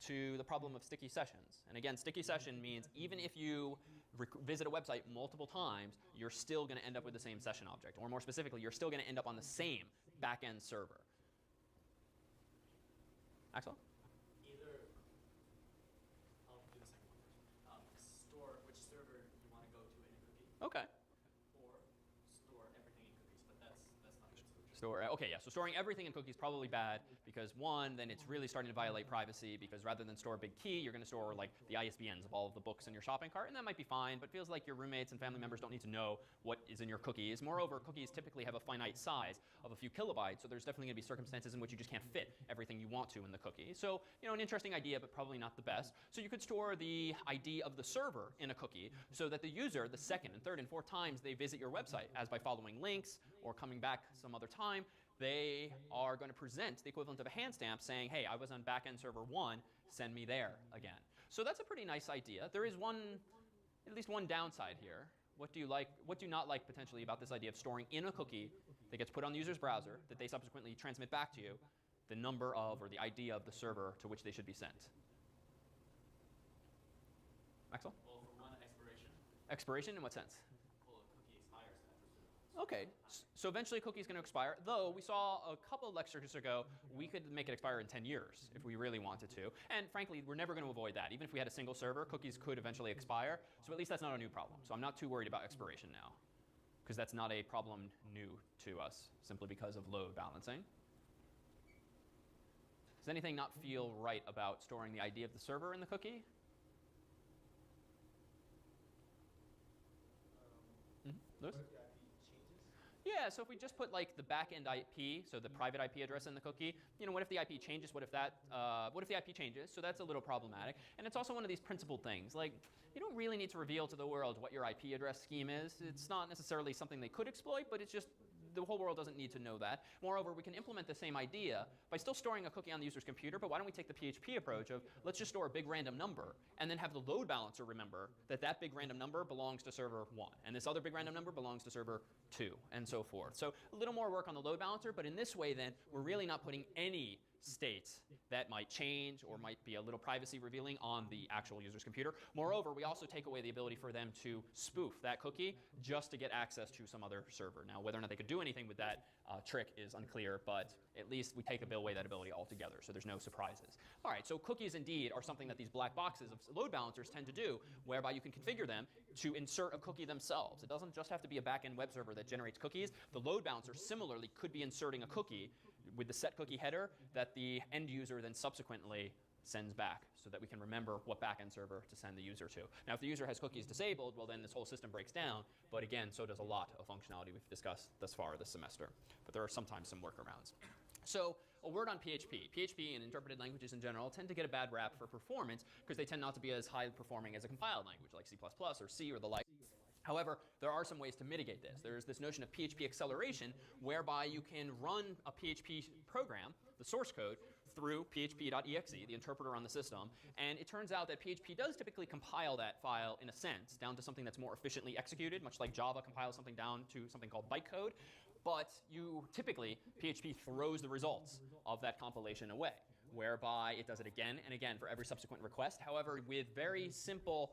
to the problem of sticky sessions. And again, sticky session means even if you visit a website multiple times, you're still going to end up with the same session object. Or more specifically, you're still going to end up on the same backend server. Axel? Either, I'll do the second one first. Store which server you want to go to in a cookie. Okay. Or store everything in cookies, but that's not a good solution. Okay, yeah, so storing everything in cookies is probably bad, because one, then it's really starting to violate privacy, because rather than store a big key, you're going to store like the ISBNs of all of the books in your shopping cart, and that might be fine, but feels like your roommates and family members don't need to know what is in your cookies. Moreover, cookies typically have a finite size of a few kilobytes, so there's definitely going to be circumstances in which you just can't fit everything you want to in the cookie. So, an interesting idea, but probably not the best. So you could store the ID of the server in a cookie, so that the user, the second and third and fourth times they visit your website, as by following links or coming back some other time, they are going to present the equivalent of a hand stamp saying, hey, I was on backend server 1, send me there again. So that's a pretty nice idea. There is at least one downside here. What do you not like potentially about this idea of storing in a cookie that gets put on the user's browser, that they subsequently transmit back to you, the number of, or the ID of the server to which they should be sent? Maxwell? Well, for one, expiration. Expiration in what sense? Well, a cookie expires after. Okay, so eventually a cookie is going to expire, though we saw a couple of lectures ago, we could make it expire in 10 years if we really wanted to. And frankly, we're never going to avoid that. Even if we had a single server, cookies could eventually expire, so at least that's not a new problem. So I'm not too worried about expiration now, because that's not a problem new to us, simply because of load balancing. Does anything not feel right about storing the ID of the server in the cookie? Lewis? Yeah, so if we just put like the backend IP, so the private IP address in the cookie, what if the IP changes? What if the IP changes? So that's a little problematic. And it's also one of these principled things. Like, you don't really need to reveal to the world what your IP address scheme is. It's not necessarily something they could exploit, but it's just the whole world doesn't need to know that. Moreover, we can implement the same idea by still storing a cookie on the user's computer, but why don't we take the PHP approach of let's just store a big random number and then have the load balancer remember that that big random number belongs to server 1 and this other big random number belongs to server 2 and so forth. So a little more work on the load balancer, but in this way then we're really not putting any states that might change or might be a little privacy revealing on the actual user's computer. Moreover, we also take away the ability for them to spoof that cookie just to get access to some other server. Now, whether or not they could do anything with that trick is unclear, but at least we take away that ability altogether, so there's no surprises. All right, so cookies indeed are something that these black boxes of load balancers tend to do, whereby you can configure them to insert a cookie themselves. It doesn't just have to be a backend web server that generates cookies. The load balancer similarly could be inserting a cookie with the set cookie header that the end user then subsequently sends back so that we can remember what backend server to send the user to. Now, if the user has cookies disabled, well, then this whole system breaks down. But again, so does a lot of functionality we've discussed thus far this semester. But there are sometimes some workarounds. So a word on PHP. PHP and interpreted languages in general tend to get a bad rap for performance because they tend not to be as high performing as a compiled language like C++ or C or the like. However, there are some ways to mitigate this. There's this notion of PHP acceleration, whereby you can run a PHP program, the source code, through php.exe, the interpreter on the system. And it turns out that PHP does typically compile that file, in a sense, down to something that's more efficiently executed, much like Java compiles something down to something called bytecode. But typically, PHP throws the results of that compilation away, whereby it does it again and again for every subsequent request. However, with very simple,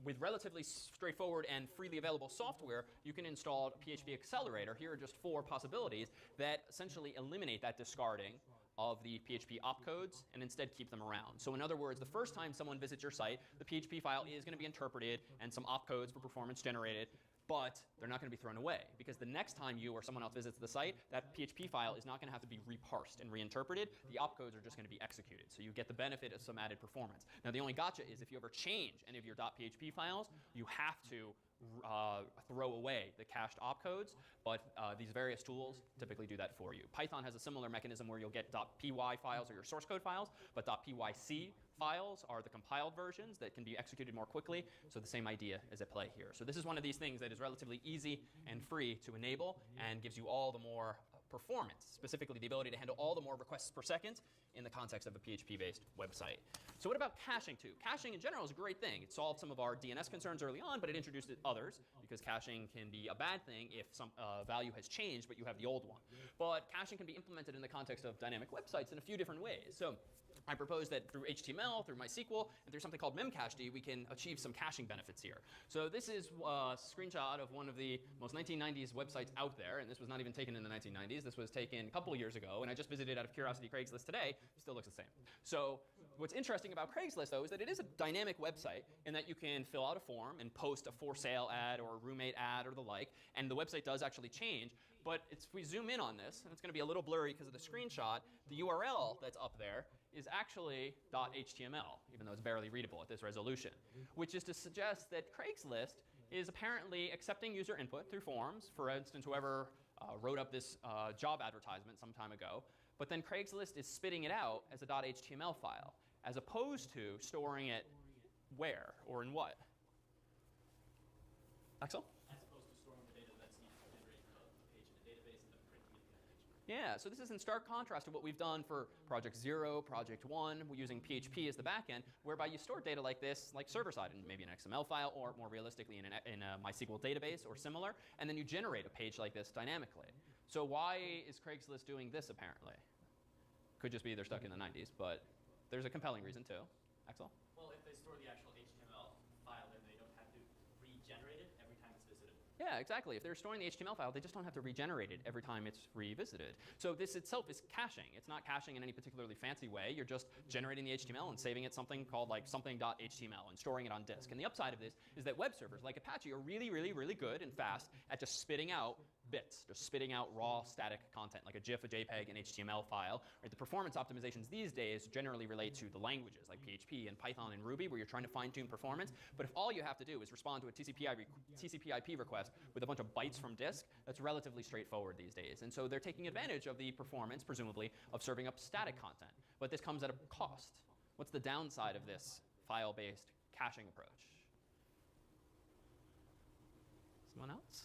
with relatively straightforward and freely available software, you can install a PHP accelerator. Here are just 4 possibilities that essentially eliminate that discarding of the PHP opcodes and instead keep them around. So in other words, the first time someone visits your site, the PHP file is going to be interpreted and some opcodes for performance generated, but they're not going to be thrown away, because the next time you or someone else visits the site, that PHP file is not going to have to be reparsed and reinterpreted. The opcodes are just going to be executed, so you get the benefit of some added performance. Now, the only gotcha is if you ever change any of your .php files, you have to throw away the cached opcodes, but these various tools typically do that for you. Python has a similar mechanism where you'll get .py files or your source code files, but .pyc files are the compiled versions that can be executed more quickly, so the same idea is at play here. So this is one of these things that is relatively easy and free to enable and gives you all the more performance, specifically the ability to handle all the more requests per second in the context of a PHP-based website. So what about caching too? Caching in general is a great thing. It solved some of our DNS concerns early on, but it introduced others, because caching can be a bad thing if some value has changed, but you have the old one. But caching can be implemented in the context of dynamic websites in a few different ways. So I propose that through HTML, through MySQL, and through something called memcached, we can achieve some caching benefits here. So this is a screenshot of one of the most 1990s websites out there, and this was not even taken in the 1990s. This was taken a couple of years ago, and I just visited out of curiosity Craigslist today. It still looks the same. So what's interesting about Craigslist, though, is that it is a dynamic website in that you can fill out a form and post a for sale ad or a roommate ad or the like, and the website does actually change. But if we zoom in on this, and it's going to be a little blurry because of the screenshot, the URL that's up there is actually .html, even though it's barely readable at this resolution, which is to suggest that Craigslist is apparently accepting user input through forms. For instance, whoever wrote up this job advertisement some time ago, but then Craigslist is spitting it out as a .html file, as opposed to storing it where or in what? Axel? As opposed to storing the data that's needed to generate the page in a database and then printing it in the page. Yeah, so this is in stark contrast to what we've done for Project 0, Project 1, using PHP as the backend, whereby you store data like this, like server-side, in maybe an XML file, or more realistically in a MySQL database or similar, and then you generate a page like this dynamically. So why is Craigslist doing this, apparently? Could just be they're stuck in the 90s, but there's a compelling reason too. Axel? Well, if they store the actual HTML file, then they don't have to regenerate it every time it's visited. Yeah, exactly. If they're storing the HTML file, they just don't have to regenerate it every time it's revisited. So this itself is caching. It's not caching in any particularly fancy way. You're just generating the HTML and saving it something called like something.html and storing it on disk. And the upside of this is that web servers like Apache are really, really, really good and fast at just spitting out bits, just spitting out raw static content like a GIF, a JPEG, an HTML file. Right? The performance optimizations these days generally relate to the languages like PHP and Python and Ruby, where you're trying to fine-tune performance. But if all you have to do is respond to a TCP/IP request with a bunch of bytes from disk, that's relatively straightforward these days. And so they're taking advantage of the performance, presumably, of serving up static content. But this comes at a cost. What's the downside of this file-based caching approach? Someone else?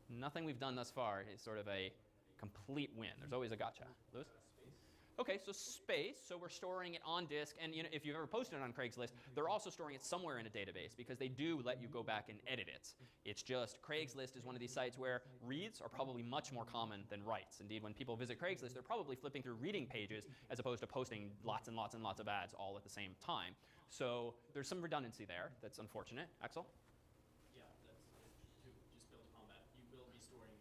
Nothing we've done thus far is sort of a complete win. There's always a gotcha. Lewis? Okay, so space, so we're storing it on disk, and if you've ever posted it on Craigslist, they're also storing it somewhere in a database because they do let you go back and edit it. It's just Craigslist is one of these sites where reads are probably much more common than writes. Indeed, when people visit Craigslist, they're probably flipping through reading pages as opposed to posting lots and lots and lots of ads all at the same time. So there's some redundancy there that's unfortunate. Axel? Yeah, that's to just build upon that. You will be storing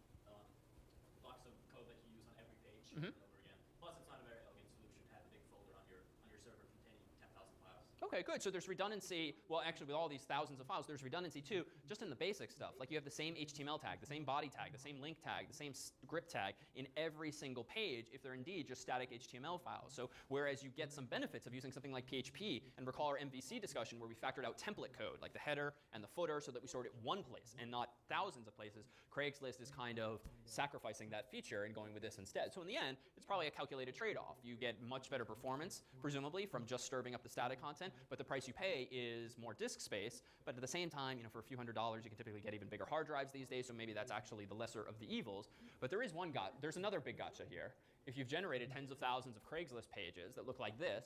blocks of code that you use on every page over and over again. Plus, it's not a very elegant solution to have a big folder on your server containing 10,000 files. Okay, good. So there's redundancy. Well, actually, with all these thousands of files, there's redundancy too, just in the basic stuff. Like you have the same HTML tag, the same body tag, the same link tag, the same script tag in every single page if they're indeed just static HTML files. So whereas you get some benefits of using something like PHP, and recall our MVC discussion where we factored out template code, like the header and the footer, so that we stored it one place and not thousands of places, Craigslist is kind of sacrificing that feature and going with this instead. So in the end, it's probably a calculated trade-off. You get much better performance, presumably, from just serving up the static content, but the price you pay is more disk space. But at the same time, for a few $100s, you can typically get even bigger hard drives these days, so maybe that's actually the lesser of the evils. But there's another big gotcha here. If you've generated tens of thousands of Craigslist pages that look like this,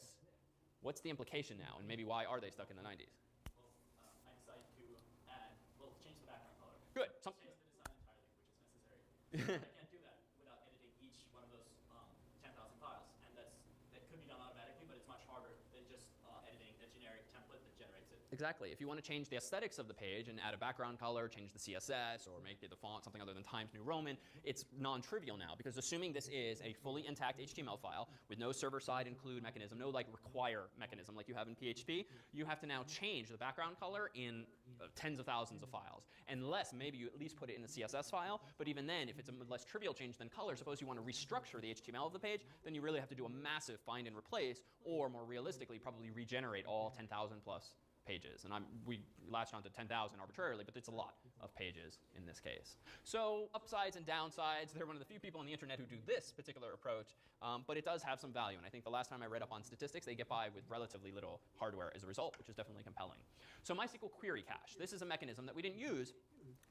what's the implication now, and maybe why are they stuck in the 90s? I decided to change the background color. Good. Change the design entirely, which is necessary. I can't do that without editing each one of those 10,000 files, and that could be done automatically, but it's much harder than just editing a generic template that generates it. Exactly. If you want to change the aesthetics of the page and add a background color, change the CSS, or make the font something other than Times New Roman, it's non-trivial now, because assuming this is a fully intact HTML file with no server-side include mechanism, no require mechanism like you have in PHP, you have to now change the background color in tens of thousands of files. Unless maybe you at least put it in a CSS file, but even then, if it's a less trivial change than color, suppose you want to restructure the HTML of the page, then you really have to do a massive find and replace, or more realistically, probably regenerate all 10,000 plus pages. And we latched onto 10,000 arbitrarily, but it's a lot of pages in this case. So upsides and downsides, they're one of the few people on the internet who do this particular approach, but it does have some value. And I think the last time I read up on statistics, they get by with relatively little hardware as a result, which is definitely compelling. So MySQL Query Cache, this is a mechanism that we didn't use,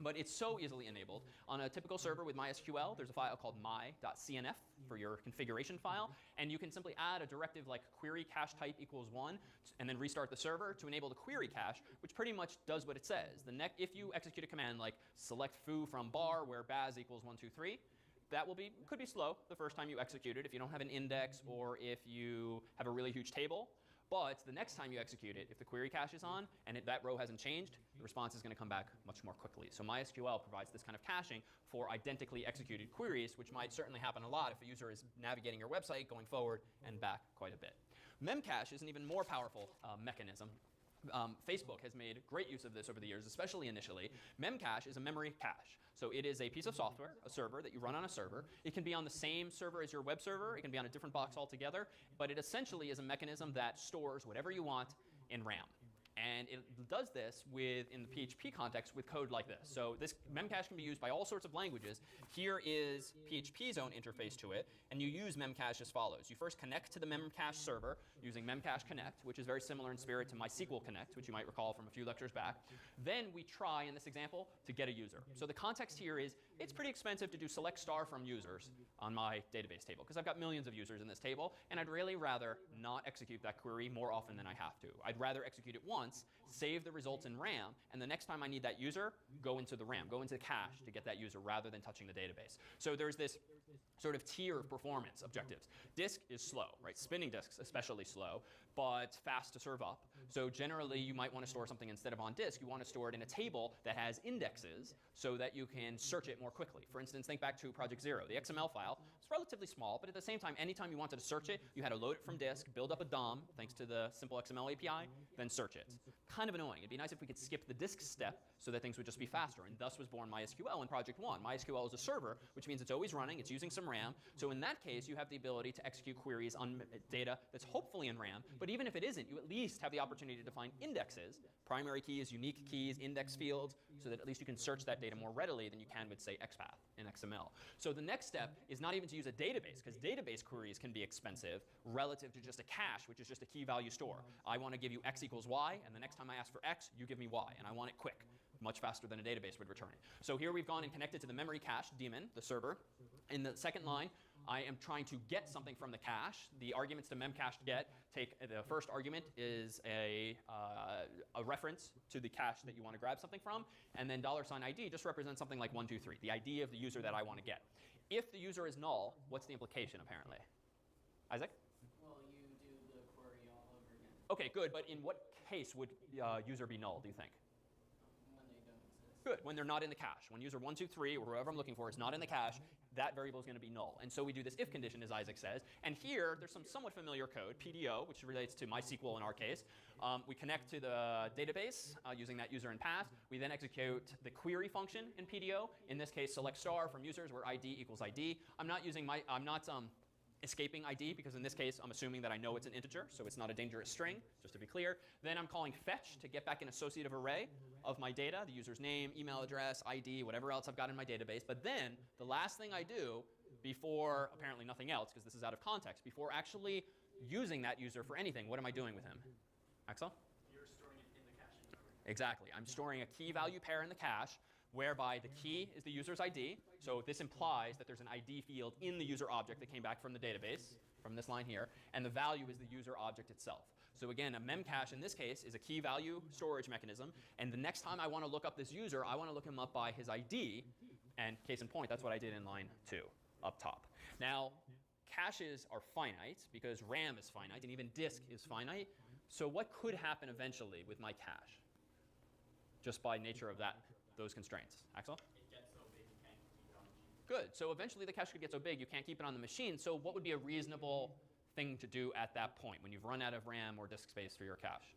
but it's so easily enabled. On a typical server with MySQL, there's a file called my.cnf for your configuration file, and you can simply add a directive like query cache type equals 1, and then restart the server to enable the query cache, which pretty much does what it says. If you execute a command like select foo from bar where baz equals 1, 2, 3, that could be slow the first time you execute it if you don't have an index or if you have a really huge table. But the next time you execute it, if the query cache is on and that row hasn't changed, the response is going to come back much more quickly. So MySQL provides this kind of caching for identically executed queries, which might certainly happen a lot if a user is navigating your website going forward and back quite a bit. Memcache is an even more powerful mechanism. Facebook has made great use of this over the years, especially initially. Memcache is a memory cache. So it is a piece of software, a server that you run on a server. It can be on the same server as your web server. It can be on a different box altogether. But it essentially is a mechanism that stores whatever you want in RAM. And it does this in the PHP context with code like this. So this memcache can be used by all sorts of languages. Here is PHP's own interface to it, and you use memcache as follows. You first connect to the memcache server using memcache connect, which is very similar in spirit to MySQL connect, which you might recall from a few lectures back. Then we try, in this example, to get a user. So the context here is it's pretty expensive to do select star from users on my database table, because I've got millions of users in this table, and I'd really rather not execute that query more often than I have to. I'd rather execute it once, save the results in RAM, and the next time I need that user, go into the RAM, go into the cache to get that user rather than touching the database. So there's this sort of tier of performance objectives. Disk is slow, right? Spinning disks especially slow, but fast to serve up. So generally you might want to store something instead of on disk, you want to store it in a table that has indexes so that you can search it more quickly. For instance, think back to Project Zero. The XML file is relatively small, but at the same time, anytime you wanted to search it, you had to load it from disk, build up a DOM, thanks to the simple XML API, then search it. Kind of annoying. It'd be nice if we could skip the disk step so that things would just be faster, and thus was born MySQL in Project 1. MySQL is a server, which means it's always running, it's using some RAM, so in that case, you have the ability to execute queries on data that's hopefully in RAM, but even if it isn't, you at least have the opportunity to define indexes, primary keys, unique keys, index fields, so that at least you can search that data more readily than you can with, say, XPath in XML. So the next step is not even to use a database, because database queries can be expensive relative to just a cache, which is just a key value store. I want to give you x equals y, and the next time I ask for x, you give me y, and I want it quick, much faster than a database would return it. So here we've gone and connected to the memory cache daemon, the server. In the second line, I am trying to get something from the cache. The arguments to memcache get the first argument is a reference to the cache that you want to grab something from, and then $ID just represents something like 1, 2, 3, the ID of the user that I want to get. If the user is null, what's the implication apparently? Isaac? Well, you do the query all over again. Okay, good, but in what case would user be null, do you think? When they don't exist. Good, when they're not in the cache. When user 1, 2, 3, or whoever I'm looking for is not in the cache, that variable is going to be null. And so we do this if condition, as Isaac says. And here, there's some somewhat familiar code, PDO, which relates to MySQL in our case. We connect to the database using that user and path. We then execute the query function in PDO. In this case, select star from users where ID equals ID. I'm not escaping ID, because in this case, I'm assuming that I know it's an integer, so it's not a dangerous string, just to be clear. Then I'm calling fetch to get back an associative array of my data, the user's name, email address, ID, whatever else I've got in my database. But then the last thing I do before, apparently nothing else, because this is out of context, before actually using that user for anything, what am I doing with him? Axel? You're storing it in the cache in memory. Exactly. I'm storing a key value pair in the cache whereby the key is the user's ID. So this implies that there's an ID field in the user object that came back from the database, from this line here, and the value is the user object itself. So again, a memcache in this case is a key value storage mechanism, and the next time I want to look up this user, I want to look him up by his ID, and case in point, that's what I did in line 2 up top. Now, caches are finite because RAM is finite and even disk is finite. So what could happen eventually with my cache? Just by nature of those constraints. Axel? It gets so big you can't keep it on the machine. Good. So eventually the cache could get so big you can't keep it on the machine. So what would be a reasonable thing to do at that point when you've run out of RAM or disk space for your cache?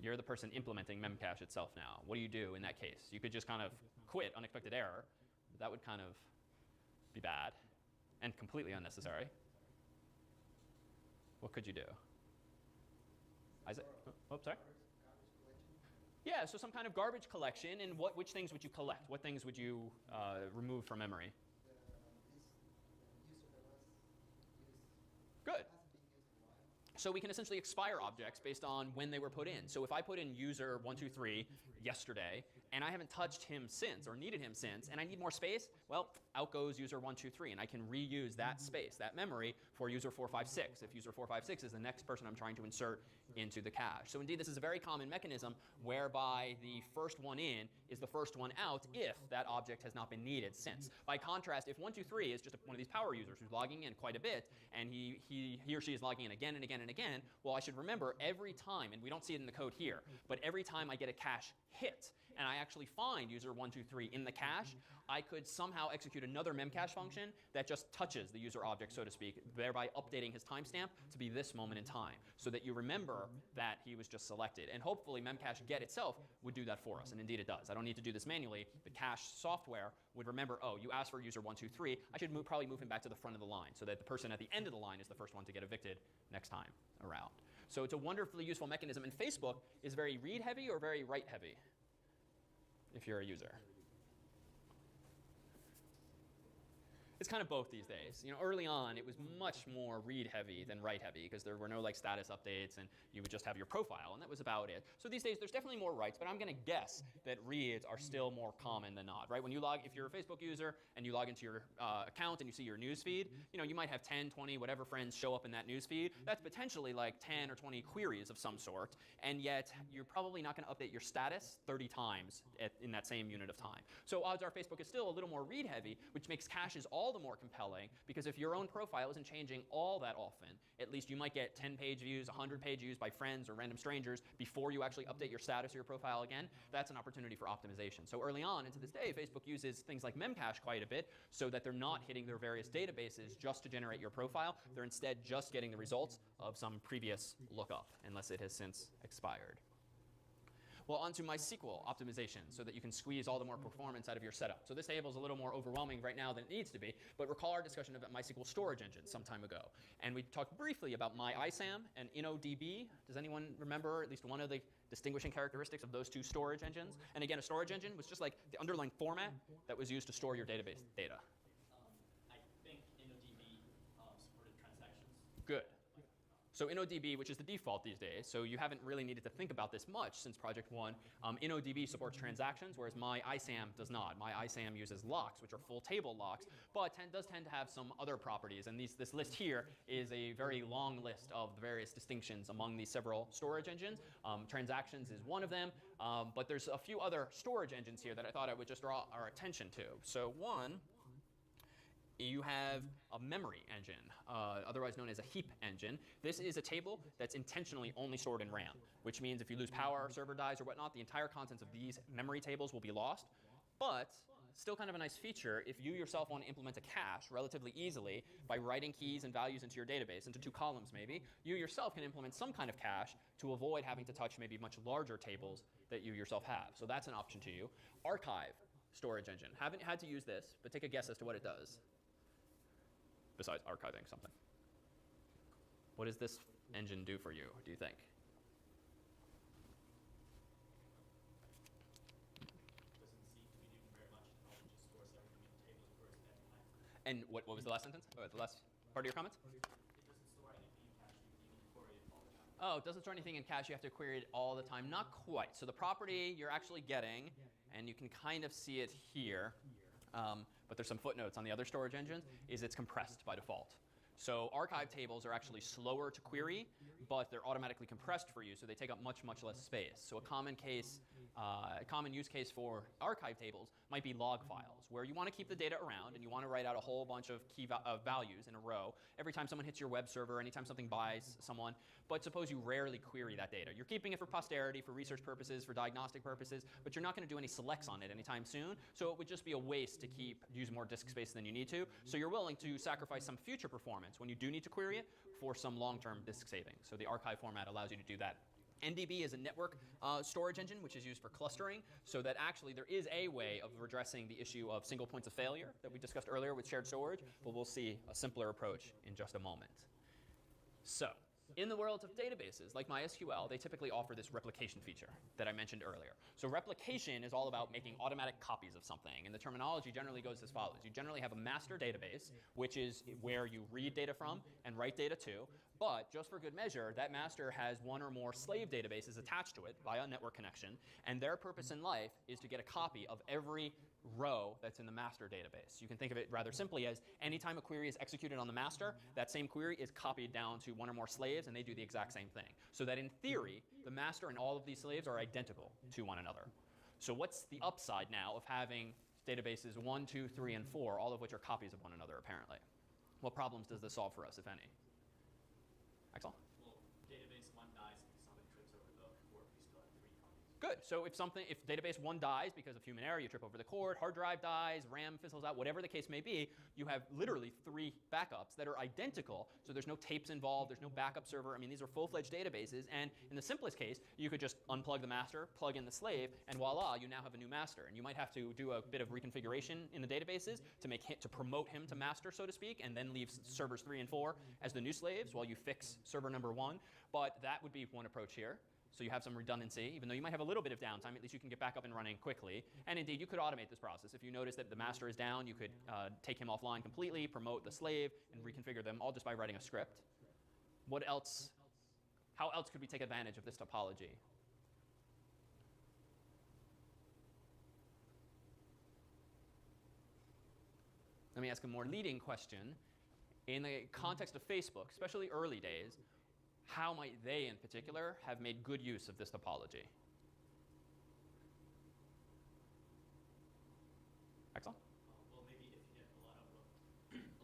You're the person implementing memcache itself now. What do you do in that case? You could just kind of quit unexpected error. That would kind of be bad and completely unnecessary. What could you do? Isaac? Oh, sorry? Yeah, so some kind of garbage collection, and which things would you collect? What things would you remove from memory? Good. So we can essentially expire objects based on when they were put in. So if I put in user 123 yesterday, and I haven't touched him since or needed him since, and I need more space, well, out goes user 123, and I can reuse that space, that memory, for user 456, if user 456 is the next person I'm trying to insert into the cache. So indeed, this is a very common mechanism whereby the first one in is the first one out if that object has not been needed since. By contrast, if 123 is just one of these power users who's logging in quite a bit, and he or she is logging in again and again and again, well, I should remember every time, and we don't see it in the code here, but every time I get a cache hit, and I actually find user 123 in the cache, I could somehow execute another memcache function that just touches the user object, so to speak, thereby updating his timestamp to be this moment in time, so that you remember that he was just selected. And hopefully memcache get itself would do that for us, and indeed it does. I don't need to do this manually. The cache software would remember, oh, you asked for user 123, I should probably move him back to the front of the line, so that the person at the end of the line is the first one to get evicted next time around. So it's a wonderfully useful mechanism, and Facebook is very read heavy or very write heavy, if you're a user. It's kind of both these days. You know, early on, it was much more read heavy than write heavy because there were no like status updates, and you would just have your profile, and that was about it. So these days, there's definitely more writes, but I'm going to guess that reads are still more common than not, right? When you if you're a Facebook user and you log into your account and you see your news feed, you know, you might have 10, 20, whatever friends show up in that news feed. That's potentially like 10 or 20 queries of some sort, and yet you're probably not going to update your status 30 times in that same unit of time. So odds are Facebook is still a little more read heavy, which makes caches all the more compelling, because if your own profile isn't changing all that often, at least you might get 10-page views, 100-page views by friends or random strangers before you actually update your status or your profile again. That's an opportunity for optimization. So early on, and to this day, Facebook uses things like memcache quite a bit so that they're not hitting their various databases just to generate your profile. They're instead just getting the results of some previous lookup, unless it has since expired. Well, onto MySQL optimization so that you can squeeze all the more performance out of your setup. So this table is a little more overwhelming right now than it needs to be, but recall our discussion about MySQL storage engine some time ago. And we talked briefly about MyISAM and InnoDB. Does anyone remember at least one of the distinguishing characteristics of those two storage engines? And again, a storage engine was just like the underlying format that was used to store your database data. I think InnoDB supported transactions. Good. So InnoDB, which is the default these days, so you haven't really needed to think about this much since Project 1. InnoDB supports transactions, whereas MyISAM does not. MyISAM uses locks, which are full table locks, but does tend to have some other properties. And this list here is a very long list of the various distinctions among these several storage engines. Transactions is one of them, but there's a few other storage engines here that I thought I would just draw our attention to. So one, you have a memory engine, otherwise known as a heap engine. This is a table that's intentionally only stored in RAM, which means if you lose power, server dies, or whatnot, the entire contents of these memory tables will be lost. But still kind of a nice feature if you yourself want to implement a cache relatively easily by writing keys and values into your database, into two columns maybe, you yourself can implement some kind of cache to avoid having to touch maybe much larger tables that you yourself have. So that's an option to you. Archive storage engine. Haven't had to use this, but take a guess as to what it does, besides archiving something. What does this engine do for you, do you think? Doesn't seem to be doing very much. It probably just stores everything in tables first and then. And what was the last sentence? The last part of your comments? It doesn't store anything in cache. You need Oh, it doesn't store anything in cache. You have to query it all the time. Not quite. So the property you're actually getting, and you can kind of see it here, but there's some footnotes on the other storage engines, is it's compressed by default. So archive tables are actually slower to query, but they're automatically compressed for you, so they take up much, much less space. So a common use case for archive tables might be log files, where you want to keep the data around and you want to write out a whole bunch of key values in a row every time someone hits your web server, anytime something buys someone. But suppose you rarely query that data. You're keeping it for posterity, for research purposes, for diagnostic purposes, but you're not going to do any selects on it anytime soon. So it would just be a waste to use more disk space than you need to. So you're willing to sacrifice some future performance when you do need to query it for some long-term disk savings. So the archive format allows you to do that. NDB is a network storage engine, which is used for clustering, so that actually there is a way of addressing the issue of single points of failure that we discussed earlier with shared storage, but we'll see a simpler approach in just a moment. So, in the world of databases, like MySQL, they typically offer this replication feature that I mentioned earlier. So replication is all about making automatic copies of something, and the terminology generally goes as follows. You generally have a master database, which is where you read data from and write data to, but just for good measure, that master has one or more slave databases attached to it via a network connection, and their purpose in life is to get a copy of every row that's in the master database. You can think of it rather simply as anytime a query is executed on the master, that same query is copied down to one or more slaves, and they do the exact same thing. So that in theory, the master and all of these slaves are identical to one another. So what's the upside now of having databases 1, 2, 3, and 4, all of which are copies of one another, apparently? What problems does this solve for us, if any? Axel? Well, database 1 dies because somebody trips over the cord. We still have 3 copies. Good. So if database 1 dies because of human error, you trip over the cord, hard drive dies, RAM fizzles out, whatever the case may be, you have literally 3 backups that are identical. So there's no tapes involved, there's no backup server. I mean, these are full-fledged databases. And in the simplest case, you could just unplug the master, plug in the slave, and voila, you now have a new master. And you might have to do a bit of reconfiguration in the databases to promote him to master, so to speak, and then leave servers 3 and 4 as the new slaves while you fix server number 1. But that would be one approach here. So you have some redundancy. Even though you might have a little bit of downtime, at least you can get back up and running quickly. And indeed, you could automate this process. If you notice that the master is down, you could take him offline completely, promote the slave, and reconfigure them all just by writing a script. What else? How else could we take advantage of this topology? Let me ask a more leading question. In the context of Facebook, especially early days, how might they, in particular, have made good use of this topology? Axel? Well, maybe if you get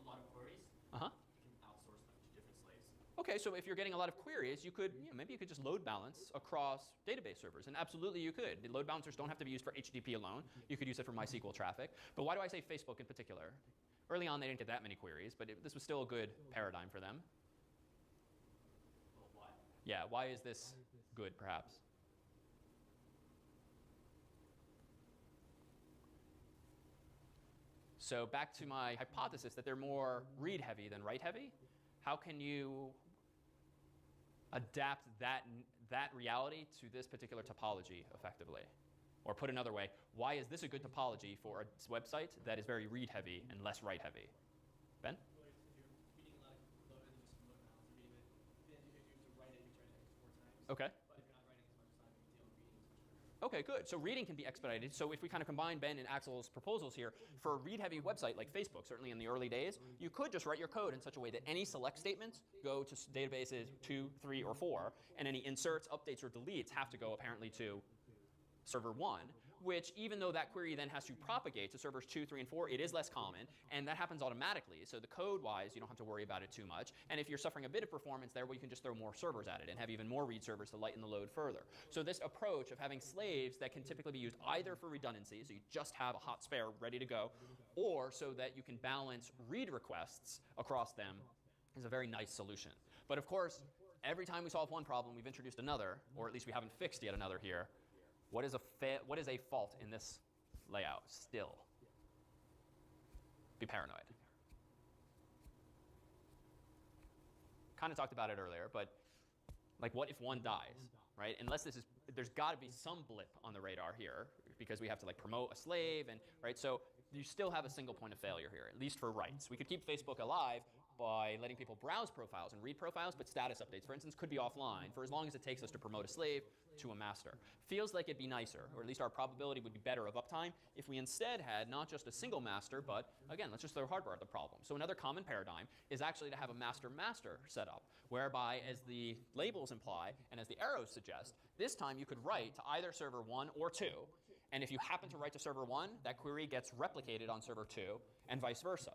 a lot of queries, Uh-huh. you can outsource them to different slaves. Okay, so if you're getting a lot of queries, you could, maybe you could just load balance across database servers, and absolutely you could. The load balancers don't have to be used for HTTP alone. You could use it for MySQL traffic. But why do I say Facebook in particular? Early on, they didn't get that many queries, but this was still a good paradigm for them. Well, why? Yeah, why is this good, perhaps? So back to my hypothesis that they're more read-heavy than write-heavy. How can you adapt that reality to this particular topology effectively? Or put another way, why is this a good topology for a website that is very read-heavy and less write-heavy? Ben? Well, if you're reading a lot of load, and just load balance, you're reading it, then if you have to write it, you try to export times. Okay. But if you're not writing as much time, you deal with reading as much quicker. Okay, good. So reading can be expedited. So if we kind of combine Ben and Axel's proposals here, for a read-heavy website like Facebook, certainly in the early days, you could just write your code in such a way that any select statements go to databases 2, 3, or 4, and any inserts, updates, or deletes have to go apparently to server 1, which even though that query then has to propagate to servers 2, 3, and 4, it is less common, and that happens automatically. So the code-wise, you don't have to worry about it too much. And if you're suffering a bit of performance there, well, you can just throw more servers at it and have even more read servers to lighten the load further. So this approach of having slaves that can typically be used either for redundancy, so you just have a hot spare ready to go, or so that you can balance read requests across them is a very nice solution. But of course, every time we solve one problem, we've introduced another, or at least we haven't fixed yet another here. What is a fault in this layout still? Be paranoid. Kind of talked about it earlier, but like what if one dies, right? Unless there's got to be some blip on the radar here because we have to like promote a slave and, right? So you still have a single point of failure here, at least for writes. We could keep Facebook alive, by letting people browse profiles and read profiles, but status updates, for instance, could be offline for as long as it takes us to promote a slave to a master. Feels like it'd be nicer, or at least our probability would be better of uptime if we instead had not just a single master, but again, let's just throw hardware at the problem. So another common paradigm is actually to have a master-master setup, whereby, as the labels imply and as the arrows suggest, this time you could write to either server 1 or 2, and if you happen to write to server 1, that query gets replicated on server 2, and vice versa.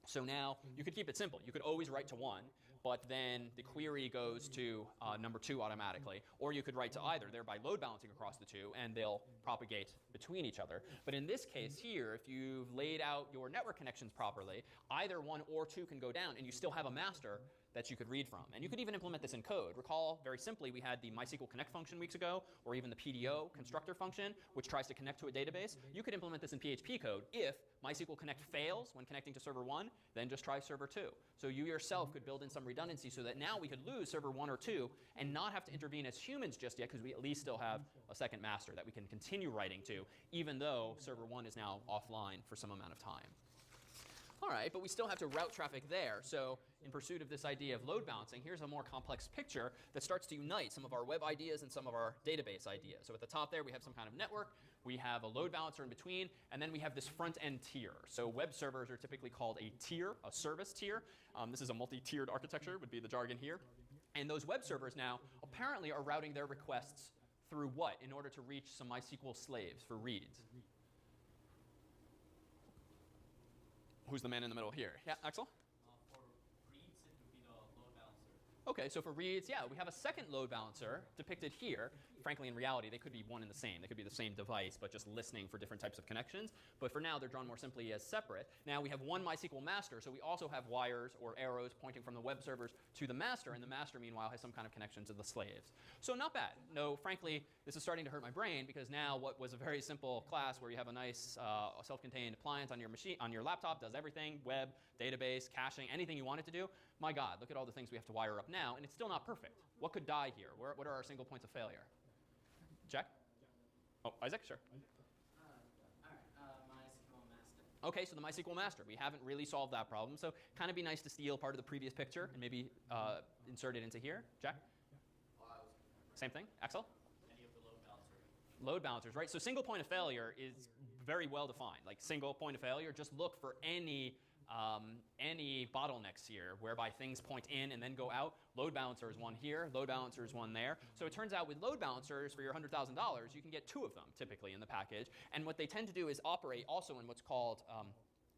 So now you could keep it simple. You could always write to 1, but then the query goes to number 2 automatically. Or you could write to either, thereby load balancing across the two, and they'll propagate between each other. But in this case here, if you've laid out your network connections properly, either 1 or 2 can go down, and you still have a master that you could read from. And you could even implement this in code. Recall, very simply, we had the MySQL connect function weeks ago, or even the PDO constructor function, which tries to connect to a database. You could implement this in PHP code. If MySQL connect fails when connecting to server 1, then just try server 2. So you yourself could build in some redundancy so that now we could lose server 1 or 2 and not have to intervene as humans just yet, because we at least still have a second master that we can continue writing to, even though server 1 is now offline for some amount of time. All right, but we still have to route traffic there. So in pursuit of this idea of load balancing, here's a more complex picture that starts to unite some of our web ideas and some of our database ideas. So at the top there, we have some kind of network. We have a load balancer in between, and then we have this front-end tier. So web servers are typically called a tier, a service tier. This is a multi-tiered architecture, would be the jargon here. And those web servers now apparently are routing their requests through what in order to reach some MySQL slaves for reads? Who's the man in the middle here? Yeah, Axel? For reads, it would be the load balancer. OK, so for reads, yeah, we have a second load balancer depicted here. Frankly, in reality, they could be one and the same. They could be the same device, but just listening for different types of connections. But for now, they're drawn more simply as separate. Now we have one MySQL master, so we also have wires or arrows pointing from the web servers to the master, and the master, meanwhile, has some kind of connection to the slaves. So not bad. No, frankly, this is starting to hurt my brain, because now what was a very simple class where you have a nice self-contained appliance on your machine, on your laptop, does everything, web, database, caching, anything you want it to do. My God, look at all the things we have to wire up now, and it's still not perfect. What could die here? What are our single points of failure? Jack? Oh, Isaac, sure. All right, MySQL master. OK, so the MySQL master. We haven't really solved that problem, so kind of be nice to steal part of the previous picture and maybe insert it into here. Jack? Same thing. Axel? Any of the load balancers. Load balancers, right? So single point of failure is very well defined. Like single point of failure, just look for any bottlenecks here whereby things point in and then go out. Load balancer is one here, load balancer is one there. So it turns out with load balancers for your $100,000, you can get 2 of them typically in the package. And what they tend to do is operate also in what's called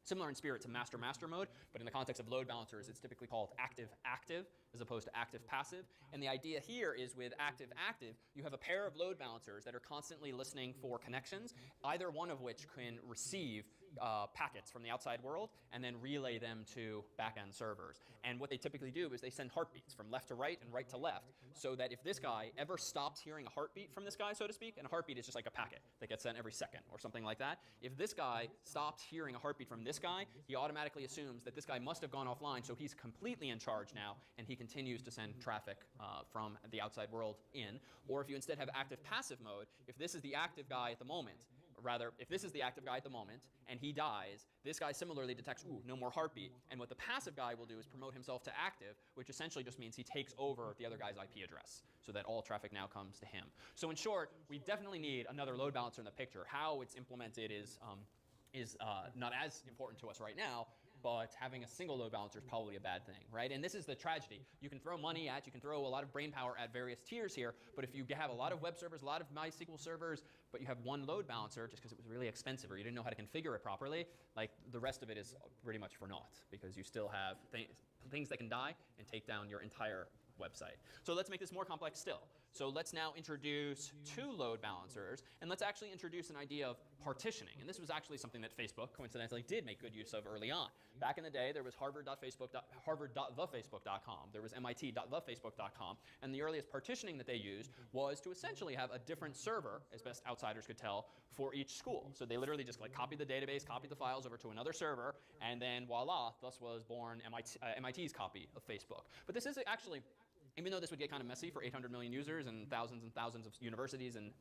similar in spirit to master-master mode, but in the context of load balancers, it's typically called active-active as opposed to active-passive. And the idea here is with active-active, you have a pair of load balancers that are constantly listening for connections, either one of which can receive packets from the outside world and then relay them to backend servers. And what they typically do is they send heartbeats from left to right and right to left, so that if this guy ever stops hearing a heartbeat from this guy, so to speak, and a heartbeat is just like a packet that gets sent every second or something like that, if this guy stops hearing a heartbeat from this guy, he automatically assumes that this guy must have gone offline, so he's completely in charge now, and he continues to send traffic from the outside world in. Or if you instead have active-passive mode, if this is the active guy at the moment, rather, if this is the active guy at the moment and he dies, this guy similarly detects, ooh, no more heartbeat. And what the passive guy will do is promote himself to active, which essentially just means he takes over the other guy's IP address so that all traffic now comes to him. So in short, we definitely need another load balancer in the picture. How it's implemented is not as important to us right now, but having a single load balancer is probably a bad thing, right? And this is the tragedy. You can throw money at, you can throw a lot of brain power at various tiers here, but if you have a lot of web servers, a lot of MySQL servers, but you have one load balancer just because it was really expensive or you didn't know how to configure it properly, like the rest of it is pretty much for naught, because you still have things that can die and take down your entire website. So let's make this more complex still. So let's now introduce 2 load balancers, and let's actually introduce an idea of partitioning. And this was actually something that Facebook coincidentally did make good use of early on. Back in the day, there was harvard.thefacebook.com. There was mit.thefacebook.com. And the earliest partitioning that they used was to essentially have a different server, as best outsiders could tell, for each school. So they literally just like copied the database, copied the files over to another server, and then voila, thus was born MIT's copy of Facebook. But this is actually Even though this would get kind of messy for 800 million users and thousands of universities and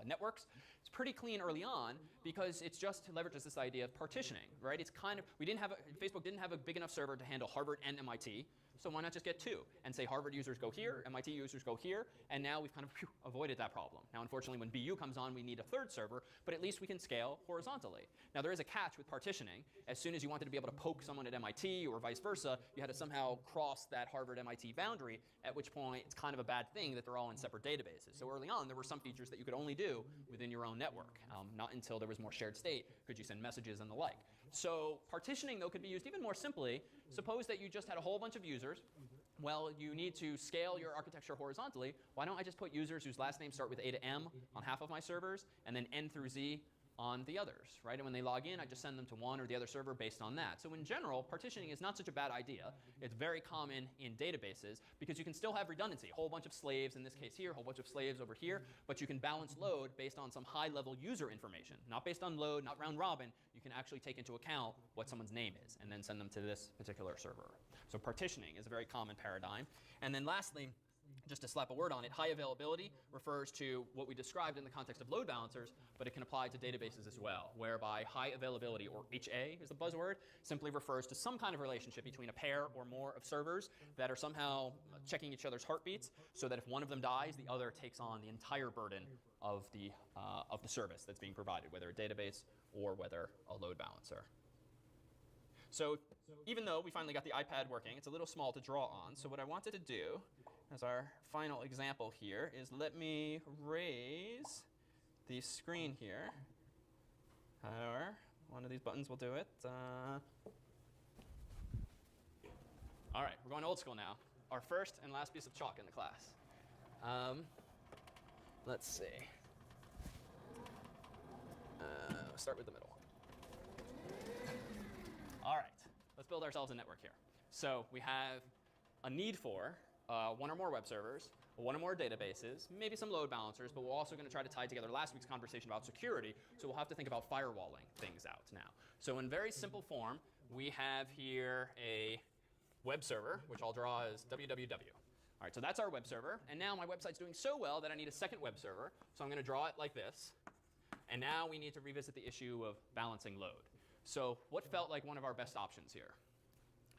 networks, it's pretty clean early on because it's just leverages this idea of partitioning, right? It's kind of, Facebook didn't have a big enough server to handle Harvard and MIT, so why not just get two and say Harvard users go here, MIT users go here, and now we've kind of avoided that problem. Now, unfortunately, when BU comes on, we need a third server, but at least we can scale horizontally. Now, there is a catch with partitioning. As soon as you wanted to be able to poke someone at MIT or vice versa, you had to somehow cross that Harvard-MIT boundary, at which point it's kind of a bad thing that they're all in separate databases. So early on, there were some features that you could only do within your own network. Not until there was more shared state could you send messages and the like. So partitioning, though, could be used even more simply. Suppose that you just had a whole bunch of users. Well, you need to scale your architecture horizontally. Why don't I just put users whose last names start with A to M on half of my servers, and then N through Z on the others, right? And when they log in, I just send them to one or the other server based on that. So in general, partitioning is not such a bad idea. It's very common in databases because you can still have redundancy. A whole bunch of slaves in this case here, a whole bunch of slaves over here, but you can balance load based on some high-level user information. Not based on load, not round robin. You can actually take into account what someone's name is and then send them to this particular server. So partitioning is a very common paradigm. And then lastly, just to slap a word on it, high availability refers to what we described in the context of load balancers, but it can apply to databases as well, whereby high availability, or HA is the buzzword, simply refers to some kind of relationship between a pair or more of servers that are somehow checking each other's heartbeats, so that if one of them dies, the other takes on the entire burden of the service that's being provided, whether a database or whether a load balancer. So even though we finally got the iPad working, it's a little small to draw on. So what I wanted to do as our final example here is let me raise the screen here. Or one of these buttons will do it. All right, we're going old school now. Our first and last piece of chalk in the class. Let's see. Start with the middle. All right, let's build ourselves a network here. So we have a need for one or more web servers, one or more databases, maybe some load balancers, but we're also going to try to tie together last week's conversation about security, so we'll have to think about firewalling things out now. So in very simple form, we have here a web server, which I'll draw as www. All right, so that's our web server, and now my website's doing so well that I need a second web server, so I'm going to draw it like this. And now we need to revisit the issue of balancing load. So what felt like one of our best options here?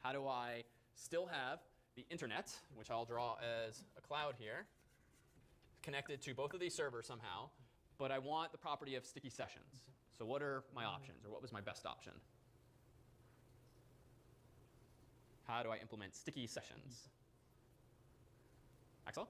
How do I still have the internet, which I'll draw as a cloud here, connected to both of these servers somehow, but I want the property of sticky sessions. So what are my options, or what was my best option? How do I implement sticky sessions? Axel?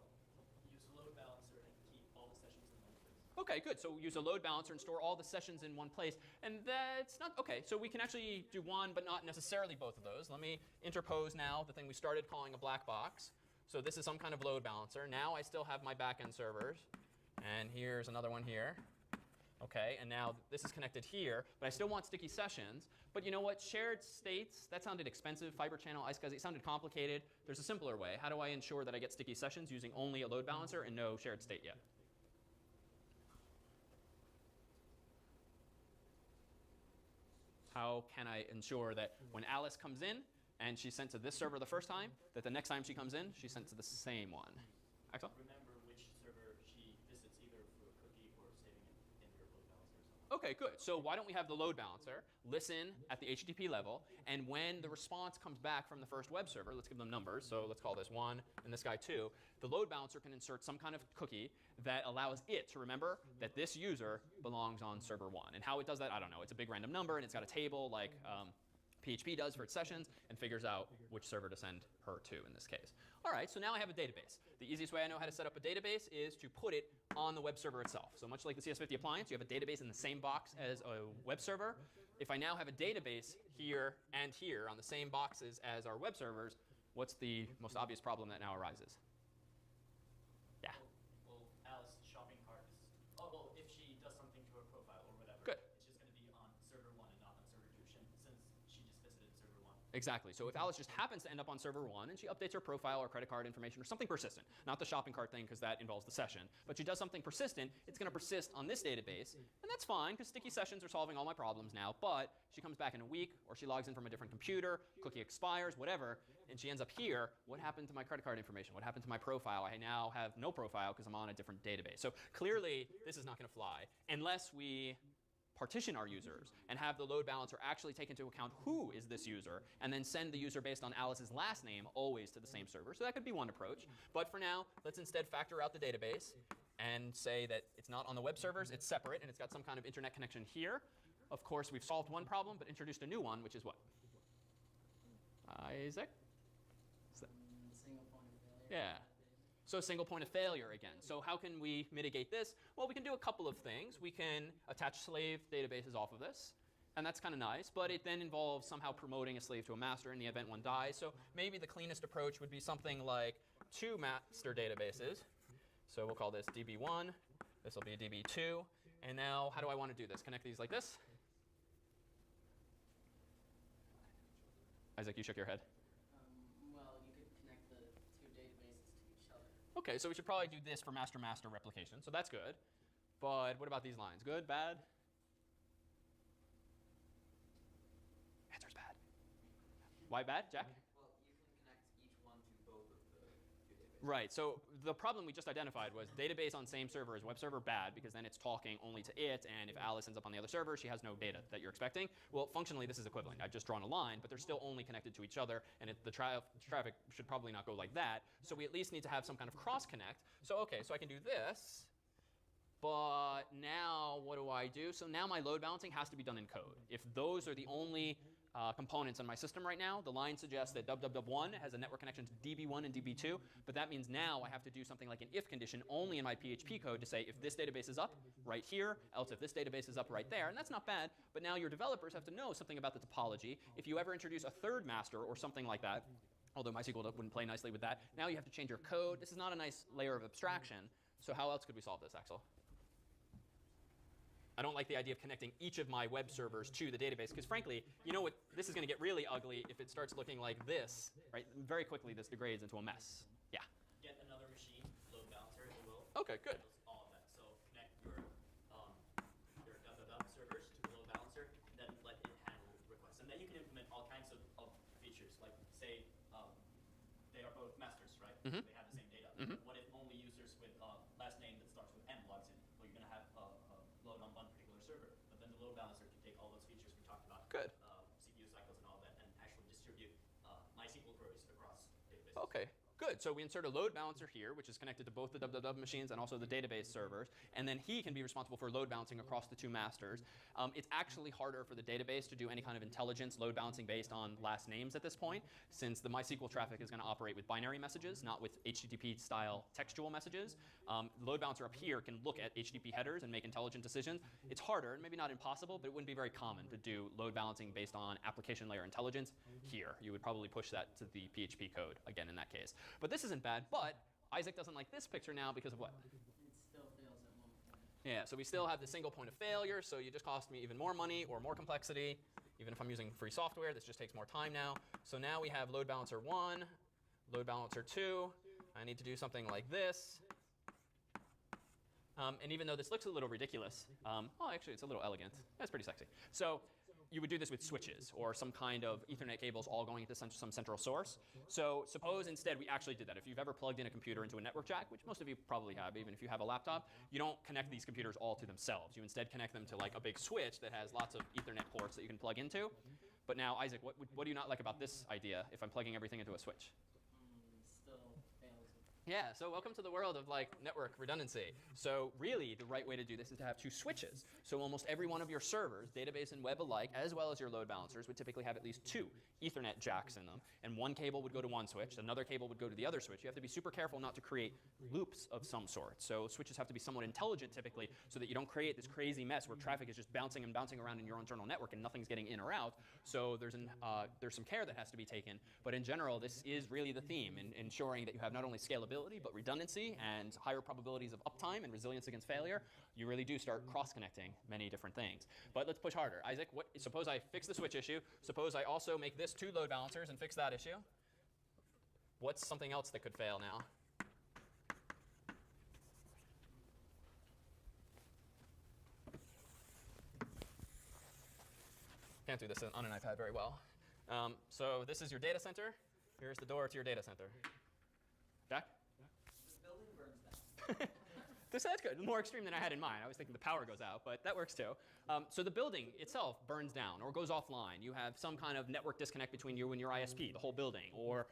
Use a load balancer and keep all the sessions in one place. Okay, good. So use a load balancer and store all the sessions in one place. And that's not, okay, so we can actually do one, but not necessarily both of those. Let me interpose now the thing we started calling a black box. So this is some kind of load balancer. Now I still have my backend servers. And here's another one here. Okay, and now this is connected here, but I still want sticky sessions. But you know what? Shared states, that sounded expensive. Fiber channel, iSCSI, it sounded complicated. There's a simpler way. How do I ensure that I get sticky sessions using only a load balancer and no shared state yet? How can I ensure that when Alice comes in and she's sent to this server the first time, that the next time she comes in, she's sent to the same one? Axel? Remember which server she visits, either through a cookie or saving it in your load balancer or something. Okay, good. So why don't we have the load balancer listen at the HTTP level, and when the response comes back from the first web server, let's give them numbers, so let's call this 1 and this guy 2, the load balancer can insert some kind of cookie that allows it to remember that this user belongs on server 1. And how it does that, I don't know. It's a big random number, and it's got a table like PHP does for its sessions, and figures out which server to send her to in this case. All right, so now I have a database. The easiest way I know how to set up a database is to put it on the web server itself. So much like the CS50 appliance, you have a database in the same box as a web server. If I now have a database here and here on the same boxes as our web servers, what's the most obvious problem that now arises? Yeah. Well, Alice's shopping cart is, well, if she does something to her profile or whatever, Good. it's just going to be on server 1 and not on server 2, since she just visited server 1. Exactly. So if Alice just happens to end up on server 1 and she updates her profile or credit card information or something persistent, not the shopping cart thing because that involves the session, but she does something persistent, it's going to persist on this database. And that's fine because sticky sessions are solving all my problems now. But she comes back in a week or she logs in from a different computer, cookie expires, whatever, and she ends up here. What happened to my credit card information? What happened to my profile? I now have no profile because I'm on a different database. So clearly, this is not going to fly unless we partition our users and have the load balancer actually take into account who is this user and then send the user based on Alice's last name always to the same server. So that could be one approach. But for now, let's instead factor out the database and say that it's not on the web servers, it's separate, and it's got some kind of internet connection here. Of course, we've solved one problem but introduced a new one, which is what? Isaac? Single point of failure. Yeah. So single point of failure again. So how can we mitigate this? Well, we can do a couple of things. We can attach slave databases off of this, and that's kind of nice, but it then involves somehow promoting a slave to a master in the event one dies. So maybe the cleanest approach would be something like 2 master databases. So we'll call this DB1. This will be DB2. And now how do I want to do this? Connect these like this? Isaac, you shook your head. Well, you could connect the 2 databases to each other. OK, so we should probably do this for master-master replication. So that's good. But what about these lines? Good, bad? Answer's bad. Why bad, Jack? Well, you can connect each one to both of the 2 databases. Right, so the problem we just identified was database on same server is web server bad because then it's talking only to it, and if Alice ends up on the other server, she has no data that you're expecting. Well, functionally, this is equivalent. I've just drawn a line, but they're still only connected to each other, and the traffic should probably not go like that. So we at least need to have some kind of cross-connect. So OK, so I can do this. But now what do I do? So now my load balancing has to be done in code. If those are the only components in my system right now, the line suggests that www1 has a network connection to DB1 and DB2, but that means now I have to do something like an if condition only in my PHP code to say if this database is up right here, else if this database is up right there, and that's not bad, but now your developers have to know something about the topology. If you ever introduce a third master or something like that, although MySQL wouldn't play nicely with that, now you have to change your code. This is not a nice layer of abstraction, so how else could we solve this, Axel? I don't like the idea of connecting each of my web servers to the database because, frankly, you know what? This is going to get really ugly if it starts looking like this, right? Very quickly, this degrades into a mess. Yeah. Get another machine, load balancer, if you will. OK, good. Handles all of that. So connect your www servers to the load balancer, and then let it handle requests. And then you can implement all kinds of features, like say they are both masters, right? Mm-hmm. They have the same data. Mm-hmm. What if only users with last name that starts with M logs in? Well, you're going to have load on one particular server, but then the load balancer can take all those features we talked about, Good. CPU cycles and all that, and actually distribute MySQL queries across databases. OK, good. So we insert a load balancer here, which is connected to both the www machines and also the database servers. And then he can be responsible for load balancing across the 2 masters. It's actually harder for the database to do any kind of intelligence load balancing based on last names at this point, since the MySQL traffic is going to operate with binary messages, not with HTTP-style textual messages. Load balancer up here can look at HTTP headers and make intelligent decisions. It's harder, and maybe not impossible, but it wouldn't be very common to do load balancing based on application layer intelligence here. You would probably push that to the PHP code, again, in that case. But this isn't bad, but Isaac doesn't like this picture now because of what? It still fails at one point. Yeah, so we still have the single point of failure, so you just cost me even more money or more complexity. Even if I'm using free software, this just takes more time now. So now we have load balancer 1, load balancer 2. I need to do something like this. And even though this looks a little ridiculous, oh, actually, it's a little elegant. That's pretty sexy. So you would do this with switches or some kind of Ethernet cables all going into some central source. So suppose instead we actually did that. If you've ever plugged in a computer into a network jack, which most of you probably have, even if you have a laptop, you don't connect these computers all to themselves. You instead connect them to like a big switch that has lots of Ethernet ports that you can plug into. But now, Isaac, what do you not like about this idea if I'm plugging everything into a switch? Still fails. Yeah, so welcome to the world of like network redundancy. So really, the right way to do this is to have 2 switches. So almost every one of your servers, database and web alike, as well as your load balancers, would typically have at least 2 Ethernet jacks in them. And one cable would go to one switch, another cable would go to the other switch. You have to be super careful not to create loops of some sort. So switches have to be somewhat intelligent typically so that you don't create this crazy mess where traffic is just bouncing and bouncing around in your internal network and nothing's getting in or out. So there's some care that has to be taken. But in general, this is really the theme in ensuring that you have not only scalability, availability, but redundancy and higher probabilities of uptime and resilience against failure, you really do start cross-connecting many different things. But let's push harder. Isaac, suppose I fix the switch issue. Suppose I also make this 2 load balancers and fix that issue. What's something else that could fail now? Can't do this on an iPad very well. So this is your data center. Here's the door to your data center. Jack? The building burns down. That's good. More extreme than I had in mind. I was thinking the power goes out, but that works too. So the building itself burns down or goes offline. You have some kind of network disconnect between you and your ISP, the whole building, or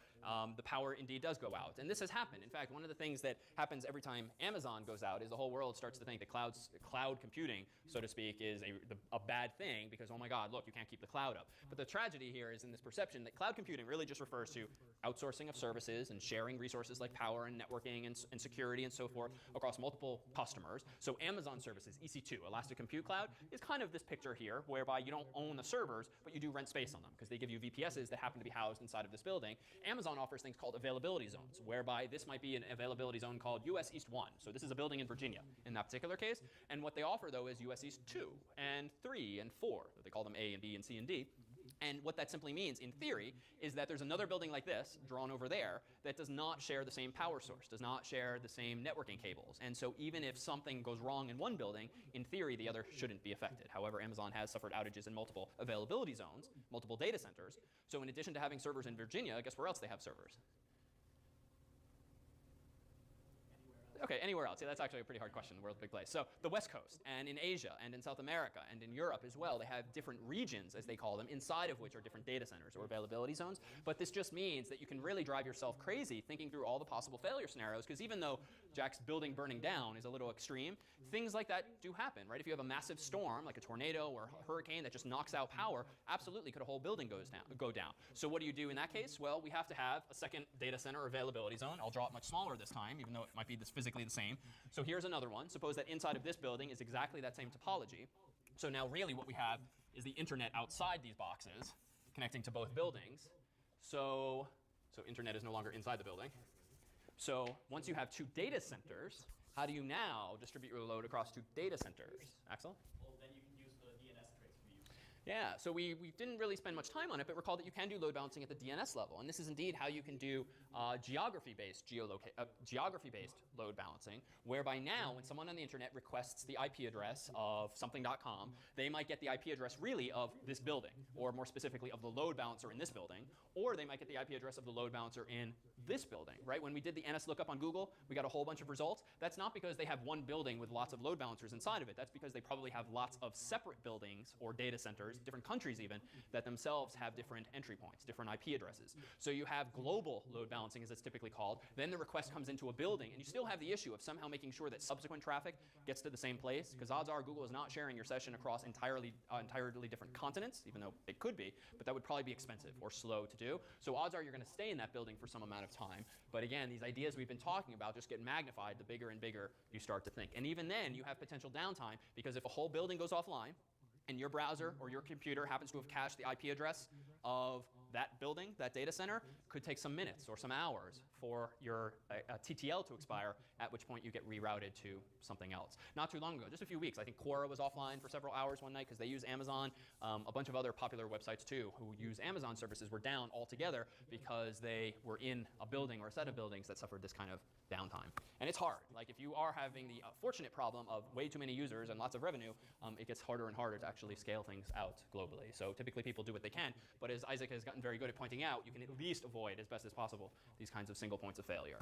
the power indeed does go out. And this has happened. In fact, one of the things that happens every time Amazon goes out is the whole world starts to think that cloud computing, so to speak, is a bad thing because, oh my God, look, you can't keep the cloud up. But the tragedy here is in this perception that cloud computing really just refers to outsourcing of services and sharing resources like power and networking and security and so forth across multiple customers. So Amazon services, EC2, Elastic Compute Cloud, is kind of this picture here whereby you don't own the servers, but you do rent space on them because they give you VPSs that happen to be housed inside of this building. Amazon offers things called availability zones, whereby this might be an availability zone called US East 1. So this is a building in Virginia in that particular case. And what they offer, though, is US East 2 and 3 and 4. They call them A and B and C and D. And what that simply means, in theory, is that there's another building like this, drawn over there, that does not share the same power source, does not share the same networking cables. And so even if something goes wrong in one building, in theory, the other shouldn't be affected. However, Amazon has suffered outages in multiple availability zones, multiple data centers. So in addition to having servers in Virginia, guess where else they have servers? Okay, anywhere else. Yeah, that's actually a pretty hard question. The world's a big place. So the West Coast, and in Asia, and in South America, and in Europe as well, they have different regions, as they call them, inside of which are different data centers or availability zones. But this just means that you can really drive yourself crazy thinking through all the possible failure scenarios, because even though Jack's building burning down is a little extreme, things like that do happen, right? If you have a massive storm, like a tornado or a hurricane that just knocks out power, absolutely could a whole building go down. So what do you do in that case? Well, we have to have a second data center availability zone. I'll draw it much smaller this time, even though it might be physically the same. So here's another one. Suppose that inside of this building is exactly that same topology. So now really what we have is the internet outside these boxes connecting to both buildings. So internet is no longer inside the building. So once you have 2 data centers, how do you now distribute your load across 2 data centers? Axel? Well, then you can use the DNS traits we use. Yeah, so we didn't really spend much time on it, but recall that you can do load balancing at the DNS level. And this is indeed how you can do geography-based load balancing, whereby now when someone on the internet requests the IP address of something.com, they might get the IP address really of this building, or more specifically of the load balancer in this building, or they might get the IP address of the load balancer in this building, right? When we did the NS lookup on Google, we got a whole bunch of results. That's not because they have one building with lots of load balancers inside of it. That's because they probably have lots of separate buildings or data centers, different countries even, that themselves have different entry points, different IP addresses. So you have global load balancing, as it's typically called. Then the request comes into a building, and you still have the issue of somehow making sure that subsequent traffic gets to the same place, because odds are Google is not sharing your session across entirely different continents, even though it could be, but that would probably be expensive or slow to do. So odds are you're going to stay in that building for some amount of time. But again, these ideas we've been talking about just get magnified the bigger and bigger you start to think. And even then, you have potential downtime, because if a whole building goes offline, and your browser or your computer happens to have cached the IP address of that building, that data center, could take some minutes or some hours for your TTL to expire, at which point you get rerouted to something else. Not too long ago, just a few weeks, I think Quora was offline for several hours one night because they use Amazon. A bunch of other popular websites too who use Amazon services were down altogether because they were in a building or a set of buildings that suffered this kind of downtime. And it's hard. Like if you are having the fortunate problem of way too many users and lots of revenue, it gets harder and harder to actually scale things out globally. So typically people do what they can, but as Isaac has gotten very good at pointing out, you can at least avoid as best as possible these kinds of single points of failure.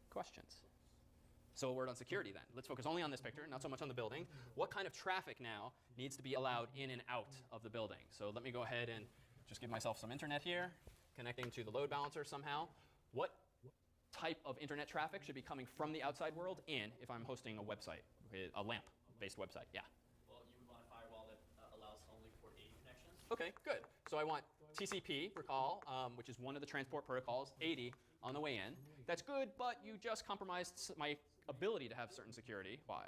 Questions? So a word on security then. Let's focus only on this picture, not so much on the building. What kind of traffic now needs to be allowed in and out of the building? So let me go ahead and just give myself some internet here, connecting to the load balancer somehow. What type of internet traffic should be coming from the outside world in if I'm hosting a website, a LAMP-based website? Yeah. Well, you would want a firewall that allows only for 80 connections. Okay, good. So I want TCP, recall, which is one of the transport protocols, 80 on the way in. That's good, but you just compromised my ability to have certain security. Why?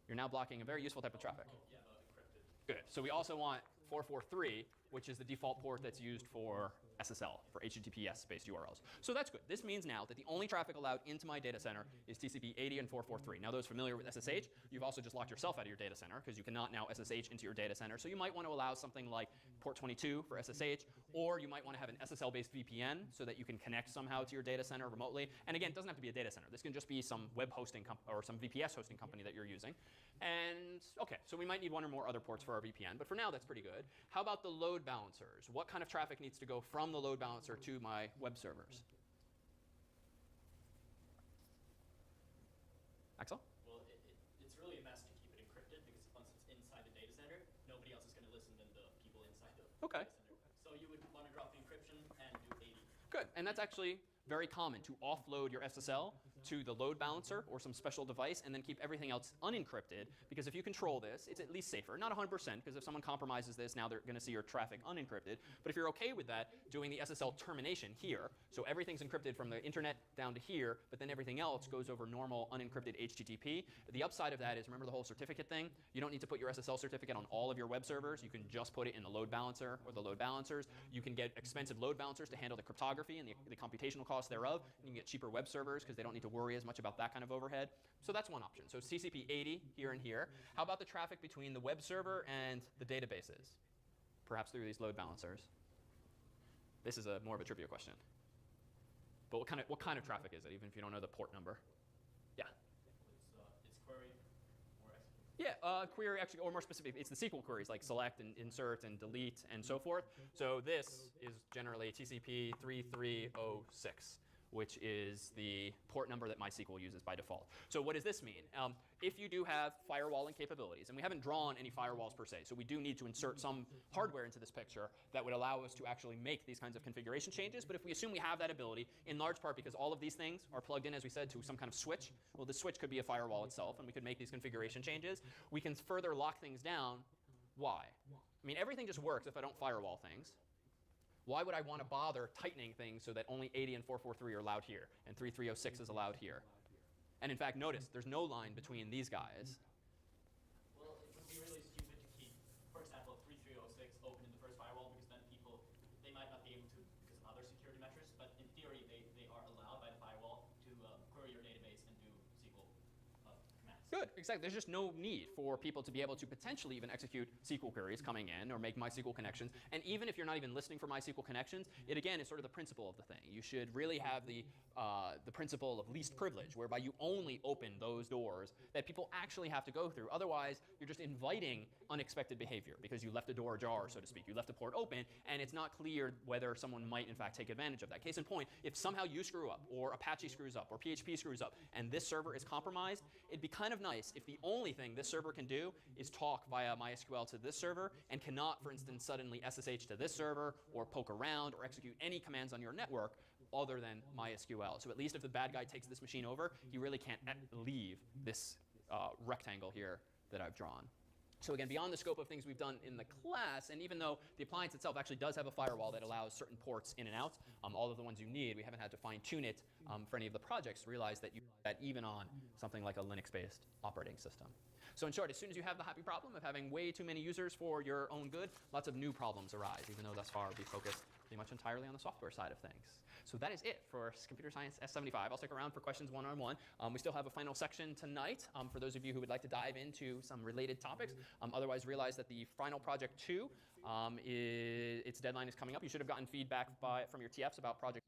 You're now blocking a very useful type of traffic. Yeah, the encrypted. Good. So we also want 443, which is the default port that's used for SSL, for HTTPS-based URLs. So that's good. This means now that the only traffic allowed into my data center is TCP 80 and 443. Now, those familiar with SSH, you've also just locked yourself out of your data center because you cannot now SSH into your data center. So you might want to allow something like port 22 for SSH, or you might want to have an SSL-based VPN so that you can connect somehow to your data center remotely. And again, it doesn't have to be a data center. This can just be some web hosting or some VPS hosting company that you're using. And OK, so we might need one or more other ports for our VPN. But for now, that's pretty good. How about the load balancers? What kind of traffic needs to go from the load balancer to my web servers? Axel? Well, it's really a mess to keep it encrypted because once it's inside the data center, nobody else is going to listen than the people inside the data center. So you would want to drop the encryption and do 80. Good. And that's actually very common to offload your SSL to the load balancer or some special device and then keep everything else unencrypted, because if you control this, it's at least safer. Not 100%, because if someone compromises this, now they're going to see your traffic unencrypted. But if you're OK with that, doing the SSL termination here, so everything's encrypted from the internet down to here, but then everything else goes over normal unencrypted HTTP. The upside of that is, remember the whole certificate thing? You don't need to put your SSL certificate on all of your web servers. You can just put it in the load balancer or the load balancers. You can get expensive load balancers to handle the cryptography and the computational costs thereof. And you can get cheaper web servers because they don't need to worry as much about that kind of overhead. So that's one option. So TCP 80 here and here. How about the traffic between the web server and the databases? Perhaps through these load balancers. This is more of a trivia question. But what kind of traffic is it, even if you don't know the port number? Yeah. It's query or SQL. Yeah, query actually, or more specific, it's the SQL queries like select and insert and delete and so forth. So this is generally TCP 3306. Which is the port number that MySQL uses by default. So what does this mean? If you do have firewalling capabilities, and we haven't drawn any firewalls per se, so we do need to insert some hardware into this picture that would allow us to actually make these kinds of configuration changes. But if we assume we have that ability, in large part because all of these things are plugged in, as we said, to some kind of switch, well, the switch could be a firewall itself, and we could make these configuration changes. We can further lock things down. Why? I mean, everything just works if I don't firewall things. Why would I want to bother tightening things so that only 80 and 443 are allowed here, and 3306 is allowed here? And in fact, notice, there's no line between these guys. Well, it would be really stupid to keep, for example, 3306 open in the first firewall, because then people, they might not be able to because of other security measures, but in theory, they are allowed by the firewall to query your database and do SQL commands. Good, exactly. There's just no need for people to be able to potentially even execute SQL queries coming in or make MySQL connections. And even if you're not even listening for MySQL connections, it again is sort of the principle of the thing. You should really have the principle of least privilege, whereby you only open those doors that people actually have to go through. Otherwise, you're just inviting unexpected behavior because you left a door ajar, so to speak. You left a port open, and it's not clear whether someone might, in fact, take advantage of that. Case in point, if somehow you screw up, or Apache screws up, or PHP screws up, and this server is compromised, it'd be kind of nice if the only thing this server can do is talk via MySQL to this server and cannot, for instance, suddenly SSH to this server or poke around or execute any commands on your network other than MySQL. So at least if the bad guy takes this machine over, he really can't leave this rectangle here that I've drawn. So again, beyond the scope of things we've done in the class, and even though the appliance itself actually does have a firewall that allows certain ports in and out, all of the ones you need, we haven't had to fine-tune it for any of the projects to realize that you do that even on something like a Linux-based operating system. So in short, as soon as you have the happy problem of having way too many users for your own good, lots of new problems arise, even though thus far we focused pretty much entirely on the software side of things. So that is it for Computer Science S75. I'll stick around for questions one-on-one. We still have a final section tonight for those of you who would like to dive into some related topics. Otherwise, realize that the final project 2, its deadline is coming up. You should have gotten feedback from your TFs about project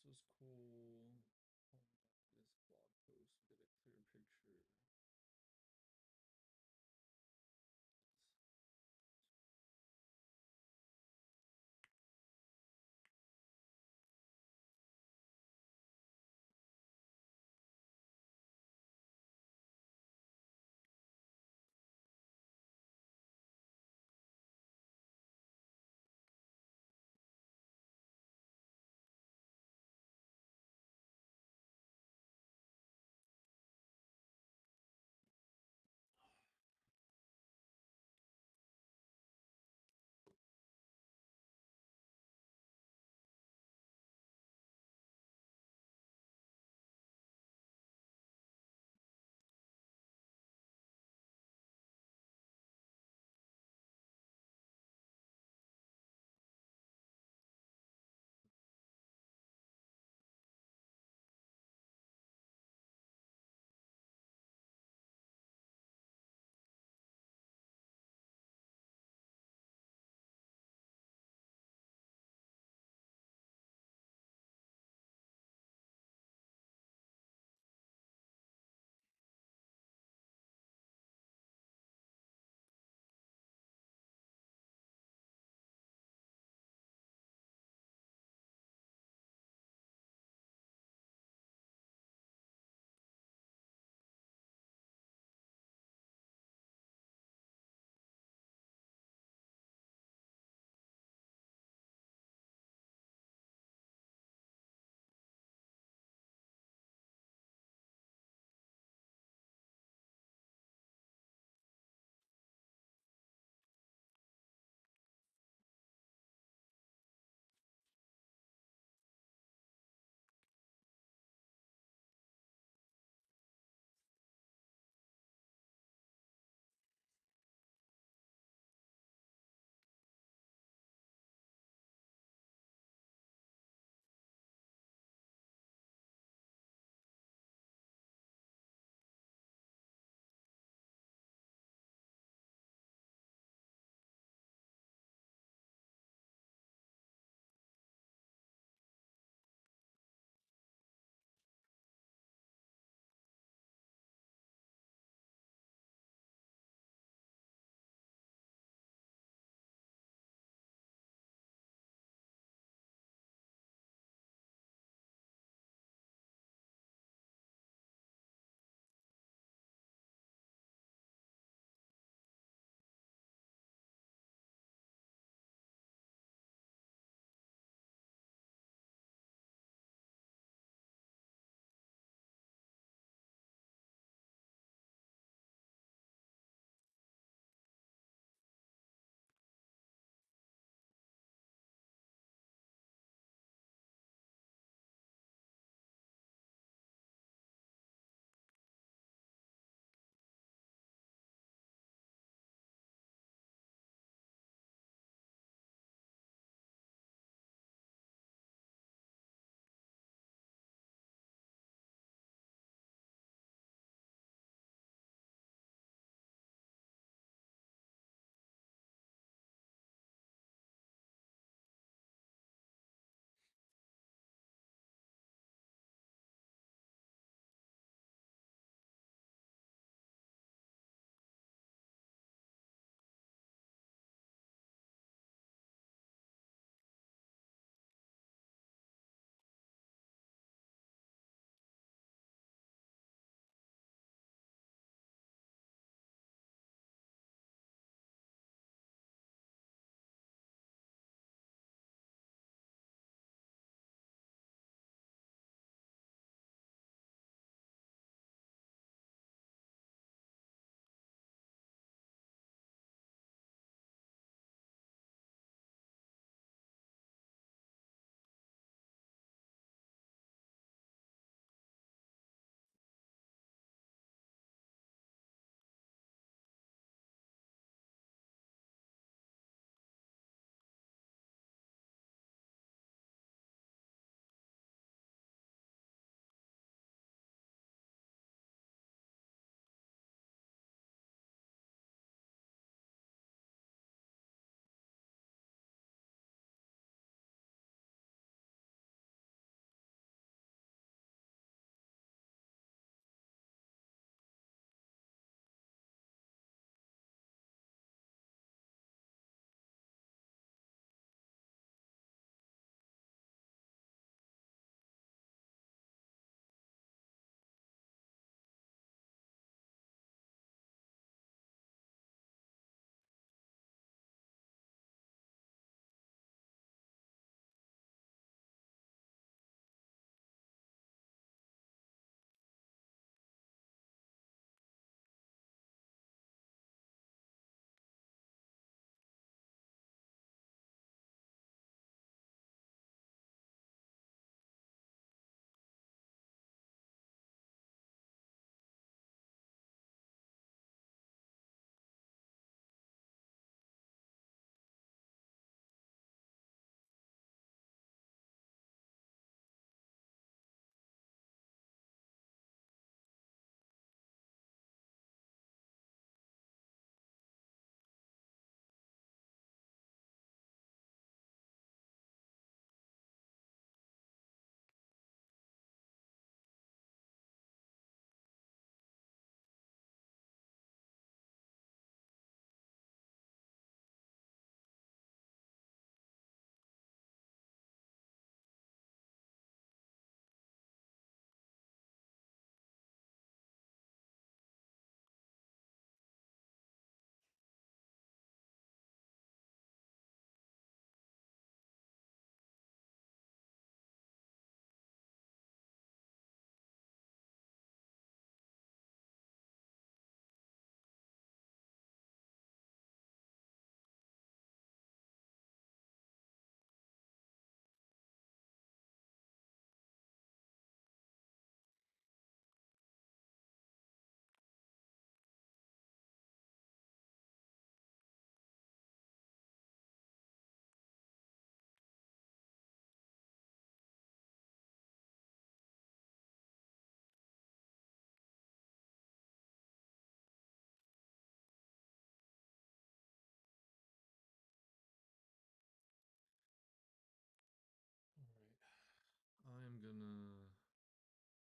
this is cool. This blog post, we get a clear picture.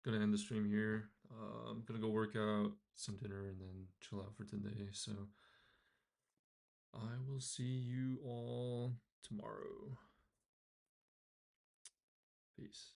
gonna end the stream here. I'm gonna go work out, some dinner, and then chill out for today. So I will see you all tomorrow. Peace.